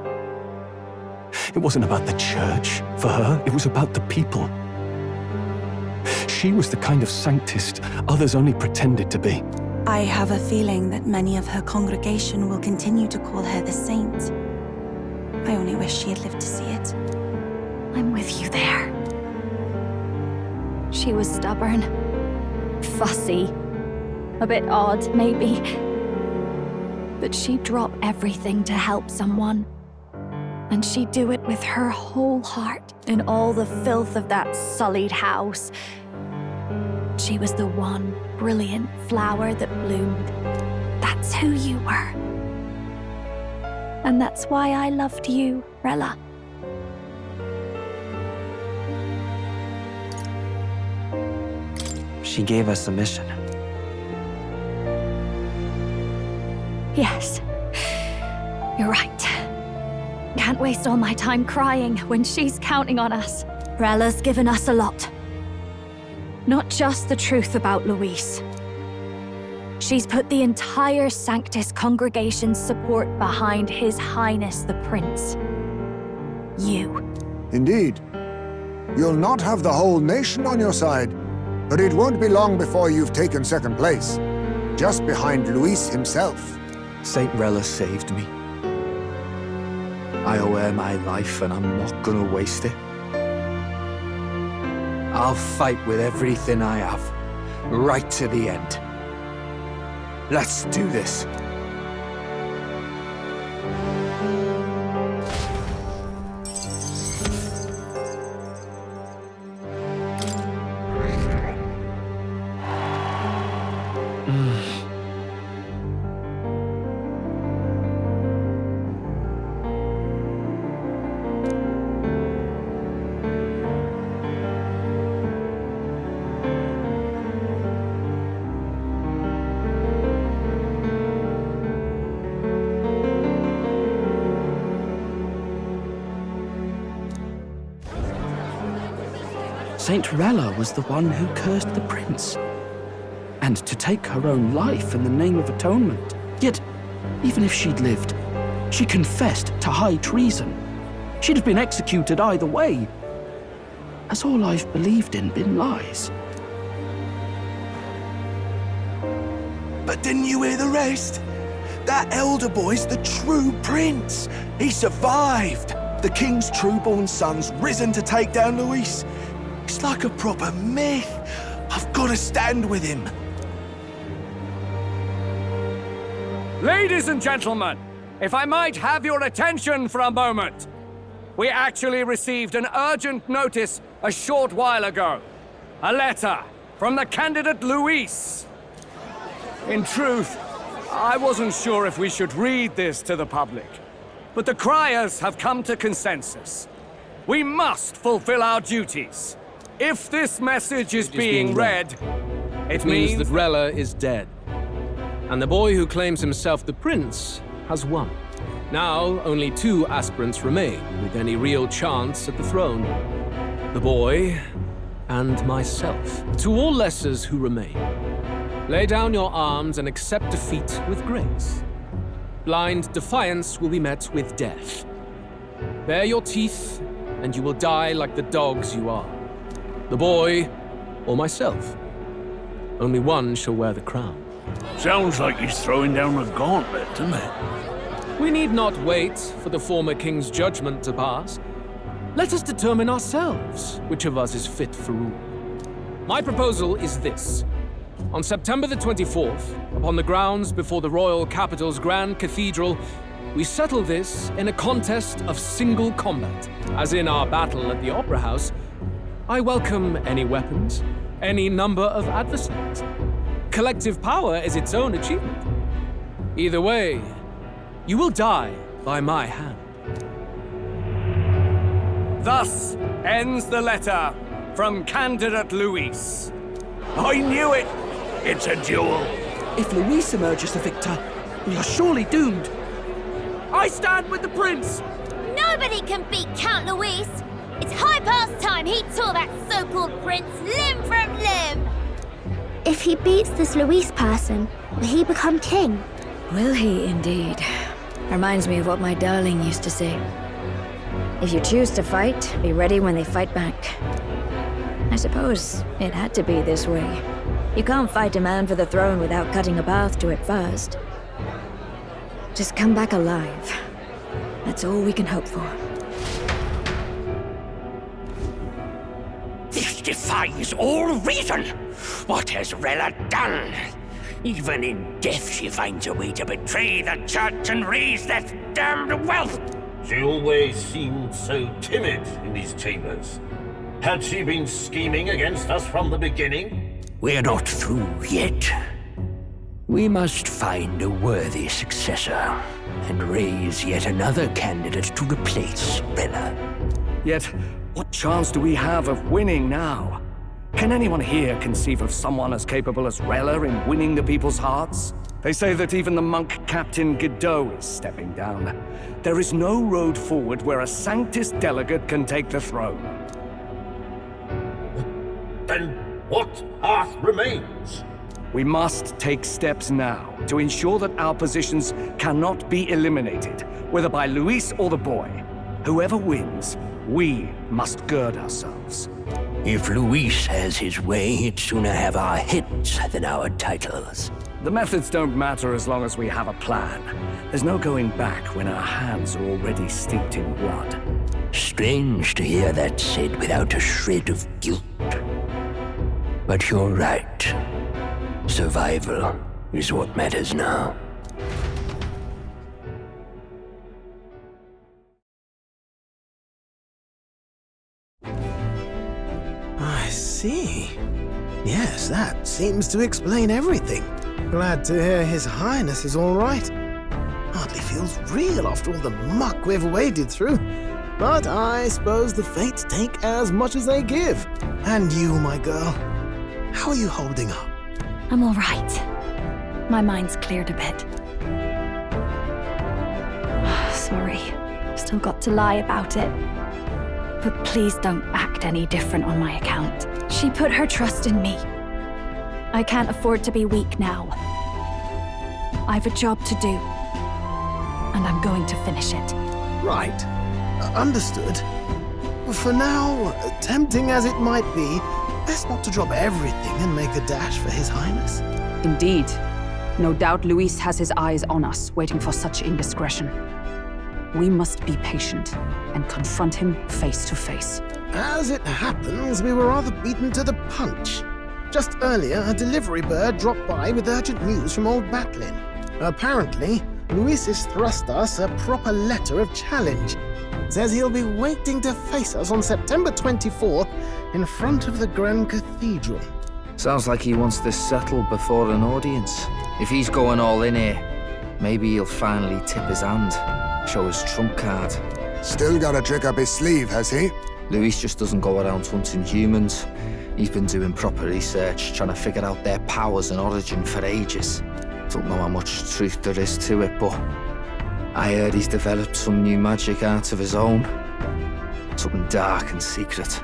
It wasn't about the church, for her, it was about the people. She was the kind of Sanctist others only pretended to be. I have a feeling that many of her congregation will continue to call her the saint. I only wish she had lived to see it. I'm with you there. She was stubborn, fussy, a bit odd, maybe. But she'd drop everything to help someone. And she'd do it with her whole heart. In all the filth of that sullied house, she was the one brilliant flower that bloomed. That's who you were. And that's why I loved you, Rella. She gave us a mission. Yes. You're right. Can't waste all my time crying when she's counting on us. Rella's given us a lot. Not just the truth about Luis. She's put the entire Sanctus congregation's support behind His Highness the Prince. You. Indeed. You'll not have the whole nation on your side, but it won't be long before you've taken second place, just behind Luis himself. Saint Rella saved me. I owe her my life, and I'm not gonna waste it. I'll fight with everything I have, right to the end. Let's do this. Saint Rella was the one who cursed the prince. And to take her own life in the name of atonement. Yet, even if she'd lived, she confessed to high treason. She'd have been executed either way. Has all I've believed in been lies? But didn't you hear the rest? That elder boy's the true prince. He survived. The king's true-born son's risen to take down Luis. It's like a proper myth. I've got to stand with him. Ladies and gentlemen, if I might have your attention for a moment. We actually received an urgent notice a short while ago. A letter from the candidate Luis. In truth, I wasn't sure if we should read this to the public, but the criers have come to consensus. We must fulfill our duties. If this message is being read, it means that Rella is dead. And the boy who claims himself the prince has won. Now, only 2 aspirants remain with any real chance at the throne. The boy and myself. To all lessers who remain, lay down your arms and accept defeat with grace. Blind defiance will be met with death. Bare your teeth, and you will die like the dogs you are. The boy, or myself. Only one shall wear the crown. Sounds like he's throwing down a gauntlet, doesn't it? We need not wait for the former king's judgment to pass. Let us determine ourselves which of us is fit for rule. My proposal is this. On September the 24th, upon the grounds before the royal capital's Grand Cathedral, we settle this in a contest of single combat. As in our battle at the Opera House, I welcome any weapons, any number of adversaries. Collective power is its own achievement. Either way, you will die by my hand. Thus ends the letter from candidate Luis. I knew it! It's a duel. If Luis emerges the victor, we are surely doomed. I stand with the prince! Nobody can beat Count Luis! It's high past time he tore that so-called prince limb from limb! If he beats this Luis person, will he become king? Will he indeed? Reminds me of what my darling used to say. If you choose to fight, be ready when they fight back. I suppose it had to be this way. You can't fight a man for the throne without cutting a path to it first. Just come back alive. That's all we can hope for. This defies all reason! What has Rella done? Even in death she finds a way to betray the church and raise that damned wealth! She always seemed so timid in these chambers. Had she been scheming against us from the beginning? We're not through yet. We must find a worthy successor. and raise yet another candidate to replace Rella. Yet, what chance do we have of winning now? Can anyone here conceive of someone as capable as Rella in winning the people's hearts? They say that even the monk Captain Godot is stepping down. There is no road forward where a Sanctus delegate can take the throne. Then what path remains? We must take steps now to ensure that our positions cannot be eliminated, whether by Luis or the boy. Whoever wins, we must gird ourselves. If Luis has his way, he'd sooner have our heads than our titles. The methods don't matter as long as we have a plan. There's no going back when our hands are already steeped in blood. Strange to hear that said without a shred of guilt. But you're right. Survival is what matters now. I see. Yes, that seems to explain everything. Glad to hear His Highness is all right. Hardly feels real after all the muck we've waded through. But I suppose the fates take as much as they give. And you, my girl, how are you holding up? I'm all right. My mind's cleared a bit. Sorry. Still got to lie about it. But please don't act any different on my account. She put her trust in me. I can't afford to be weak now. I've a job to do. And I'm going to finish it. Right. Understood. For now, tempting as it might be, best not to drop everything and make a dash for His Highness. Indeed. No doubt Luis has his eyes on us, waiting for such indiscretion. We must be patient and confront him face to face. As it happens, we were rather beaten to the punch. Just earlier, a delivery bird dropped by with urgent news from old Batlin. Apparently, Luis has thrust us a proper letter of challenge. Says he'll be waiting to face us on September 24th in front of the Grand Cathedral. Sounds like he wants this settled before an audience. If he's going all in here, maybe he'll finally tip his hand, show his trump card. Still got a trick up his sleeve, has he? Luis just doesn't go around hunting humans. He's been doing proper research, trying to figure out their powers and origin for ages. Don't know how much truth there is to it, but I heard he's developed some new magic art of his own. Something dark and secret.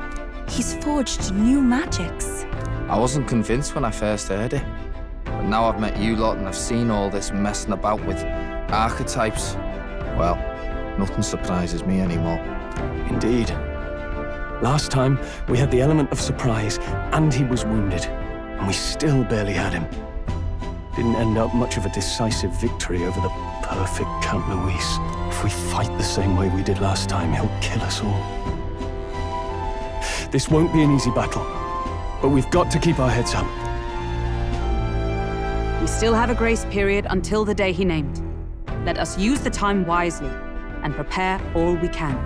He's forged new magics. I wasn't convinced when I first heard it. But now I've met you lot and I've seen all this messing about with archetypes. Well, nothing surprises me anymore. Indeed. Last time, we had the element of surprise, and he was wounded. And we still barely had him. Didn't end up much of a decisive victory over the perfect Count Luis. If we fight the same way we did last time, he'll kill us all. This won't be an easy battle, but we've got to keep our heads up. We still have a grace period until the day he named. Let us use the time wisely and prepare all we can.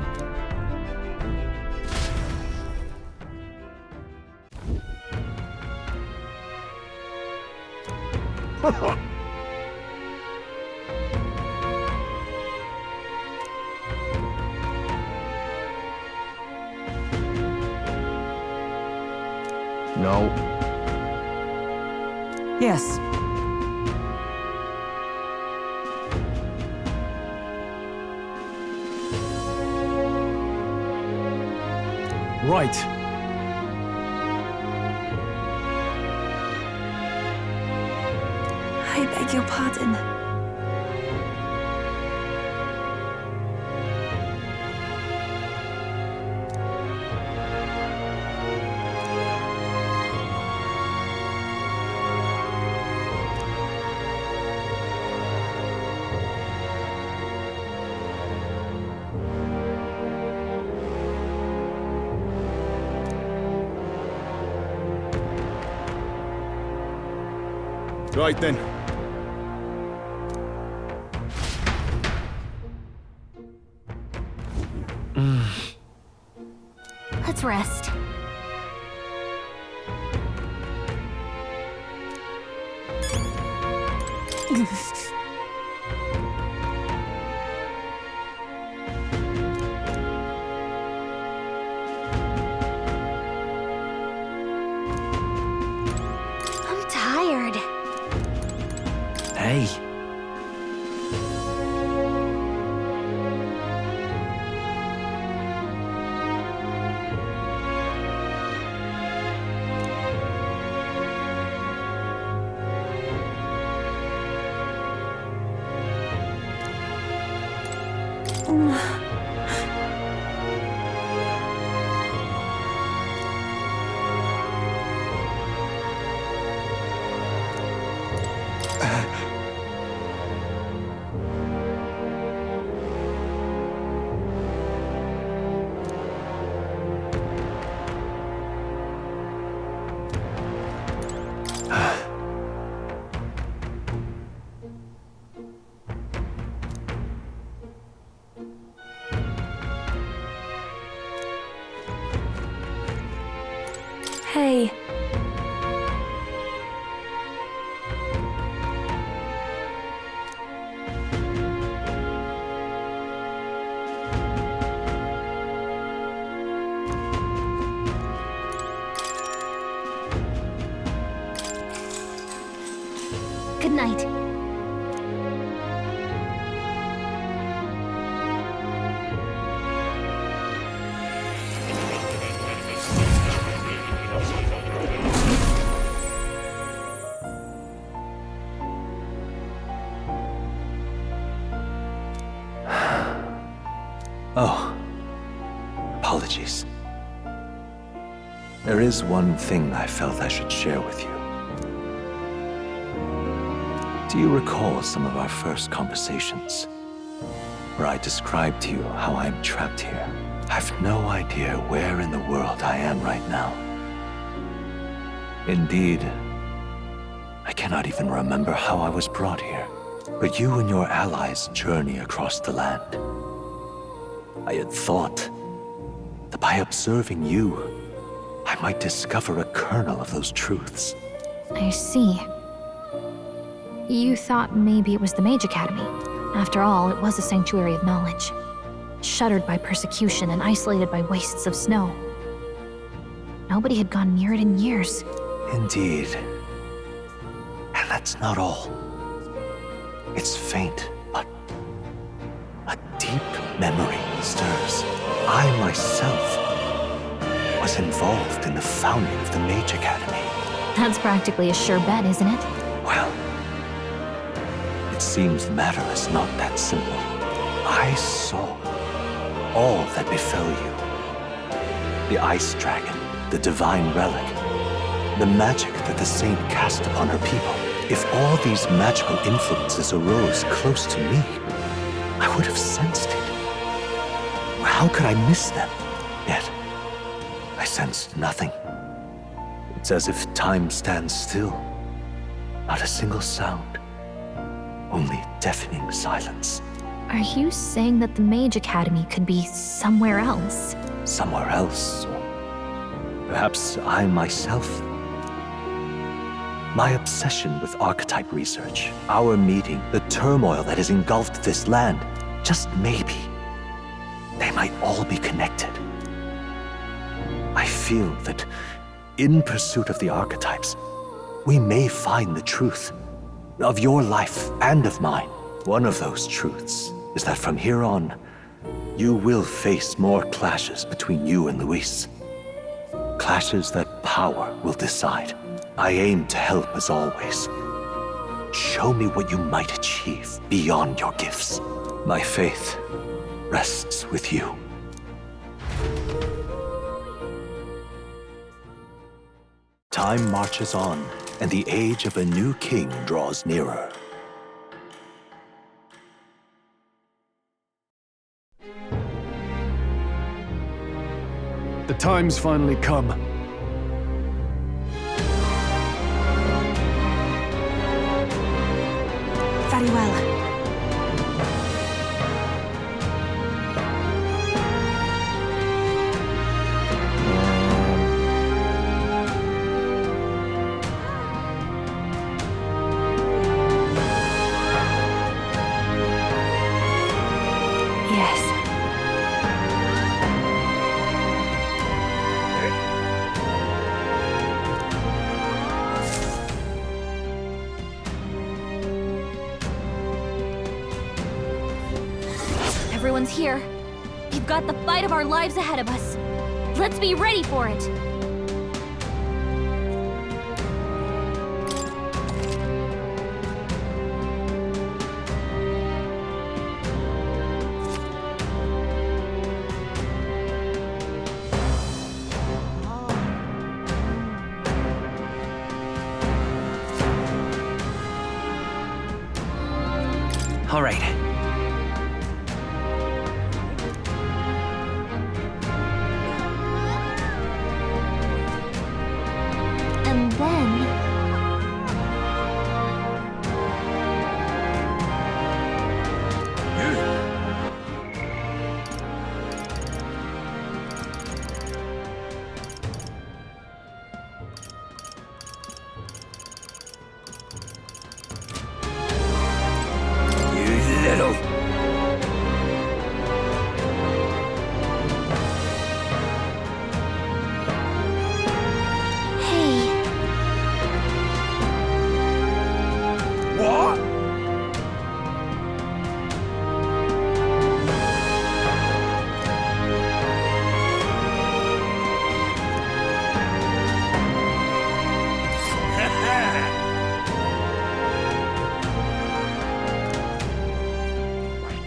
No. Yes. Right. I beg your pardon. Right then. Let's rest. way. Hey. Good night. Oh, apologies. There is one thing I felt I should share with you. Do you recall some of our first conversations, where I described to you how I'm trapped here? I've no idea where in the world I am right now. Indeed, I cannot even remember how I was brought here. But you and your allies journey across the land. I had thought that by observing you, I might discover a kernel of those truths. I see. You thought maybe it was the Mage Academy. After all, it was a sanctuary of knowledge. Shuttered by persecution and isolated by wastes of snow. Nobody had gone near it in years. Indeed. And that's not all. It's faint, but a deep memory stirs. I myself was involved in the founding of the Mage Academy. That's practically a sure bet, isn't it? Well, it seems the matter is not that simple. I saw all that befell you. The Ice Dragon, the Divine Relic, the magic that the Saint cast upon her people. If all these magical influences arose close to me, I would have sensed it. How could I miss them? Yet, I sensed nothing. It's as if time stands still. Not a single sound. Only deafening silence. Are you saying that the Mage Academy could be somewhere else? Somewhere else? Or perhaps I myself? My obsession with archetype research, our meeting, the turmoil that has engulfed this land, just maybe, they might all be connected. I feel that in pursuit of the archetypes, we may find the truth of your life and of mine. One of those truths is that from here on, you will face more clashes between you and Luis. Clashes that power will decide. I aim to help as always. Show me what you might achieve beyond your gifts. My faith rests with you. Time marches on, and the age of a new king draws nearer. The time's finally come. Very well. Yes. everyone's here. We've got the fight of our lives ahead of us. Let's be ready for it. All right. And then...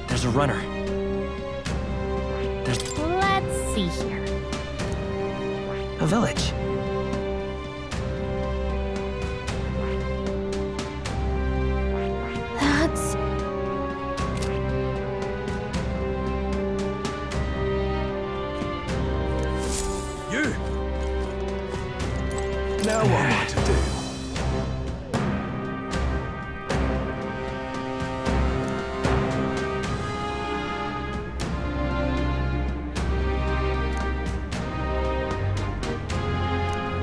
There's a runner. Let's see here. A village. That's... You! Now what am I to do?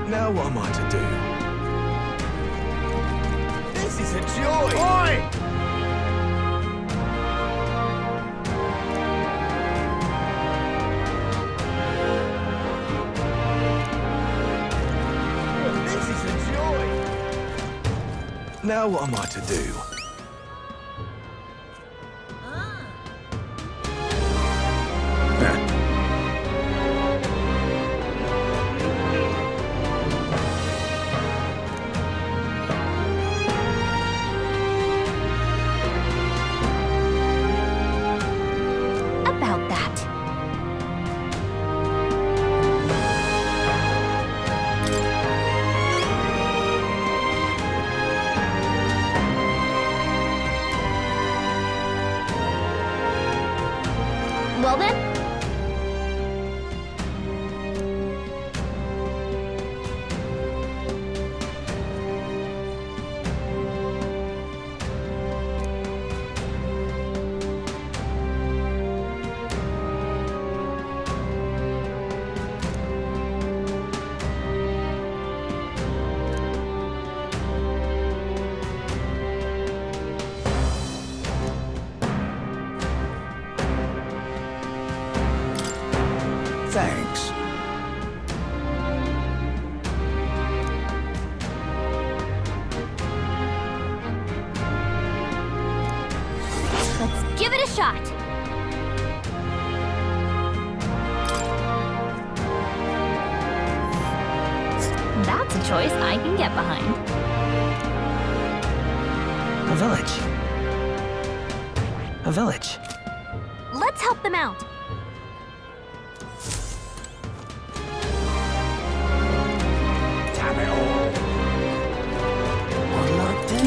Now what am I to do? This is a joy! Oi! This is a joy! Now what am I to do? about that. Well then? Thanks. Let's give it a shot. That's a choice I can get behind. A village. A village. Let's help them out. Damn it all. What'll I do?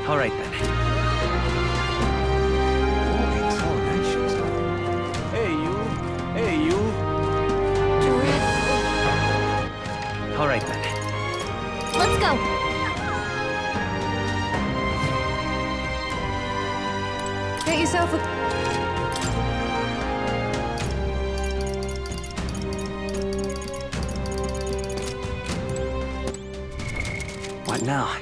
All right then. Hey, you. Hey, you. All right then. Let's go. Get yourself a... What now?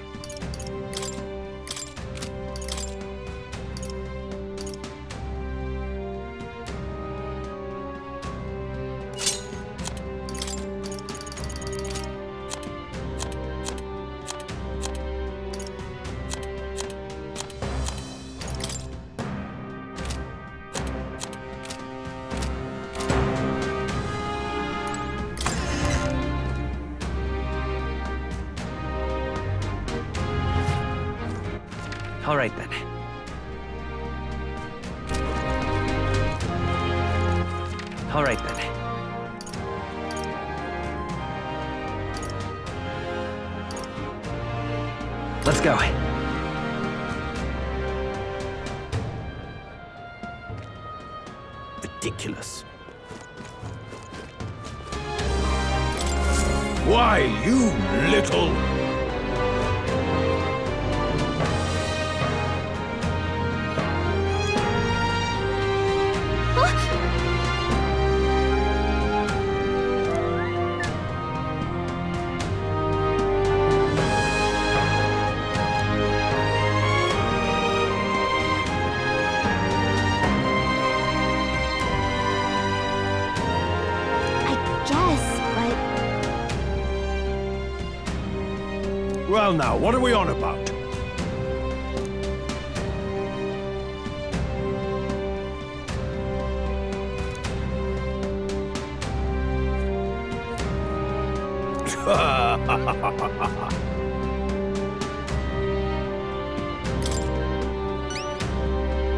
All right then. All right then. Let's go. Ridiculous. Why, you little... Well now, what are we on about?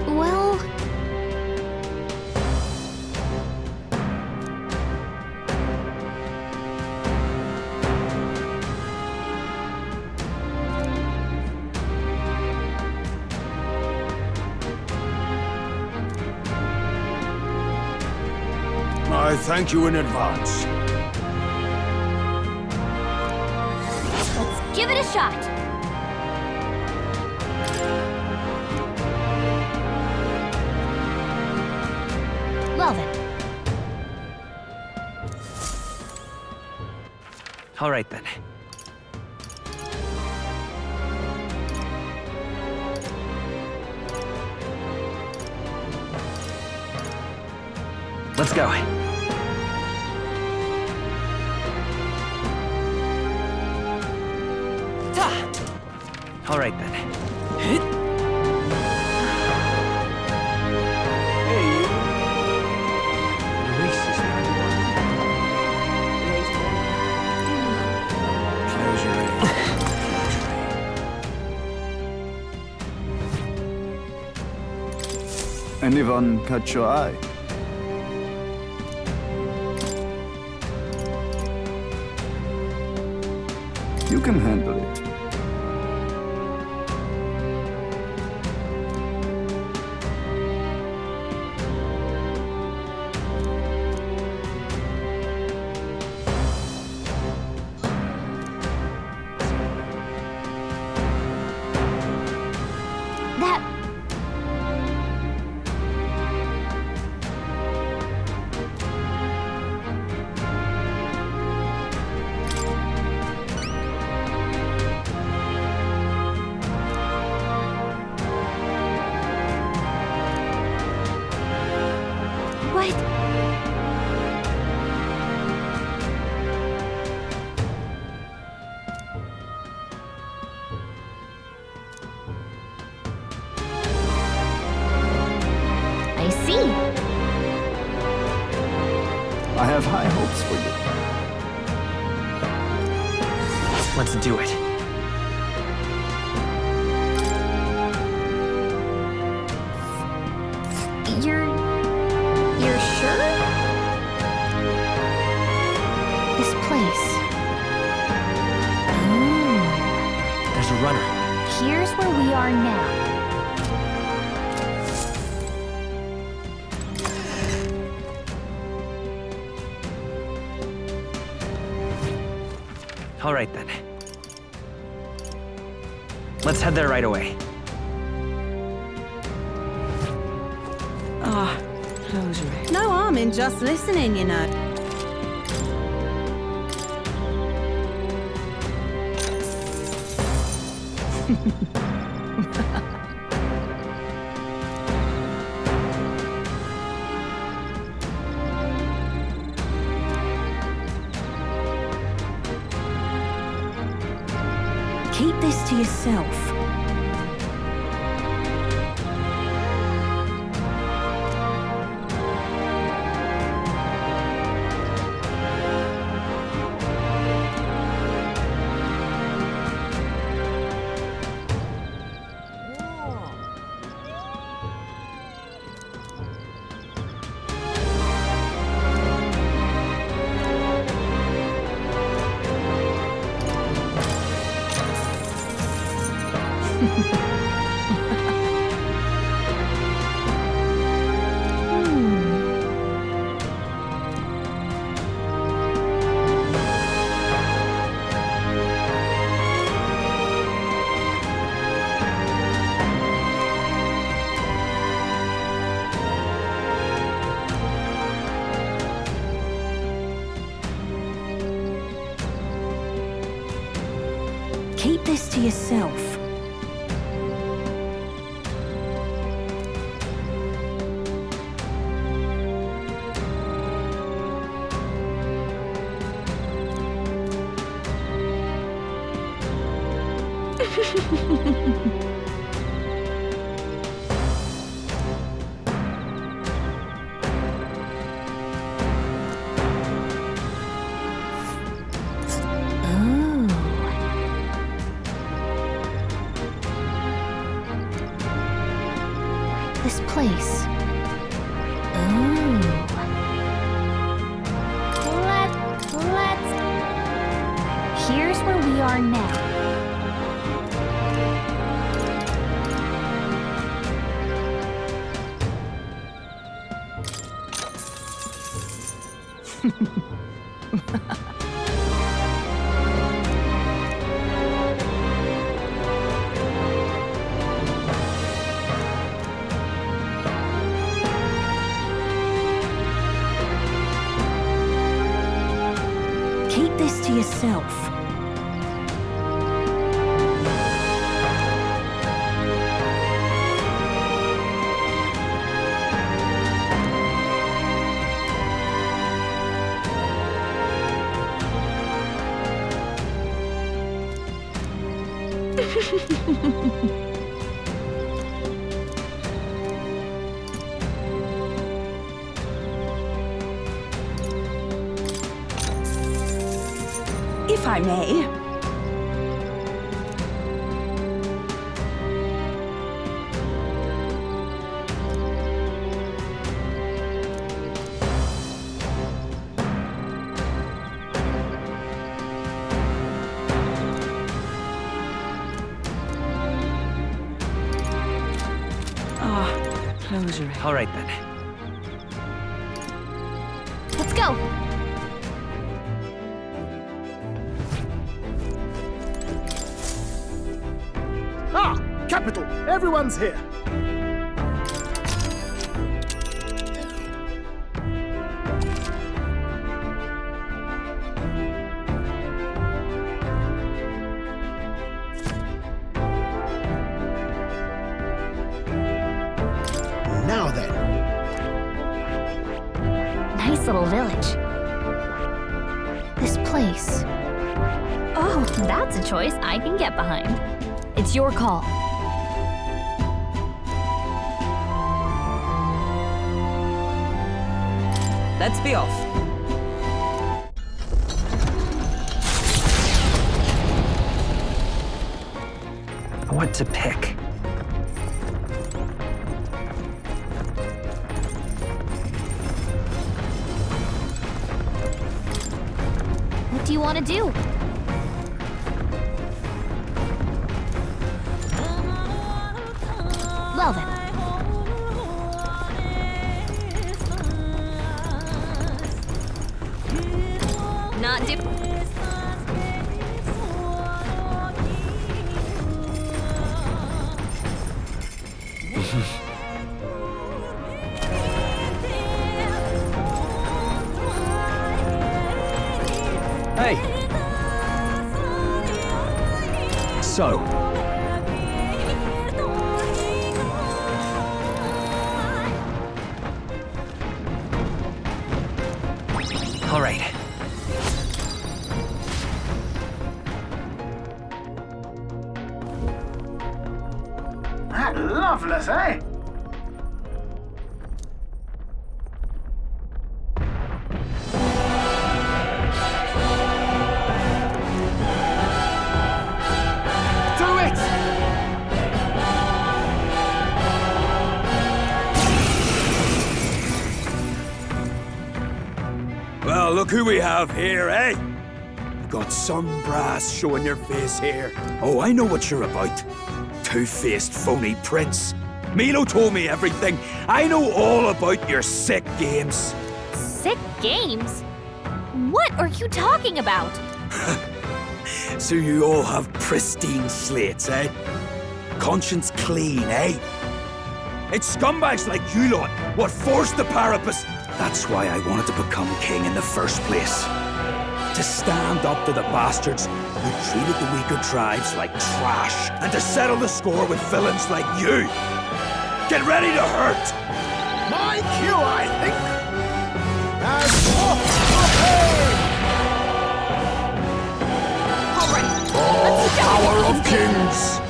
Well... I thank you in advance. Let's give it a shot. Well then. All right then. Let's go. All right then. Hey, you. Luis is Close your eyes. Anyone catch your eye? You can handle it. I have high hopes for you. Let's do it. You're sure? This place. There's a runner. Here's where we are now. All right then. Let's head there right away. Close your eyes. No harm in just listening, you know. Keep this to yourself. this to yourself. This place. Let's... Here's where we are now. Keep this to yourself. If I may. Close your eyes. All right, then. Let's go! Capital! Everyone's here! Now then. Nice little village. This place. Oh, that's a choice I can get behind. It's your call. Let's be off. What to pick? What do you want to do? Well then. Not do. Hey! So, all right. Loveless, eh? Do it! Well, look who we have here, eh? Got some brass showing your face here. Oh, I know what you're about. Two-faced phony prince. Milo told me everything. I know all about your sick games. Sick games? What are you talking about? So you all have pristine slates, eh? Conscience clean, eh? It's scumbags like you lot what forced the Parapus. That's why I wanted to become king in the first place. To to stand up to the bastards who treated the weaker tribes like trash, and to settle the score with villains like you. Get ready to hurt! My cue, I think. As Power of kings!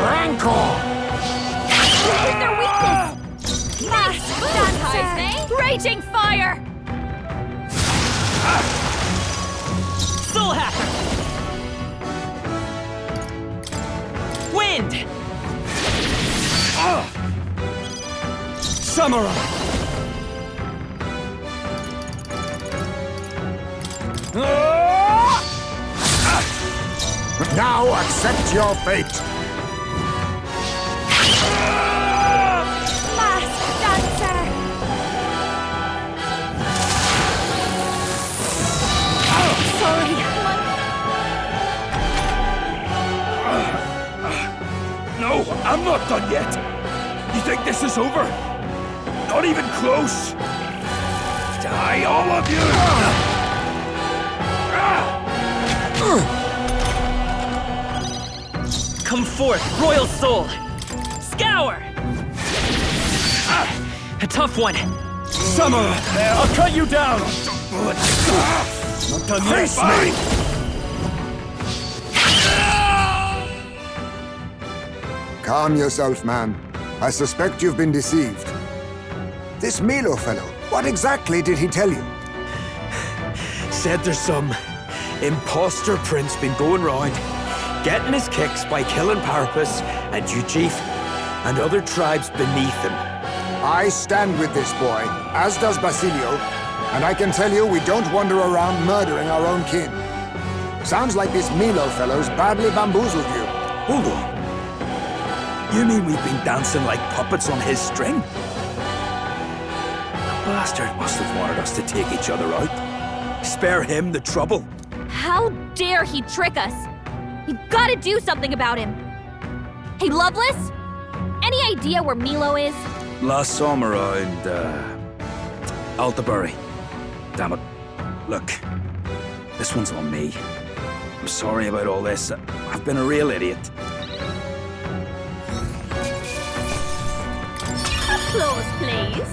Rancor! Where's their weakness? Mass dancer! Raging fire! Soul Hacker! Wind! Samurai! Now accept your fate! Mask dancer! Sorry, No, I'm not done yet! You think this is over? Not even close! Die, all of you! Come forth, Royal Soul! Scour! A tough one! Samurai! I'll cut you down! Not done yet, buddy! Calm yourself, man. I suspect you've been deceived. This Milo fellow, what exactly did he tell you? Said there's some imposter prince been going round, getting his kicks by killing Parapus and Ujif and other tribes beneath him. I stand with this boy, as does Basilio, and I can tell you we don't wander around murdering our own kin. Sounds like this Milo fellow's badly bamboozled you. Hold on. You mean we've been dancing like puppets on his string? The bastard must have wanted us to take each other out. Spare him the trouble. how dare he trick us? You've got to do something about him. Hey, Loveless? Any idea where Milo is? Last saw him around, Altabury. Damn it. Look, this one's on me. I'm sorry about all this. I've been a real idiot. Applause, please.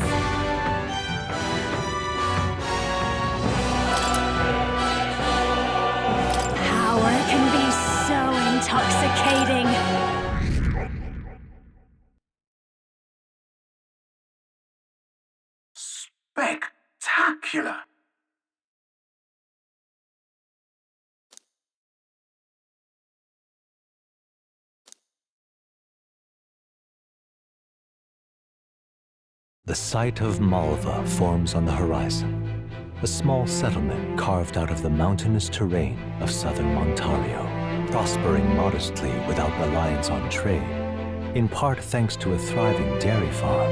Power can be so intoxicating. Spectacular! The site of Malva forms on the horizon, a small settlement carved out of the mountainous terrain of southern Montario, prospering modestly without reliance on trade, in part thanks to a thriving dairy farm.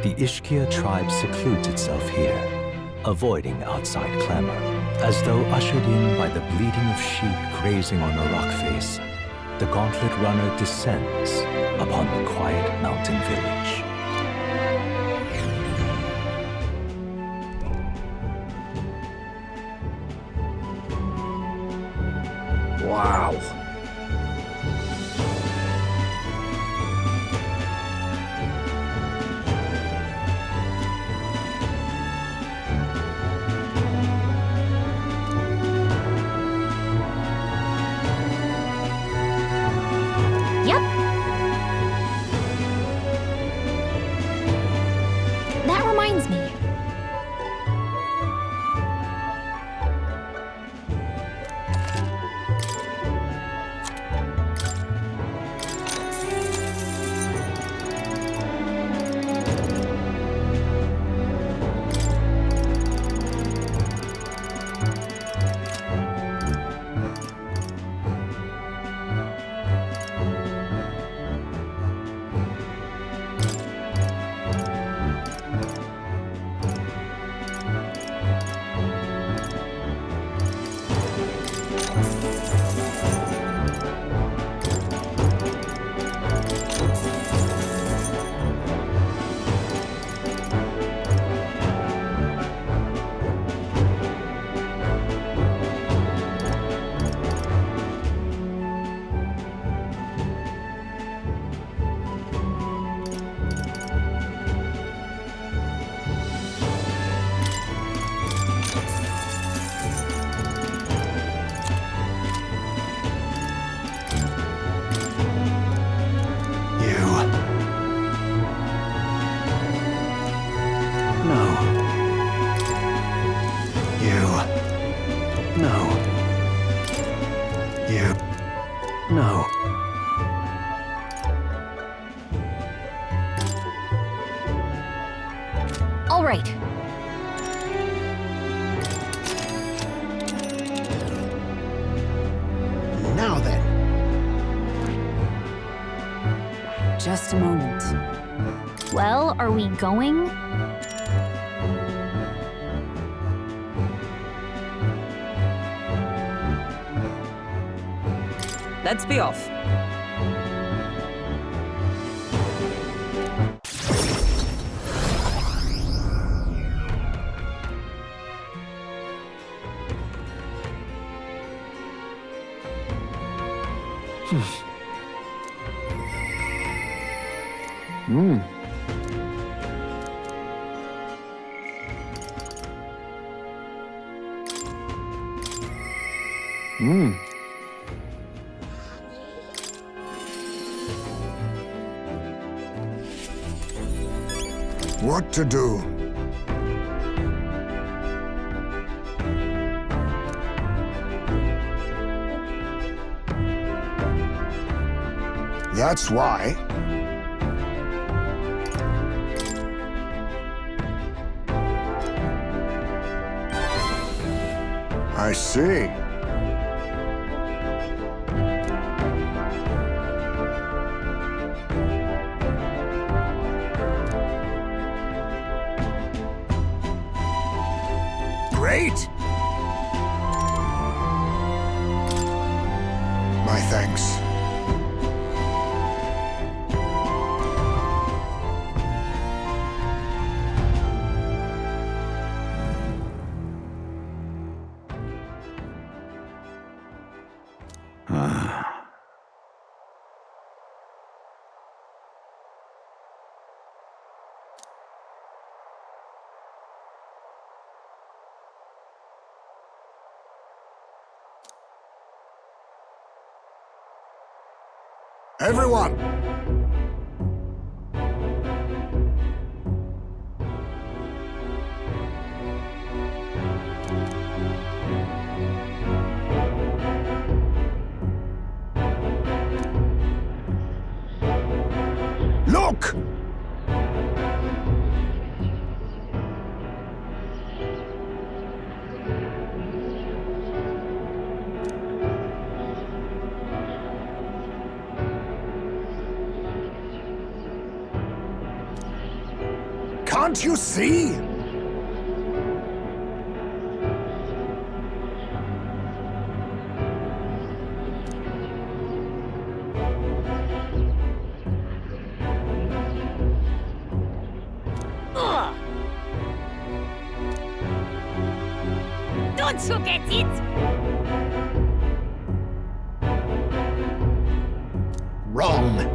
The Ishkia tribe secludes itself here, avoiding outside clamor, as though ushered in by the bleating of sheep grazing on a rock face. The gauntlet runner descends upon the quiet mountain village. Wow. Yep. That reminds me. All right. Now then. Just a moment. Well, are we going? Let's be off. What to do? That's why. I see. Great! My thanks. Everyone! Look! Can't you see? Ugh. Don't you get it? Wrong.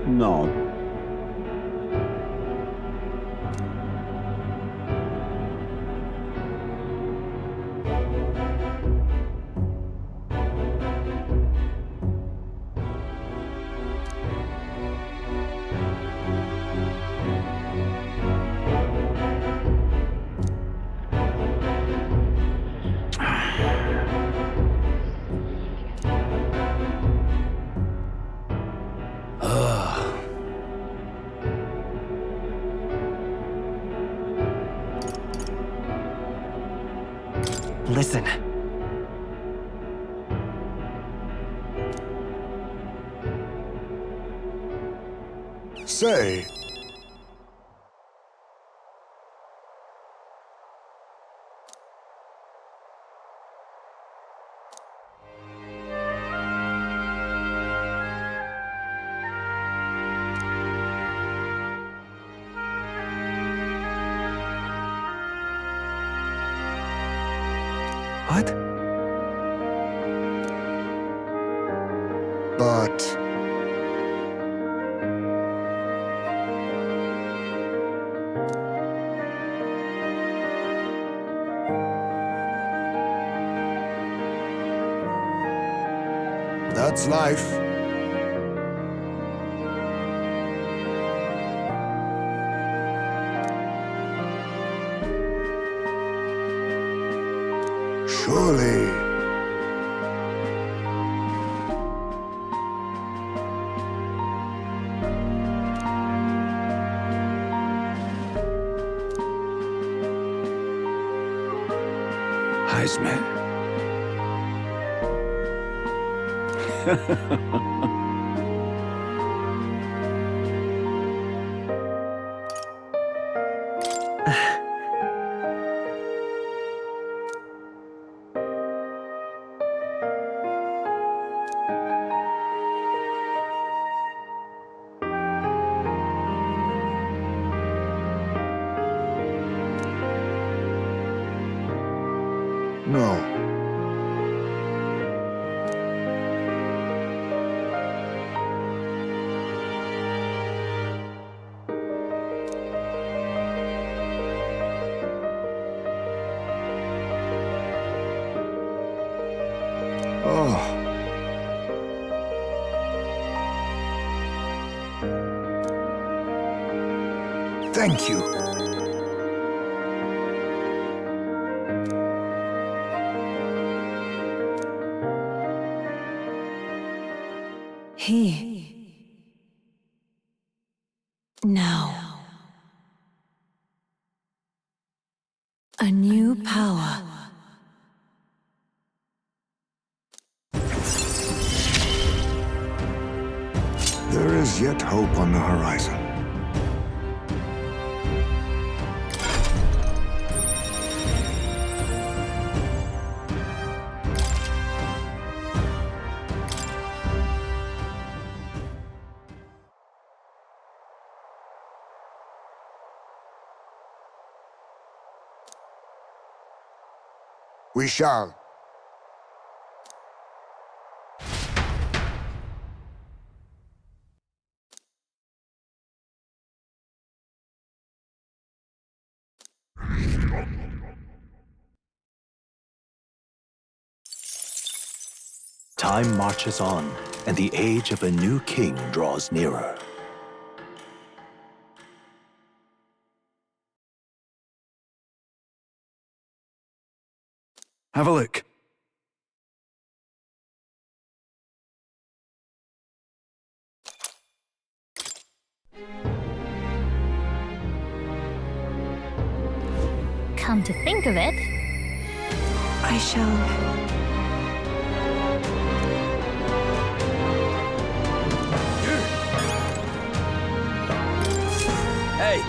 No. Listen. Say, What? but... That's life. wise men. No. Oh. Thank you. Now. A new power. There is yet hope on the horizon. We shall. Time marches on, and the age of a new king draws nearer. Have a look. Come to think of it, I shall. Hey!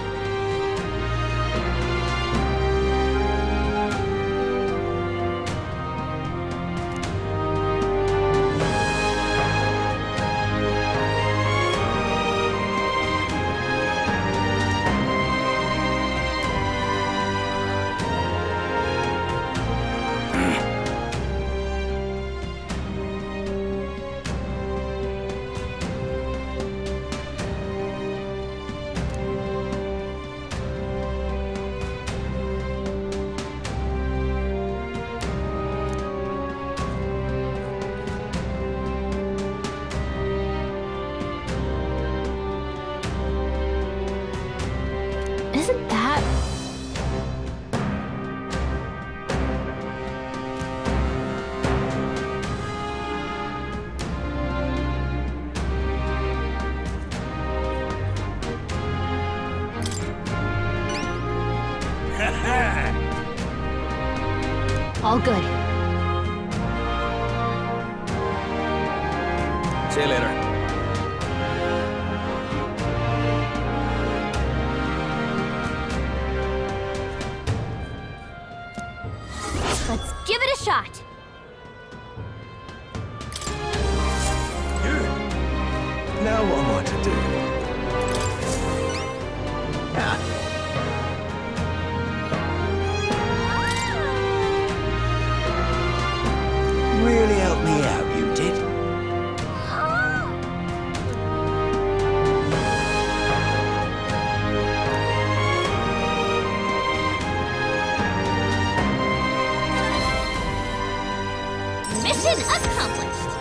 isn't that... All good. See you later. Let's give it a shot. Now what am I to do? Really helped me out, you did. Mission accomplished.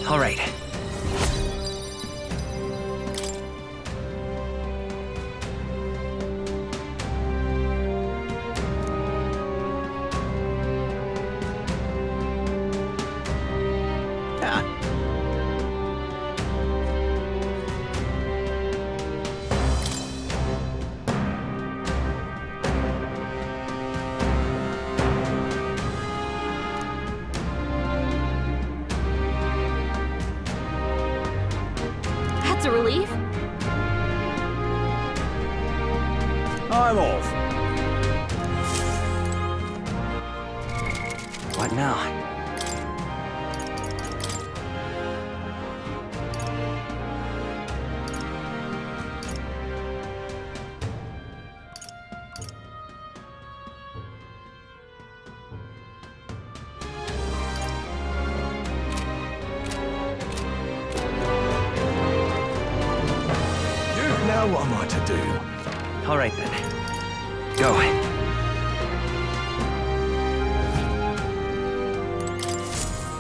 All right. leave? I'm off. What now? Now what am I to do? All right then. Go.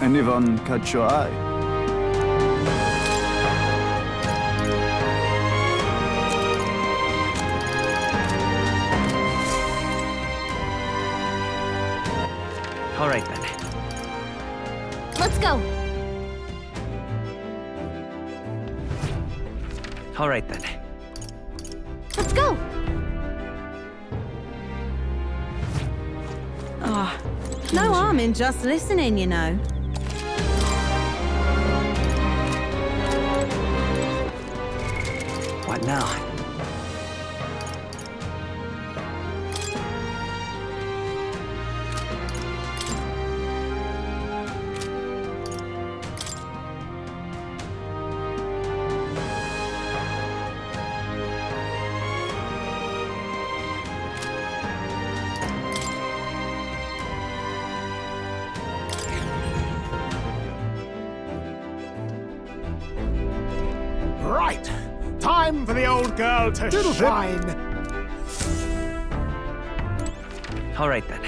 Anyone catch your eye? All right then. Let's go. All right then. Let's go. Oh, no harm in just listening, you know. What now? Right. Time for the old girl to shine. All right then.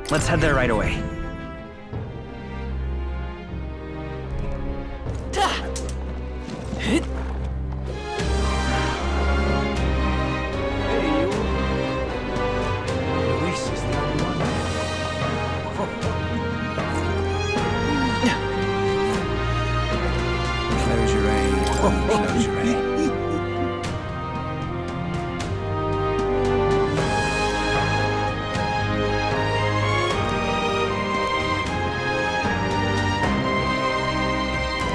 Let's head there right away.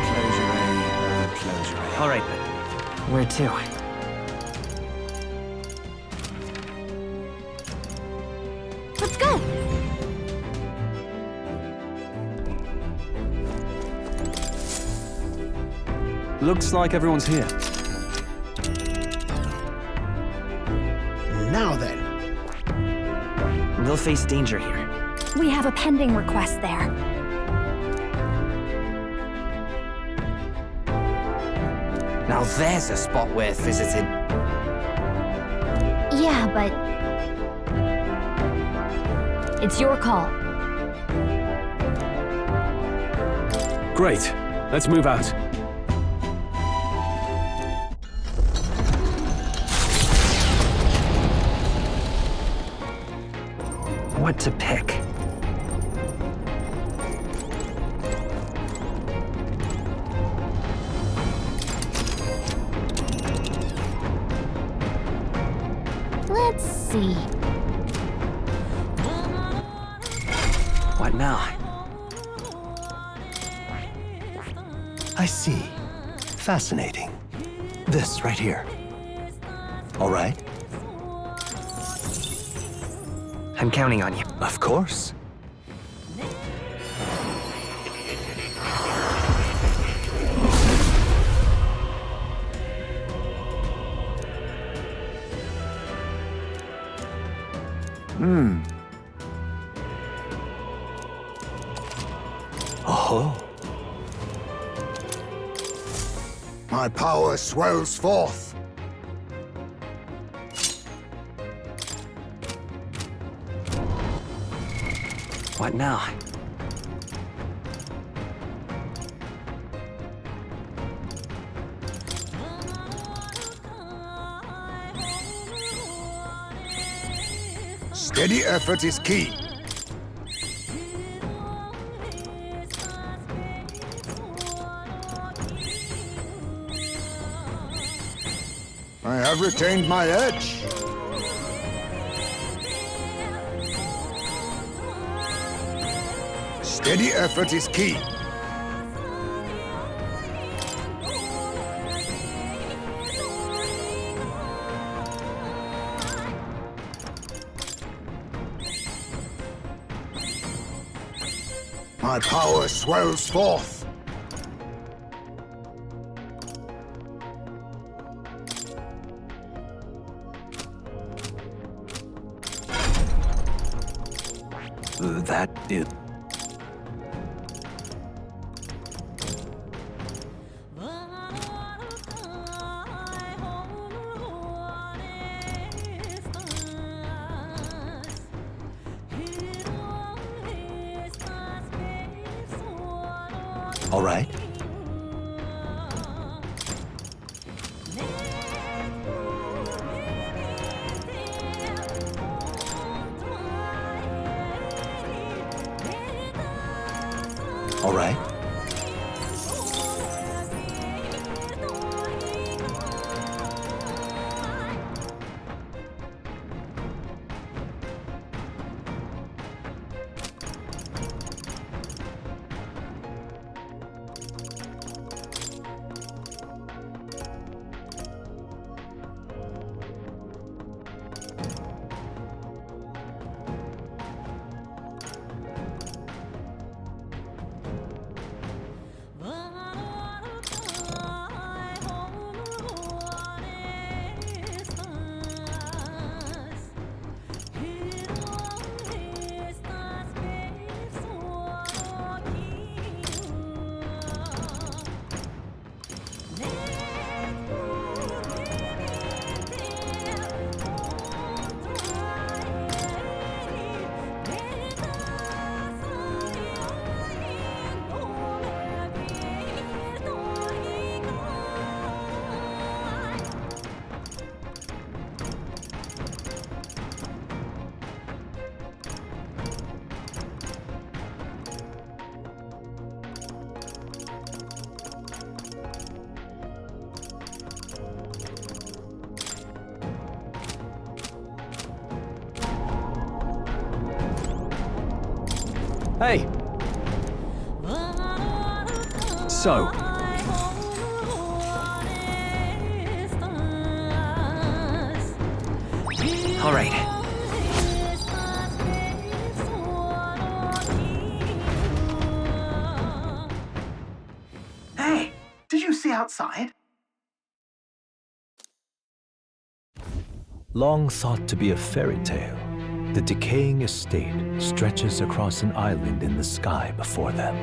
Close your eye. Close your eye. All right then. Where to? Let's go. Looks like everyone's here. Now then. We'll face danger here. We have a pending request there. Now there's a spot worth visiting. Yeah, but It's your call. Great. Let's move out. What to pick? let's see. What now? I see. Fascinating. This right here. All right? I'm counting on you. Of course. Oh. My power swells forth. What now? Steady effort is key. I have retained my edge. Steady effort is key. My power swells forth. That did. All right. All right. Hey! So, All right. Hey, did you see outside? Long thought to be a fairy tale, the decaying estate stretches across an island in the sky before them.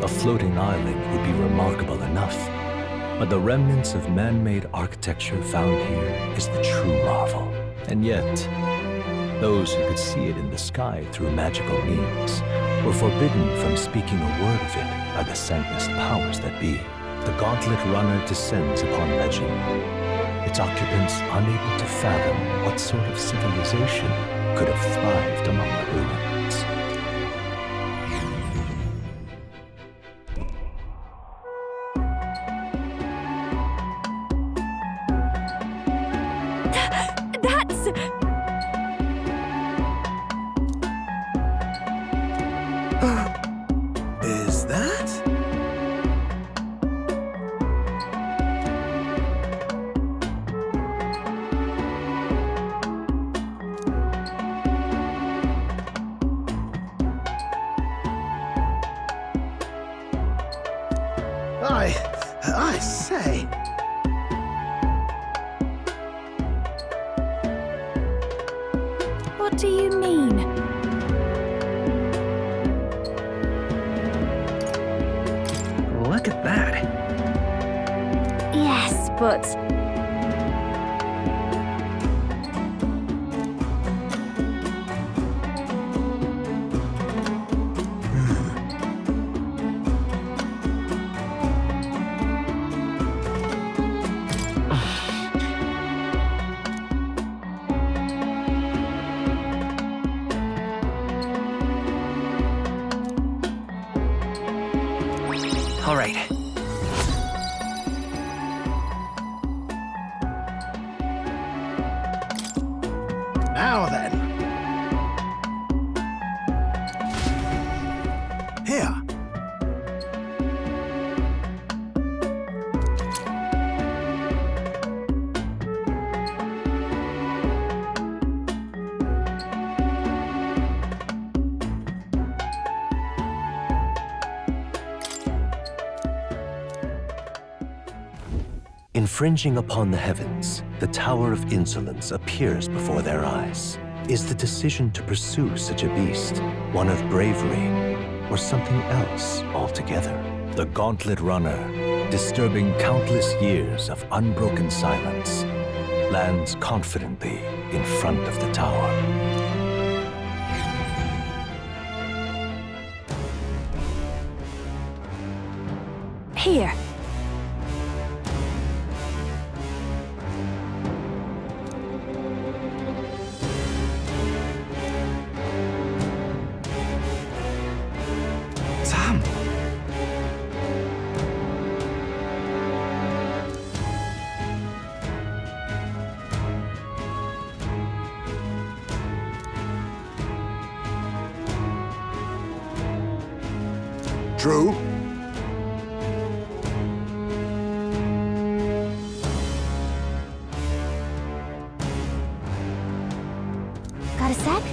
A floating island would be remarkable enough, but the remnants of man-made architecture found here is the true marvel. And yet, those who could see it in the sky through magical means were forbidden from speaking a word of it by the sanctest powers that be. The Gauntlet Runner descends upon legend, its occupants unable to fathom what sort of civilization could have thrived among the ruins. Is that? I say. What do you mean? Look at that. Yes, but... All right. Now then. Here. Infringing upon the heavens, the Tower of Insolence appears before their eyes. Is the decision to pursue such a beast one of bravery or something else altogether? The Gauntlet Runner, disturbing countless years of unbroken silence, lands confidently in front of the tower. Here. Sam! True. Got a sec?